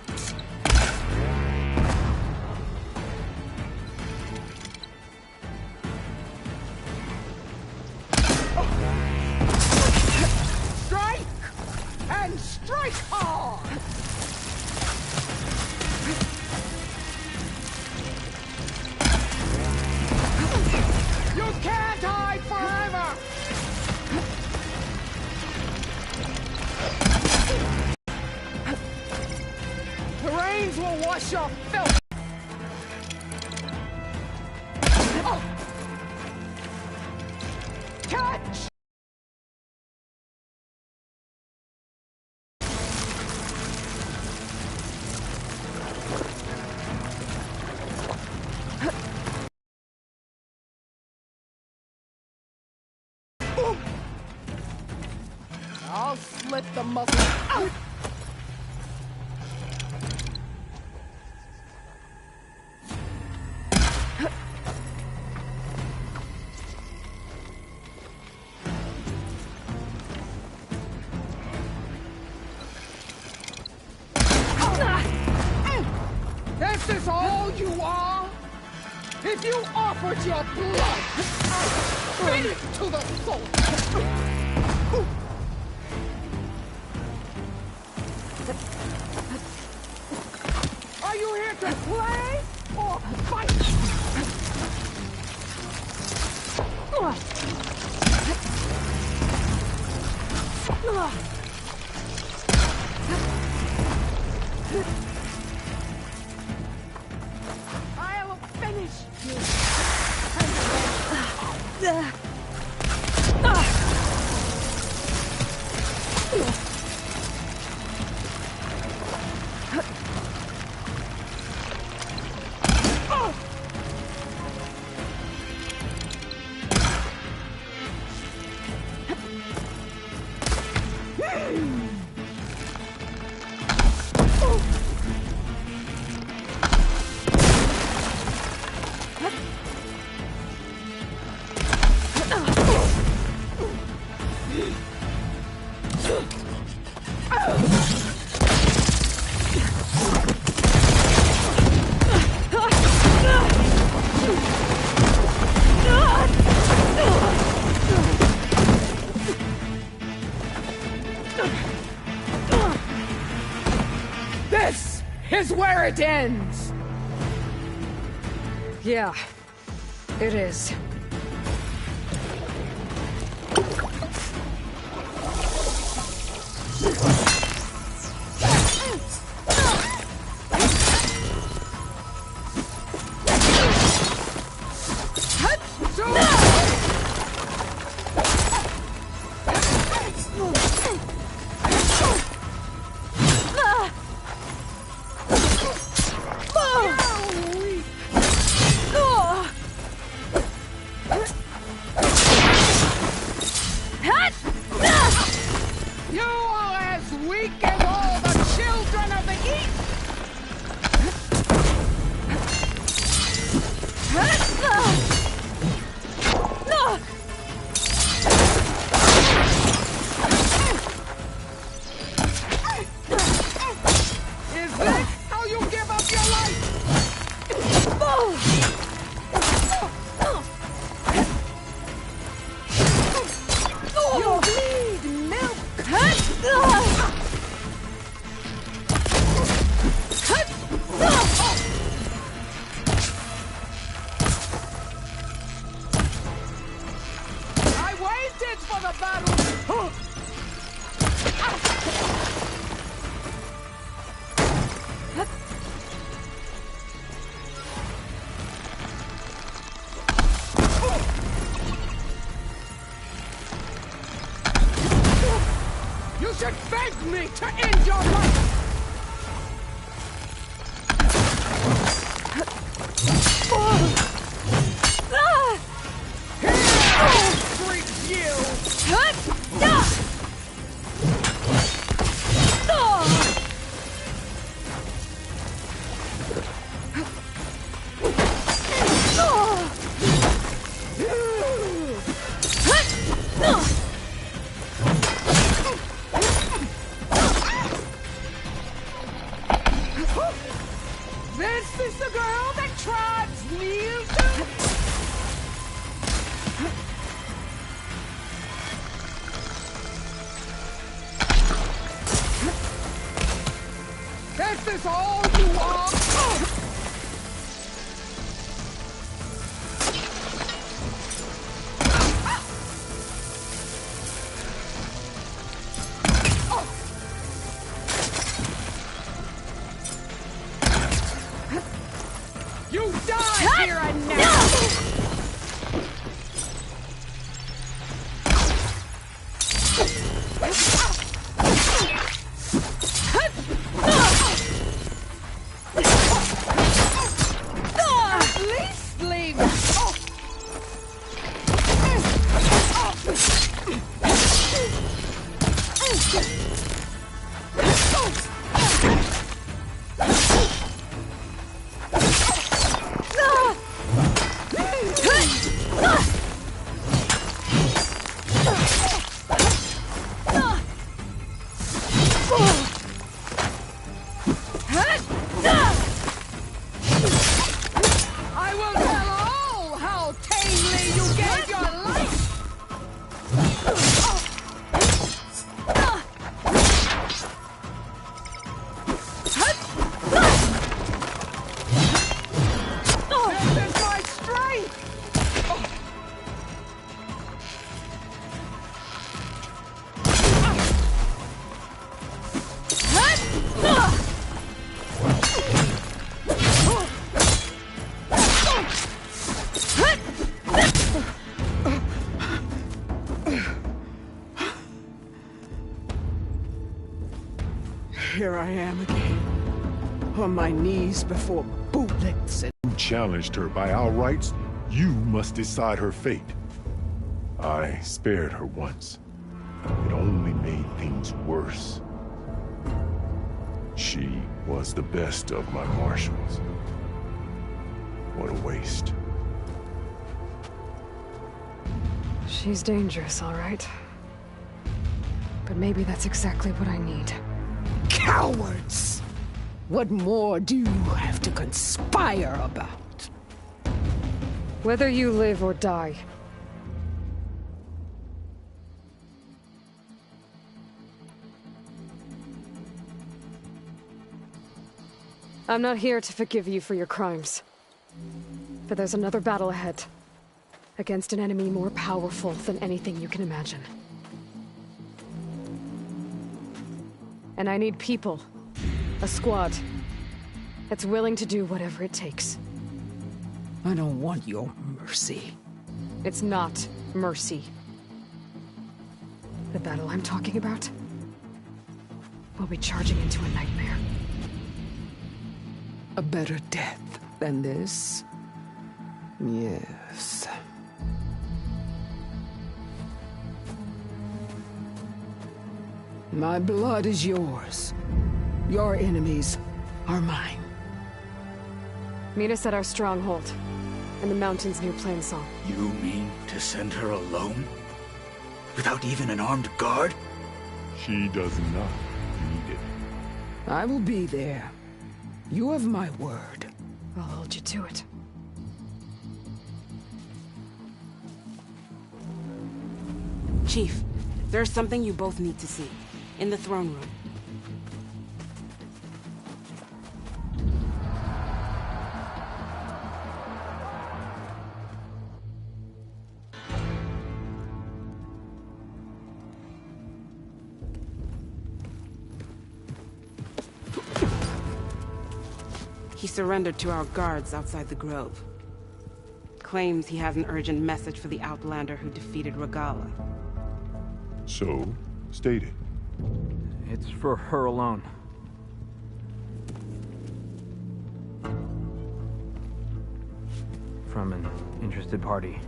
Strike! And strike hard! You can't hide forever! The rains will wash your filth! Catch! I'll slit the muscle out! This is all you are? If you offered your blood, I'd spit it to the soul! Are you here to play or fight? I'll finish you. This is where it ends! Yeah, it is. should beg me to end your life! This is the girl that tribes kneel to? Is this all you are? You die here and now! At least leave. I will tell all how tamely you gave your life! This is my strength! Here I am again, on my knees before bootlicks and... You challenged her by our rights, you must decide her fate. I spared her once. It only made things worse. She was the best of my marshals. What a waste. She's dangerous, all right. But maybe that's exactly what I need. Cowards! What more do you have to conspire about? Whether you live or die. I'm not here to forgive you for your crimes. But there's another battle ahead. Against an enemy more powerful than anything you can imagine. And I need people. A squad. That's willing to do whatever it takes. I don't want your mercy. It's not mercy. The battle I'm talking about will be charging into a nightmare. A better death than this? Yes. My blood is yours. Your enemies are mine. Meet us at our stronghold, in the mountains near Plainsong. You mean to send her alone? Without even an armed guard? She does not need it. I will be there. You have my word. I'll hold you to it. Chief, there's something you both need to see. In the throne room. He surrendered to our guards outside the grove. Claims he has an urgent message for the Outlander who defeated Regalla. So, state it. It's for her alone. From an interested party.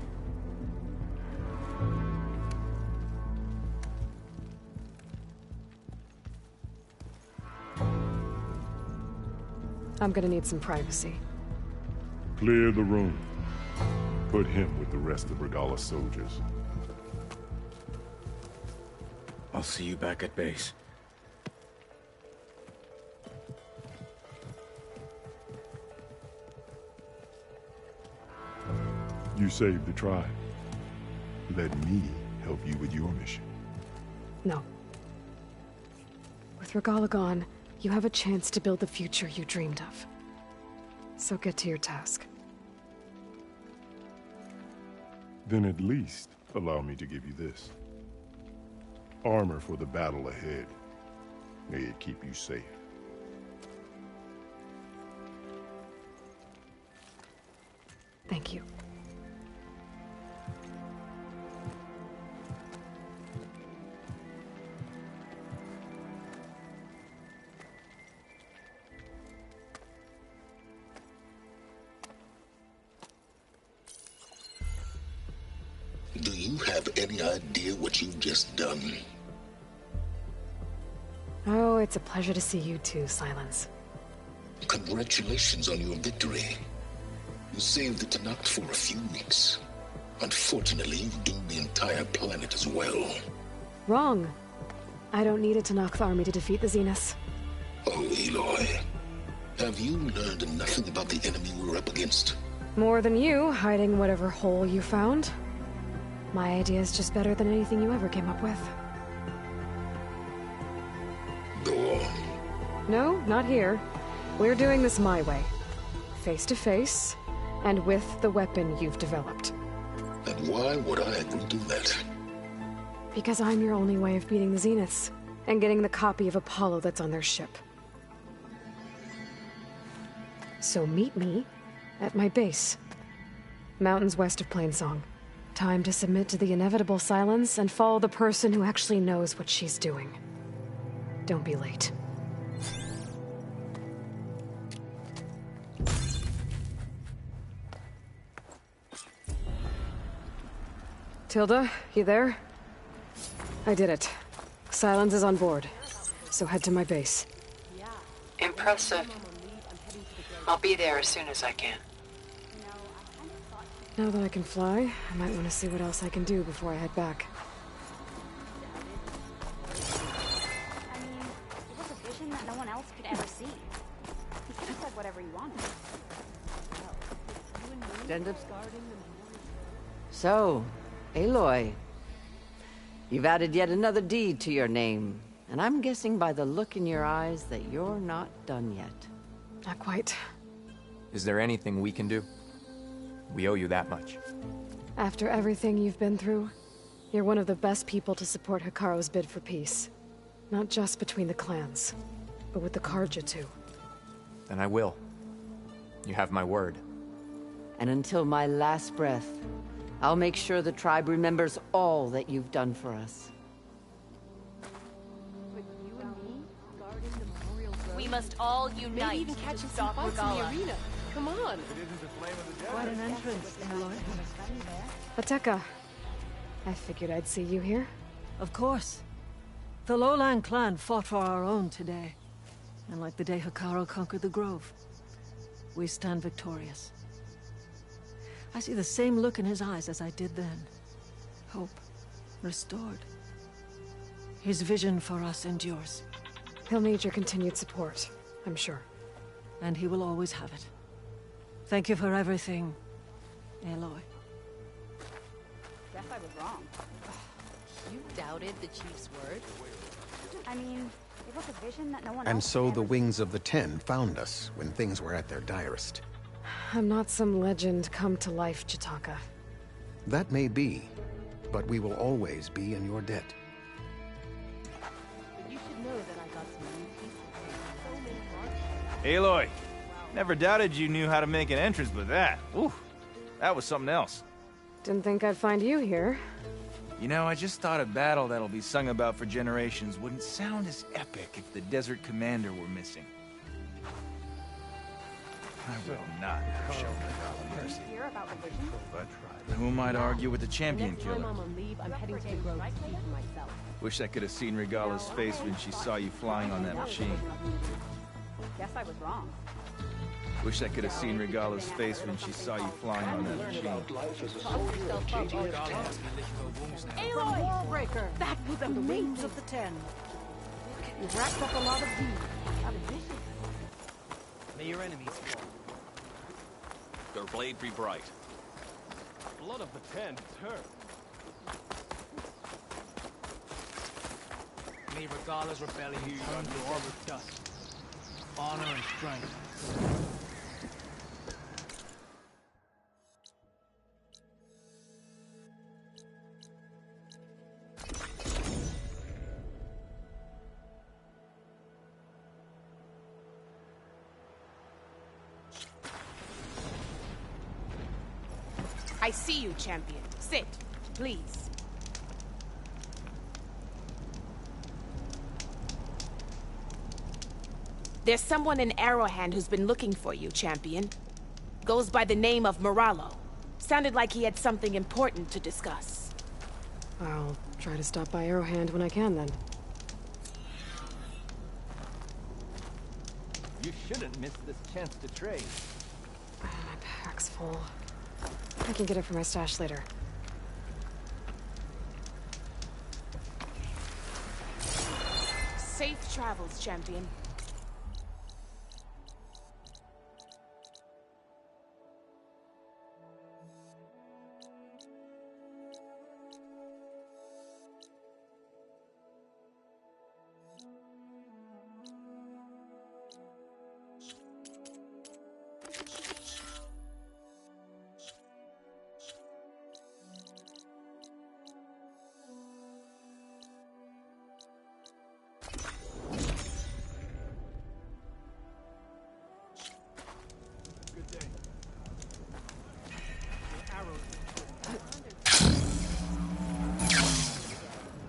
I'm gonna need some privacy. Clear the room. Put him with the rest of Regala's soldiers. I'll see you back at base. You saved the tribe. Let me help you with your mission. No. With Regala gone, you have a chance to build the future you dreamed of. So get to your task. Then at least allow me to give you this. Armor for the battle ahead. May it keep you safe. Thank you. Do you have any idea what you've just done? Oh, it's a pleasure to see you too, Silence. Congratulations on your victory. You saved the Tenakth for a few weeks. Unfortunately, you've doomed the entire planet as well. Wrong. I don't need a Tenakth army to defeat the Zeniths. Oh, Aloy. Have you learned nothing about the enemy we're up against? More than you, hiding whatever hole you found. My idea is just better than anything you ever came up with. Go on. No, not here. We're doing this my way. Face to face, and with the weapon you've developed. And why would I agree to that? Because I'm your only way of beating the Zeniths, and getting the copy of Apollo that's on their ship. So meet me at my base. Mountains west of Plainsong. Time to submit to the inevitable silence and follow the person who actually knows what she's doing. Don't be late. Tilda, you there? I did it. Silence is on board, so head to my base. Impressive. I'll be there as soon as I can. Now that I can fly, I might want to see what else I can do before I head back. I mean, it was a vision that no one else could ever see. He could have said whatever he wanted. So, Aloy, you've added yet another deed to your name, and I'm guessing by the look in your eyes that you're not done yet. Not quite. Is there anything we can do? We owe you that much. After everything you've been through, you're one of the best people to support Hekarro's bid for peace. Not just between the clans, but with the Carja too. Then I will. You have my word. And until my last breath, I'll make sure the tribe remembers all that you've done for us. We must all unite. Maybe even catch to some stop fights in the Regala. arena. Come on. Quite an entrance, Aloy. Ateka. I figured I'd see you here. Of course. The Lowland clan fought for our own today. And like the day Hekarro conquered the Grove, we stand victorious. I see the same look in his eyes as I did then. Hope. Restored. His vision for us endures. He'll need your continued support, I'm sure. And he will always have it. Thank you for everything, Aloy. Guess I was wrong. You doubted the chief's word? I mean, it was a vision that no one And else so could the ever Wings of the Ten found us when things were at their direst. I'm not some legend come to life, Jataka. That may be, but we will always be in your debt. You should know that I got some new people. So many Aloy, never doubted you knew how to make an entrance, but that, ooh, that was something else. Didn't think I'd find you here. You know, I just thought a battle that'll be sung about for generations wouldn't sound as epic if the Desert Commander were missing. I will not show Regala mercy. Hear about religion? Who am I to argue with the champion Next time killer? I'm on leave, I'm heading to the Grove to see for myself. Wish I could have seen Regala's face when she saw you flying on that machine. Guess I was wrong. Wish I could have seen Regala's face when she saw you flying on that machine. Aloy! Wallbreaker! That was amazing! The wings of the Ten. You've racked up a lot of deeds. May your enemies fall. Your blade be bright. Blood of the Ten, turn. May Regala's rebellion turn to all with dust. Honor and strength. I see you, champion. Sit, please. There's someone in Arrowhand who's been looking for you, champion. Goes by the name of Moralo. Sounded like he had something important to discuss. I'll try to stop by Arrowhand when I can, then. You shouldn't miss this chance to trade. My pack's full. I can get it from my stash later. Safe travels, champion.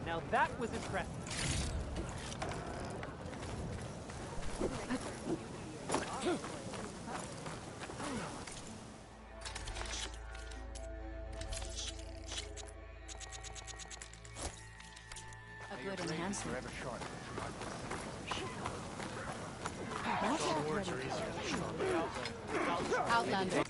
Now that was impressive. A good enhancement. Outlander.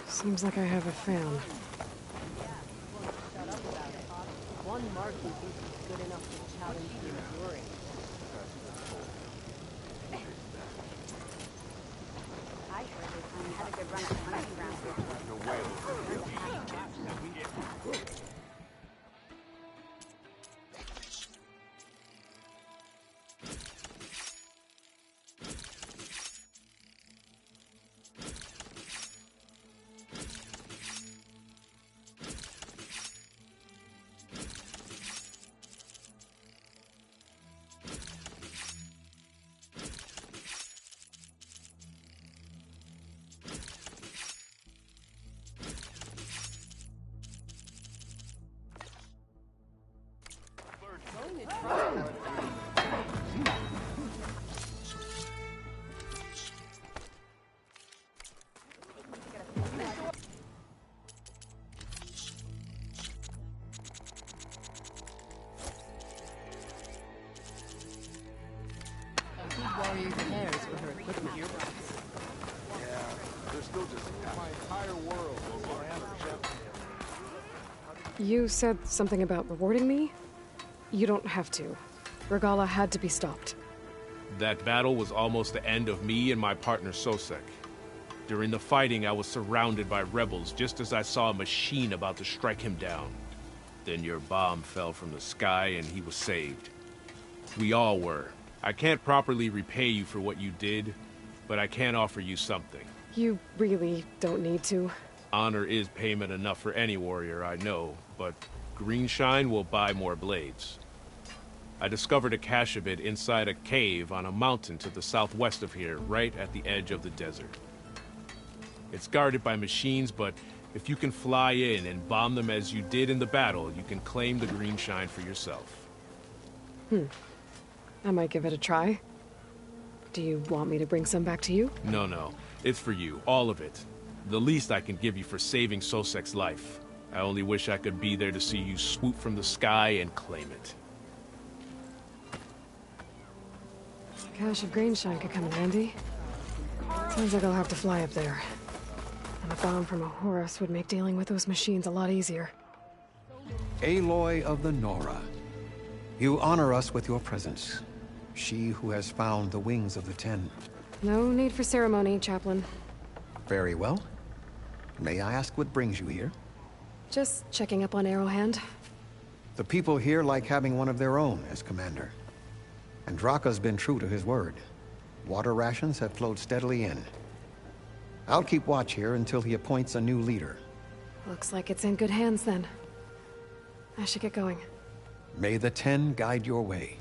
Seems like I have a fan. One Martin thinks he's good enough to challenge the enduring. I heard they finally had a good run at hunting grounds. You said something about rewarding me? You don't have to. Regala had to be stopped. That battle was almost the end of me and my partner Sosek. During the fighting, I was surrounded by rebels just as I saw a machine about to strike him down. Then your bomb fell from the sky and he was saved. We all were. I can't properly repay you for what you did, but I can offer you something. You really don't need to. Honor is payment enough for any warrior, I know, but Greenshine will buy more blades. I discovered a cache of it inside a cave on a mountain to the southwest of here, right at the edge of the desert. It's guarded by machines, but if you can fly in and bomb them as you did in the battle, you can claim the Greenshine for yourself. I might give it a try. Do you want me to bring some back to you? No. It's for you, all of it. The least I can give you for saving Sosek's life. I only wish I could be there to see you swoop from the sky and claim it. A cache of Greenshine could come in handy. Sounds like I'll have to fly up there. And a bomb from a Horus would make dealing with those machines a lot easier. Aloy of the Nora. You honor us with your presence. She who has found the wings of the Ten. No need for ceremony, Chaplain. Very well. May I ask what brings you here? Just checking up on Arrowhand. The people here like having one of their own as commander. And Draka's been true to his word. Water rations have flowed steadily in. I'll keep watch here until he appoints a new leader. Looks like it's in good hands then. I should get going. May the Ten guide your way.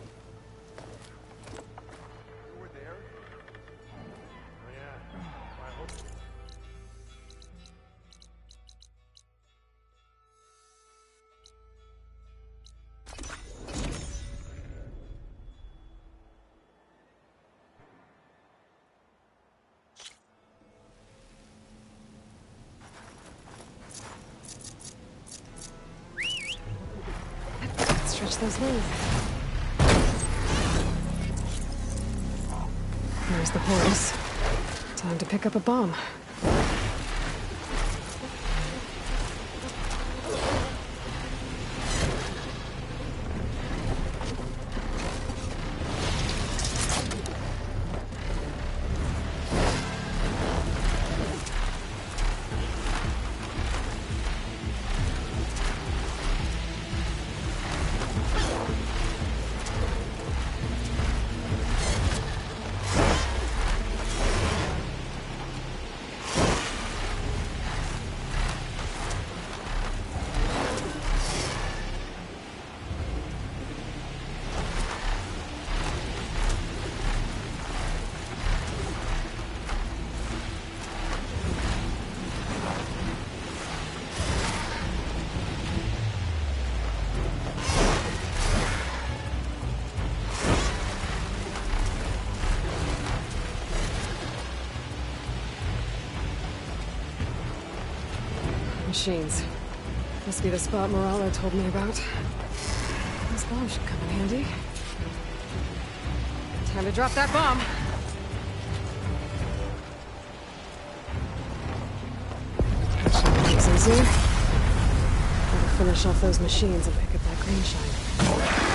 Stretch those wings. There's the Horus. Time to pick up a bomb. Machines. Must be the spot Moralo told me about. This bomb should come in handy. Time to drop that bomb. Nice easy. Gotta finish off those machines and pick up that Greenshine. Oh!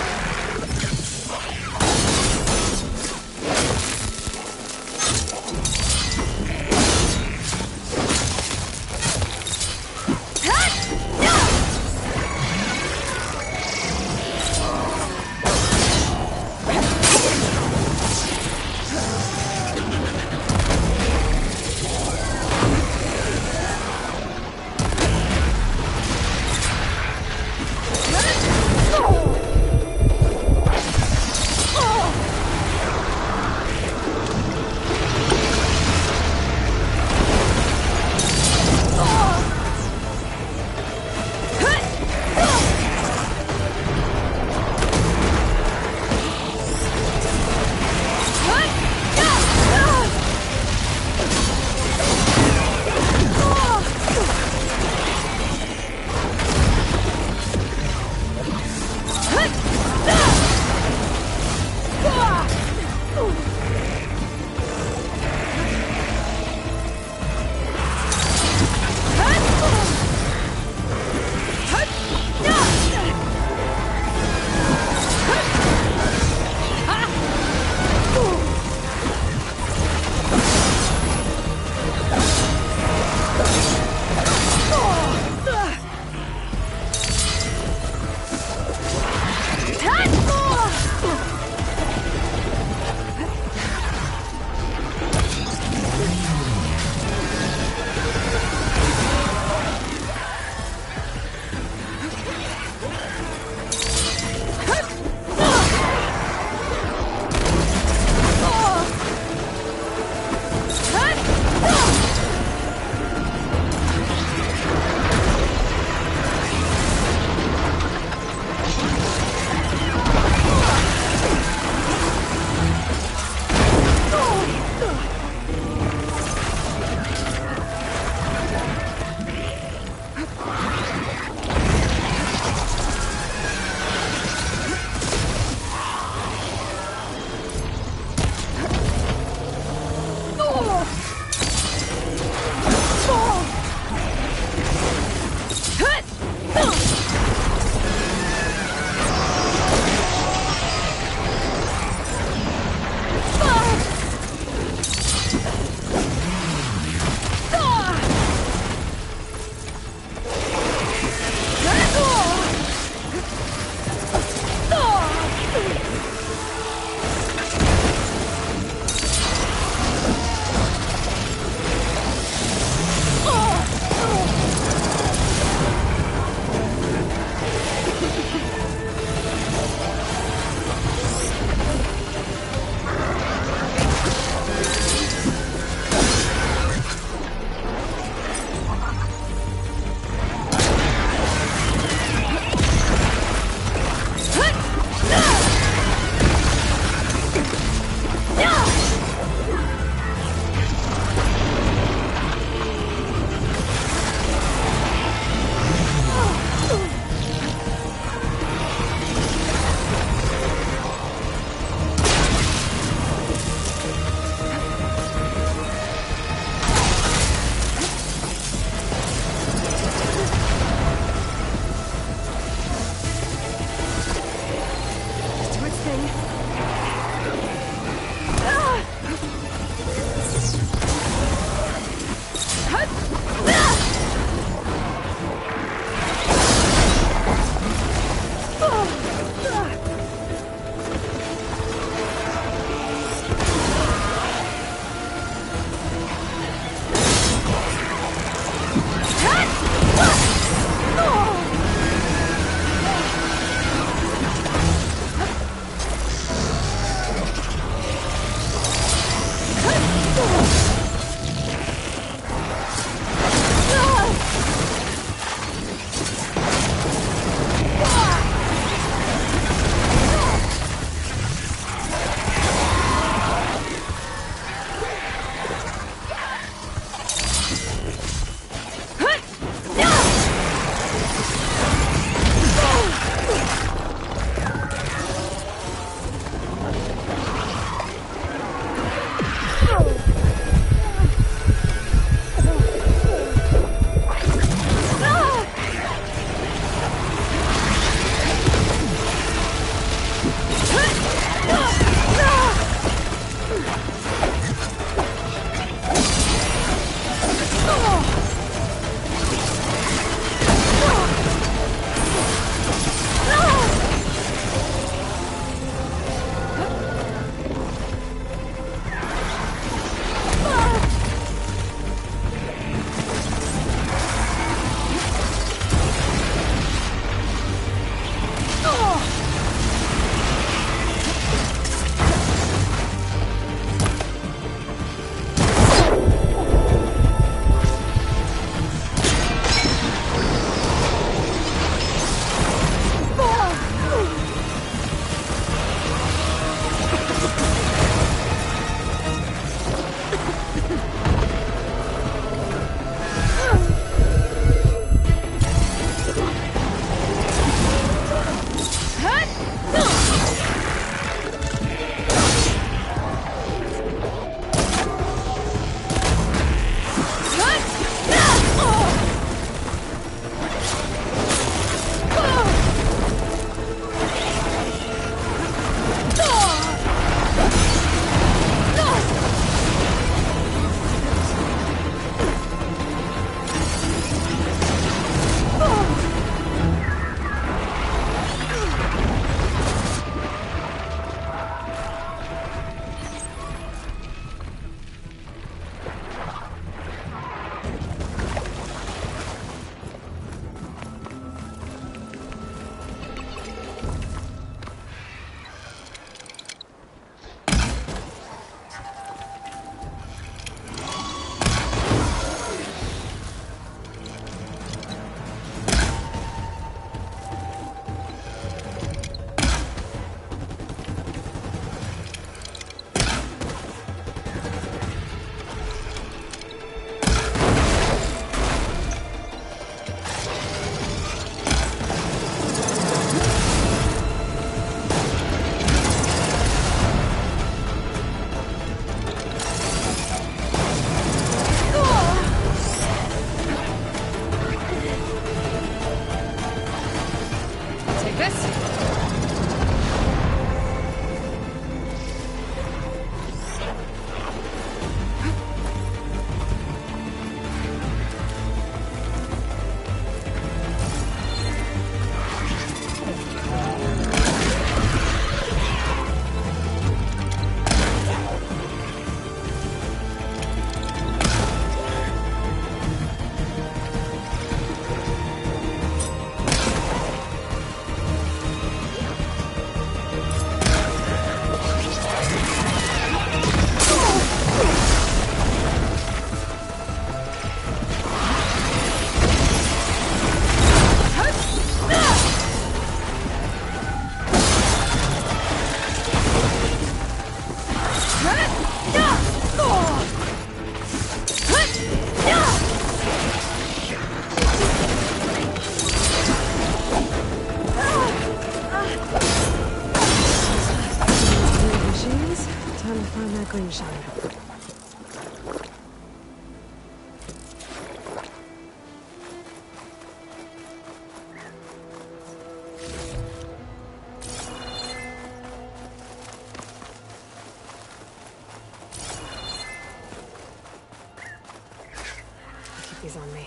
He's on me.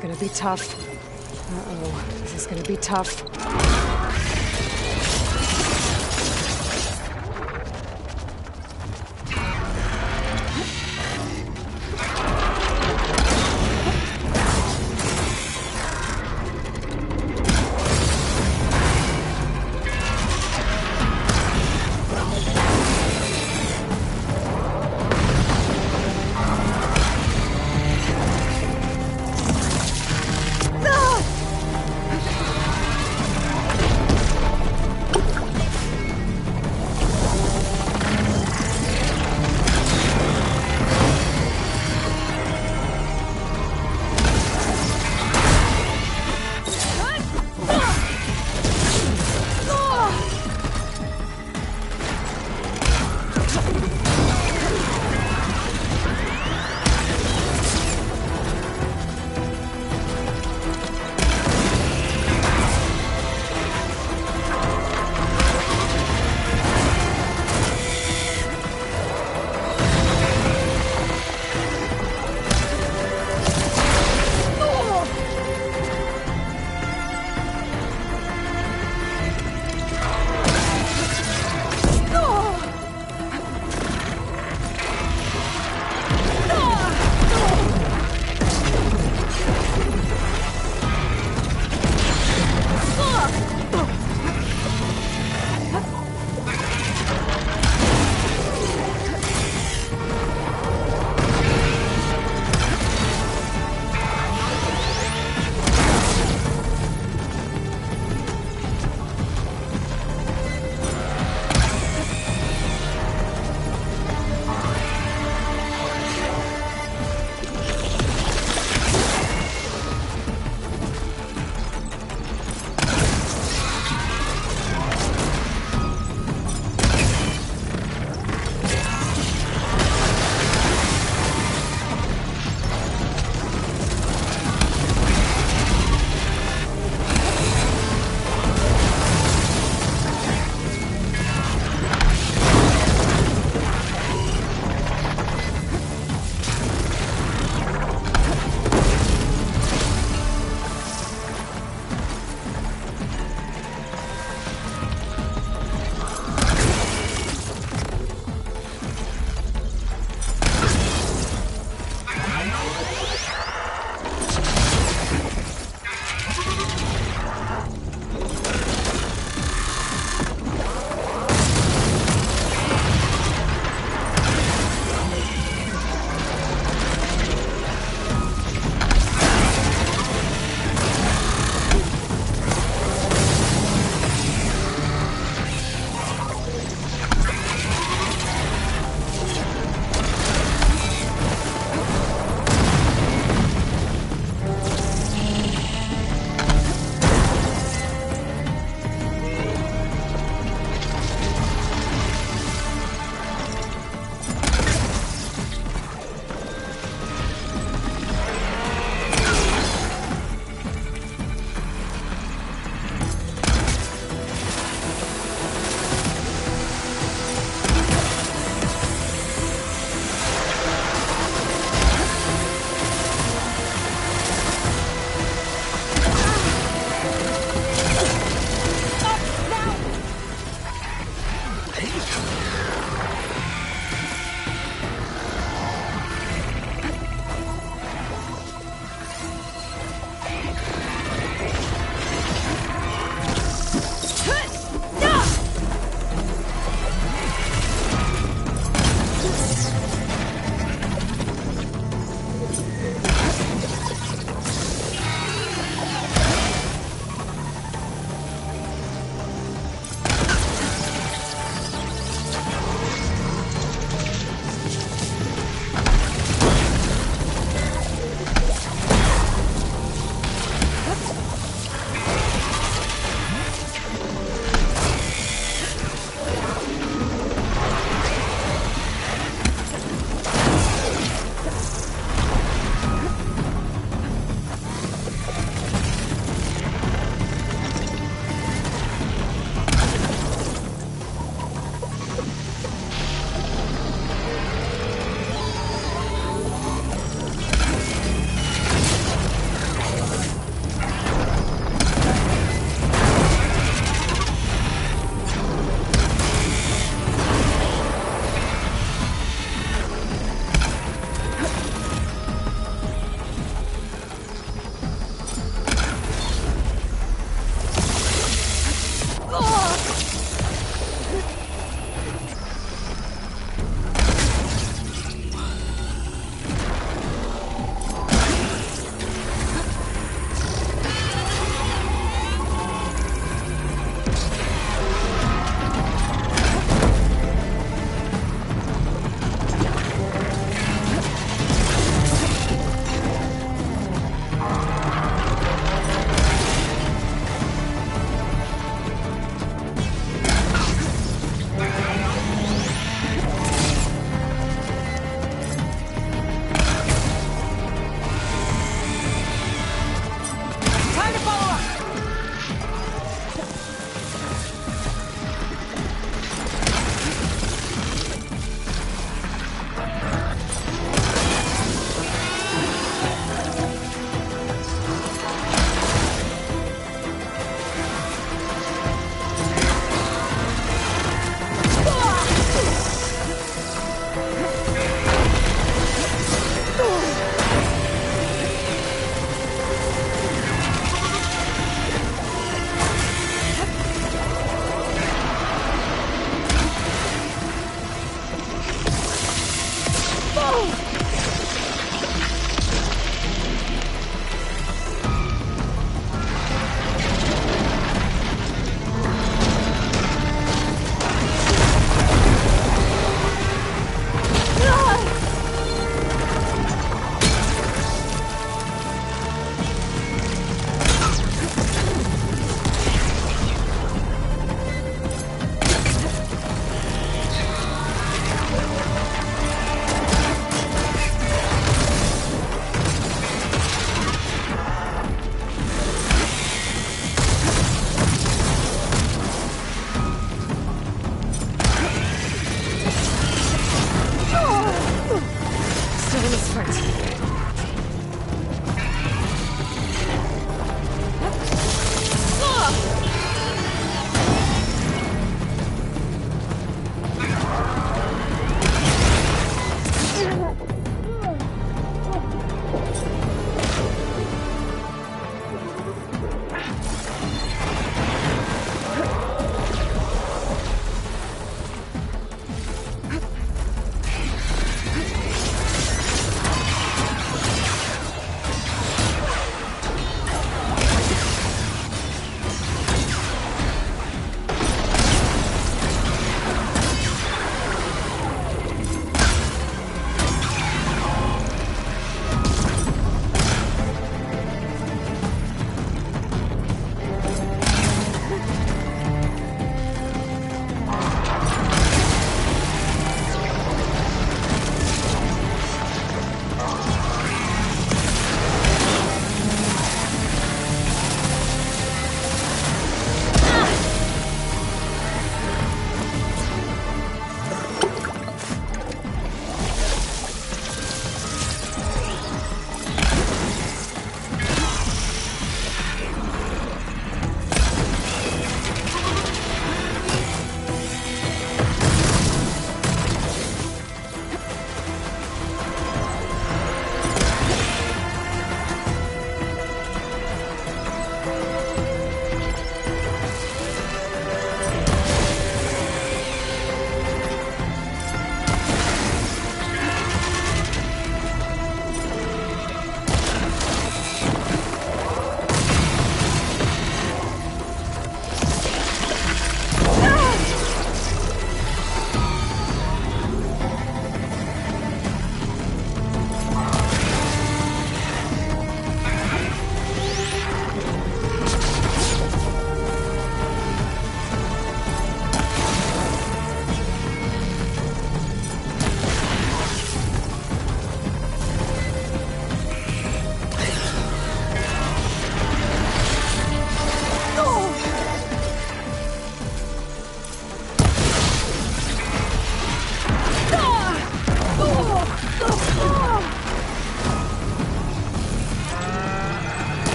Gonna be tough. Uh-oh, this is gonna be tough.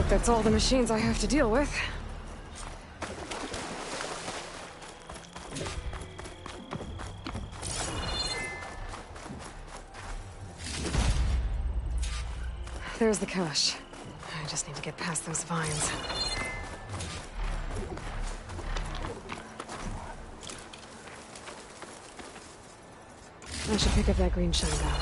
like that's all the machines I have to deal with. There's the cache. I just need to get past those vines. I should pick up that green shine now.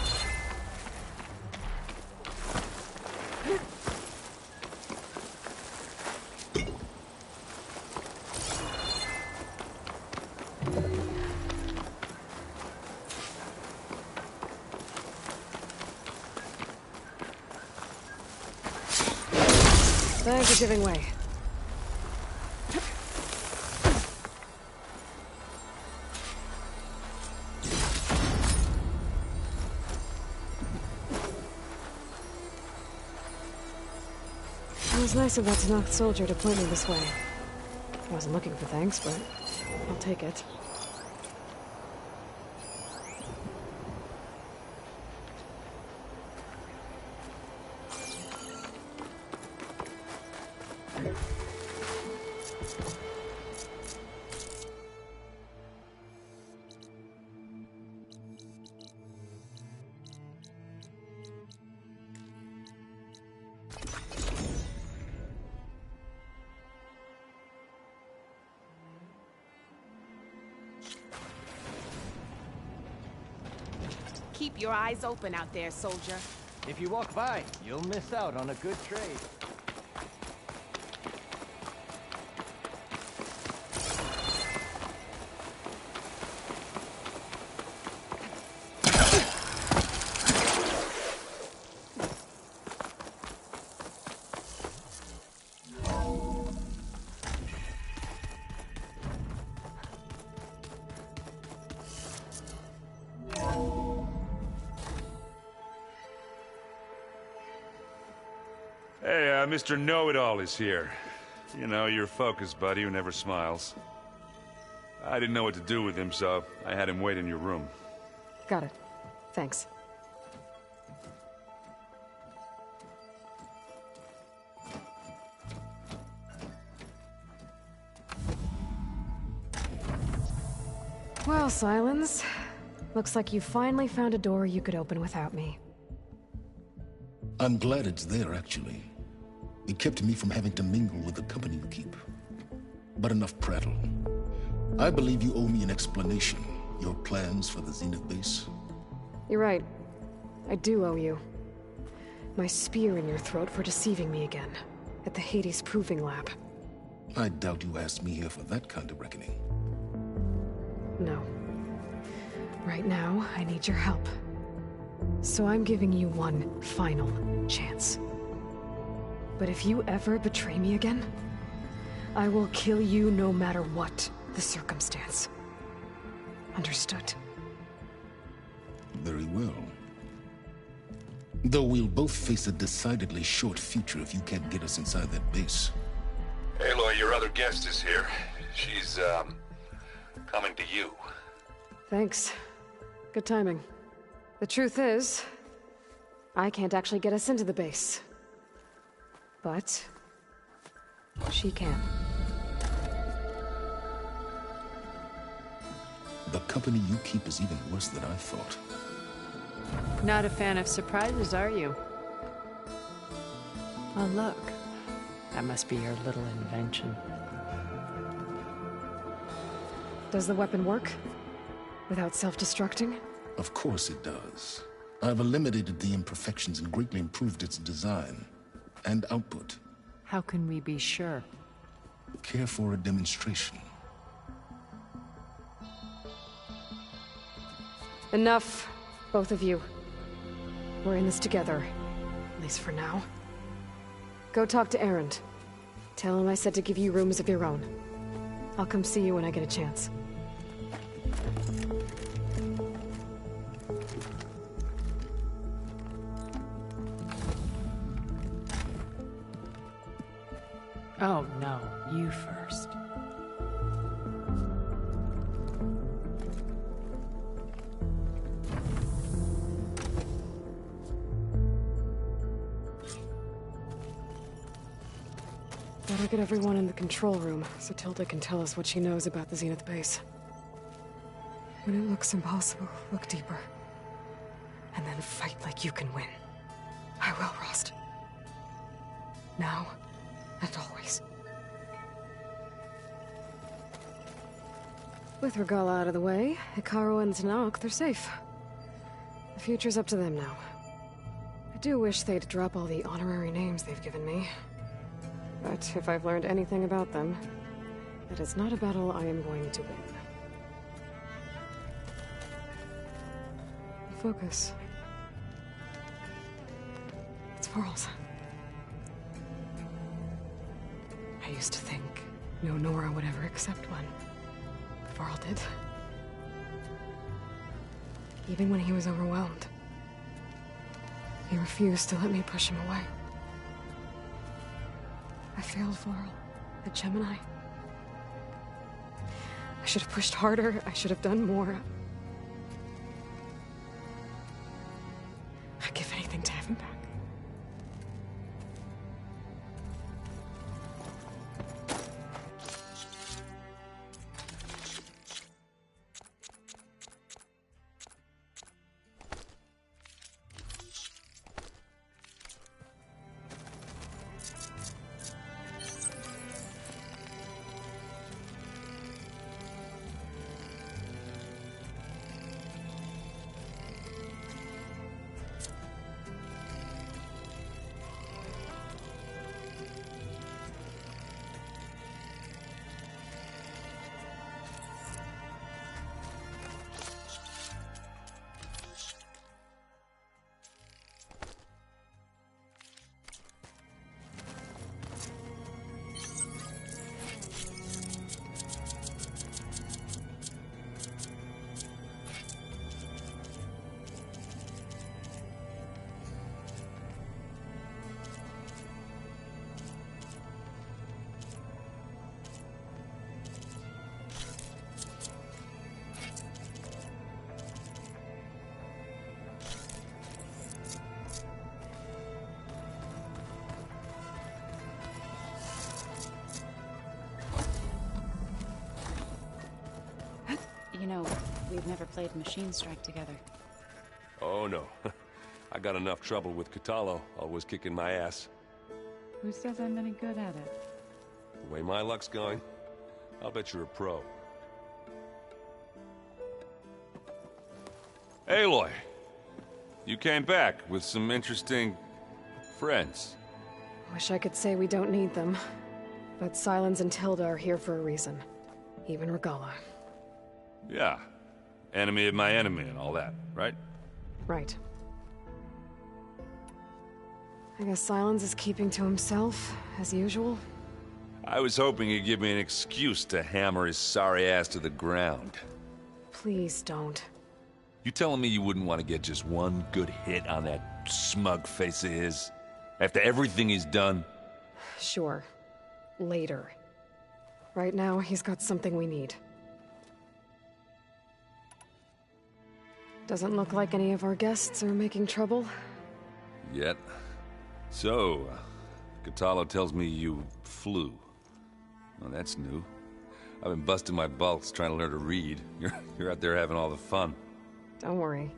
Thanks for giving way. It was nice of that Tanakh soldier to point me this way. I wasn't looking for thanks, but I'll take it. Keep your eyes open out there, soldier. If you walk by, you'll miss out on a good trade. Hey, Mr. Know-It-All is here. You know, your focus buddy who never smiles. I didn't know what to do with him, so I had him wait in your room. Got it. Thanks. Well, Silence. Looks like you finally found a door you could open without me. I'm glad it's there, actually. It kept me from having to mingle with the company you keep. But enough prattle. I believe you owe me an explanation. Your plans for the Zenith base? You're right. I do owe you. My spear in your throat for deceiving me again. At the Hades Proving Lab. I doubt you asked me here for that kind of reckoning. No. Right now, I need your help. So I'm giving you one final chance. But if you ever betray me again, I will kill you no matter what the circumstance. Understood? Very well. Though we'll both face a decidedly short future if you can't get us inside that base. Aloy, your other guest is here. She's, coming to you. Thanks. Good timing. The truth is, I can't actually get us into the base. But she can. The company you keep is even worse than I thought. Not a fan of surprises, are you? Oh, look. That must be your little invention. Does the weapon work? Without self-destructing? Of course it does. I've eliminated the imperfections and greatly improved its design and output. How can we be sure? Care for a demonstration? Enough, both of you. We're in this together, at least for now. Go talk to Erend. Tell him I said to give you rooms of your own. I'll come see you when I get a chance. Oh, no. You first. Better get everyone in the control room so Tilda can tell us what she knows about the Zenith base. When it looks impossible, look deeper. And then fight like you can win. I will, Rost. Now and always. With Regalla out of the way, Hekarro and Tenakth, they're safe. The future's up to them now. I do wish they'd drop all the honorary names they've given me. But if I've learned anything about them, that is not a battle I am going to win. Focus. It's Varl's. I used to think no Nora would ever accept one. Varl did. Even when he was overwhelmed. He refused to let me push him away. I failed Varl at Gemini. I should have pushed harder. I should have done more. I'd give anything to have him back. You know, we've never played Machine Strike together. Oh, no. I got enough trouble with Kotallo, always kicking my ass. Who says I'm any good at it? The way my luck's going, I'll bet you're a pro. Aloy! You came back with some interesting friends. Wish I could say we don't need them. But Sylens and Tilda are here for a reason. Even Regalla. Yeah. Enemy of my enemy and all that, right? Right. I guess Sylens is keeping to himself, as usual. I was hoping he'd give me an excuse to hammer his sorry ass to the ground. Please don't. You telling me you wouldn't want to get just one good hit on that smug face of his? After everything he's done? Sure. Later. Right now, he's got something we need. Doesn't look like any of our guests are making trouble. Yet. So, Kotallo tells me you flew. Well, that's new. I've been busting my balls trying to learn to read. You're out there having all the fun. Don't worry.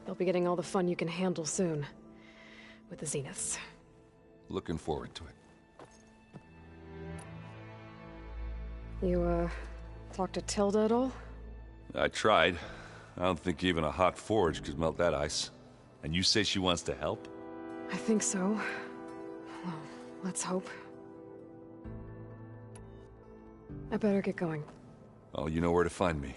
You'll be getting all the fun you can handle soon. With the Zeniths. Looking forward to it. You, talked to Tilda at all? I tried. I don't think even a hot forge could melt that ice. And you say she wants to help? I think so. Well, let's hope. I better get going. Oh, you know where to find me.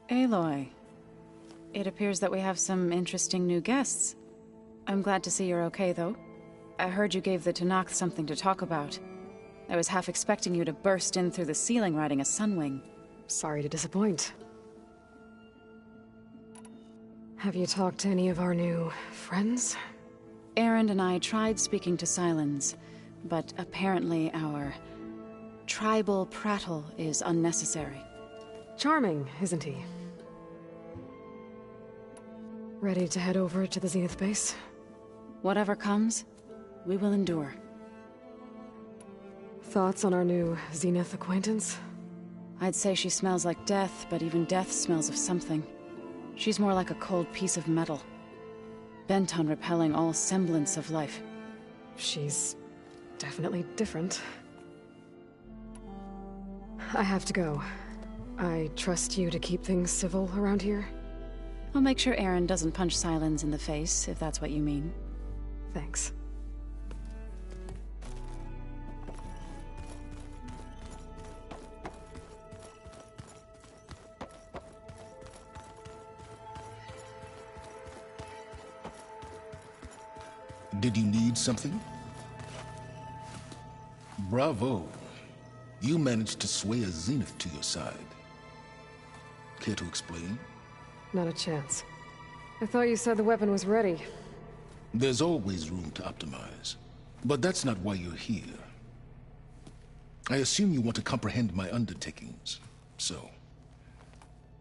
Aloy. It appears that we have some interesting new guests. I'm glad to see you're okay, though. I heard you gave the Tenakth something to talk about. I was half expecting you to burst in through the ceiling riding a Sunwing. Sorry to disappoint. Have you talked to any of our new friends? Erend and I tried speaking to Sylens, but apparently our tribal prattle is unnecessary. Charming, isn't he? Ready to head over to the Zenith base? Whatever comes, we will endure. Thoughts on our new Zenith acquaintance? I'd say she smells like death, but even death smells of something. She's more like a cold piece of metal, bent on repelling all semblance of life. She's definitely different. I have to go. I trust you to keep things civil around here. I'll make sure Aaron doesn't punch Sylens in the face, if that's what you mean. Thanks. Did you need something? Bravo. You managed to sway a Zenith to your side. Care to explain? Not a chance. I thought you said the weapon was ready. There's always room to optimize. But that's not why you're here. I assume you want to comprehend my undertakings. So,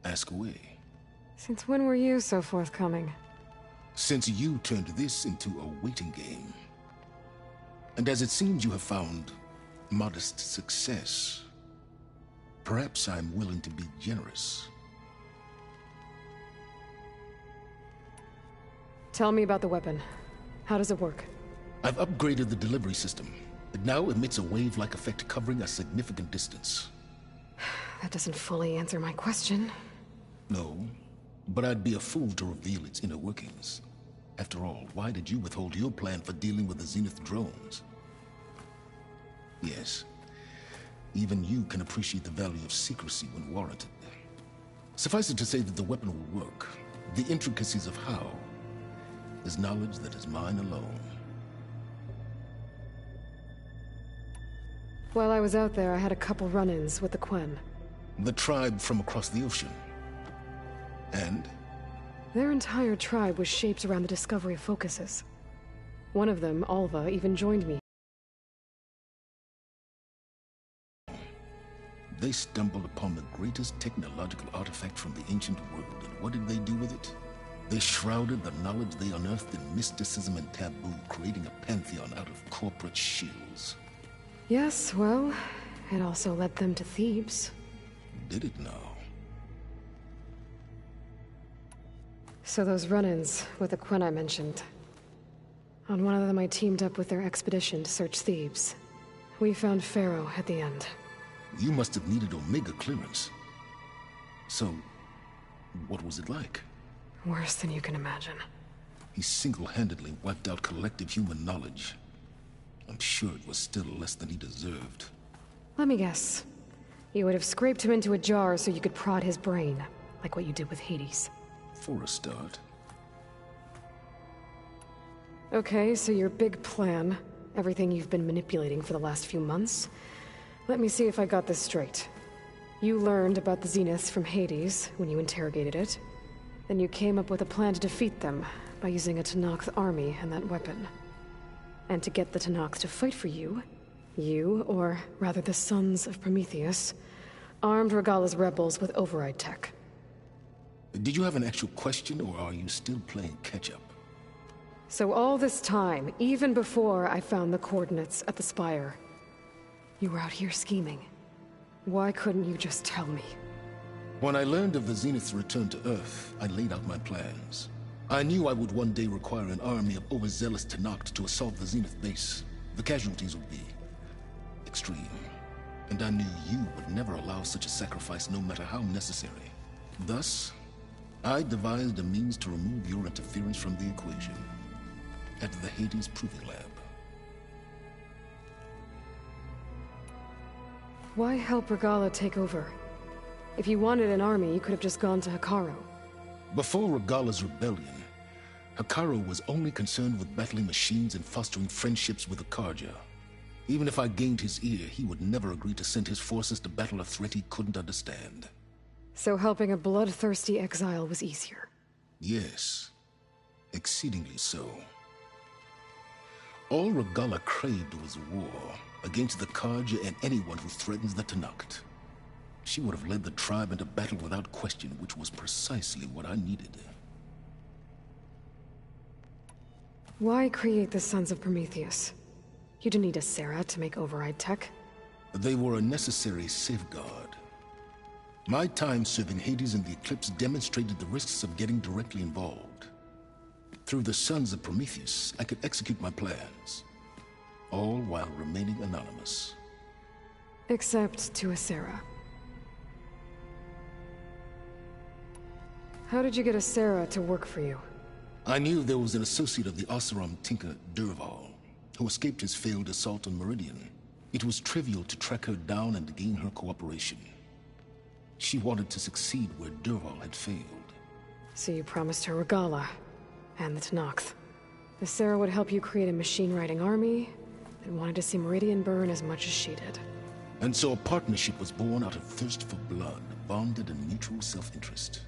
ask away. Since when were you so forthcoming? Since you turned this into a waiting game. And as it seems you have found modest success, perhaps I'm willing to be generous. Tell me about the weapon. How does it work? I've upgraded the delivery system. It now emits a wave-like effect covering a significant distance. That doesn't fully answer my question. No, but I'd be a fool to reveal its inner workings. After all, why did you withhold your plan for dealing with the Zenith drones? Yes, even you can appreciate the value of secrecy when warranted. Suffice it to say that the weapon will work. The intricacies of how is knowledge that is mine alone. While I was out there, I had a couple run-ins with the Quen. The tribe from across the ocean. And? Their entire tribe was shaped around the discovery of focuses. One of them, Alva, even joined me. They stumbled upon the greatest technological artifact from the ancient world, and what did they do with it? They shrouded the knowledge they unearthed in mysticism and taboo, creating a pantheon out of corporate shills. Yes, well, it also led them to Thebes. Did it now? So those run-ins with the Quen I mentioned. On one of them I teamed up with their expedition to search Thebes. We found Pharaoh at the end. You must have needed Omega clearance. So, what was it like? Worse than you can imagine. He single-handedly wiped out collective human knowledge. I'm sure it was still less than he deserved. Let me guess. You would have scraped him into a jar so you could prod his brain, like what you did with Hades. For a start. Okay, so your big plan, everything you've been manipulating for the last few months. Let me see if I got this straight. You learned about the Zeniths from Hades when you interrogated it. Then you came up with a plan to defeat them by using a Tenakth army and that weapon. And to get the Tenakth to fight for you, or rather the Sons of Prometheus, armed Regalla's rebels with override tech. Did you have an actual question, or are you still playing catch-up? So all this time, even before I found the coordinates at the Spire, you were out here scheming. Why couldn't you just tell me? When I learned of the Zenith's return to Earth, I laid out my plans. I knew I would one day require an army of overzealous Tenakth to assault the Zenith base. The casualties would be extreme. And I knew you would never allow such a sacrifice, no matter how necessary. Thus, I devised a means to remove your interference from the equation. At the Hades Proving Lab. Why help Regalla take over? If you wanted an army, you could have just gone to Hekarro. Before Regalla's rebellion, Hekarro was only concerned with battling machines and fostering friendships with the Carja. Even if I gained his ear, he would never agree to send his forces to battle a threat he couldn't understand. So helping a bloodthirsty exile was easier? Yes. Exceedingly so. All Regalla craved was war against the Carja and anyone who threatens the Tenakth. She would have led the tribe into battle without question, which was precisely what I needed. Why create the Sons of Prometheus? You didn't need a Sarah to make override tech. They were a necessary safeguard. My time serving Hades and the Eclipse demonstrated the risks of getting directly involved. Through the Sons of Prometheus, I could execute my plans, all while remaining anonymous. Except to Asera. How did you get Asera to work for you? I knew there was an associate of the Oseram tinker, Dervahl, who escaped his failed assault on Meridian. It was trivial to track her down and gain her cooperation. She wanted to succeed where Dervahl had failed. So you promised her Regalla, and the Tenakth. Asera would help you create a machine-riding army, and wanted to see Meridian burn as much as she did. And so a partnership was born out of thirst for blood, bonded in mutual self-interest.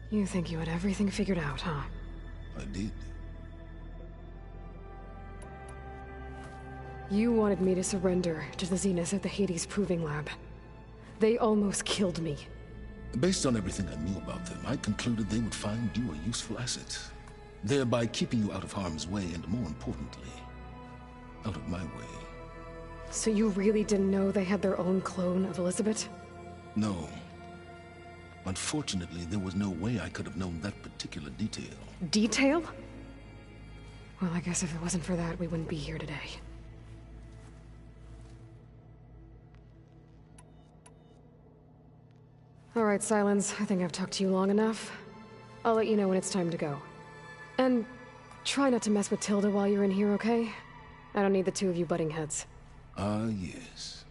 You think you had everything figured out, huh? I did. You wanted me to surrender to the Zeniths at the Hades Proving Lab. They almost killed me. Based on everything I knew about them, I concluded they would find you a useful asset, thereby keeping you out of harm's way and, more importantly, out of my way. So you really didn't know they had their own clone of Elizabeth? No. Unfortunately, there was no way I could have known that particular detail. Detail? Well, I guess if it wasn't for that, we wouldn't be here today. All right, Silence. I think I've talked to you long enough. I'll let you know when it's time to go. And try not to mess with Tilda while you're in here, okay? I don't need the two of you butting heads. Ah, yes.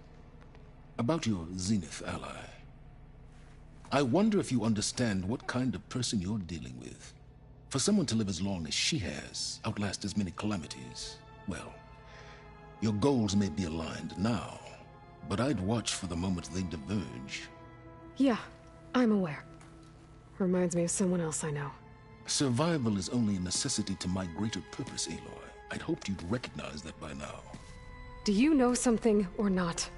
About your Zenith ally. I wonder if you understand what kind of person you're dealing with. For someone to live as long as she has, outlast as many calamities, well, your goals may be aligned now, but I'd watch for the moment they diverge. Yeah, I'm aware. Reminds me of someone else I know. Survival is only a necessity to my greater purpose, Aloy. I'd hoped you'd recognize that by now. Do you know something or not?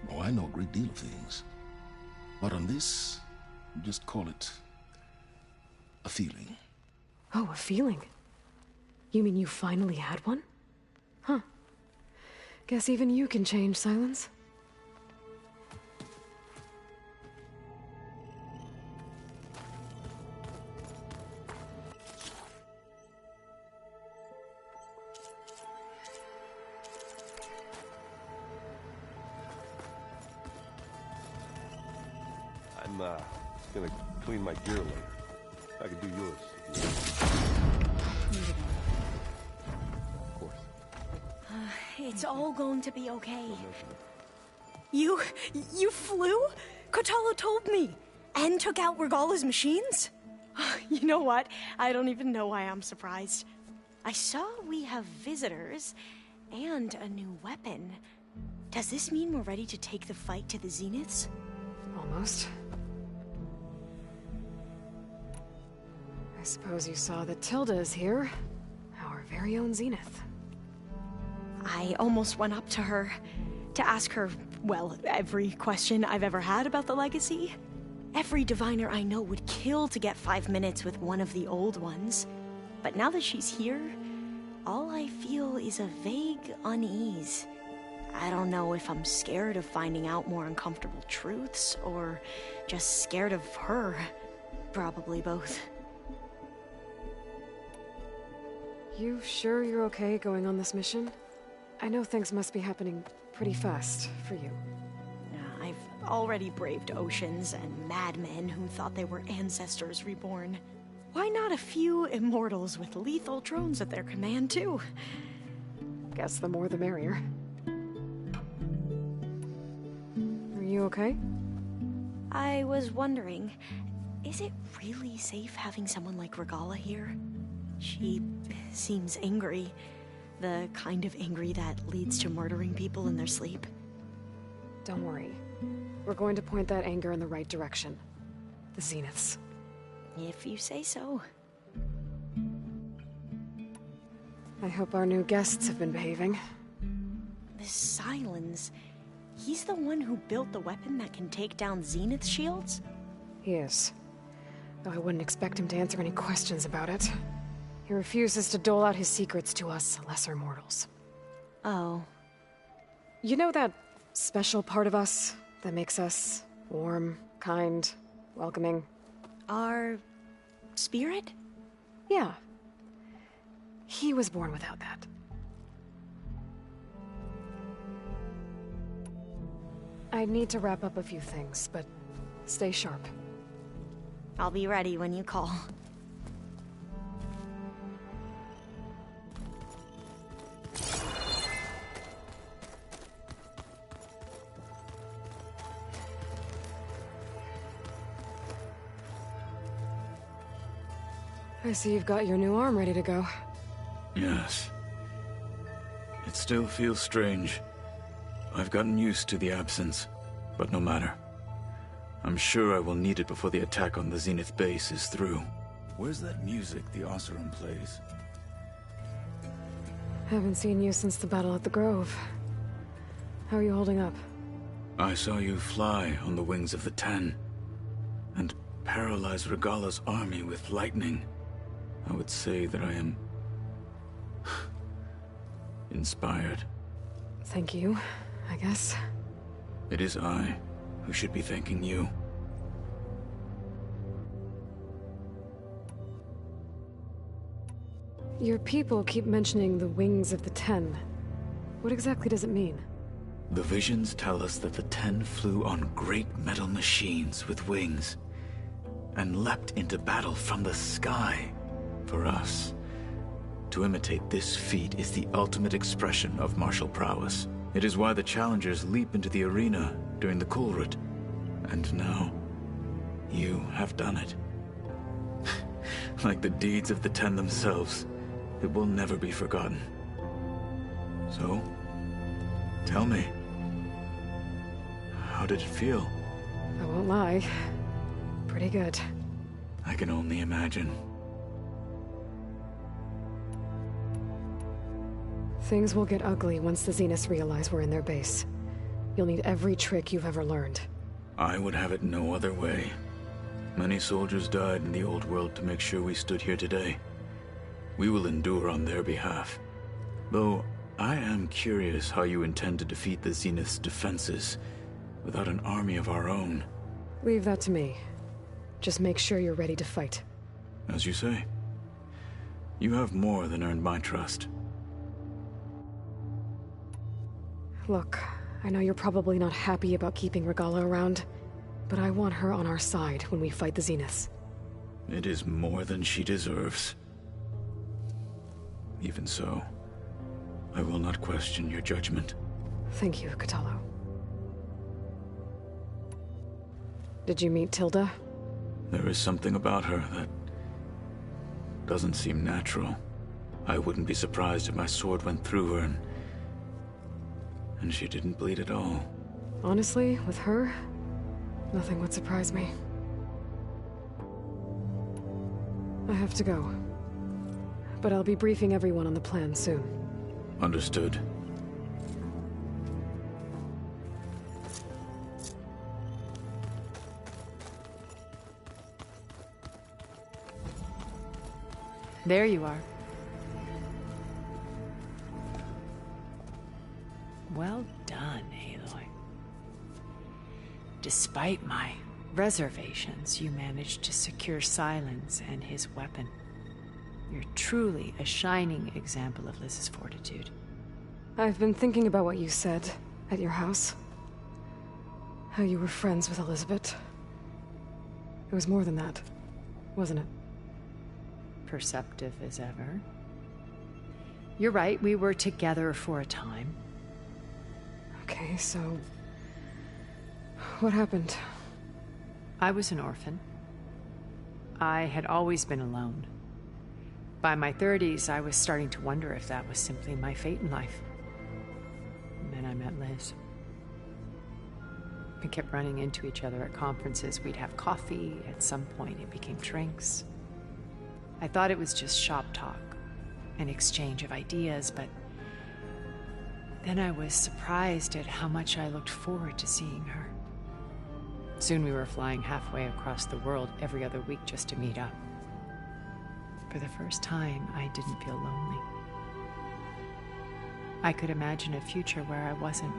Oh, I know a great deal of things. But on this, just call it a feeling. Oh, a feeling? You mean you finally had one? Huh. Guess even you can change, Silence. I'm gonna clean my gear later. I can do yours. Of course. It's all going to be okay. You flew? Kotallo told me. And took out Regalla's machines? You know what? I don't even know why I'm surprised. I saw we have visitors and a new weapon. Does this mean we're ready to take the fight to the Zeniths? Almost. I suppose you saw that Tilda is here. Our very own Zenith. I almost went up to her to ask her, well, every question I've ever had about the legacy. Every diviner I know would kill to get 5 minutes with one of the old ones. But now that she's here, all I feel is a vague unease. I don't know if I'm scared of finding out more uncomfortable truths, or just scared of her. Probably both. You sure you're okay going on this mission? I know things must be happening pretty fast for you. I've already braved oceans and madmen who thought they were ancestors reborn. Why not a few immortals with lethal drones at their command, too? Guess the more the merrier. Are you okay? I was wondering, is it really safe having someone like Regalla here? She seems angry. The kind of angry that leads to murdering people in their sleep. Don't worry. We're going to point that anger in the right direction. The Zeniths. If you say so. I hope our new guests have been behaving. This Silence... He's the one who built the weapon that can take down Zenith shields? He is. Though I wouldn't expect him to answer any questions about it. He refuses to dole out his secrets to us lesser mortals. Oh. You know that special part of us that makes us warm, kind, welcoming? Our spirit? Yeah. He was born without that. I need to wrap up a few things, but stay sharp. I'll be ready when you call. I see you've got your new arm ready to go. Yes. It still feels strange. I've gotten used to the absence, but no matter. I'm sure I will need it before the attack on the Zenith base is through. Where's that music the Oseram plays? Haven't seen you since the battle at the Grove. How are you holding up? I saw you fly on the wings of the Ten, and paralyze Regalla's army with lightning. I would say that I am inspired. Thank you, I guess. It is I who should be thanking you. Your people keep mentioning the wings of the Ten. What exactly does it mean? The visions tell us that the Ten flew on great metal machines with wings, and leapt into battle from the sky. For us, to imitate this feat is the ultimate expression of martial prowess. It is why the challengers leap into the arena during the Kulrut. And now, you have done it. Like the deeds of the Ten themselves, it will never be forgotten. So, tell me, how did it feel? I won't lie. Pretty good. I can only imagine. Things will get ugly once the Zeniths realize we're in their base. You'll need every trick you've ever learned. I would have it no other way. Many soldiers died in the old world to make sure we stood here today. We will endure on their behalf. Though, I am curious how you intend to defeat the Zenith's defenses without an army of our own. Leave that to me. Just make sure you're ready to fight. As you say. You have more than earned my trust. Look, I know you're probably not happy about keeping Regalla around, but I want her on our side when we fight the Zeniths. It is more than she deserves. Even so, I will not question your judgment. Thank you, Kotallo. Did you meet Tilda? There is something about her that doesn't seem natural. I wouldn't be surprised if my sword went through her and she didn't bleed at all. Honestly, with her, nothing would surprise me. I have to go. But I'll be briefing everyone on the plan soon. Understood. There you are. Well done, Aloy. Despite my reservations, you managed to secure Silence and his weapon. You're truly a shining example of Liz's fortitude. I've been thinking about what you said at your house. How you were friends with Elizabeth. It was more than that, wasn't it? Perceptive as ever. You're right, we were together for a time. Okay, so... what happened? I was an orphan. I had always been alone. By my 30s, I was starting to wonder if that was simply my fate in life. And then I met Liz. We kept running into each other at conferences. We'd have coffee. At some point, it became drinks. I thought it was just shop talk, an exchange of ideas, but Then I was surprised at how much I looked forward to seeing her. Soon we were flying halfway across the world every other week just to meet up. For the first time, I didn't feel lonely. I could imagine a future where I wasn't.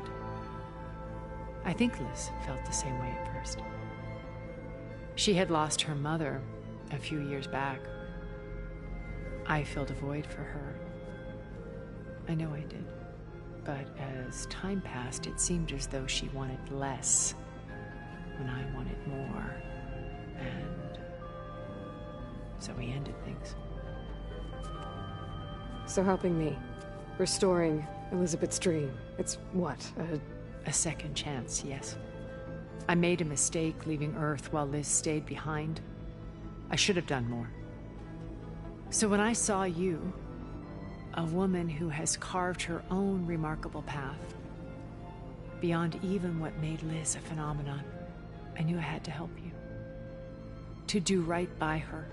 I think Liz felt the same way at first. She had lost her mother a few years back. I filled a void for her. I know I did. But as time passed, it seemed as though she wanted less when I wanted more. And so we ended things. So helping me, restoring Elizabeth's dream, it's what, a second chance, yes. I made a mistake leaving Earth while Liz stayed behind. I should have done more. So when I saw you, a woman who has carved her own remarkable path, beyond even what made Liz a phenomenon, I knew I had to help you. To do right by her.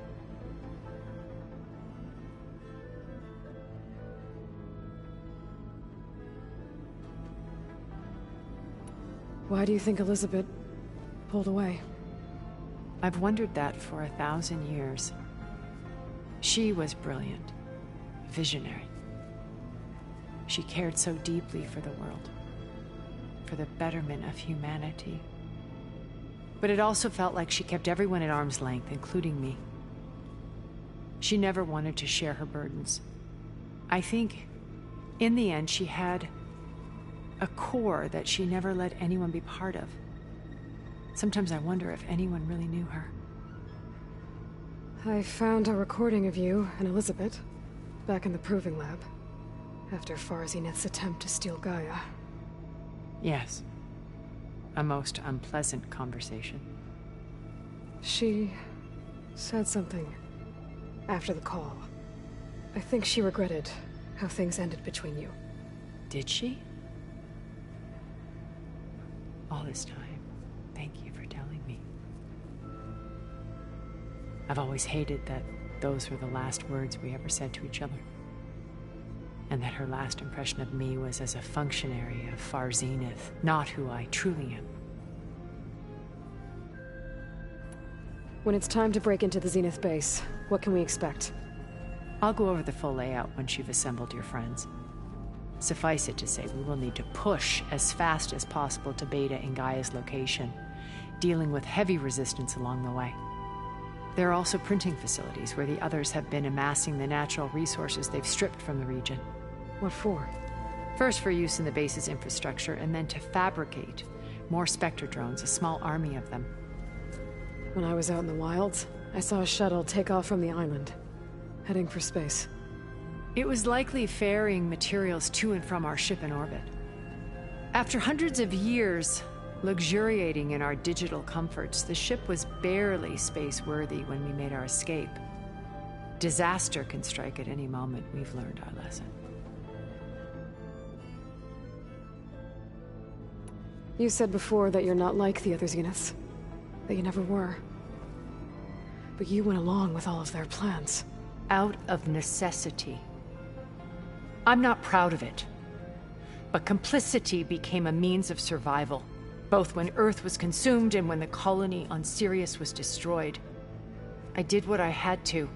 Why do you think Elizabeth pulled away? I've wondered that for 1,000 years. She was brilliant, visionary. She cared so deeply for the world, for the betterment of humanity. But it also felt like she kept everyone at arm's length, including me. She never wanted to share her burdens. I think, in the end, she had a core that she never let anyone be part of. Sometimes I wonder if anyone really knew her. I found a recording of you and Elizabeth back in the Proving Lab after Far Zenith's attempt to steal Gaia. Yes. A most unpleasant conversation. She said something after the call. I think she regretted how things ended between you. Did she? All this time, thank you for telling me. I've always hated that those were the last words we ever said to each other. And that her last impression of me was as a functionary of Far Zenith, not who I truly am. When it's time to break into the Zenith base, what can we expect? I'll go over the full layout once you've assembled your friends. Suffice it to say, we will need to push as fast as possible to Beta and Gaia's location, dealing with heavy resistance along the way. There are also printing facilities where the others have been amassing the natural resources they've stripped from the region. What for? First for use in the base's infrastructure, and then to fabricate more Spectre drones, a small army of them. When I was out in the wilds, I saw a shuttle take off from the island, heading for space. It was likely ferrying materials to and from our ship in orbit. After hundreds of years luxuriating in our digital comforts, the ship was barely space-worthy when we made our escape. Disaster can strike at any moment. We've learned our lesson. You said before that you're not like the other Zeniths. That you never were. But you went along with all of their plans. Out of necessity. I'm not proud of it. But complicity became a means of survival, both when Earth was consumed and when the colony on Sirius was destroyed. I did what I had to.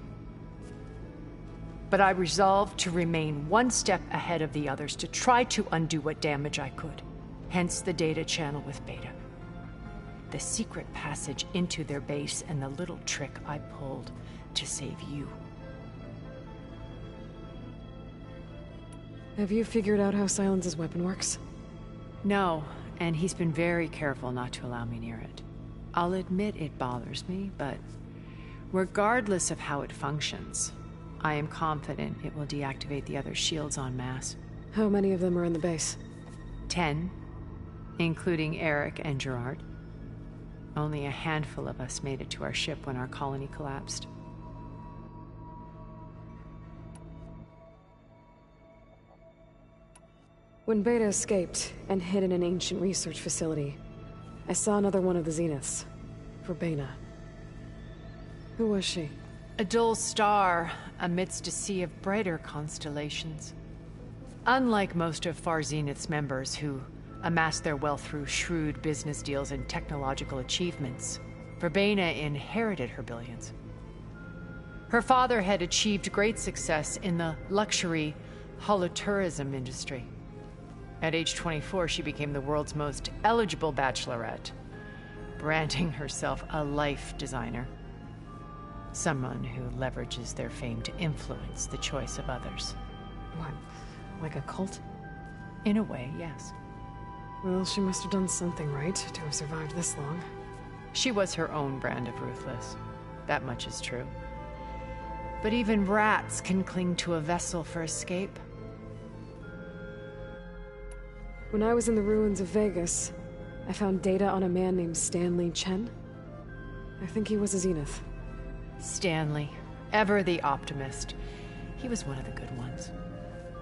But I resolved to remain one step ahead of the others, to try to undo what damage I could. Hence the data channel with Beta. The secret passage into their base and the little trick I pulled to save you. Have you figured out how Silence's weapon works? No, and he's been very careful not to allow me near it. I'll admit it bothers me, but regardless of how it functions, I am confident it will deactivate the other shields en masse. How many of them are in the base? 10, including Eric and Gerard. Only a handful of us made it to our ship when our colony collapsed. When Beta escaped and hid in an ancient research facility, I saw another one of the Zeniths, Verbena. Who was she? A dull star amidst a sea of brighter constellations. Unlike most of Far Zenith's members who amassed their wealth through shrewd business deals and technological achievements, Verbena inherited her billions. Her father had achieved great success in the luxury holotourism industry. At age 24, she became the world's most eligible bachelorette, branding herself a life designer. Someone who leverages their fame to influence the choice of others. What? Like a cult? In a way, yes. Well, she must have done something right to have survived this long. She was her own brand of ruthless. That much is true. But even rats can cling to a vessel for escape. When I was in the ruins of Vegas, I found data on a man named Stanley Chen. I think he was a Zenith. Stanley, ever the optimist. He was one of the good ones.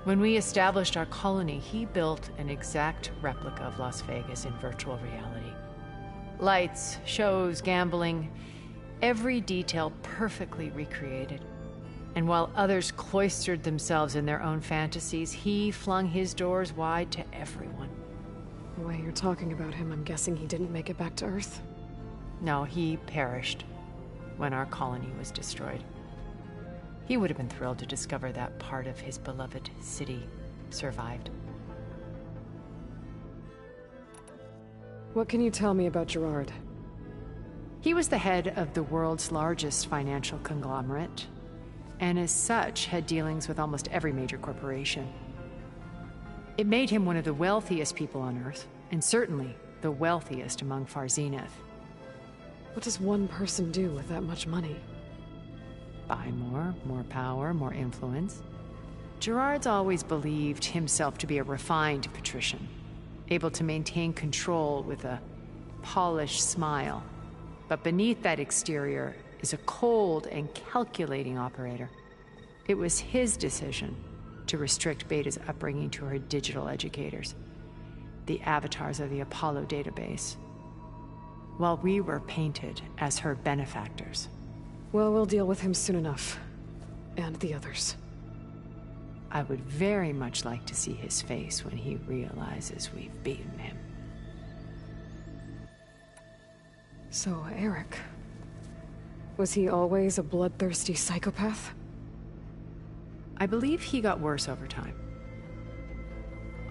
When we established our colony, he built an exact replica of Las Vegas in virtual reality. Lights, shows, gambling, every detail perfectly recreated. And while others cloistered themselves in their own fantasies, he flung his doors wide to everyone. The way you're talking about him, I'm guessing he didn't make it back to Earth? No, he perished when our colony was destroyed. He would have been thrilled to discover that part of his beloved city survived. What can you tell me about Gerard? He was the head of the world's largest financial conglomerate, and as such had dealings with almost every major corporation. It made him one of the wealthiest people on Earth, and certainly the wealthiest among Far Zenith. What does one person do with that much money? Buy more power, more influence. Gerard's always believed himself to be a refined patrician, able to maintain control with a polished smile. But beneath that exterior is a cold and calculating operator. It was his decision to restrict Beta's upbringing to her digital educators, the avatars of the Apollo database, while we were painted as her benefactors. Well, we'll deal with him soon enough. And the others. I would very much like to see his face when he realizes we've beaten him. So, Eric. Was he always a bloodthirsty psychopath? I believe he got worse over time.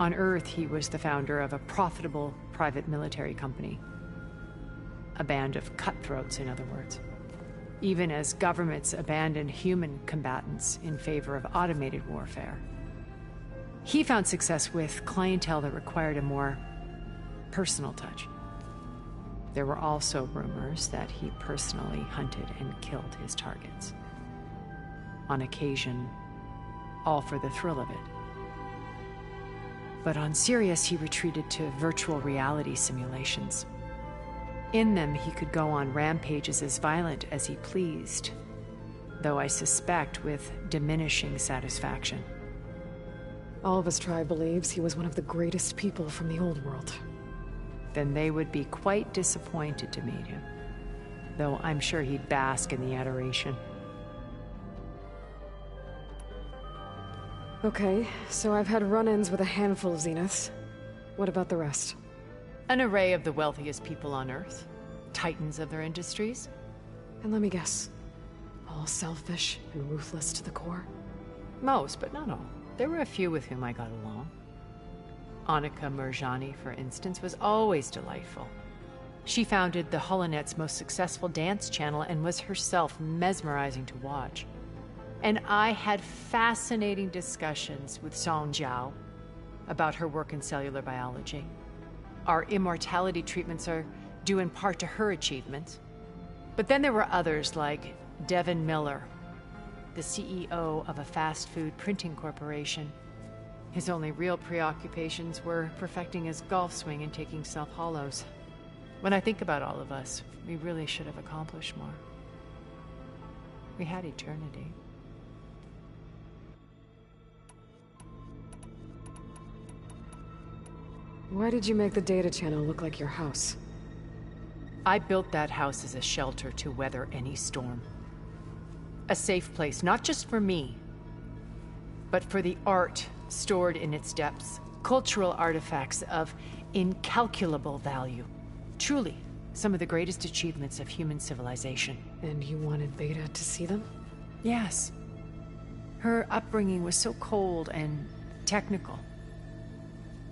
On Earth, he was the founder of a profitable private military company. A band of cutthroats, in other words. Even as governments abandoned human combatants in favor of automated warfare. He found success with clientele that required a more personal touch. There were also rumors that he personally hunted and killed his targets. On occasion, all for the thrill of it. But on Sirius, he retreated to virtual reality simulations. In them, he could go on rampages as violent as he pleased, though I suspect with diminishing satisfaction. All of his tribe believes he was one of the greatest people from the old world. Then they would be quite disappointed to meet him, though I'm sure he'd bask in the adoration. Okay, so I've had run-ins with a handful of Zeniths. What about the rest? An array of the wealthiest people on Earth, titans of their industries. And let me guess, all selfish and ruthless to the core? Most, but not all. There were a few with whom I got along. Annika Murjani, for instance, was always delightful. She founded the HoloNet's most successful dance channel and was herself mesmerizing to watch. And I had fascinating discussions with Song Jiao about her work in cellular biology. Our immortality treatments are due in part to her achievements. But then there were others like Devin Miller, the CEO of a fast food printing corporation. His only real preoccupations were perfecting his golf swing and taking self-hollows. When I think about all of us, we really should have accomplished more. We had eternity. Why did you make the data channel look like your house? I built that house as a shelter to weather any storm. A safe place, not just for me, but for the art, stored in its depths, cultural artifacts of incalculable value. Truly, some of the greatest achievements of human civilization. And you wanted Beta to see them? Yes. Her upbringing was so cold and technical.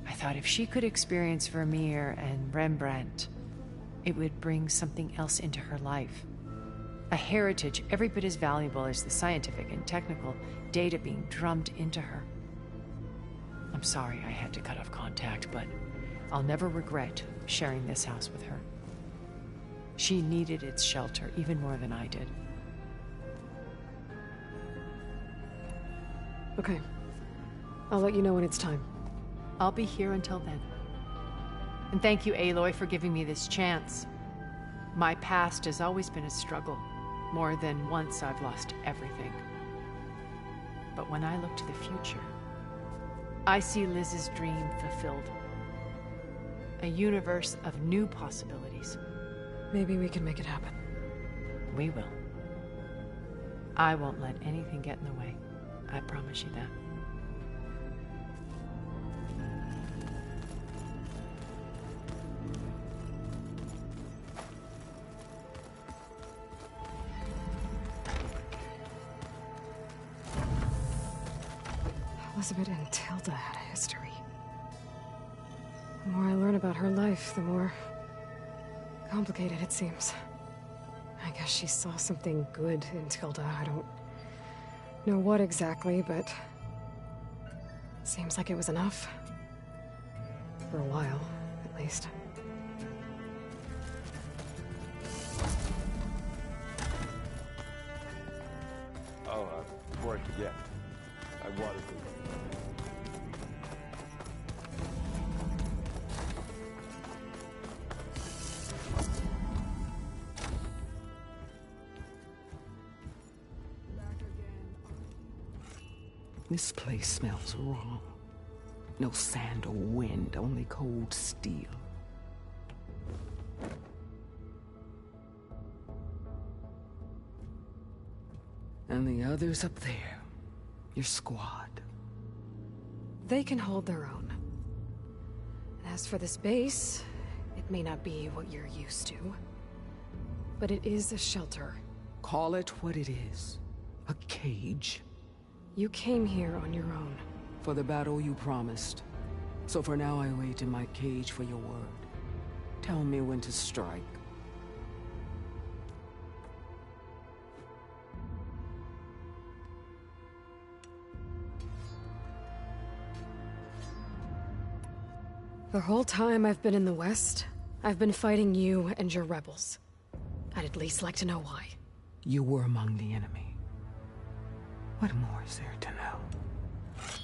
I thought if she could experience Vermeer and Rembrandt, it would bring something else into her life. A heritage every bit as valuable as the scientific and technical data being drummed into her. I'm sorry I had to cut off contact, but I'll never regret sharing this house with her. She needed its shelter even more than I did. Okay. I'll let you know when it's time. I'll be here until then. And thank you, Aloy, for giving me this chance. My past has always been a struggle. More than once I've lost everything. But when I look to the future, I see Liz's dream fulfilled. A universe of new possibilities. Maybe we can make it happen. We will. I won't let anything get in the way. I promise you that. Elizabeth and Tilda had a history. The more I learn about her life, the more complicated it seems. I guess she saw something good in Tilda. I don't know what exactly, but seems like it was enough. For a while, at least. Oh, before I forget, I wanted to... This place smells wrong. No sand or wind, only cold steel. And the others up there, your squad. They can hold their own. And as for this base, it may not be what you're used to, but it is a shelter. Call it what it is. A cage. You came here on your own. For the battle you promised. So for now I wait in my cage for your word. Tell me when to strike. The whole time I've been in the West, I've been fighting you and your rebels. I'd at least like to know why. You were among the enemy. What more is there to know?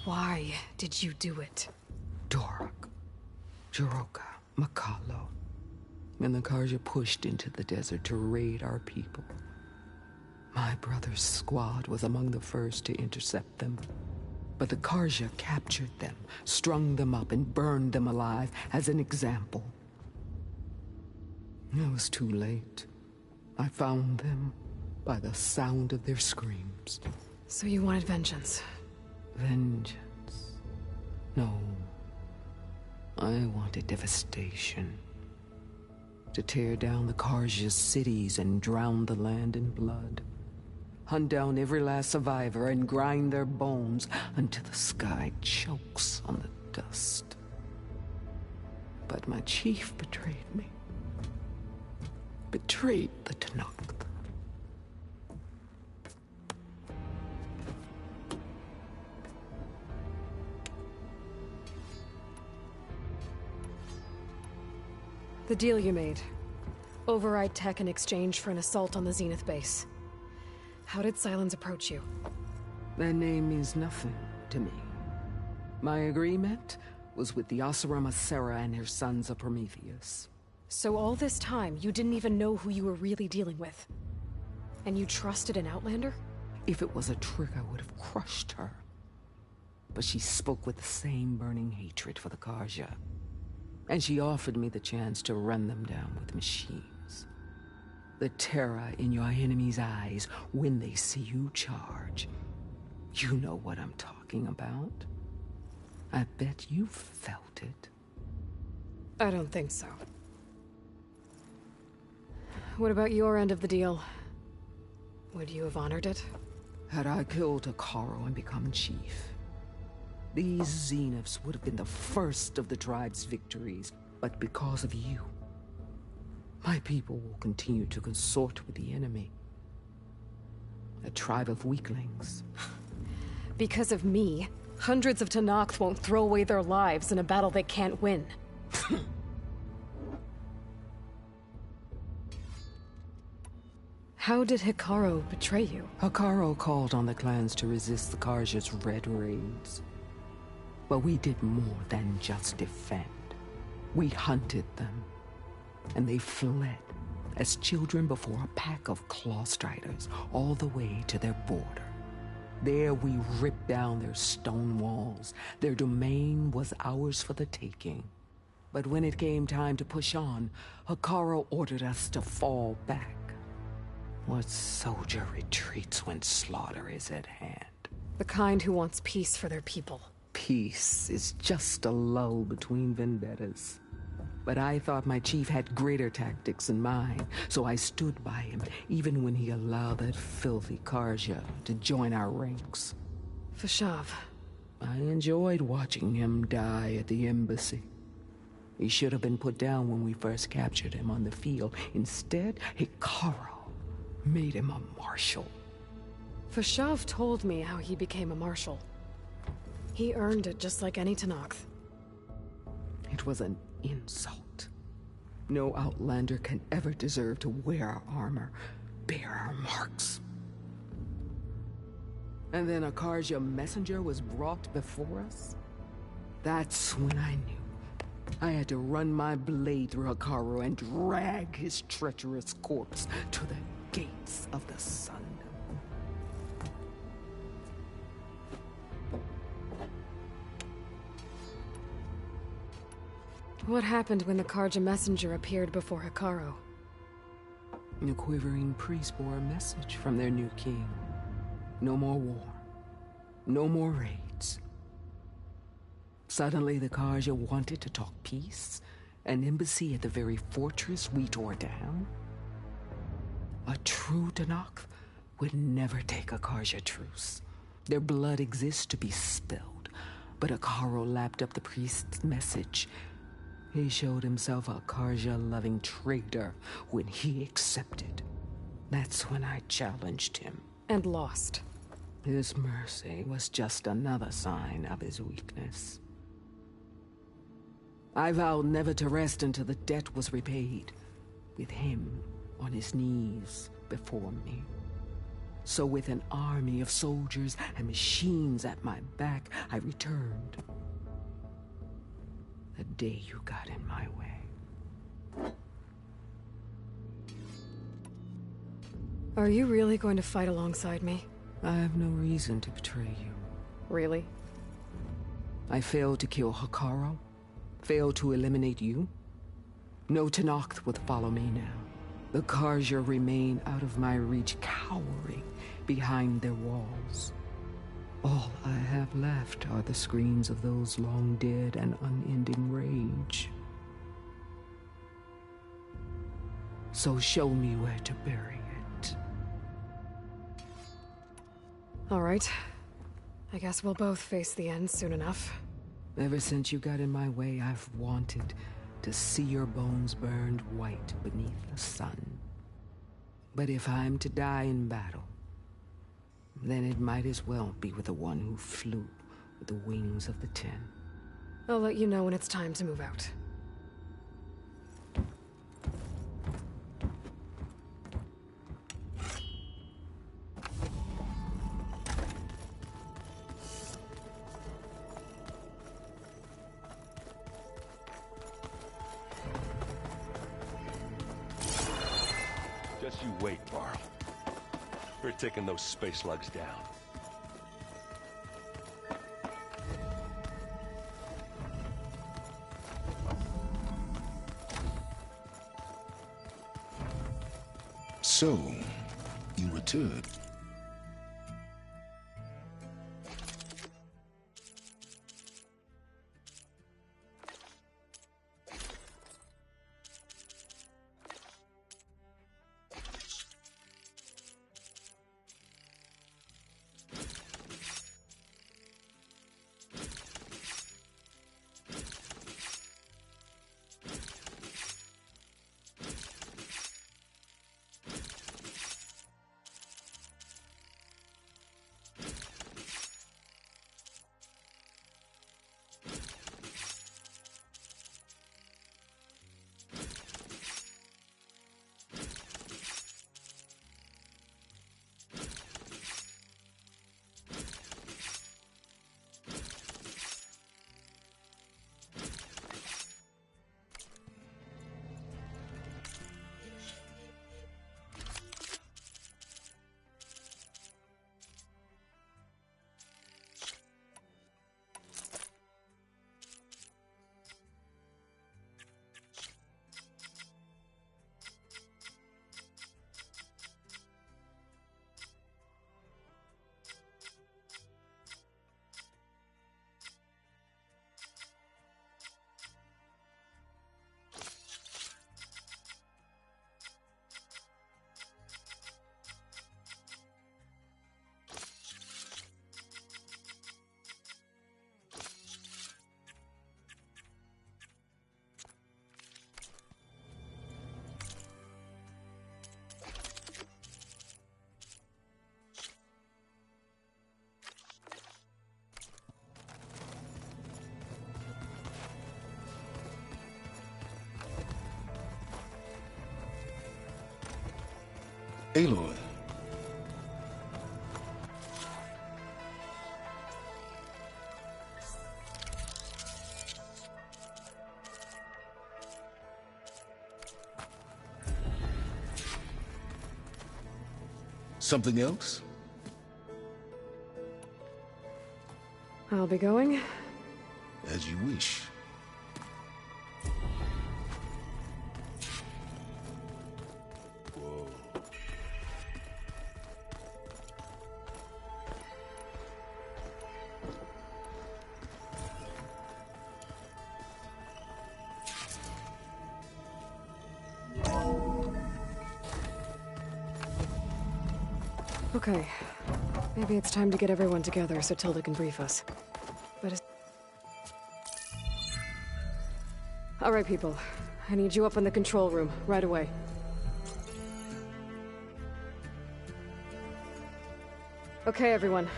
Why did you do it? Dorak, Jiroka, Makalo, and the Carja pushed into the desert to raid our people. My brother's squad was among the first to intercept them. But the Carja captured them, strung them up, and burned them alive as an example. It was too late. I found them by the sound of their screams. So you wanted vengeance? Vengeance? No. I wanted devastation. To tear down the Carja's cities and drown the land in blood. Hunt down every last survivor and grind their bones until the sky chokes on the dust. But my chief betrayed me. Betrayed the Tenakth. The deal you made. Override tech in exchange for an assault on the Zenith base. How did Sylens approach you? That name means nothing to me. My agreement was with the Oseram Sera and her sons of Prometheus. So all this time, you didn't even know who you were really dealing with? And you trusted an Outlander? If it was a trick, I would have crushed her. But she spoke with the same burning hatred for the Carja. And she offered me the chance to run them down with machines. The terror in your enemy's eyes when they see you charge. You know what I'm talking about. I bet you felt it. I don't think so. What about your end of the deal? Would you have honored it? Had I killed Hekarro and become chief, these Zeniths would have been the first of the tribe's victories. But because of you, my people will continue to consort with the enemy. A tribe of weaklings. Because of me, hundreds of Tenakth won't throw away their lives in a battle they can't win. How did Hekarro betray you? Hekarro called on the clans to resist the Carja's red raids. But we did more than just defend. We hunted them, and they fled as children before a pack of claw striders all the way to their border. There we ripped down their stone walls. Their domain was ours for the taking. But when it came time to push on, Hekarro ordered us to fall back. What soldier retreats when slaughter is at hand? The kind who wants peace for their people. Peace is just a lull between vendettas. But I thought my chief had greater tactics in mind, so I stood by him, even when he allowed that filthy Carja to join our ranks. Fashav. I enjoyed watching him die at the embassy. He should have been put down when we first captured him on the field. Instead, Hekarro made him a marshal. Fashav told me how he became a marshal. He earned it just like any Tenakth. It was an insult. No Outlander can ever deserve to wear our armor, bear our marks. And then a Carja messenger was brought before us? That's when I knew. I had to run my blade through Hekarro and drag his treacherous corpse to the gates of the sun. What happened when the Carja messenger appeared before Hekarro? The quivering priests bore a message from their new king. No more war. No more raids. Suddenly the Carja wanted to talk peace. An embassy at the very fortress we tore down. A true Tenakth would never take a Carja truce. Their blood exists to be spilled. But Hekarro lapped up the priest's message. He showed himself a Carja-loving traitor when he accepted. That's when I challenged him. And lost. His mercy was just another sign of his weakness. I vowed never to rest until the debt was repaid, with him on his knees before me. So with an army of soldiers and machines at my back, I returned. The day you got in my way. Are you really going to fight alongside me? I have no reason to betray you. Really? I failed to kill Hekarro, failed to eliminate you. No Tenakth would follow me now. The Carja remain out of my reach, cowering behind their walls. All I have left are the screams of those long dead and unending rage. So show me where to bury it. All right. I guess we'll both face the end soon enough. Ever since you got in my way, I've wanted to see your bones burned white beneath the sun. But if I'm to die in battle, then it might as well be with the one who flew with the wings of the Ten. I'll let you know when it's time to move out. Just you wait, Varl. We're taking those space slugs down. So, you returned. Aloy. Something else? I'll be going. As you wish. Okay. Maybe it's time to get everyone together so Tilda can brief us. But all right, people. I need you up in the control room, right away. Okay, everyone.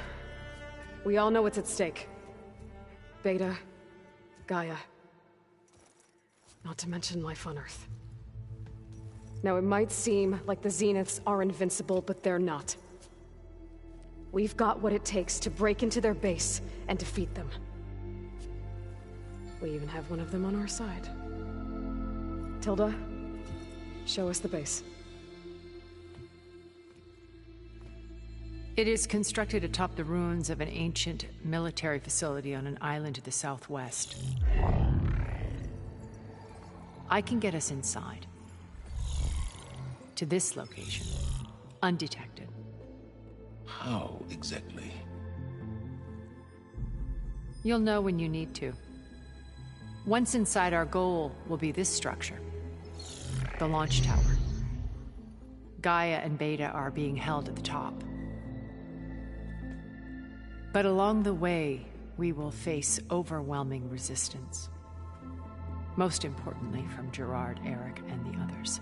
We all know what's at stake. Beta, Gaia. Not to mention life on Earth. Now, it might seem like the Zeniths are invincible, but they're not. We've got what it takes to break into their base and defeat them. We even have one of them on our side. Tilda, show us the base. It is constructed atop the ruins of an ancient military facility on an island to the southwest. I can get us inside. To this location, undetected. How exactly? You'll know when you need to. Once inside, our goal will be this structure. The launch tower. Gaia and Beta are being held at the top. But along the way, we will face overwhelming resistance. Most importantly from Gerard, Eric, and the others.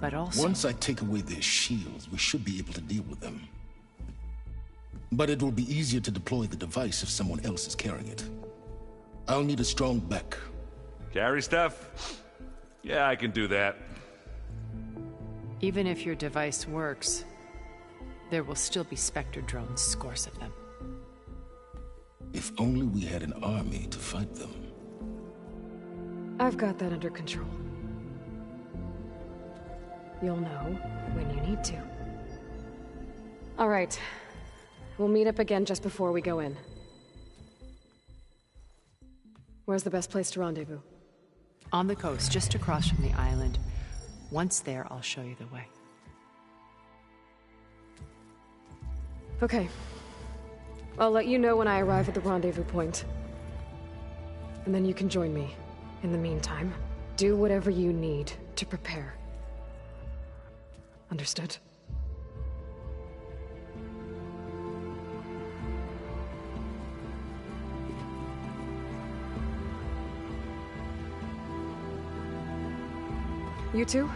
But also... Once I take away their shields, we should be able to deal with them. But it will be easier to deploy the device if someone else is carrying it. I'll need a strong back. Carry stuff? Yeah, I can do that. Even if your device works, there will still be Spectre drones, scores of them. If only we had an army to fight them. I've got that under control. You'll know when you need to. All right. We'll meet up again just before we go in. Where's the best place to rendezvous? On the coast, just across from the island. Once there, I'll show you the way. Okay. I'll let you know when I arrive at the rendezvous point. And then you can join me. In the meantime, do whatever you need to prepare. Understood? You two?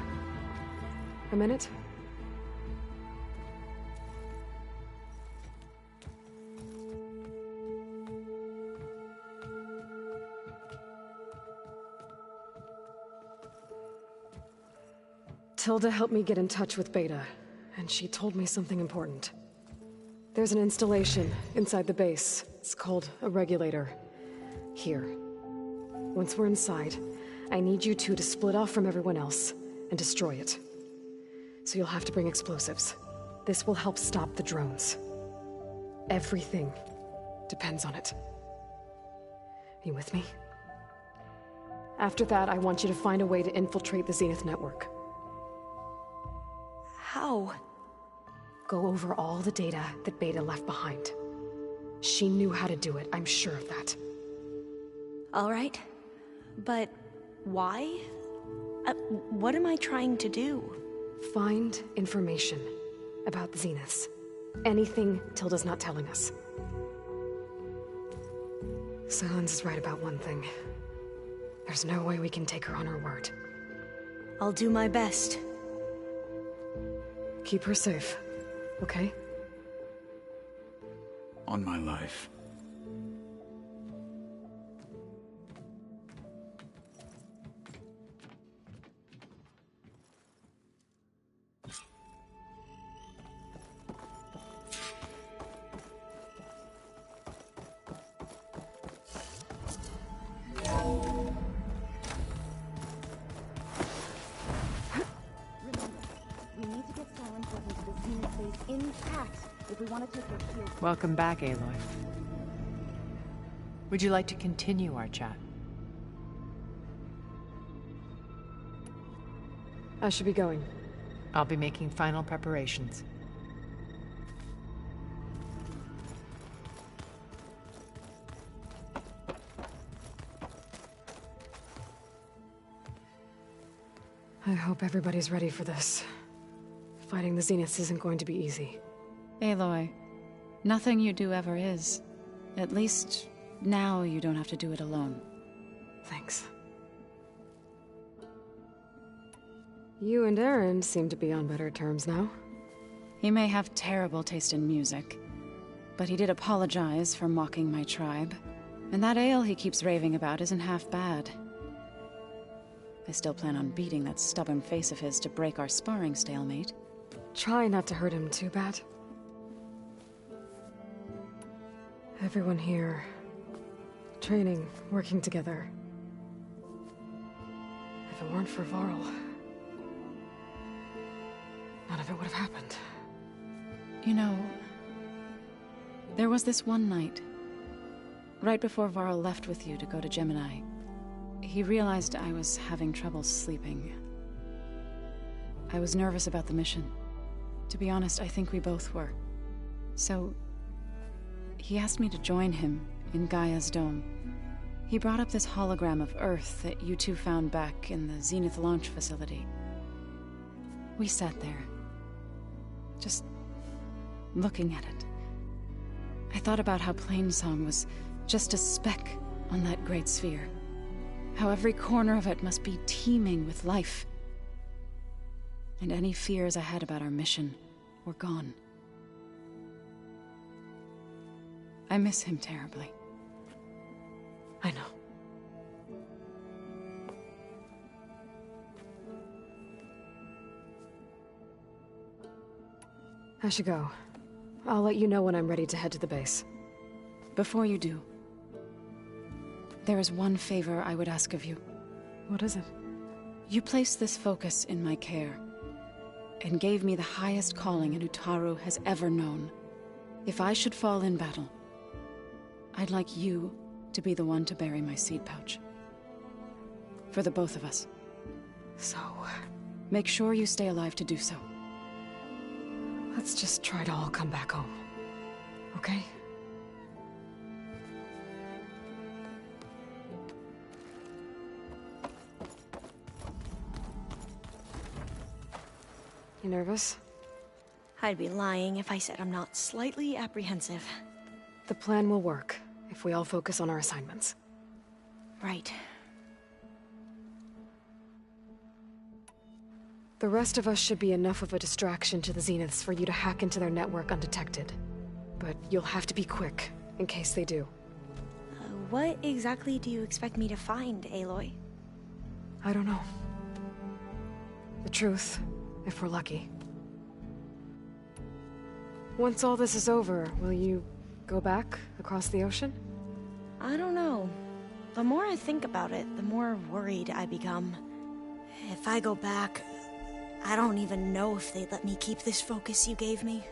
A minute? Tilda helped me get in touch with Beta, and she told me something important. There's an installation inside the base. It's called a regulator. Here. Once we're inside, I need you two to split off from everyone else and destroy it. So you'll have to bring explosives. This will help stop the drones. Everything depends on it. You with me? After that, I want you to find a way to infiltrate the Zenith network. How? Go over all the data that Beta left behind. She knew how to do it, I'm sure of that. All right. But why? What am I trying to do? Find information about the Zeniths. Anything Tilda's not telling us. Sylens is right about one thing. There's no way we can take her on her word. I'll do my best. Keep her safe, okay? On my life. intact if we want to take their shield. Welcome back, Aloy. Would you like to continue our chat? I should be going. I'll be making final preparations. I hope everybody's ready for this. Fighting the Zeniths isn't going to be easy. Aloy, nothing you do ever is. At least, now you don't have to do it alone. Thanks. You and Aaron seem to be on better terms now. He may have terrible taste in music, but he did apologize for mocking my tribe. And that ale he keeps raving about isn't half bad. I still plan on beating that stubborn face of his to break our sparring stalemate. Try not to hurt him too bad. Everyone here, training, working together. If it weren't for Varl, none of it would have happened. You know, there was this one night, right before Varl left with you to go to Gemini. He realized I was having trouble sleeping. I was nervous about the mission. To be honest, I think we both were. So, he asked me to join him in Gaia's dome. He brought up this hologram of Earth that you two found back in the Zenith launch facility. We sat there, just looking at it. I thought about how Plainsong was just a speck on that great sphere. How every corner of it must be teeming with life. And any fears I had about our mission were gone. I miss him terribly. I know. I should go. I'll let you know when I'm ready to head to the base. Before you do, there is one favor I would ask of you. What is it? You placed this focus in my care, and gave me the highest calling an Utaru has ever known. If I should fall in battle, I'd like you to be the one to bury my seed pouch. For the both of us. So, make sure you stay alive to do so. Let's just try to all come back home. Okay? You nervous? I'd be lying if I said I'm not slightly apprehensive. The plan will work if we all focus on our assignments. Right. The rest of us should be enough of a distraction to the Zeniths for you to hack into their network undetected. But you'll have to be quick, in case they do. What exactly do you expect me to find, Aloy? I don't know. The truth, if we're lucky. Once all this is over, will you go back across the ocean? I don't know. The more I think about it, the more worried I become. If I go back, I don't even know if they'd let me keep this focus you gave me,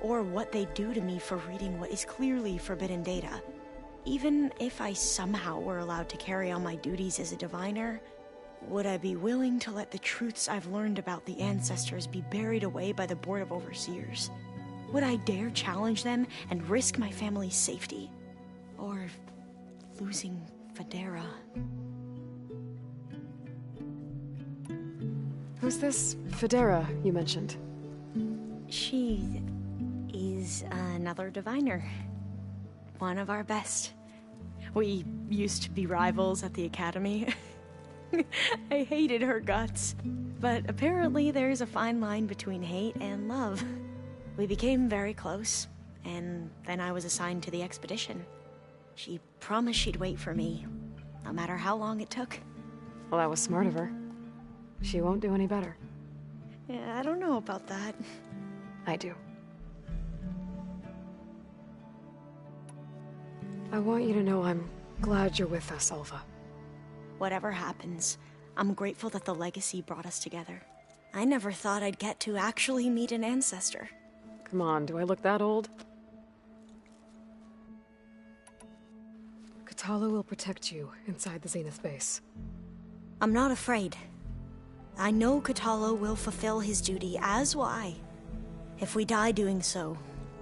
or what they'd do to me for reading what is clearly forbidden data. Even if I somehow were allowed to carry on my duties as a diviner, would I be willing to let the truths I've learned about the ancestors be buried away by the Board of Overseers? Would I dare challenge them and risk my family's safety? Or losing Federa? Who's this Federa you mentioned? She is another diviner. One of our best. We used to be rivals at the academy. I hated her guts. But apparently there's a fine line between hate and love. We became very close, and then I was assigned to the expedition. She promised she'd wait for me, no matter how long it took. Well, that was smart of her. She won't do any better. Yeah, I don't know about that. I do. I want you to know I'm glad you're with us, Alva. Whatever happens, I'm grateful that the legacy brought us together. I never thought I'd get to actually meet an ancestor. Come on, do I look that old? Kotallo will protect you inside the Zenith base. I'm not afraid. I know Kotallo will fulfill his duty, as will I. If we die doing so,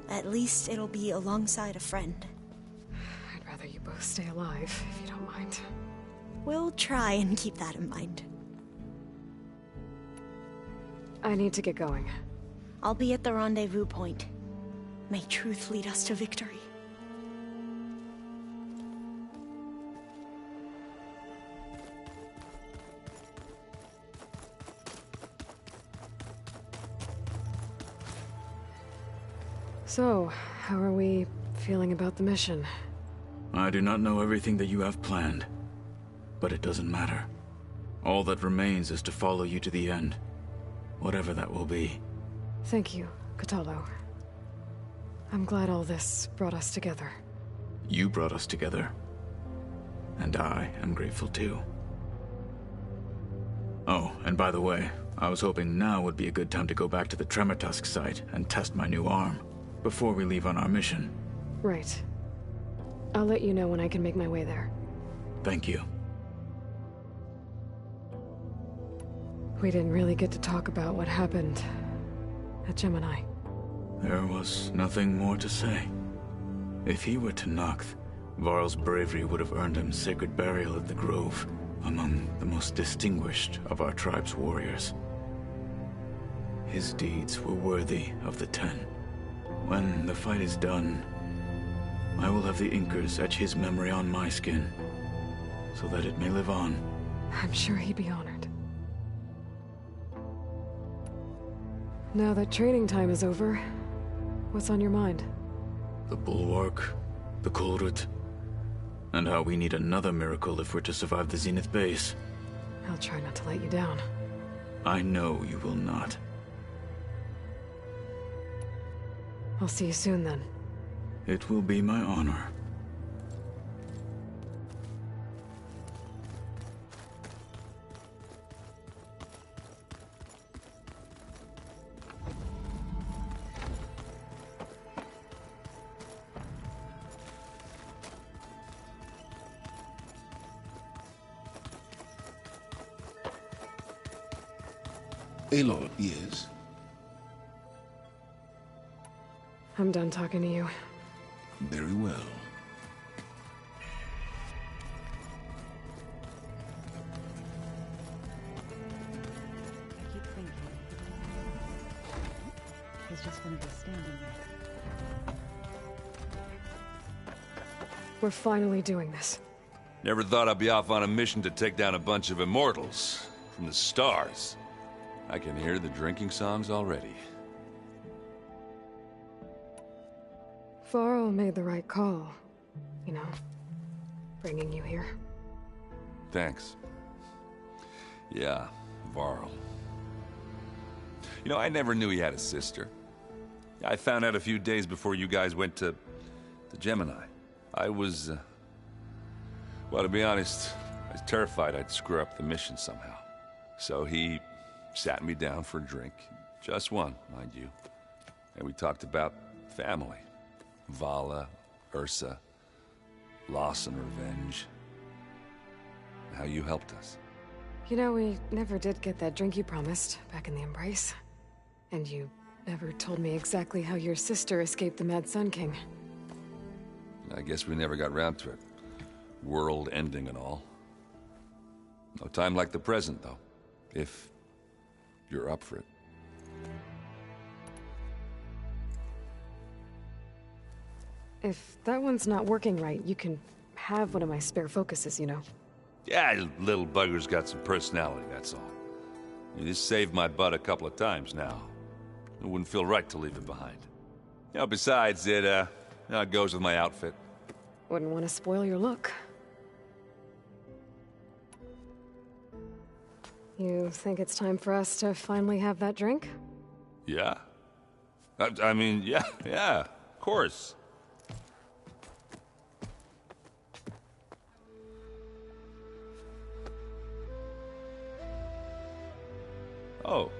at least it'll be alongside a friend. I'd rather you both stay alive, if you don't mind. We'll try and keep that in mind. I need to get going. I'll be at the rendezvous point. May truth lead us to victory. So, how are we feeling about the mission? I do not know everything that you have planned, but it doesn't matter. All that remains is to follow you to the end, whatever that will be. Thank you, Kotallo. I'm glad all this brought us together. You brought us together, and I am grateful too. Oh, and by the way, I was hoping now would be a good time to go back to the Tremortusk site and test my new arm, before we leave on our mission. Right. I'll let you know when I can make my way there. Thank you. We didn't really get to talk about what happened at Gemini. There was nothing more to say. If he were Tenakth, Varl's bravery would have earned him sacred burial at the Grove, among the most distinguished of our tribe's warriors. His deeds were worthy of the Ten. When the fight is done, I will have the Inkers etch his memory on my skin, so that it may live on. I'm sure he'd be honored. Now that training time is over, what's on your mind? The Bulwark, the Kulrut, and how we need another miracle if we're to survive the Zenith base. I'll try not to let you down. I know you will not. I'll see you soon then. It will be my honor. Aloy, yes? I'm done talking to you. Very well. I keep thinking. He's just gonna be standing there. We're finally doing this. Never thought I'd be off on a mission to take down a bunch of immortals from the stars. I can hear the drinking songs already. Varl made the right call. You know, bringing you here. Thanks. Yeah, Varl. You know, I never knew he had a sister. I found out a few days before you guys went to Gemini. I was, well, to be honest, I was terrified I'd screw up the mission somehow. So he sat me down for a drink. Just one, mind you. And we talked about family. Vala, Ursa, loss and revenge. How you helped us. You know, we never did get that drink you promised back in the Embrace. And you never told me exactly how your sister escaped the Mad Sun King. I guess we never got round to it. World ending and all. No time like the present, though. If you're up for it. If that one's not working right, you can have one of my spare focuses, you know. Yeah, little bugger's got some personality, that's all. This saved my butt a couple of times now. It wouldn't feel right to leave it behind. You know, besides, it goes with my outfit. Wouldn't want to spoil your look. You think it's time for us to finally have that drink? Yeah? I mean, yeah, of course. Oh.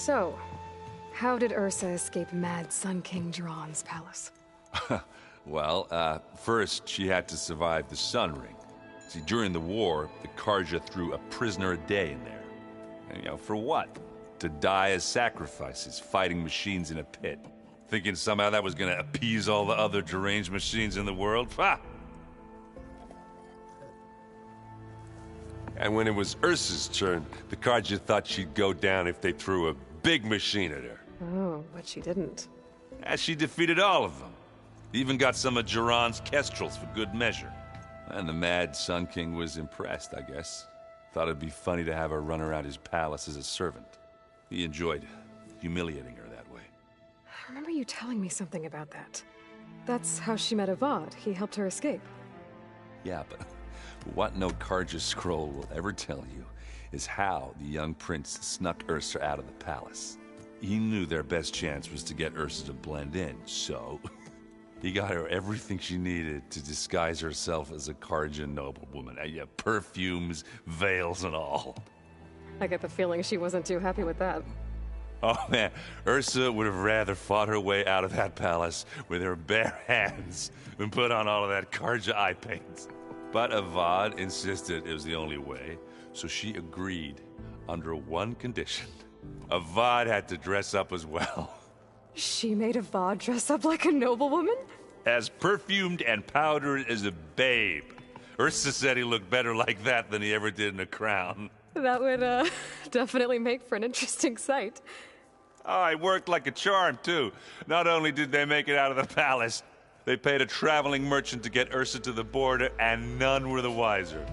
So, how did Ursa escape Mad Sun King Jiran's palace? Well, first she had to survive the Sun Ring. See, during the war, the Carja threw a prisoner a day in there. And, for what? To die as sacrifices, fighting machines in a pit. Thinking somehow that was gonna appease all the other deranged machines in the world? Ha! And when it was Ursa's turn, the Carja thought she'd go down if they threw a big machine at her. Oh, but she didn't. And she defeated all of them. Even got some of Jiran's kestrels for good measure. And the Mad Sun King was impressed, I guess. Thought it'd be funny to have her run around his palace as a servant. He enjoyed humiliating her that way. I remember you telling me something about that. That's how she met Avad. He helped her escape. Yeah, but what no Carja scroll will ever tell you is how the young prince snuck Ursa out of the palace. He knew their best chance was to get Ursa to blend in, so he got her everything she needed to disguise herself as a Carja noblewoman. Yeah, perfumes, veils, and all. I get the feeling she wasn't too happy with that. Oh man, Ursa would have rather fought her way out of that palace with her bare hands than put on all of that Carja eye paint. But Avad insisted it was the only way, so she agreed under one condition. Avad had to dress up as well. She made Avad dress up like a noblewoman? As perfumed and powdered as a babe. Ursa said he looked better like that than he ever did in a crown. That would, definitely make for an interesting sight. Oh, it worked like a charm, too. Not only did they make it out of the palace, they paid a traveling merchant to get Ursa to the border, and none were the wiser.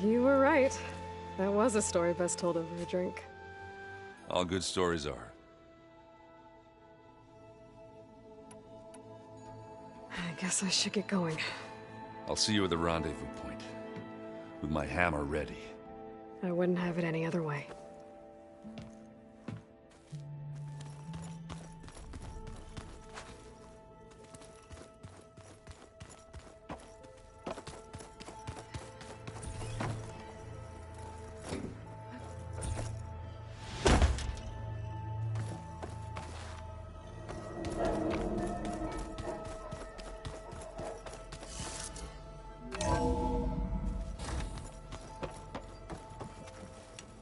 You were right. That was a story best told over a drink. All good stories are. I guess I should get going. I'll see you at the rendezvous point, with my hammer ready. I wouldn't have it any other way.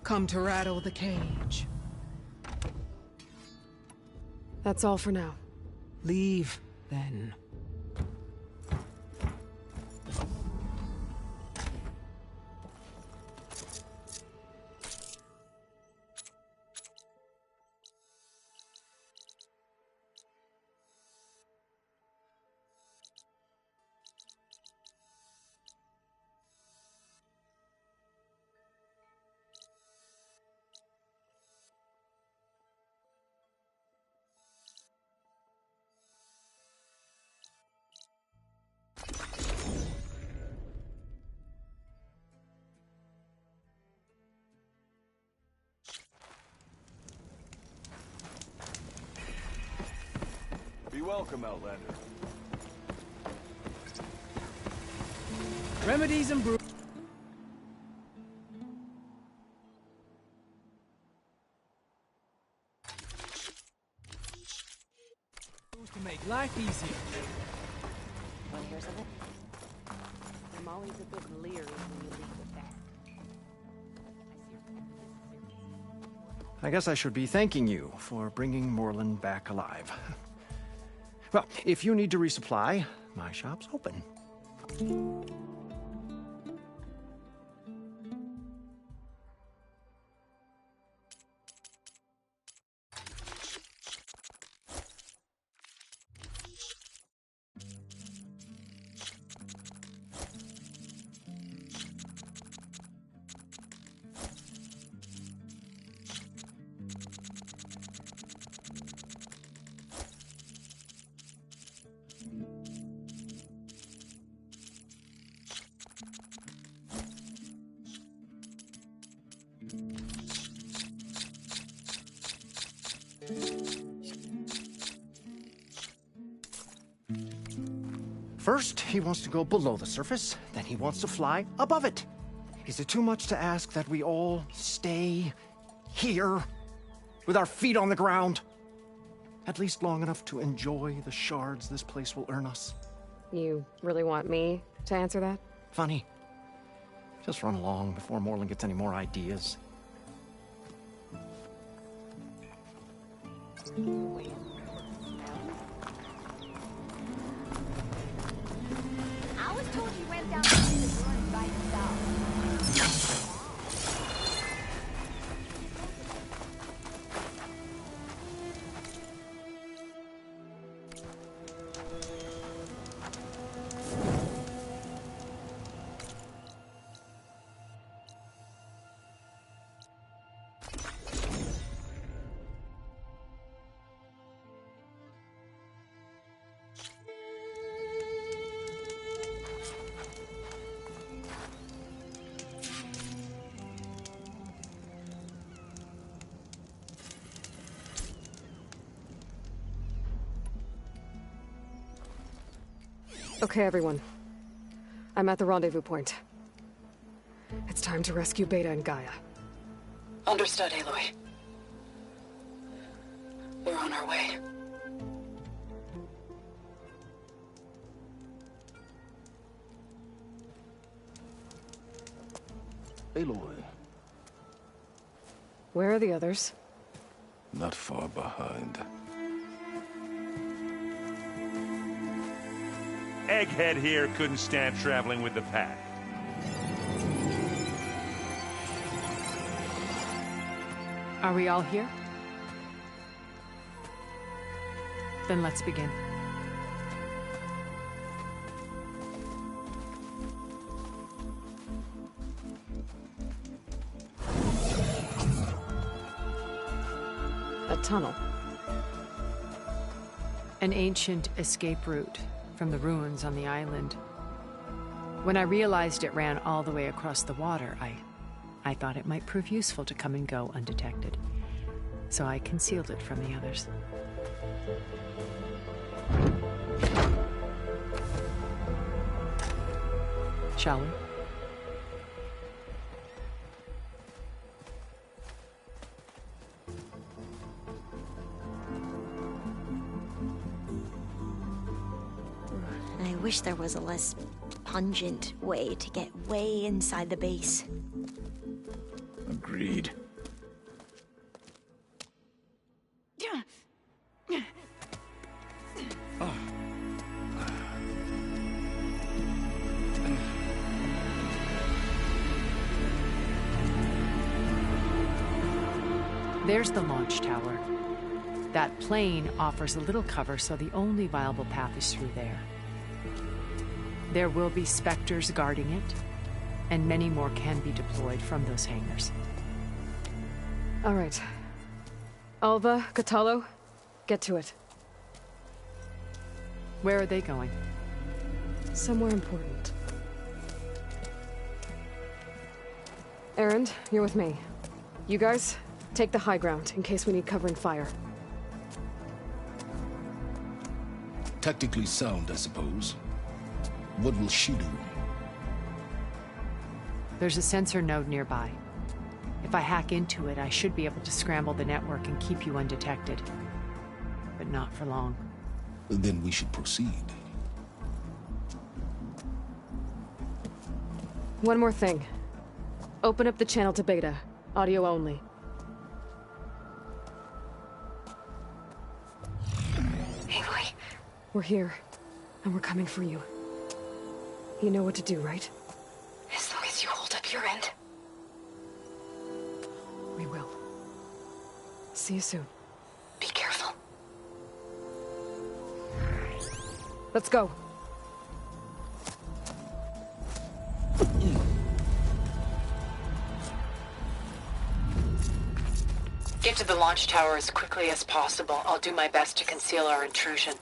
Come to rattle the cage. That's all for now. Leave, then. Be welcome, Outlander. Remedies and brew. To make life easier. Want to hear something? I'm always a bit leery when you leave with that. I guess I should be thanking you for bringing Morlund back alive. Well, if you need to resupply, my shop's open. First, he wants to go below the surface, then he wants to fly above it. Is it too much to ask that we all stay here, with our feet on the ground? At least long enough to enjoy the shards this place will earn us. You really want me to answer that? Funny. Just run along before Morlund gets any more ideas. I was told you went down to the ruins by yourself. Okay, everyone. I'm at the rendezvous point. It's time to rescue Beta and Gaia. Understood, Aloy. We're on our way. Aloy, Where are the others? not far behind. Egghead here couldn't stand traveling with the pack. Are we all here? Then let's begin. A tunnel. An ancient escape route from the ruins on the island. When I realized it ran all the way across the water, I thought it might prove useful to come and go undetected. So I concealed it from the others. Shall we? I wish there was a less pungent way to get way inside the base. Agreed. There's the launch tower. That plane offers a little cover, so the only viable path is through there. There will be Spectres guarding it, and many more can be deployed from those hangars. All right. Alva, Kotallo, get to it. Where are they going? Somewhere important. Erend, you're with me. You guys, take the high ground in case we need covering fire. Tactically sound, I suppose. What will she do? There's a sensor node nearby. If I hack into it, I should be able to scramble the network and keep you undetected. But not for long. Then we should proceed. One more thing. Open up the channel to Beta. Audio only. Aloy. We're here, and we're coming for you. You know what to do, right? As long as you hold up your end. We will. See you soon. Be careful. Let's go. Get to the launch tower as quickly as possible. I'll do my best to conceal our intrusion.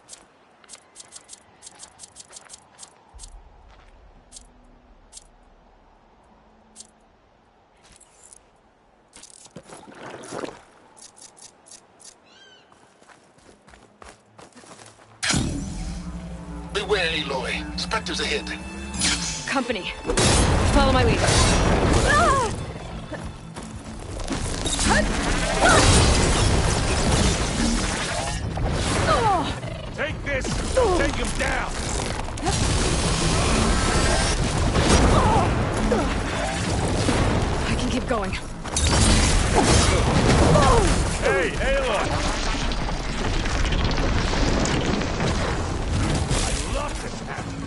We Beware, Aloy. Spectres ahead. Company. Follow my lead. Take this! Take him down! I can keep going. Hey, Aloy! I love this happen.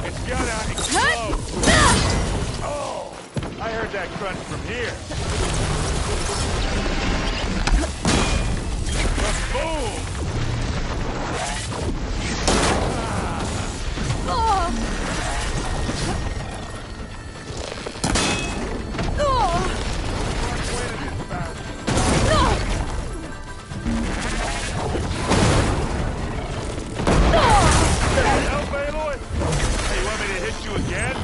It's gonna explode! Oh! I heard that crunch from here. Boom! Help, Aloy? Hey, you want me to hit you again?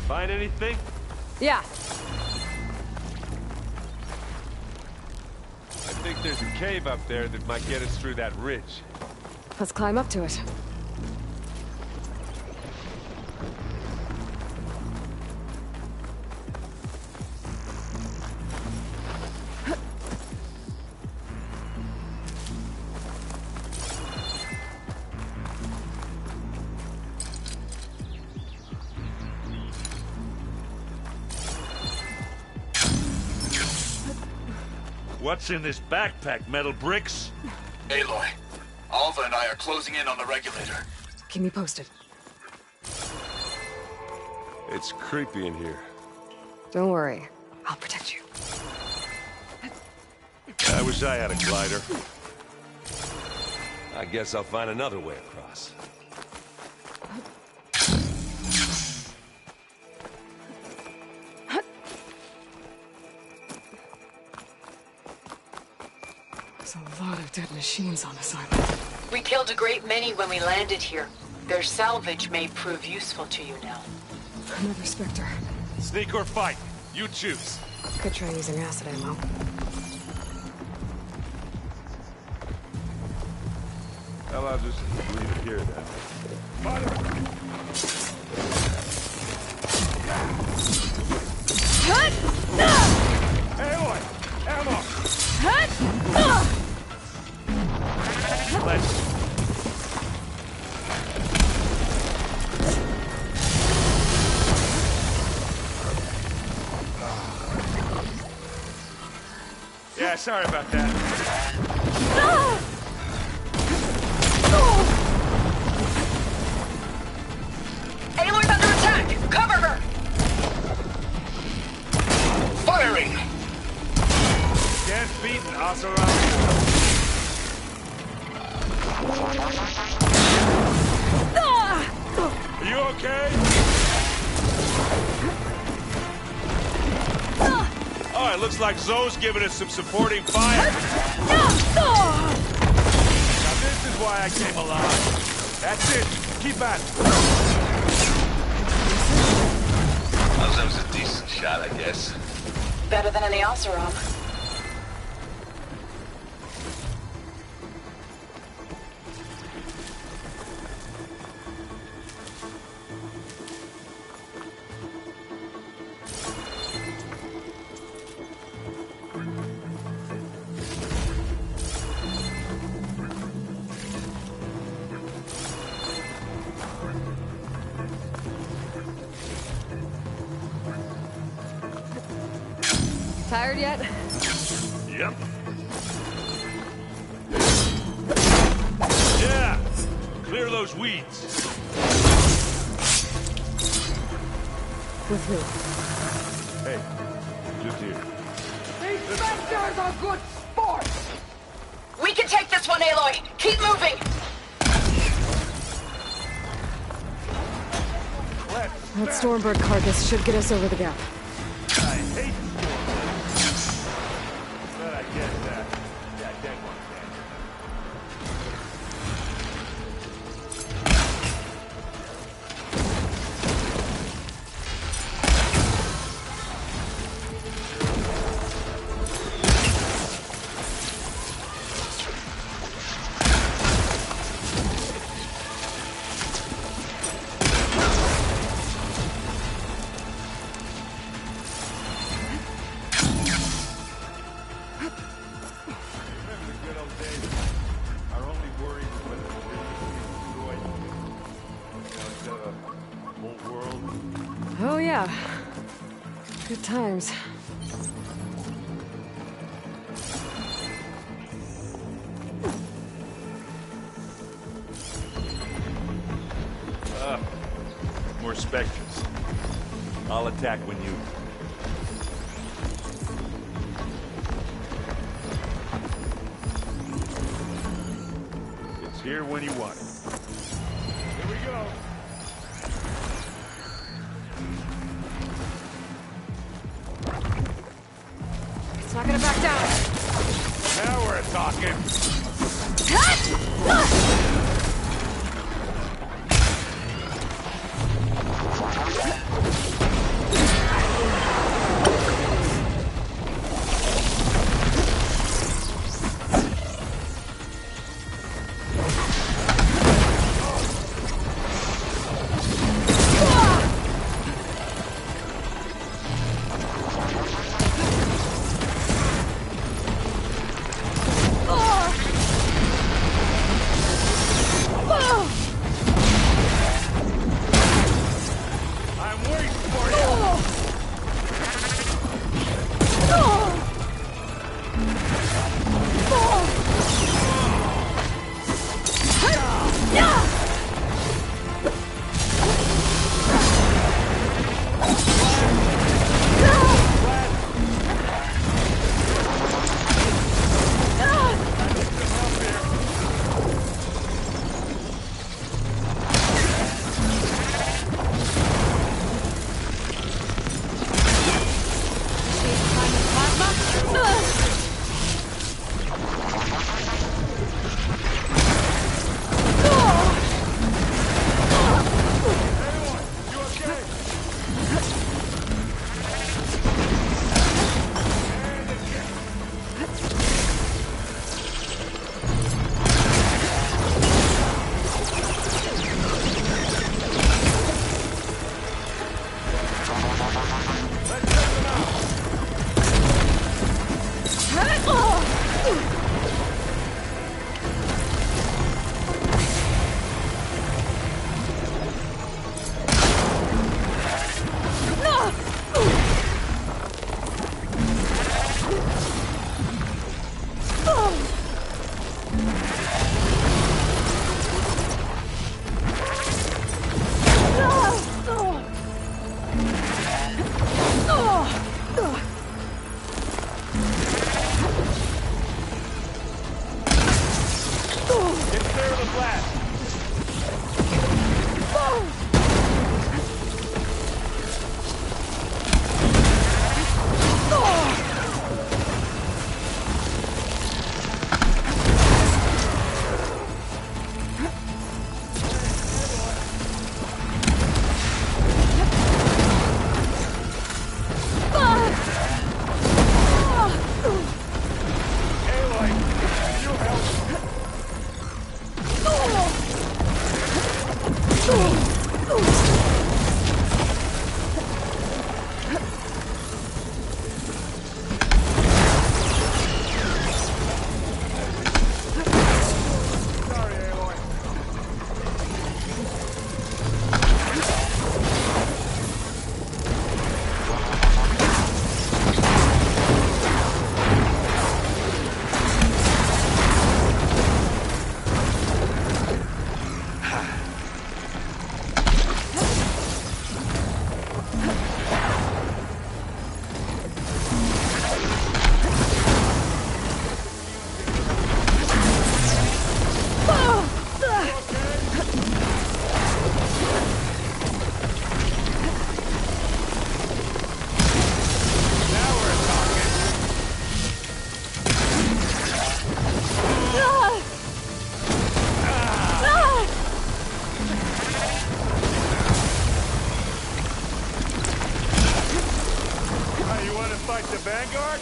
Find anything? Yeah. I think there's a cave up there that might get us through that ridge. Let's climb up to it. What's in this backpack, metal bricks? Aloy, Alva and I are closing in on the regulator. Keep me posted. It's creepy in here. Don't worry. I'll protect you. I wish I had a glider. I guess I'll find another way across. There's a lot of dead machines on this island. We killed a great many when we landed here. Their salvage may prove useful to you now. Another Spectre. Sneak or fight? You choose. Could try using acid ammo. Well, I'll just leave it here then. Aloy! Ammo! Let's... Yeah, sorry about that. Aloy's under attack! Cover her! Firing! Can't beat an Oseram. Are you okay? Oh, it looks like Zoe's giving us some supporting fire. Now this is why I came along. That's it. Keep at it. Well, that was a decent shot, I guess. Better than any Oseram. Tired yet? Yep. Yeah. Clear those weeds. With who? Hey, just here. These bastards are good sport! We can take this one, Aloy! Keep moving! That Stormbird carcass should get us over the gap. I hate Stormbird. But I get that. Yeah, dead one. Oh yeah. Good times. More Spectres. I'll attack when you... It's here when you want it. Here we go. It's not gonna back down. Now we're talking. to fight the Vanguard?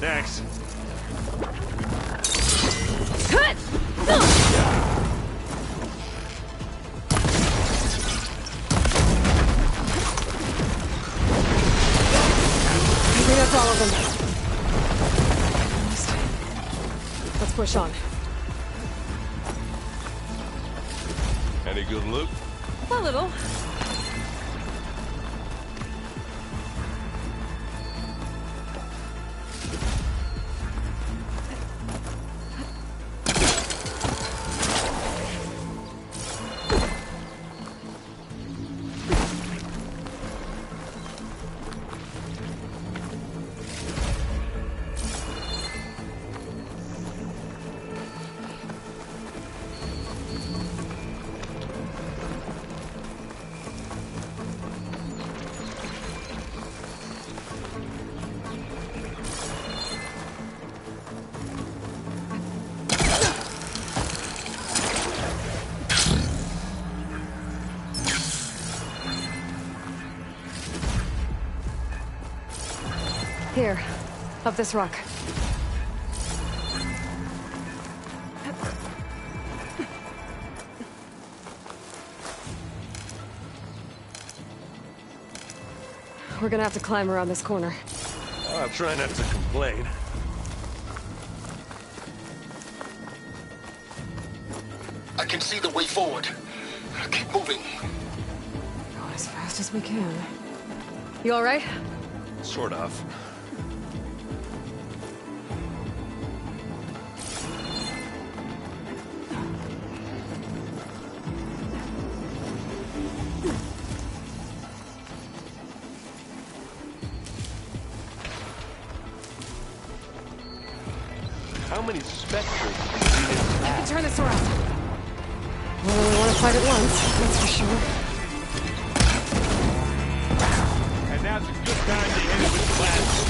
Thanks. I think that's all of them. Let's push on. Any good loot? A little. Here, up this rock. We're gonna have to climb around this corner. I'll try not to complain. I can see the way forward. Keep moving. Go as fast as we can. You all right? Sort of. How many specters do you need in I can turn this around. We only want to fight at once, that's for sure. And now's a good time to hit it with blast.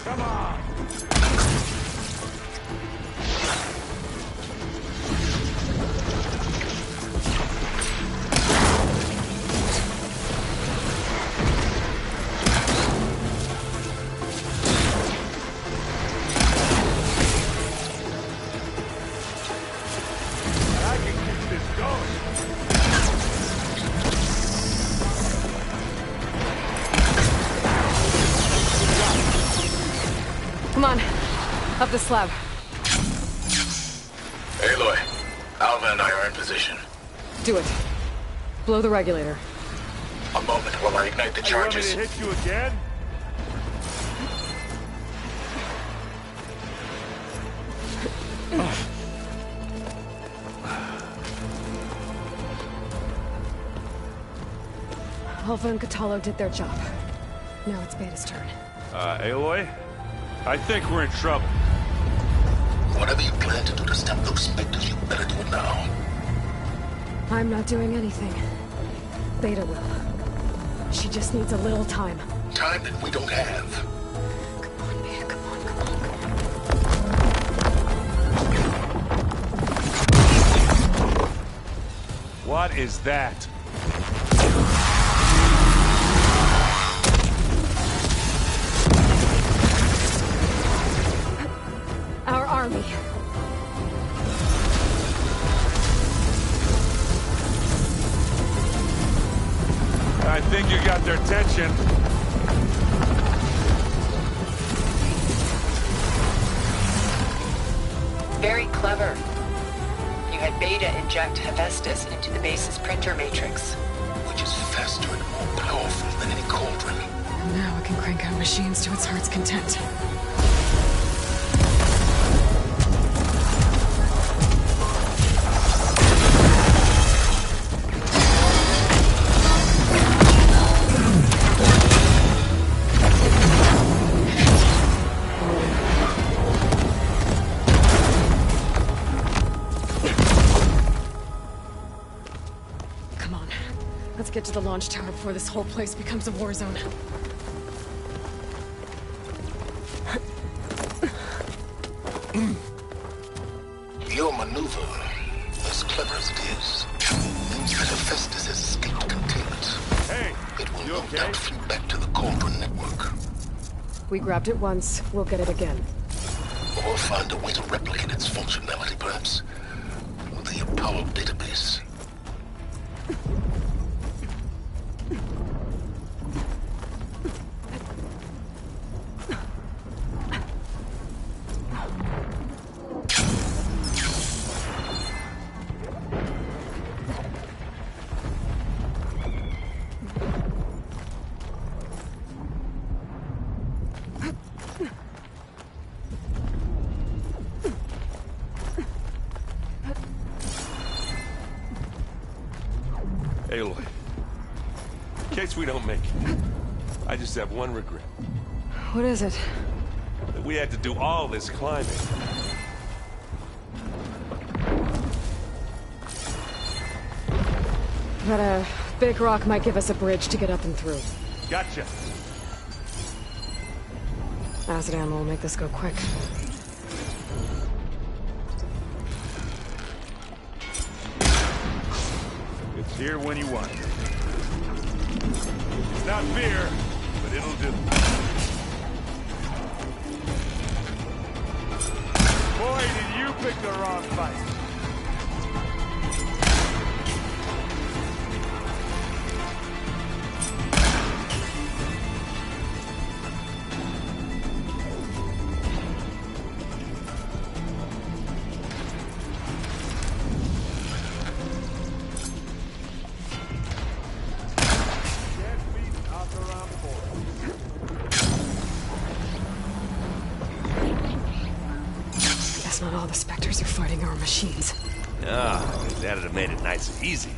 Come on! I can keep this going. Come on, up the slab. Aloy, Alva and I are in position. Do it. Blow the regulator. A moment while I ignite the charges. You want me to hit you again? Alpha and Kotallo did their job. Now it's Beta's turn. Aloy? I think we're in trouble. Whatever you plan to do to stop those specters, you better do it now. I'm not doing anything. Beta will. She just needs a little time. Time that we don't have. Come on, Beta, come on, come on. What is that? Our army. I think you got their attention. Very clever. You had Beta inject Hephaestus into the base's printer matrix. Which is faster and more powerful than any cauldron. Now it can crank out machines to its heart's content. Get to the launch tower before this whole place becomes a war zone. Your maneuver, as clever as it is, means that Hephaestus has escaped containment. Hey, it will no doubt flew back to the Cauldron network. We grabbed it once, we'll get it again. Or find a way to replicate its functionality, perhaps. With the Apollo database. Aloy, in case we don't make it, I just have one regret. What is it? That we had to do all this climbing. But a big rock might give us a bridge to get up and through. Gotcha. Acid ammo will make this go quick. It's here when you want it. It's not fear, but it'll do. Boy, did you pick the wrong fight. Not all the Spectres are fighting our machines. Ah, that'd have made it nice and easy.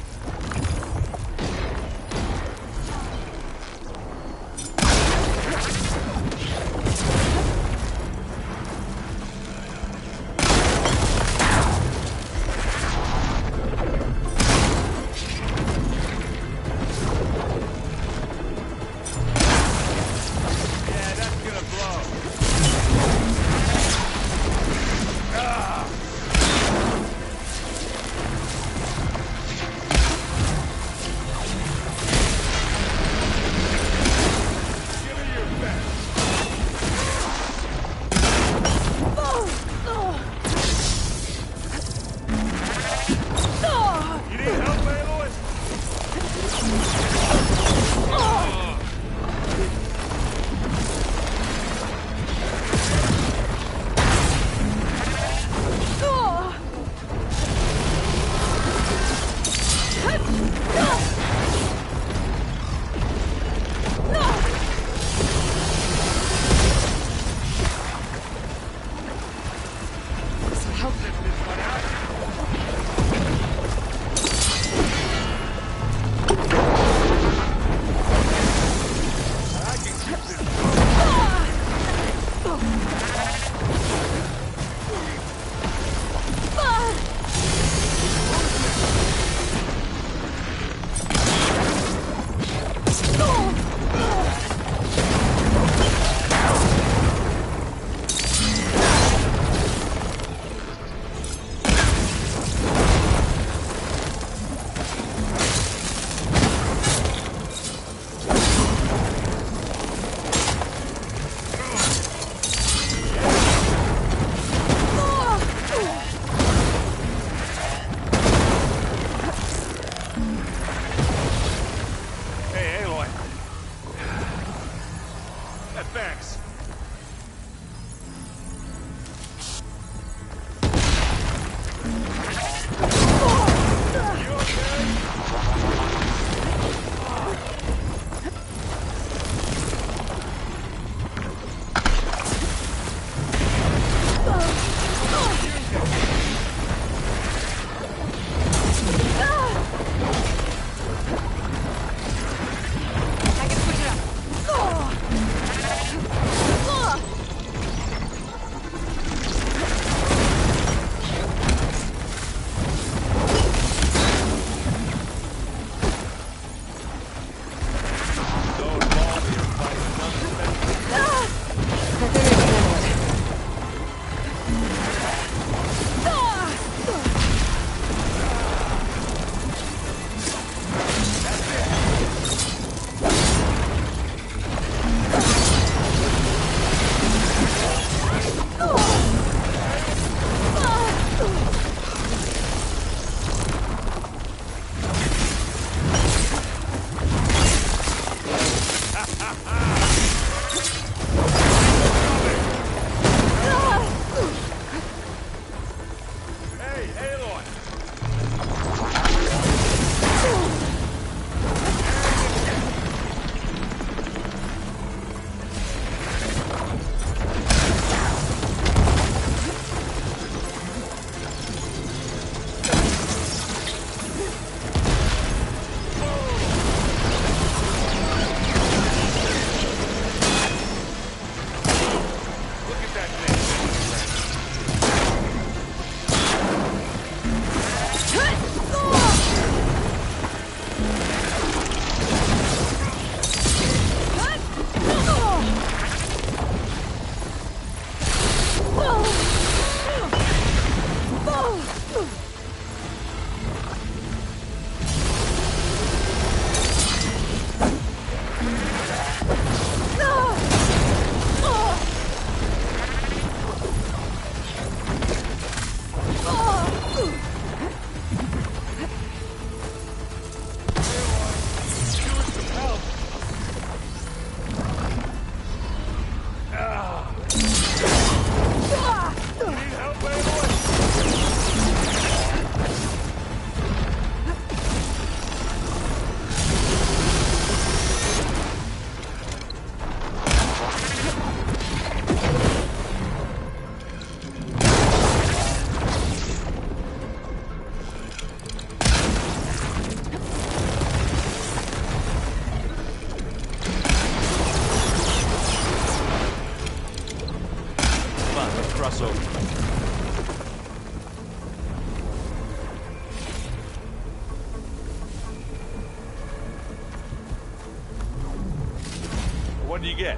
What do you get?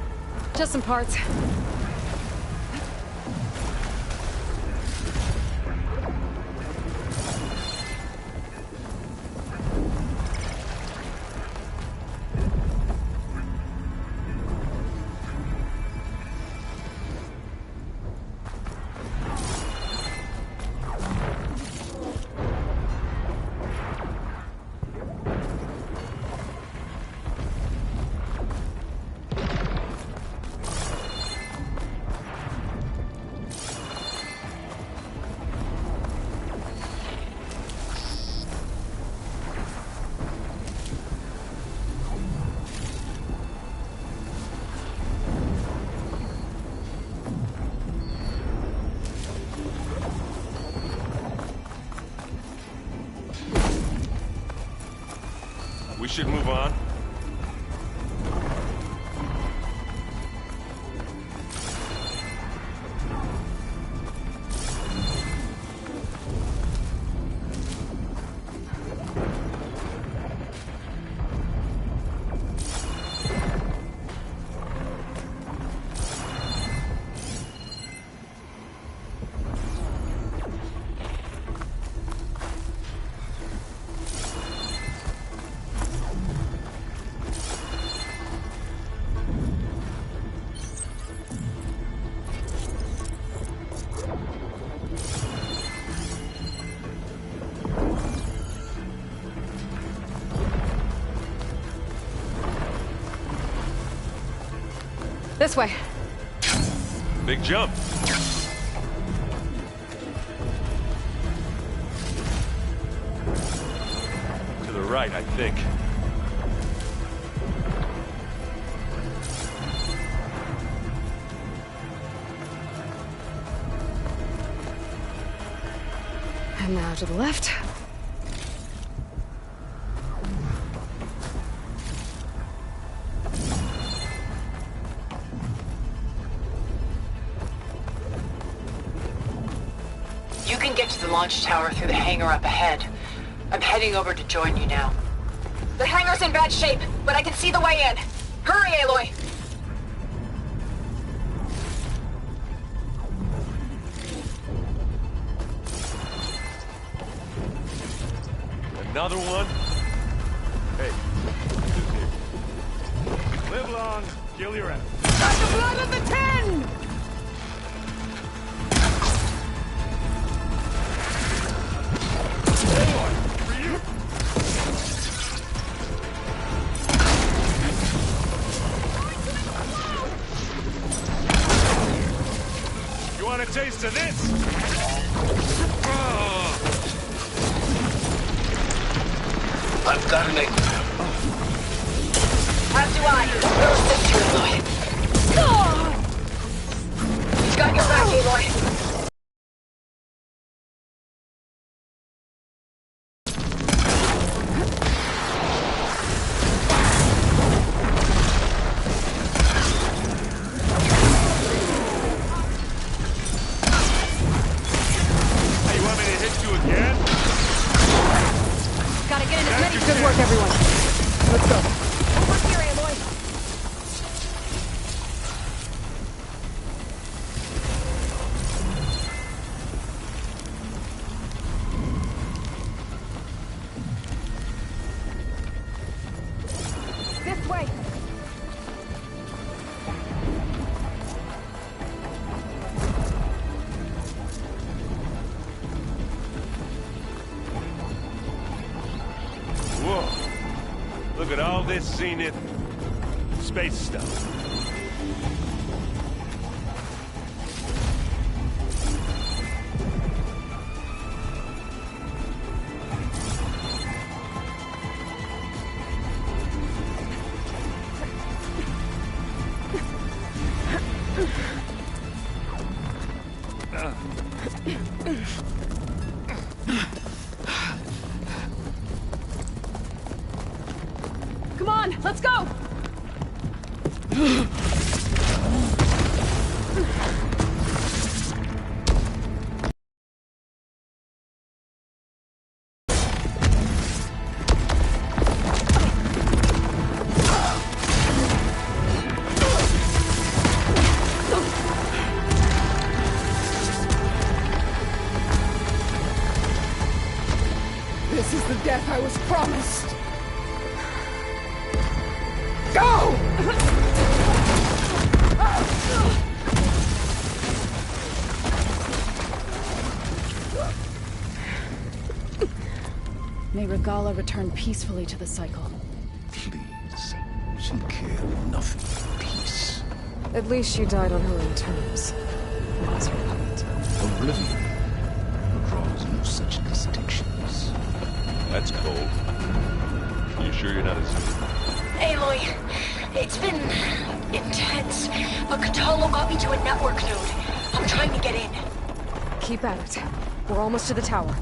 Just some parts. should move on. This way. Big jump. To the right, I think. And now to the left. You can get to the launch tower through the hangar up ahead. I'm heading over to join you now. The hangar's in bad shape, but I can see the way in. Hurry, Aloy! Another one? Hey, who's here? Live long, kill your enemy. Got the blood of the 10! You want a taste of this? I've got an egg. As do I. We'll assist you, Aloy. He's got your back, Aloy. Good work, everyone. Let's go. Over here, Aloy. This way. Whoa. Look at all this zenith space stuff. Come on, let's go! This is the death I was promised. Go! May Regala return peacefully to the cycle. Please. She cared nothing for peace. At least she died on her own terms. As her puppet. Oblivion draws no such distinctions. That's cold. You sure you're not a zoo? Aloy, it's been intense, but Kotallo got me to a network node. I'm trying to get in. Keep at it. We're almost to the tower.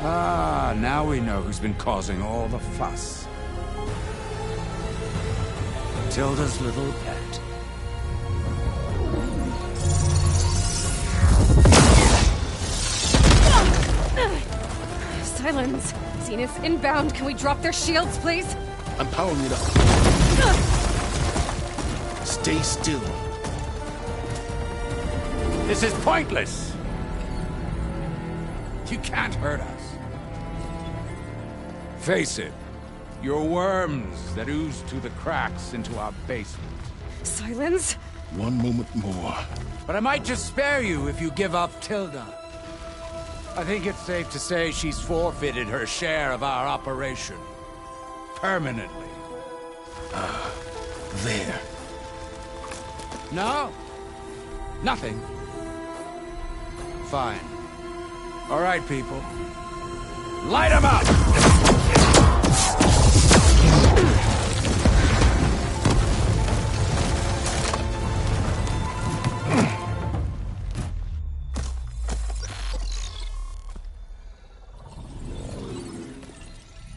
Ah, now we know who's been causing all the fuss. Tilda's little pet. Silence! Zenith inbound. Can we drop their shields, please? I'm powering it up. Stay still. This is pointless! You can't hurt us. Face it, you're worms that ooze through the cracks into our basement. Silence? One moment more. But I might just spare you if you give up Tilda. I think it's safe to say she's forfeited her share of our operation. Permanently. There. No? Nothing. Fine. All right, people. Light 'em up!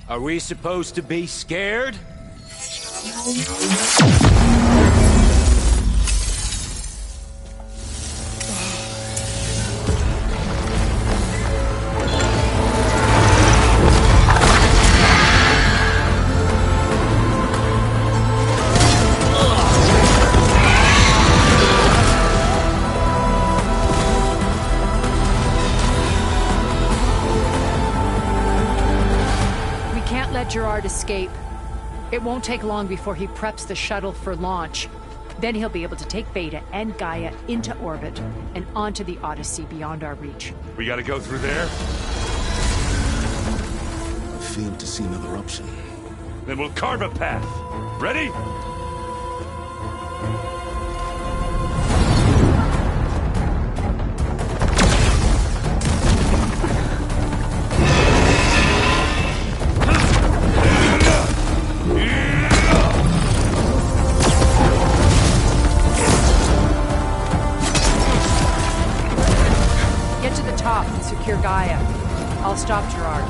Are we supposed to be scared? Gerard escape. It won't take long before he preps the shuttle for launch. Then he'll be able to take Beta and Gaia into orbit and onto the Odyssey beyond our reach. We gotta go through there? I fail to see another option. Then we'll carve a path. Ready? Secure Gaia. I'll stop Gerard.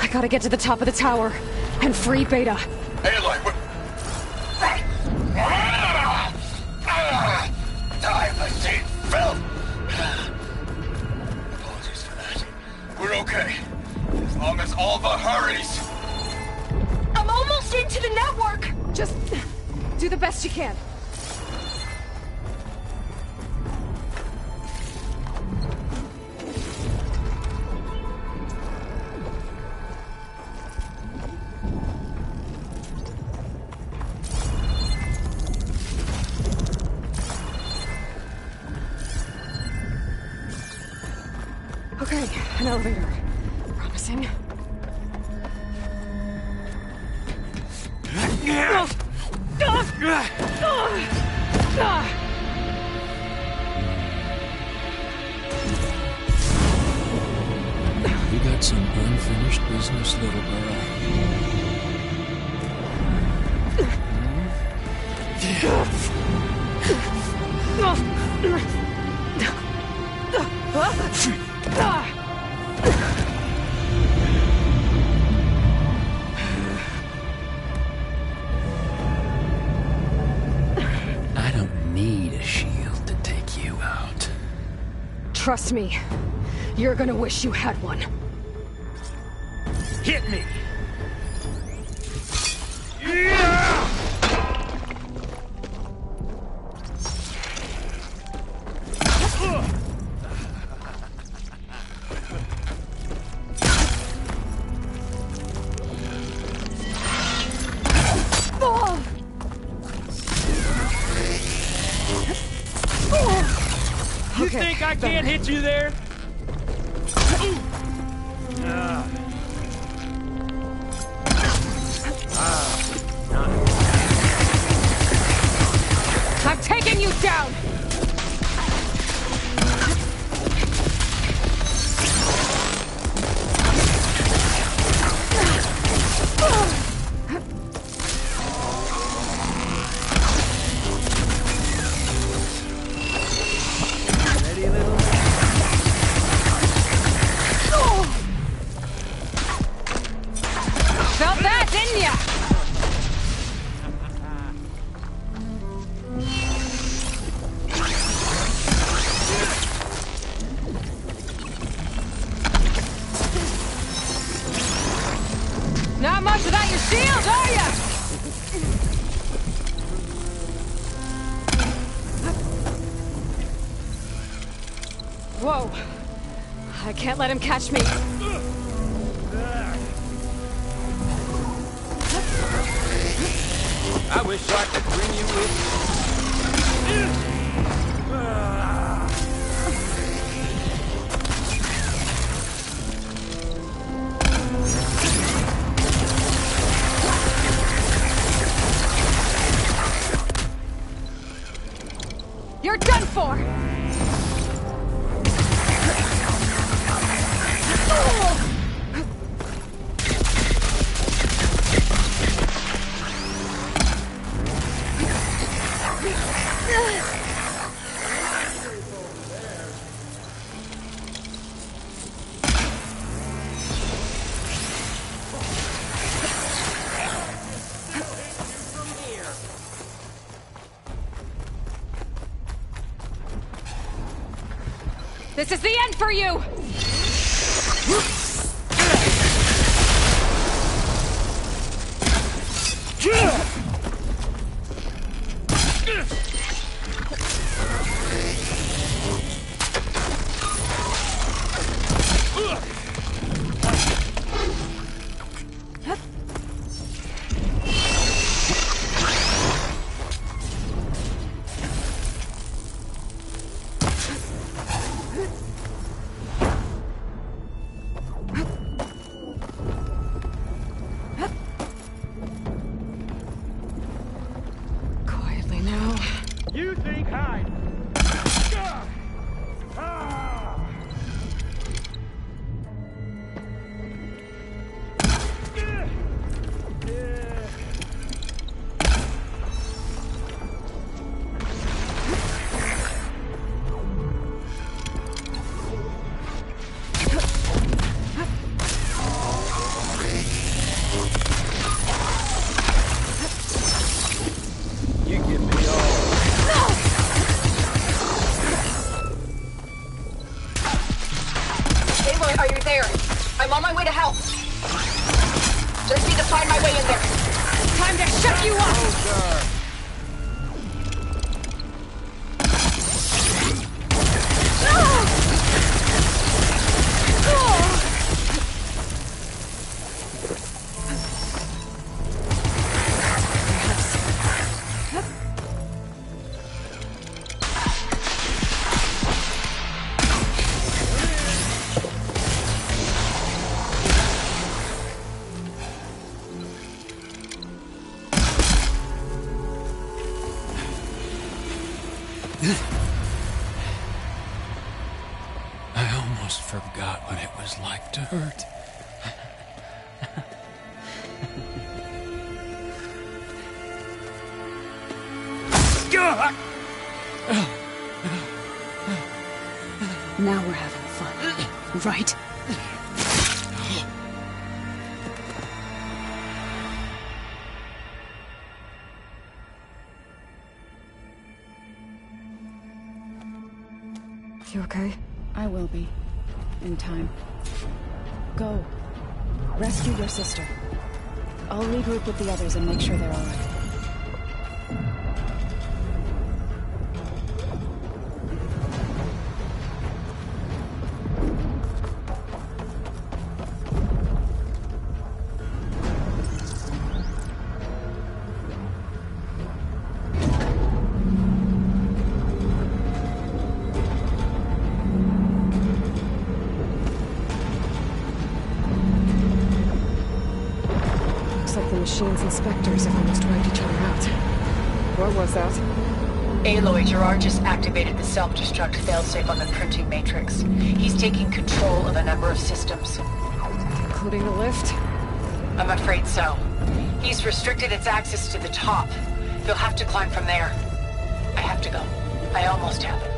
I gotta get to the top of the tower and free Beta. Aloy, what? Phil! Apologies for that. We're okay. As long as Alva hurries. I'm almost into the network! Just do the best you can. Okay, an elevator. Promising. You got some unfinished business, little girl. I don't need a shield to take you out. Trust me, you're gonna wish you had one. Hit me! You think I can't hit you there? I'm taking you down! Whoa. I can't let him catch me. I wish I could bring you with me. You're done for! This is the end for you! You think hide. I almost forgot what it was like to hurt. Now we're having fun, right? You okay? I will be. In time. Go. Rescue your sister. I'll regroup with the others and make sure they're all right. Machine's inspectors have almost wiped each other out. What was that? Aloy, Gerard just activated the self-destruct failsafe on the printing matrix. He's taking control of a number of systems. Including the lift? I'm afraid so. He's restricted its access to the top. You'll have to climb from there. I have to go. I almost have it.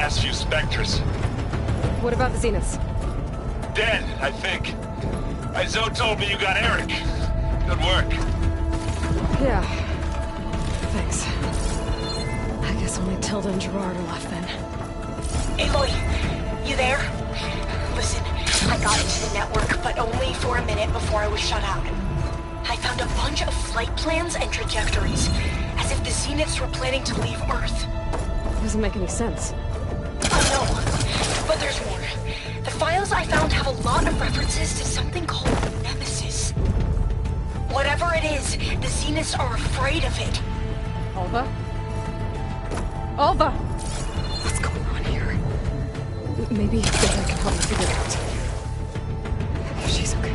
last few Spectres. What about the Zeniths? Dead, I think. Izo told me you got Eric. Good work. Yeah. Thanks. I guess only Tilda and Gerard are left then. Aloy, you there? Listen, I got into the network, but only for a minute before I was shut out. I found a bunch of flight plans and trajectories, as if the Zeniths were planning to leave Earth. Doesn't make any sense. I know, but there's more. The files I found have a lot of references to something called Nemesis. Whatever it is, the Zeniths are afraid of it. Alva? Alva! What's going on here? Maybe Tilda can help me figure it out. If she's okay.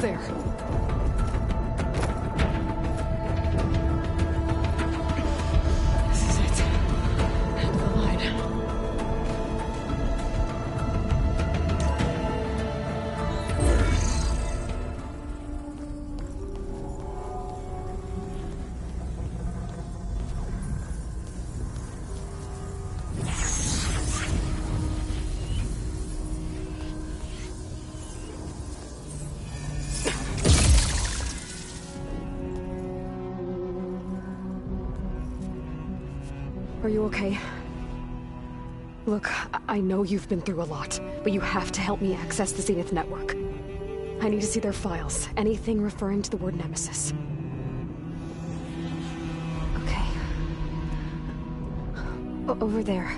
There. This is it. End of the line. Are you okay? Look, I know you've been through a lot, but you have to help me access the Zenith network. I need to see their files, anything referring to the word Nemesis. Okay. Over there.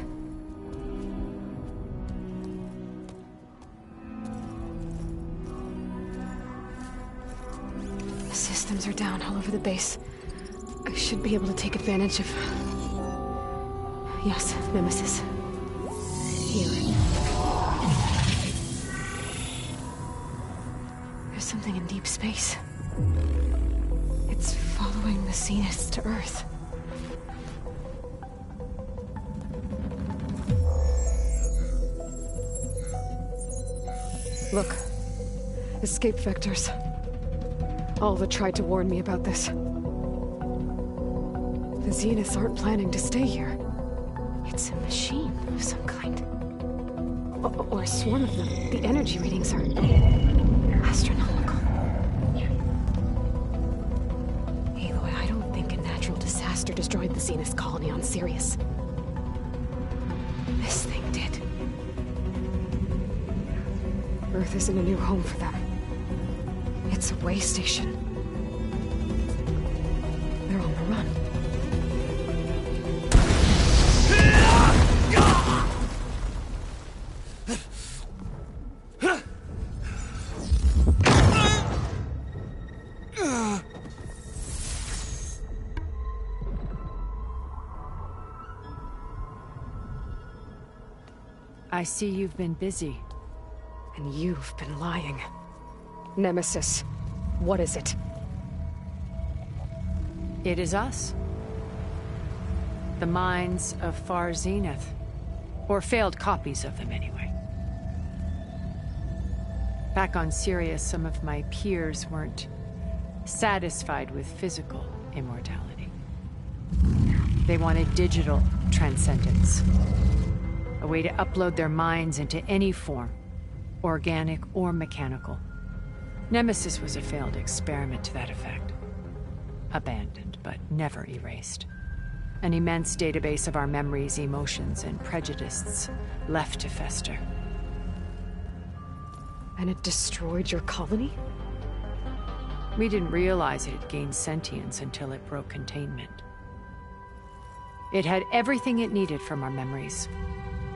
The systems are down all over the base. I should be able to take advantage of... Yes, Nemesis. Here. There's something in deep space. It's following the Zeniths to Earth. Look. Escape vectors. Alva tried to warn me about this. The Zeniths aren't planning to stay here. It's a machine of some kind. Or a swarm of them. The energy readings are astronomical. Aloy, I don't think a natural disaster destroyed the Zenith colony on Sirius. This thing did. Earth isn't a new home for them. It's a way station. They're on the run. I see you've been busy. And you've been lying. Nemesis, what is it? It is us. The minds of Far Zenith. Or failed copies of them, anyway. Back on Sirius, some of my peers weren't satisfied with physical immortality. They wanted digital transcendence. A way to upload their minds into any form, organic or mechanical. Nemesis was a failed experiment to that effect. Abandoned, but never erased. An immense database of our memories, emotions, and prejudices left to fester. And it destroyed your colony? We didn't realize it had gained sentience until it broke containment. It had everything it needed from our memories.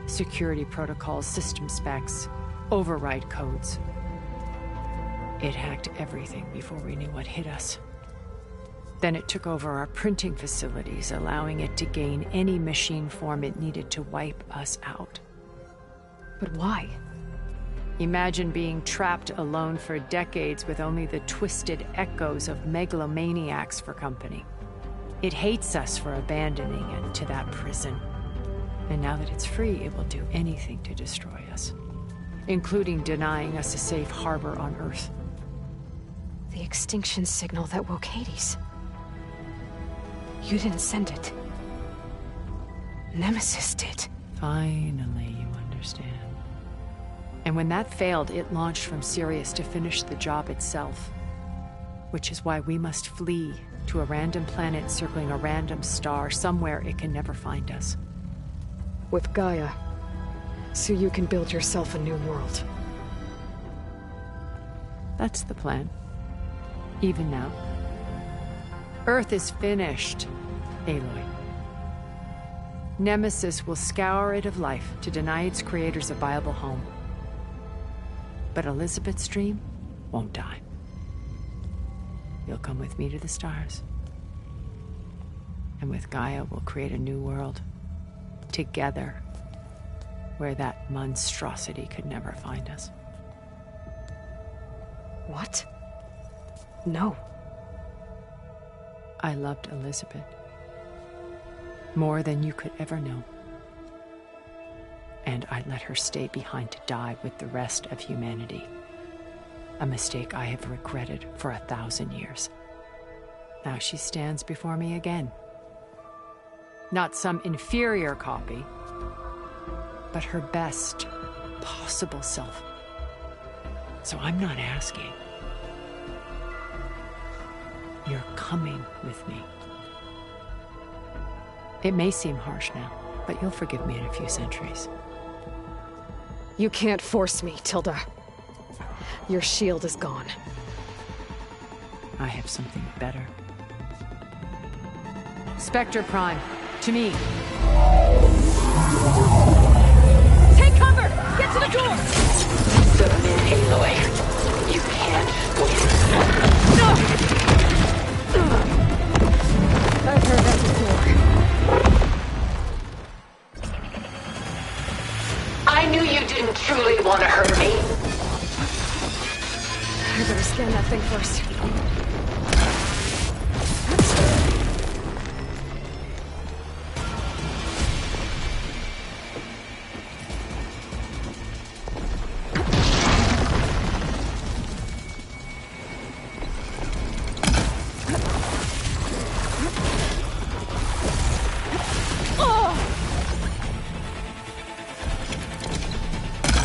Security protocols, system specs, override codes. It hacked everything before we knew what hit us. Then it took over our printing facilities, allowing it to gain any machine form it needed to wipe us out. But why? Imagine being trapped alone for decades with only the twisted echoes of megalomaniacs for company. It hates us for abandoning it to that prison. And now that it's free, it will do anything to destroy us, including denying us a safe harbor on Earth. The extinction signal that woke Hades. You didn't send it. Nemesis did. Finally, you understand. And when that failed, it launched from Sirius to finish the job itself. Which is why we must flee to a random planet circling a random star, somewhere it can never find us. With Gaia, so you can build yourself a new world. That's the plan. Even now. Earth is finished, Aloy. Nemesis will scour it of life to deny its creators a viable home. But Elizabeth's dream won't die. You'll come with me to the stars. And with Gaia, we'll create a new world. Together. Where that monstrosity could never find us. What? No. I loved Elizabeth. More than you could ever know. And I let her stay behind to die with the rest of humanity. A mistake I have regretted for 1,000 years. Now she stands before me again. Not some inferior copy, but her best possible self. So I'm not asking. You're coming with me. It may seem harsh now, but you'll forgive me in a few centuries. You can't force me, Tilda. Your shield is gone. I have something better. Spectre Prime, to me. Take cover! Get to the door! Submit, Aloy. You can't win. No! I've heard that before. I knew you didn't truly want to hurt me. I better scan that thing first.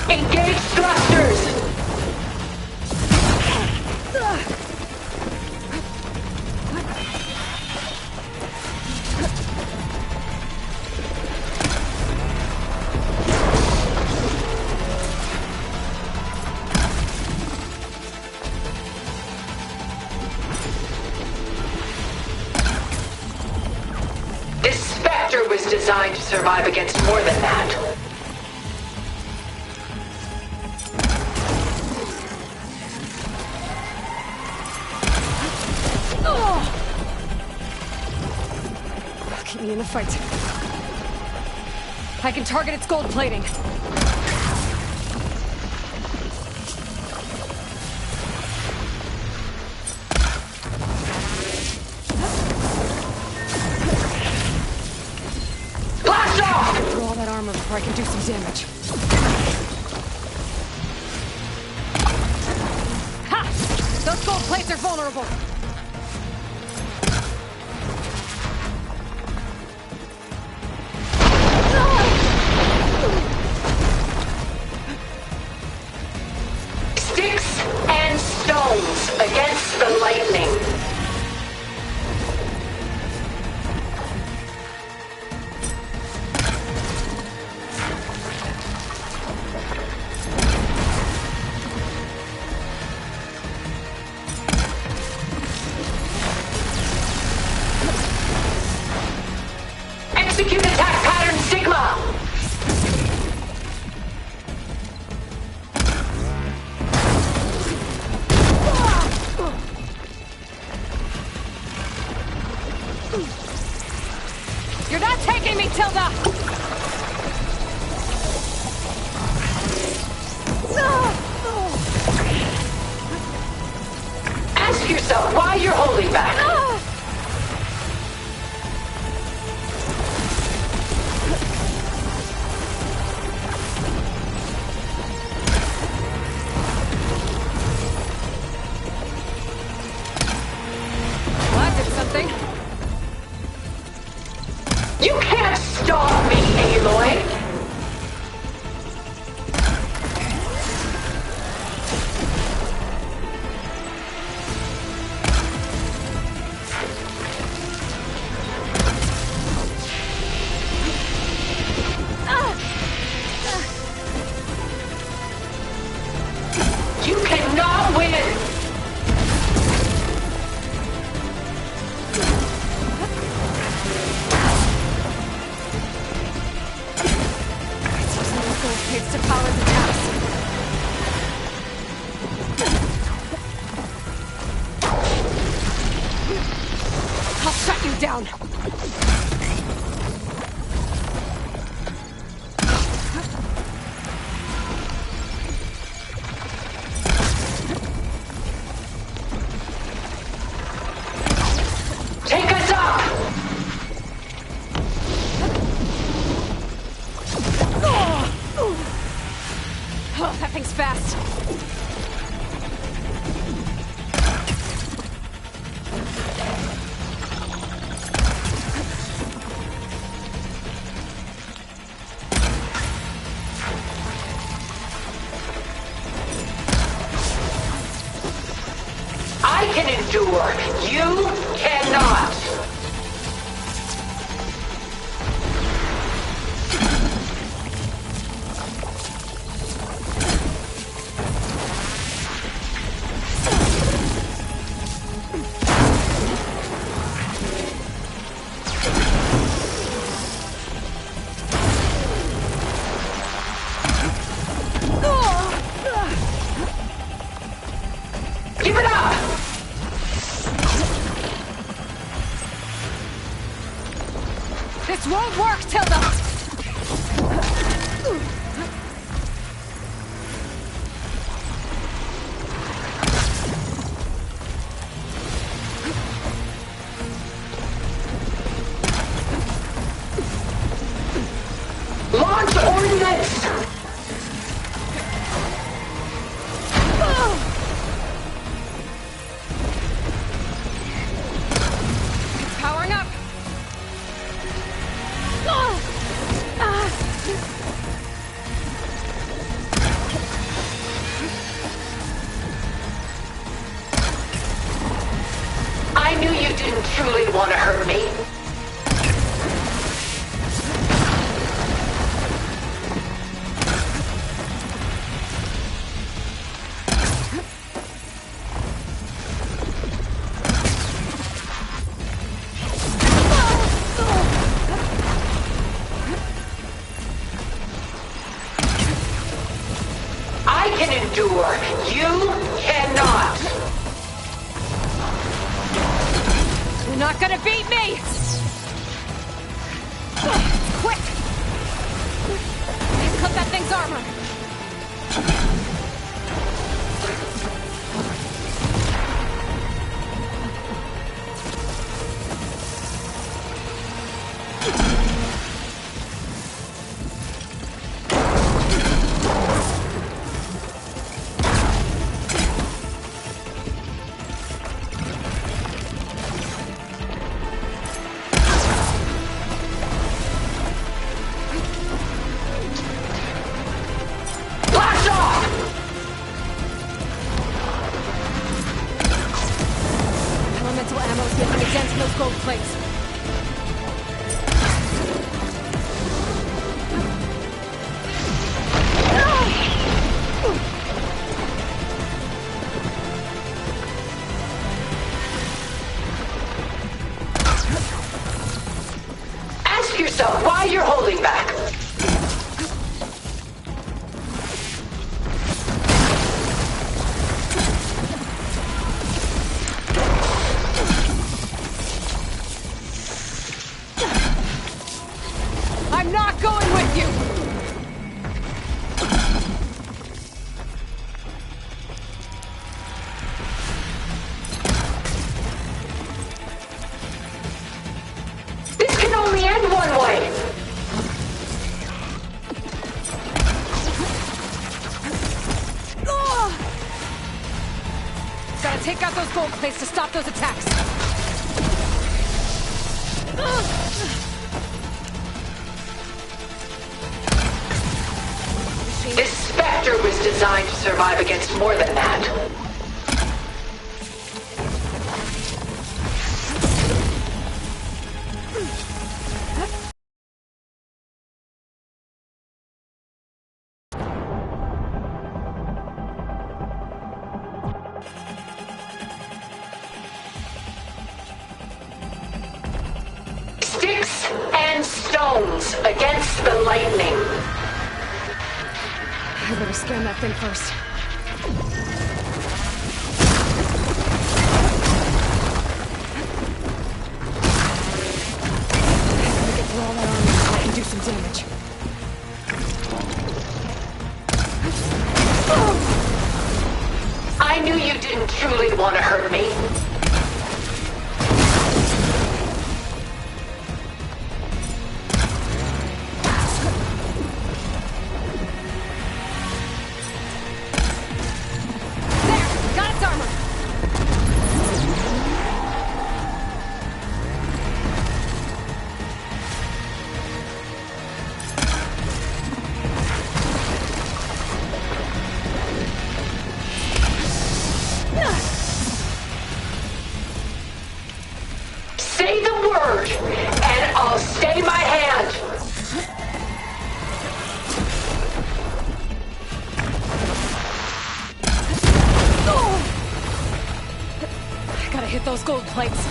Engage thrusters! This Spectre was designed to survive against more than that. Keep me in the fight. I can target its gold plating. Blast off! Through all that armor before I can do some damage. Ha! Those gold plates are vulnerable. Sticks and stones against the lightning. Execute attack pattern Sigma! You're not taking me, Tilda! Ask yourself why you're holding back. Well, that did something. You can't stop me, Aloy! You cannot win! Needs to power the house. I'll shut you down. Take us up! Oh, that thing's fast. I can endure. You cannot. Give it up! This won't work, Tilda! Launch ordnance! It's powering up! I knew you didn't truly want to hurt me. I can endure. You cannot. You're not gonna beat me! Quick! Cut that thing's armor! Blast off! Elemental ammo's making a dent in those gold plates. Ask yourself why you're holding back. not going with you! This can only end one way! Gotta take out those gold plates to stop those attacks. This Spectre was designed to survive against more than that. Sticks and stones against the lightning. I better scan that thing first. I gotta get through all that armor so I can do some damage. I knew you didn't truly want to hurt me. Say the word, and I'll stay my hand. I gotta hit those gold plates.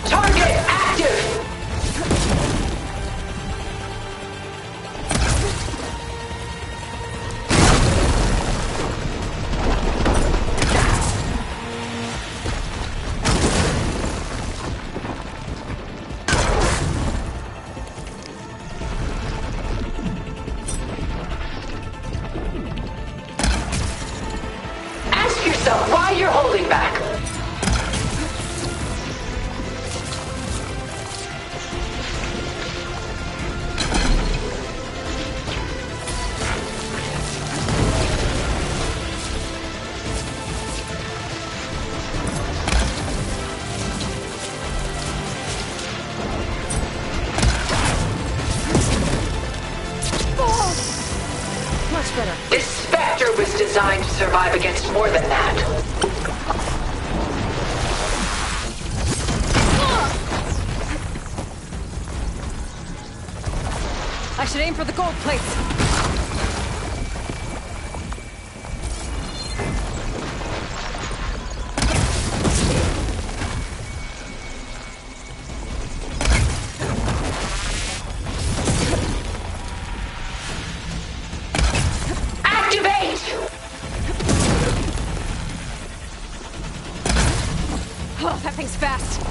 Target active! Ask yourself why you're holding back. Much better. This Spectre was designed to survive against more than that. I should aim for the gold plates. Activate! Oh, that thing's fast.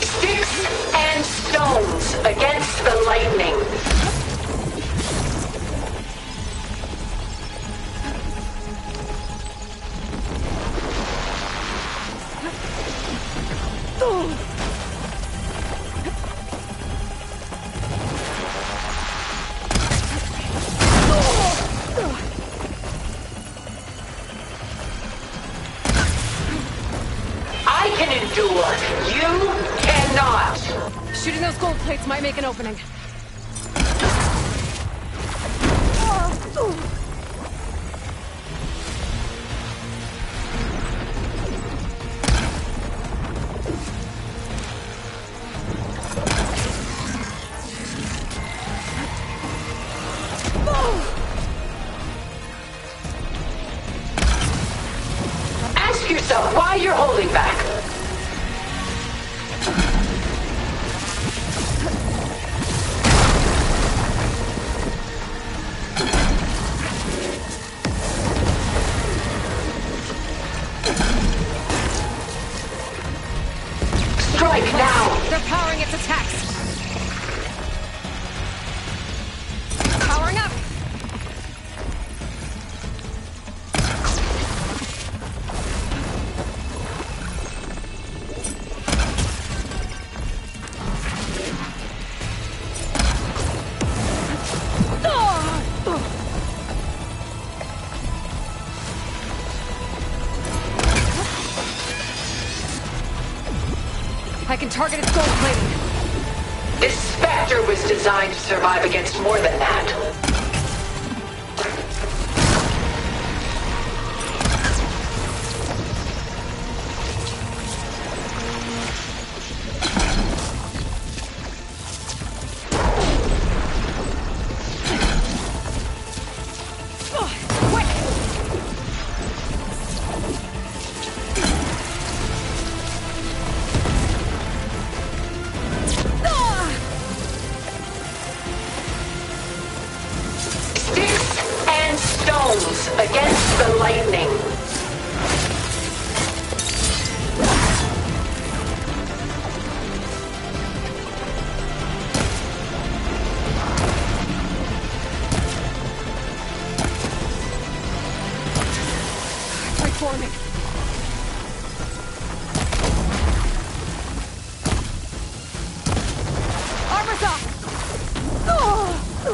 Sticks and stones against the lightning. I can endure. You cannot. Shooting those gold plates might make an opening. pulling back. Strike now! They're powering its attacks. Powering up. I can target its gold plating. This Spectre was designed to survive against more than that. Against the lightning. Reforming. Armor's off.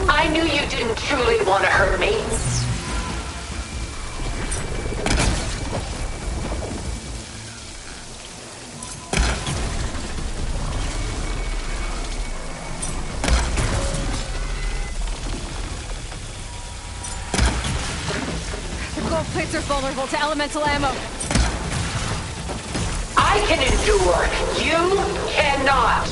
I knew you didn't truly want to hurt me. Gold plates are vulnerable to elemental ammo. I can endure. You cannot.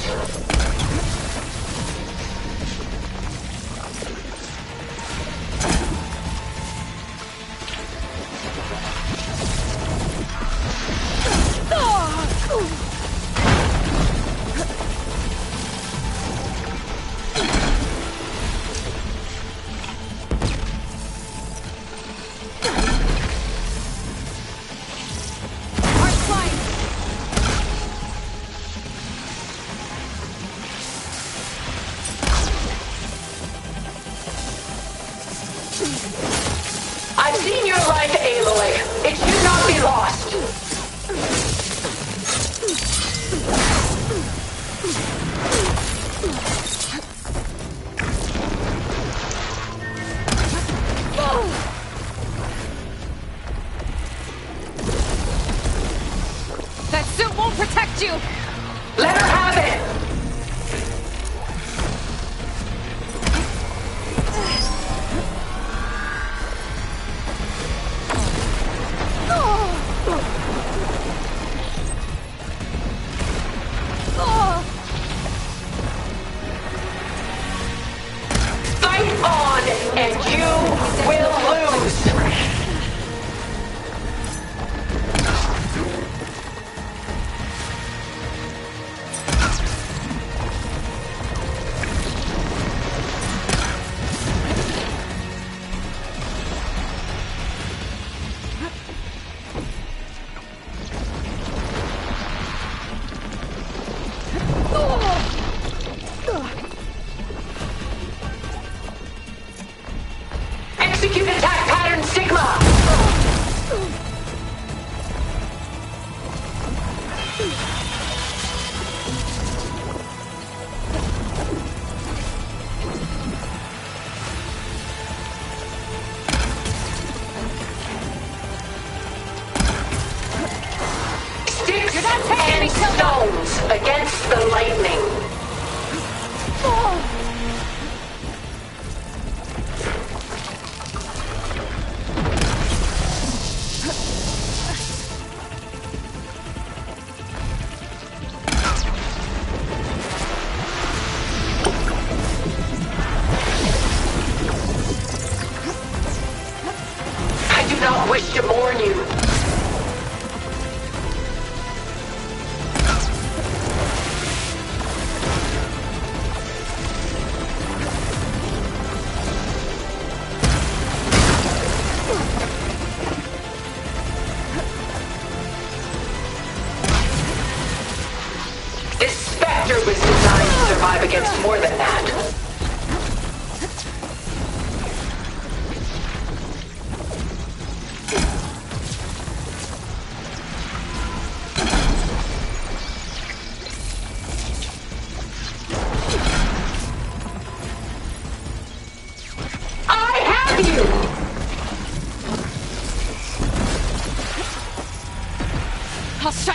I've seen your life, Aloy. It should not be lost. That suit won't protect you! Let her have it! Fight on, and you will lose! Execute attack pattern Sigma! Sticks and stones against the lightning.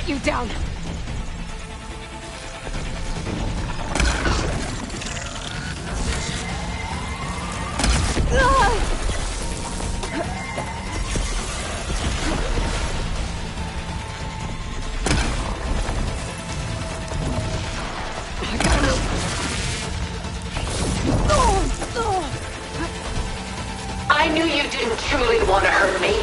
you down! I knew you didn't truly want to hurt me.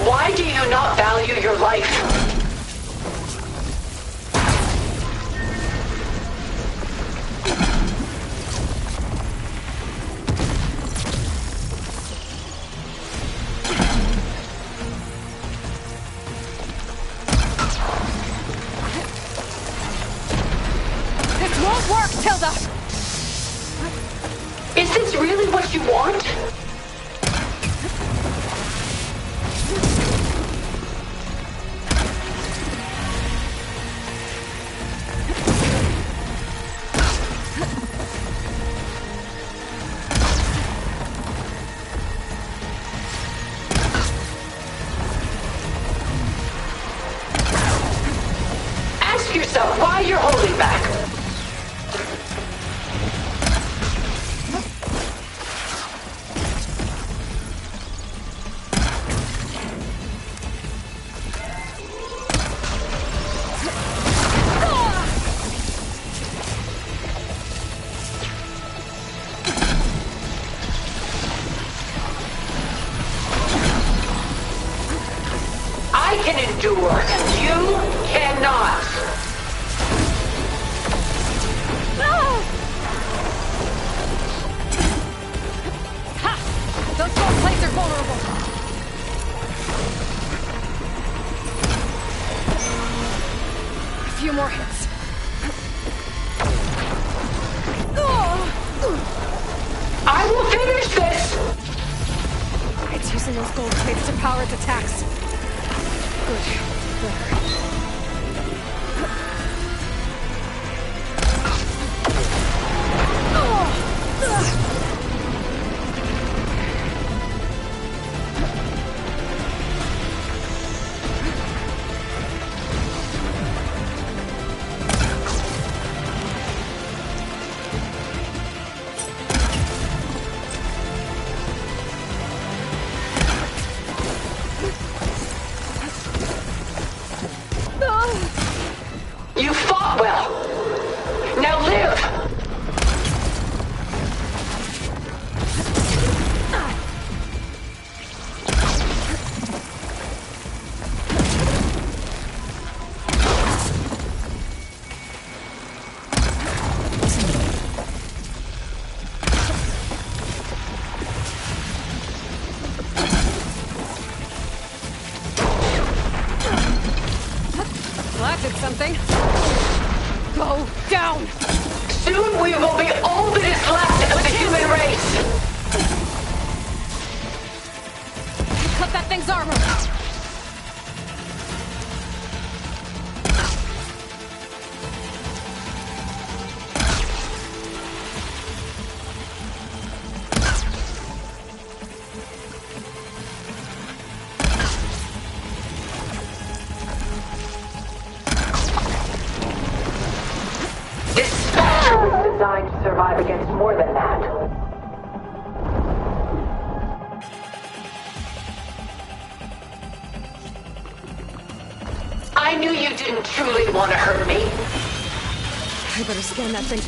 Why do you not value your life? This won't work, Tilda! Is this really what you want? Ask yourself why you're holding back. I can endure, you cannot. Ha! Those gold plates are vulnerable! A few more hits. I will finish this! It's using those gold plates to power its attacks. Good. Better. You fought well. Now live! Well, that did something. Go down! Soon we will be all that is left of the human race! Cut that thing's armor! This spectre was designed to survive against more than that. I knew you didn't truly want to hurt me. I better scan that thing.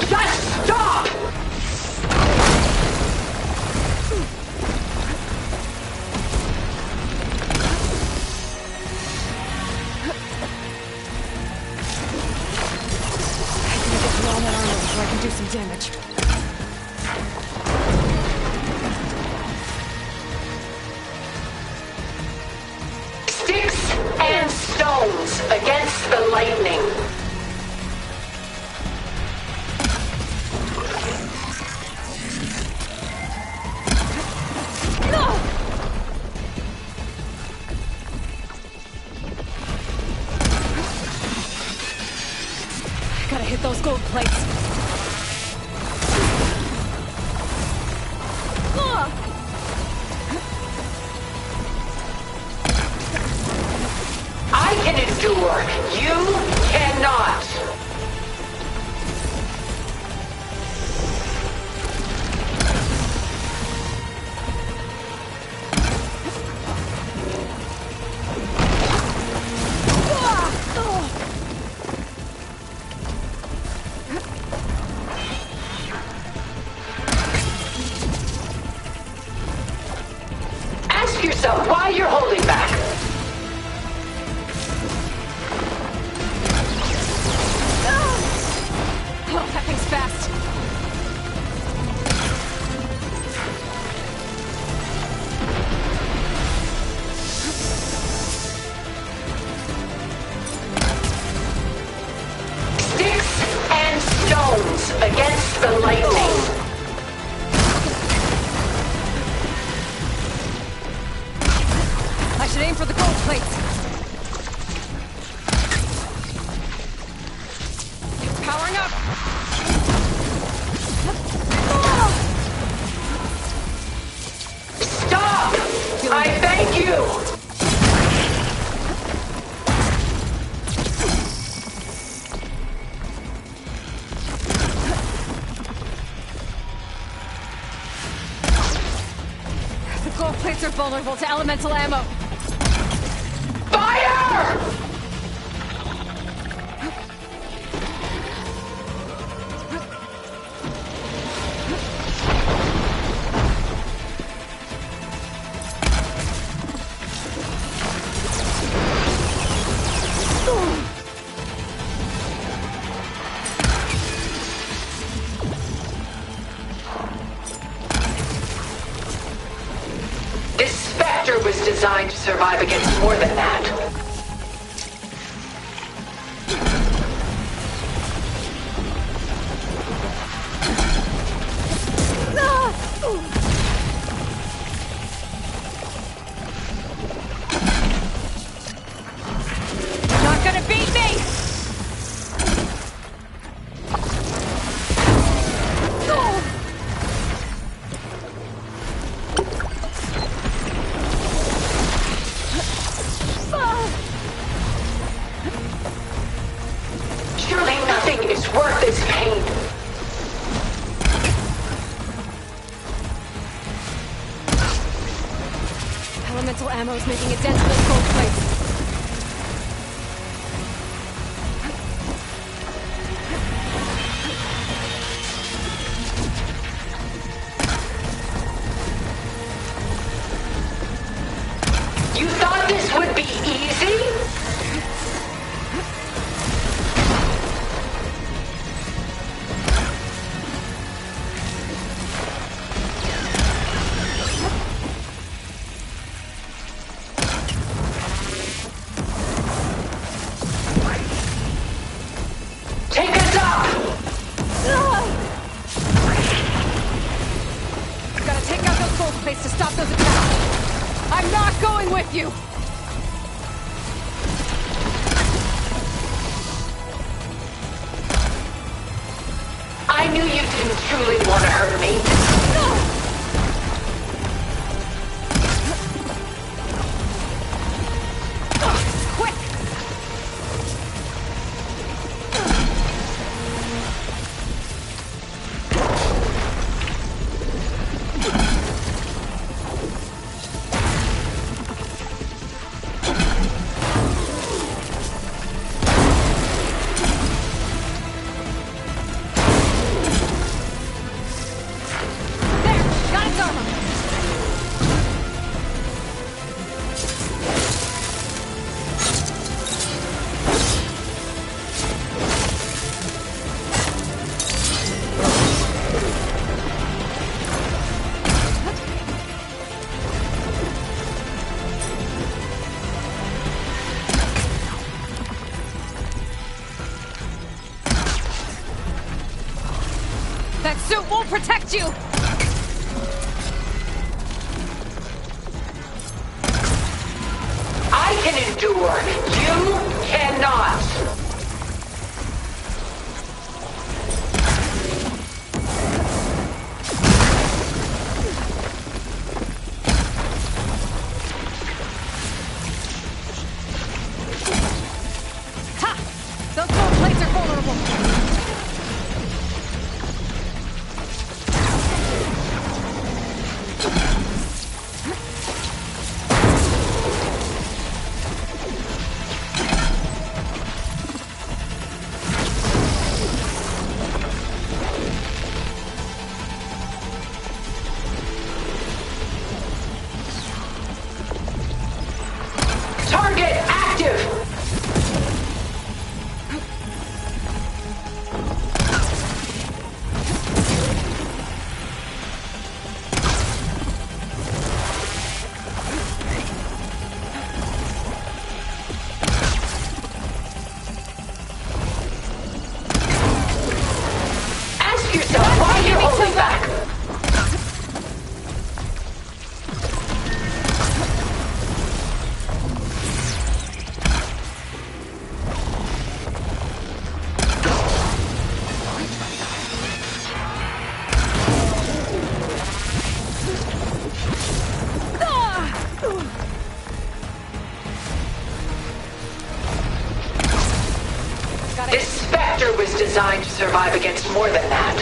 Just stop! against the lightning. Gotta hit those gold plates. I can endure. You cannot. Ask yourself why you're holding back. Oh, that thing's fast. Sticks and stones against the lightning. I should aim for the gold plates. Powering up. Stop! I beg you! The gold plates are vulnerable to elemental ammo. Fire! This Spectre was designed to survive against more than that. Not gonna beat me! Surely nothing is worth this pain. Elemental ammo's making a dent in those gold plates. You thought this would be easy? Take us up! Gotta take out those gold plates to stop those attacks. I'm not going with you! I knew you didn't truly want to hurt me. Quick! protect you! I can endure. You cannot. Ha! Those gold plates are vulnerable. Target active! Ask yourself why you're holding back. This Spectre was designed to survive against more than that.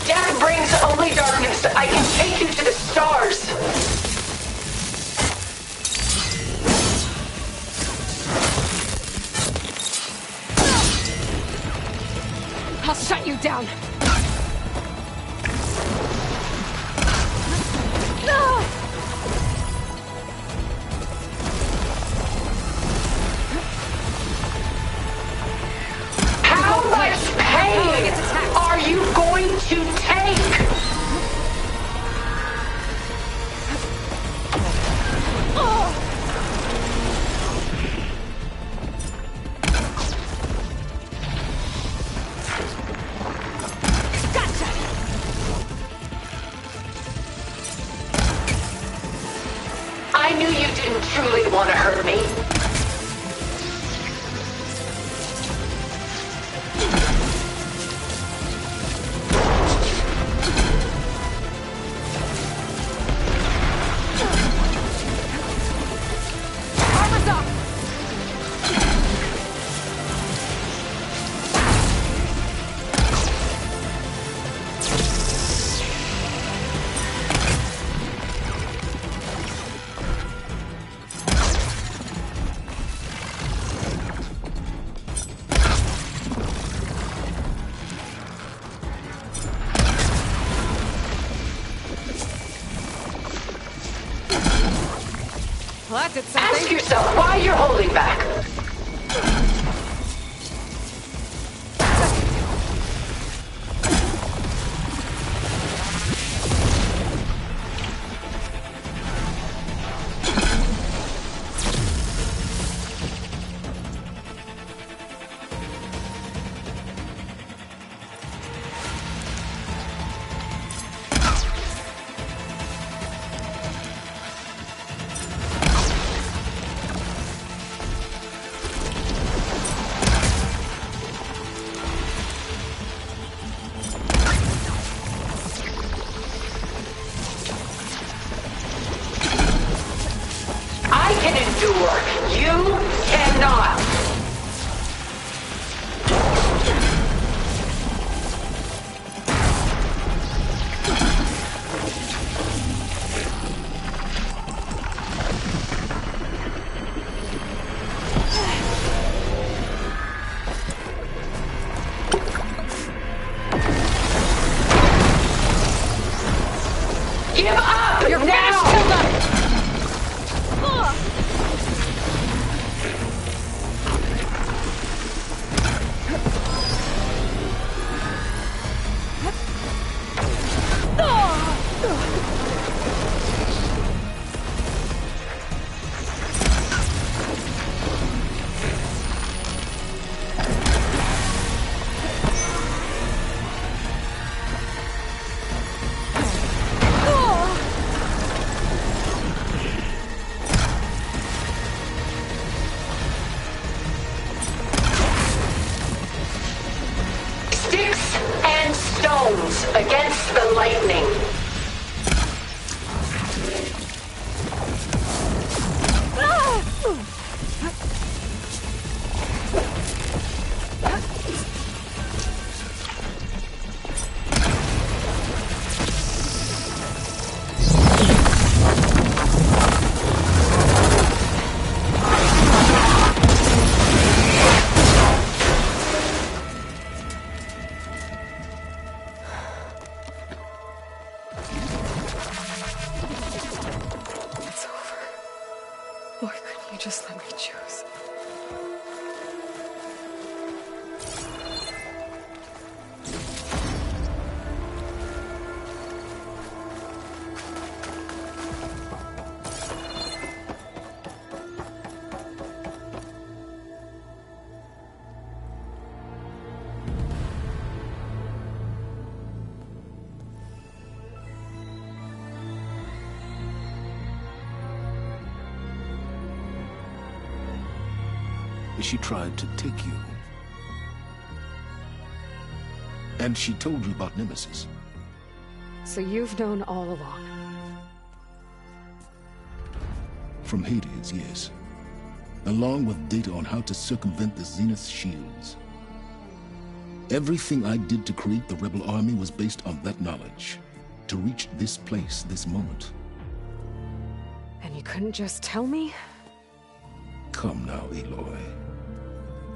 Death brings only darkness. I can take you to the stars. I'll shut you down. No! How much pain are you going to take? I knew you didn't truly want to hurt me. Armor's up! Well, that did something. Ask yourself why you're holding back. I can endure. You cannot. Give up! You're now! finished, Hilda! the lightning. Why couldn't you just let me choose? She tried to take you. And she told you about Nemesis. So you've known all along? From Hades, yes. Along with data on how to circumvent the Zenith shields. Everything I did to create the Rebel Army was based on that knowledge. To reach this place, this moment. And you couldn't just tell me? Come now, Aloy.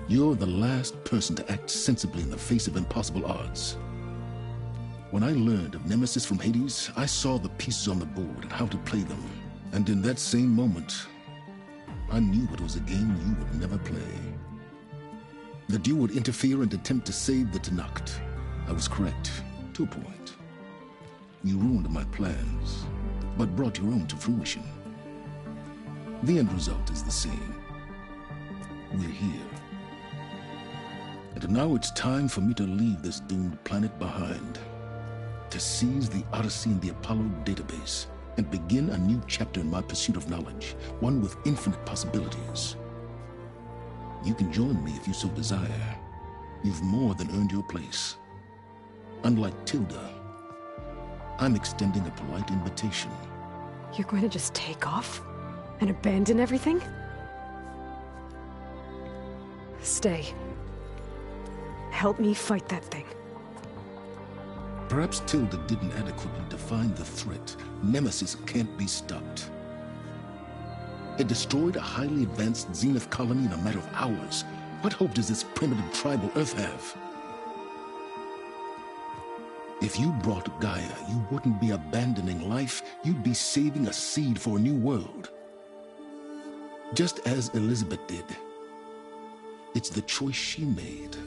You're the last person to act sensibly in the face of impossible odds. When I learned of Nemesis from Hades, I saw the pieces on the board and how to play them. And in that same moment, I knew it was a game you would never play. That you would interfere and attempt to save the Tenakth. I was correct, to a point. You ruined my plans, but brought your own to fruition. The end result is the same. We're here. And now it's time for me to leave this doomed planet behind. To seize the Odyssey and the Apollo database, and begin a new chapter in my pursuit of knowledge, one with infinite possibilities. You can join me if you so desire. You've more than earned your place. Unlike Tilda, I'm extending a polite invitation. You're going to just take off? And abandon everything? Stay. Help me fight that thing. Perhaps Tilda didn't adequately define the threat. Nemesis can't be stopped. It destroyed a highly advanced Zenith colony in a matter of hours. What hope does this primitive tribal Earth have? If you brought Gaia, you wouldn't be abandoning life, you'd be saving a seed for a new world. Just as Elizabeth did. It's the choice she made.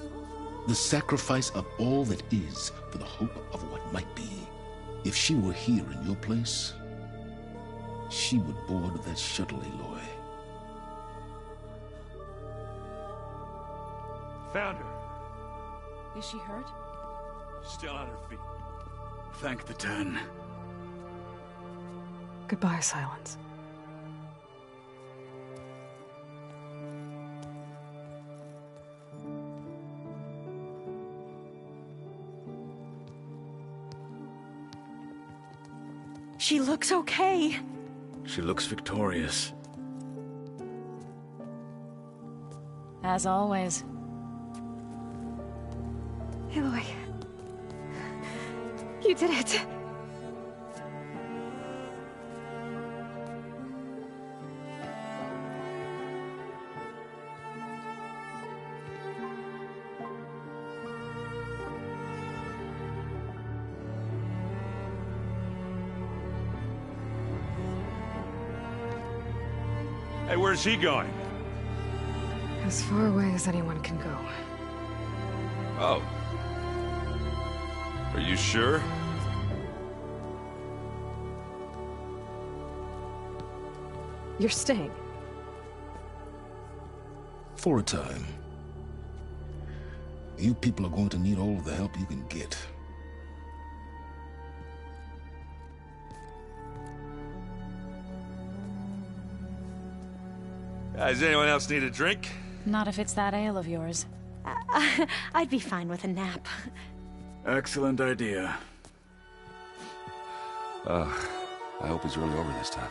The sacrifice of all that is for the hope of what might be. If she were here in your place, she would board that shuttle, Aloy. Found her. Is she hurt? Still on her feet. Thank the 10. Goodbye, Silence. She looks okay. She looks victorious. As always. Aloy. You did it. Hey, where's he going? As far away as anyone can go. Oh. Are you sure? You're staying. For a time. You people are going to need all of the help you can get. Does anyone else need a drink? Not if it's that ale of yours. I'd be fine with a nap. Excellent idea. I hope he's really over this time.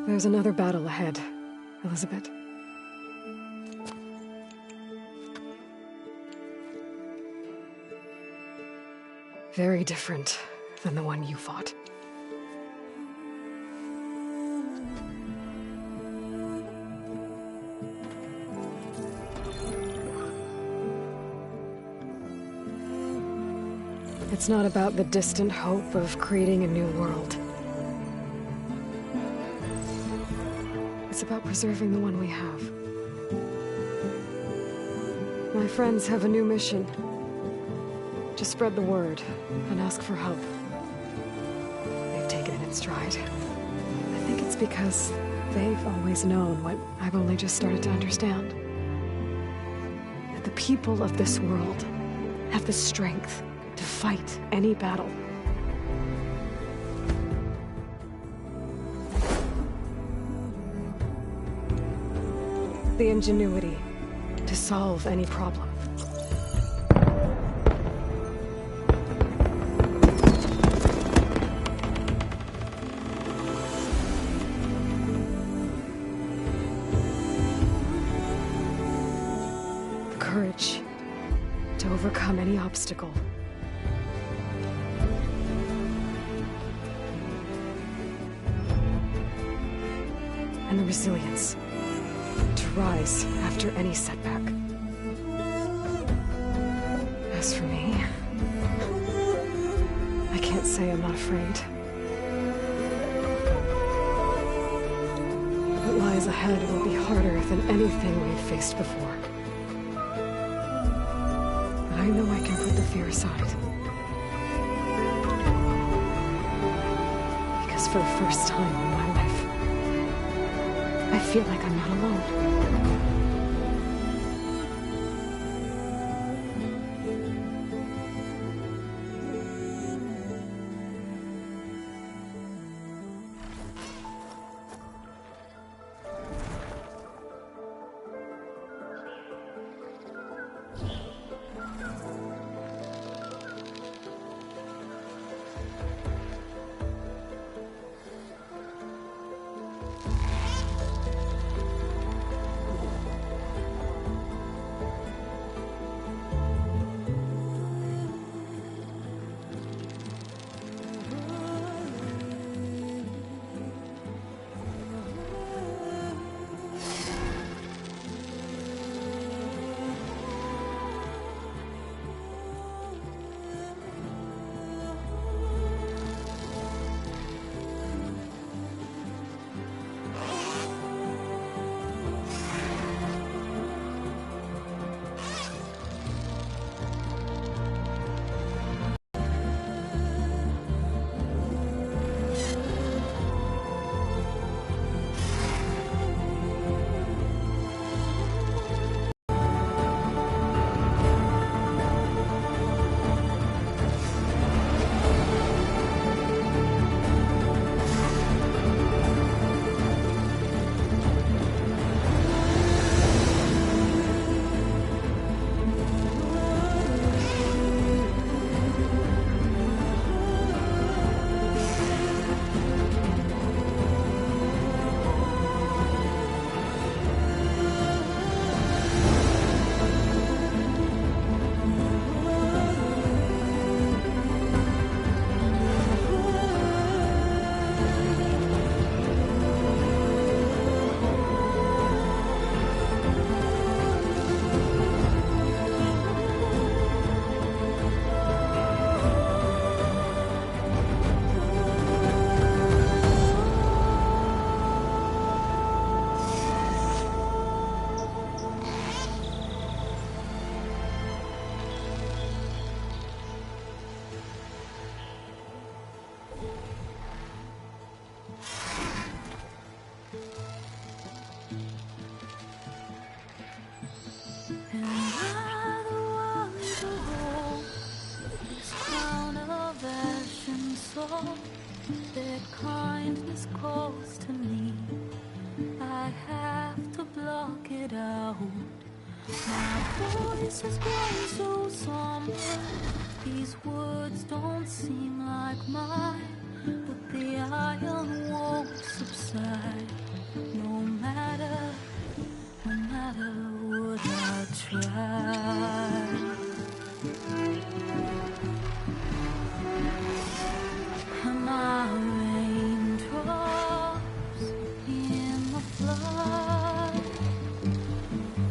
There's another battle ahead, Elizabeth. Very different than the one you fought. It's not about the distant hope of creating a new world. It's about preserving the one we have. My friends have a new mission. To spread the word and ask for help. They've taken it in stride. I think it's because they've always known what I've only just started to understand. That the people of this world have the strength to fight any battle. The ingenuity to solve any problem. The courage to overcome any obstacle. And the resilience to rise after any setback. As for me, I can't say I'm not afraid. What lies ahead will be harder than anything we've faced before. But I know I can put the fear aside. Because for the first time in my life, I feel like I'm not alone. calls to me, I have to block it out. My voice has grown so somber, these words don't seem like mine, but the iron won't subside. No matter what I try. And my raindrops in the flood,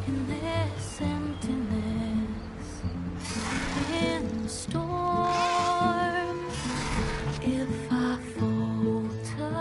in this emptiness, in the storm. If I falter,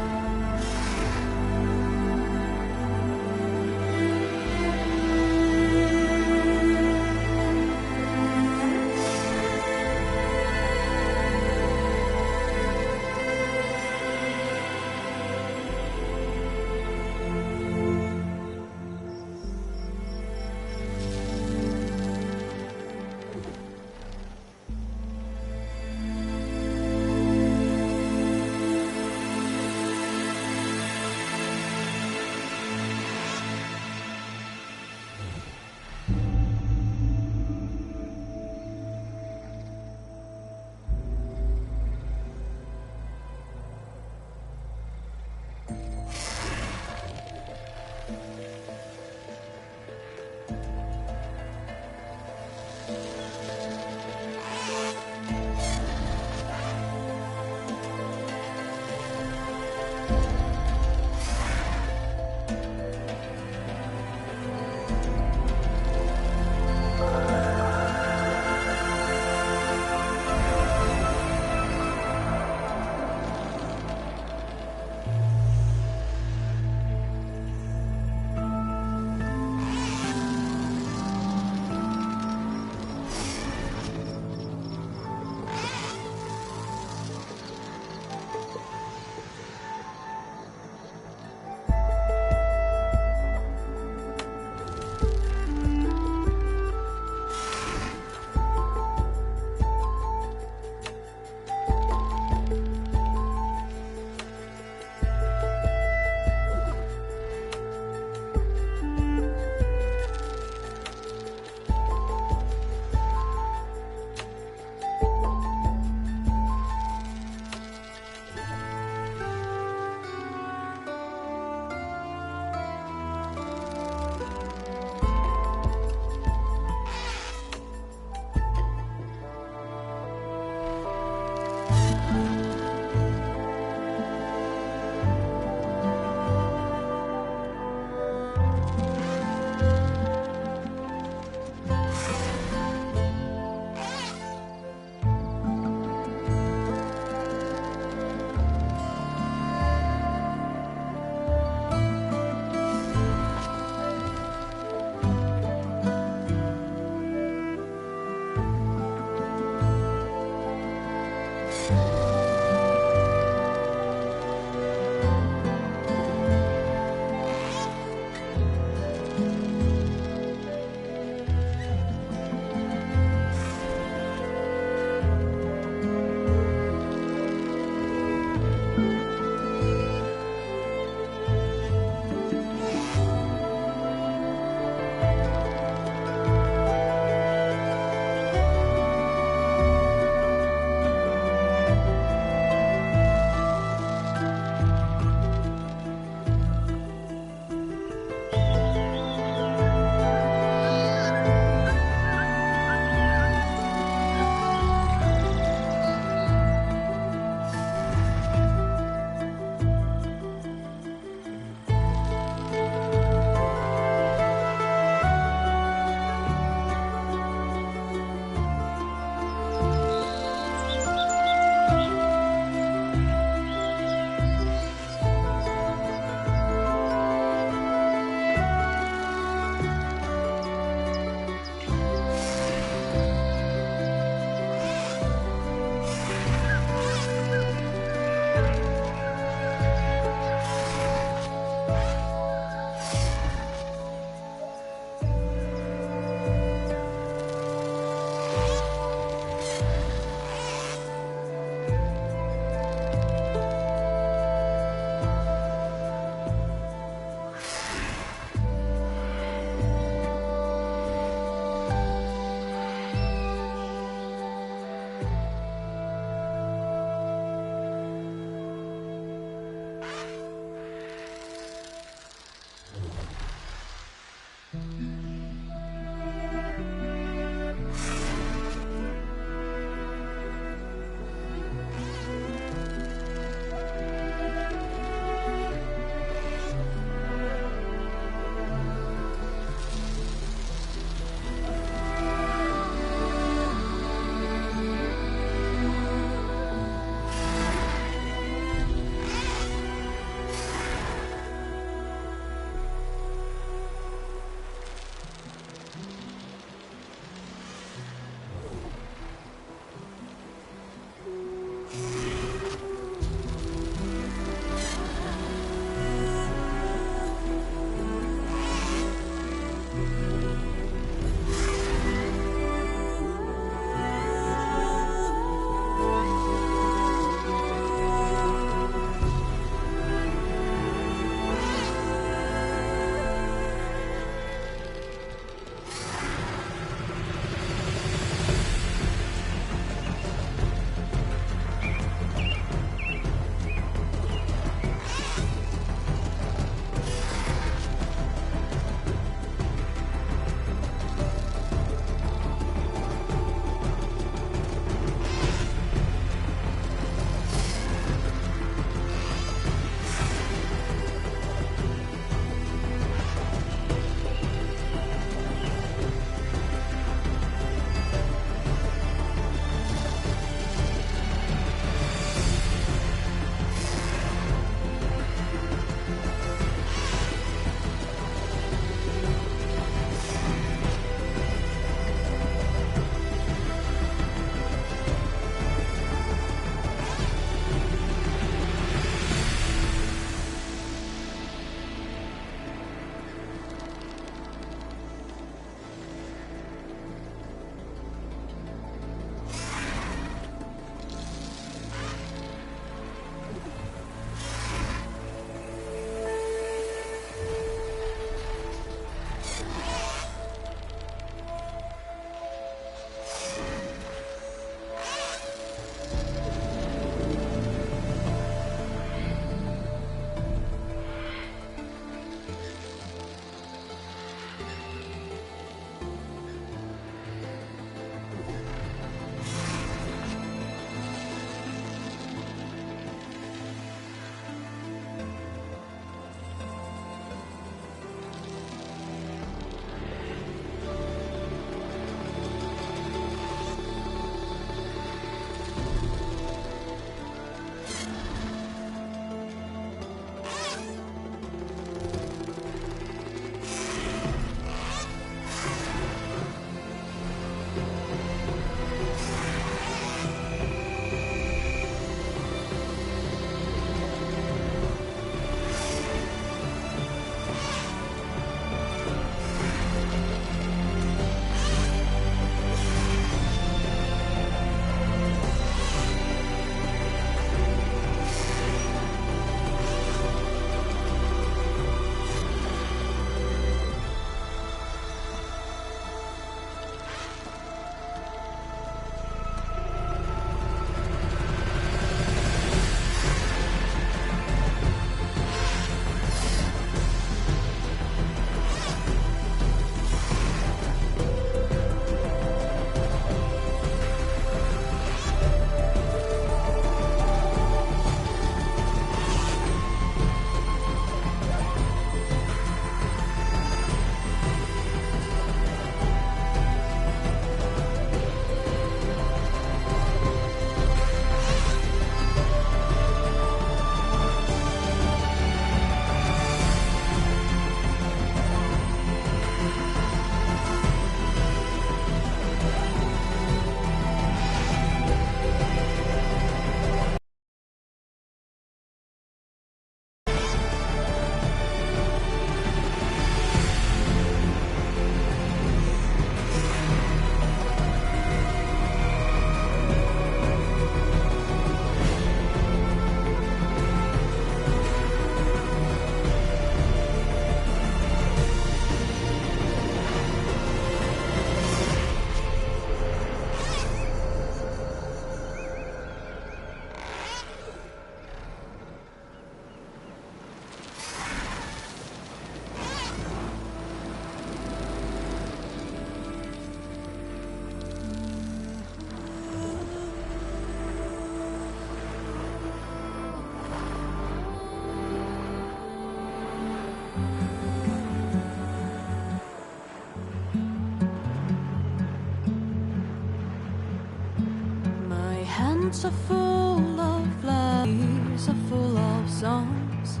Months are full of love, years are full of songs.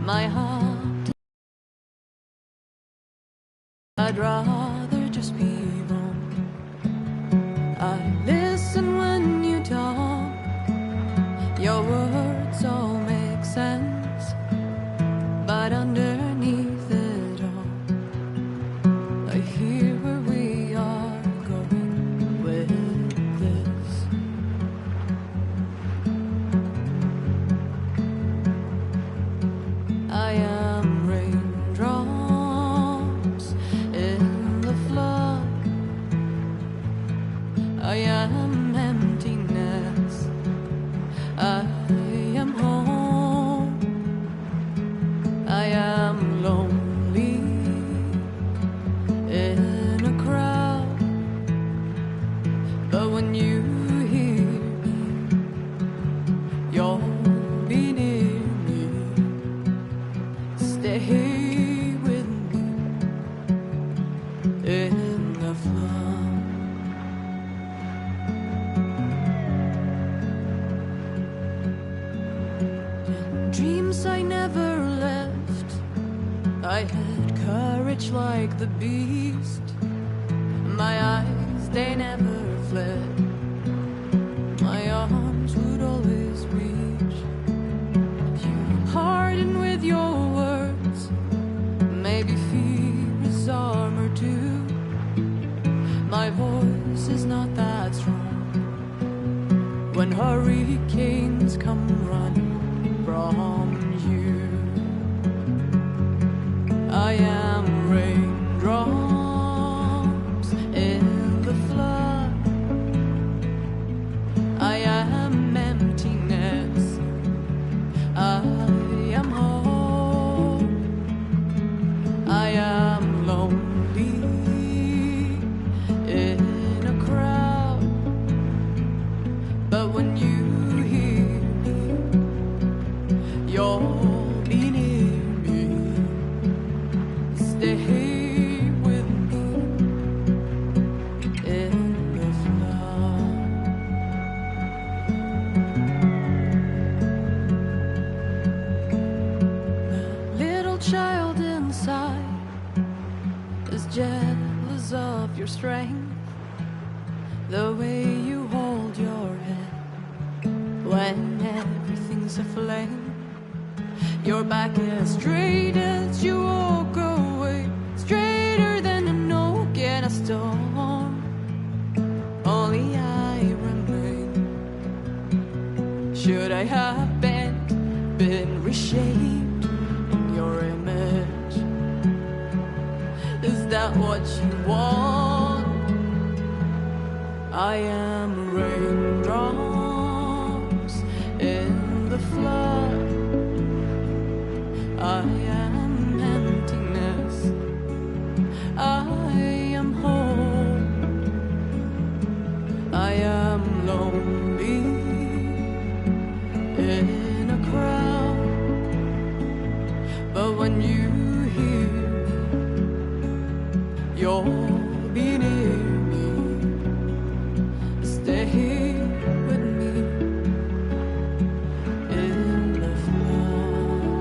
My heart, I'd rather just be wrong. I listen when you talk, your words all make sense, but underneath it all, I hear where we are going with this. I am raindrops in the flood. I am emptiness. I am home. I am lonely in a crowd. But when you hear me, you'll be near me. Stay with me in the flood. Dreams I never left. I had courage like the beast. My eyes, they never fled. My arms would always reach. You harden with your words. Maybe fear is armor too. My voice is not that strong. When hurricanes come running from you, I am raindrops in the flood. I am emptiness. I am home. I am lonely in a crowd. But when you hear me, you'll be near me. Stay with me in the flood. The little child inside is jealous of your strength. The way you hold your head when everything's aflame. Your back as straight as you walk away, straighter than an oak in a storm. Only I remain. Should I have been reshaped in your image? Is that what you want? I am raindrops in the flood. I am emptiness. I am home. I am lonely in a crowd. But when you hear me, you'll be near me. Stay here with me in the flood.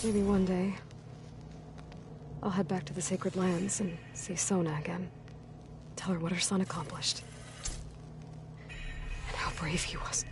Maybe one day, I'll head back to the Sacred Lands and see Sona again. Tell her what her son accomplished. And how brave he was.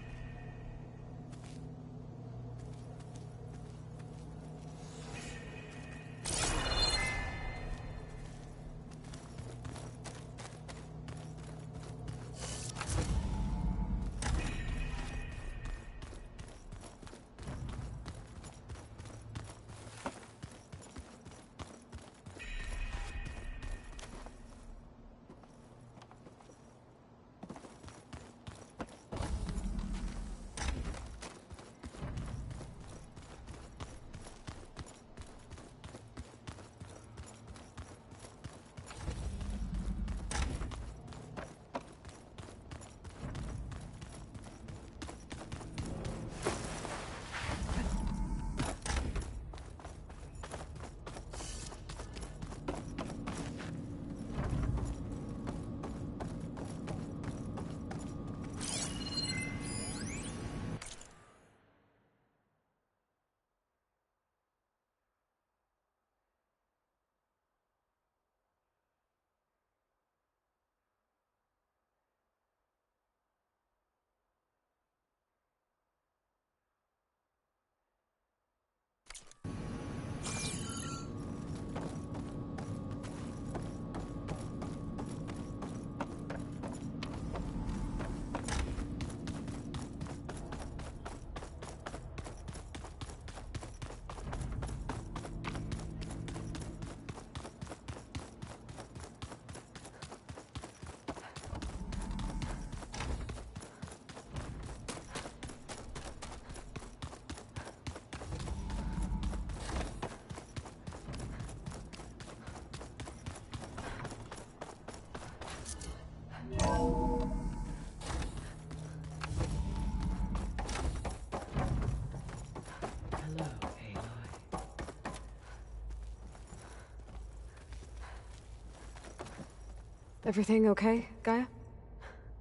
Everything okay, Gaia?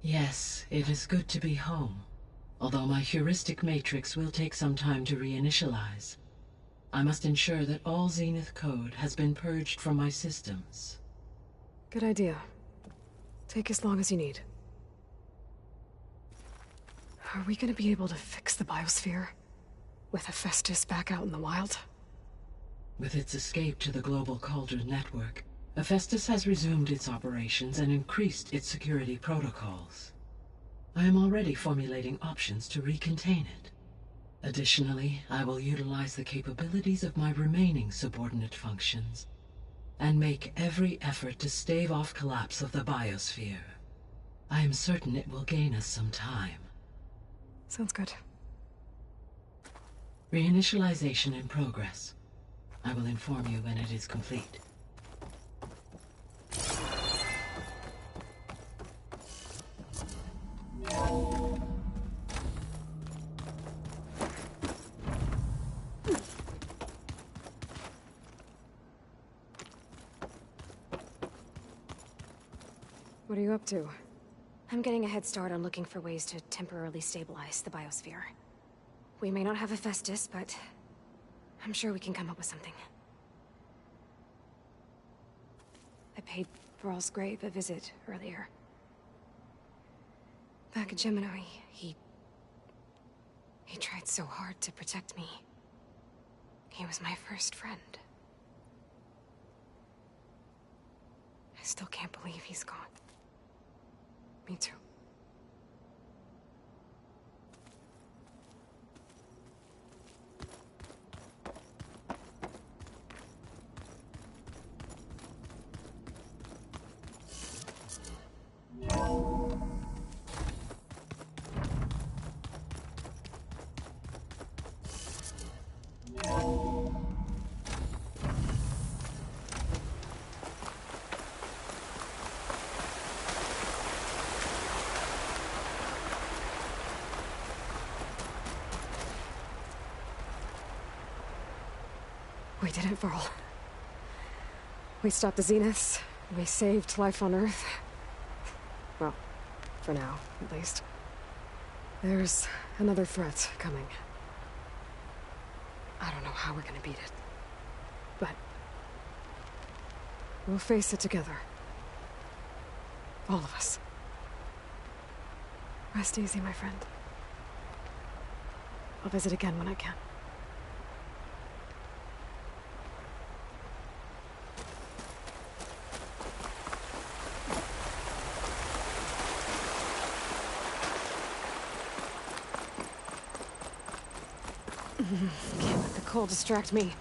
Yes, it is good to be home. Although my heuristic matrix will take some time to reinitialize. I must ensure that all Zenith code has been purged from my systems. Good idea. Take as long as you need. Are we gonna be able to fix the biosphere? With Hephaestus back out in the wild? With its escape to the global Cauldron network, Hephaestus has resumed its operations and increased its security protocols. I am already formulating options to recontain it. Additionally, I will utilize the capabilities of my remaining subordinate functions and make every effort to stave off collapse of the biosphere. I am certain it will gain us some time. Sounds good. Reinitialization in progress. I will inform you when it is complete. What are you up to? I'm getting a head start on looking for ways to temporarily stabilize the biosphere. We may not have Hephaestus, but I'm sure we can come up with something. I paid Varal's grave a visit earlier. Back at Gemini, he tried so hard to protect me. He was my first friend. I still can't believe he's gone. Me too. We did it, Varl. We stopped the Zeniths. We saved life on Earth. Well, for now, at least. There's another threat coming. I don't know how we're gonna beat it. We'll face it together. All of us. Rest easy, my friend. I'll visit again when I can. Can't let the cold distract me.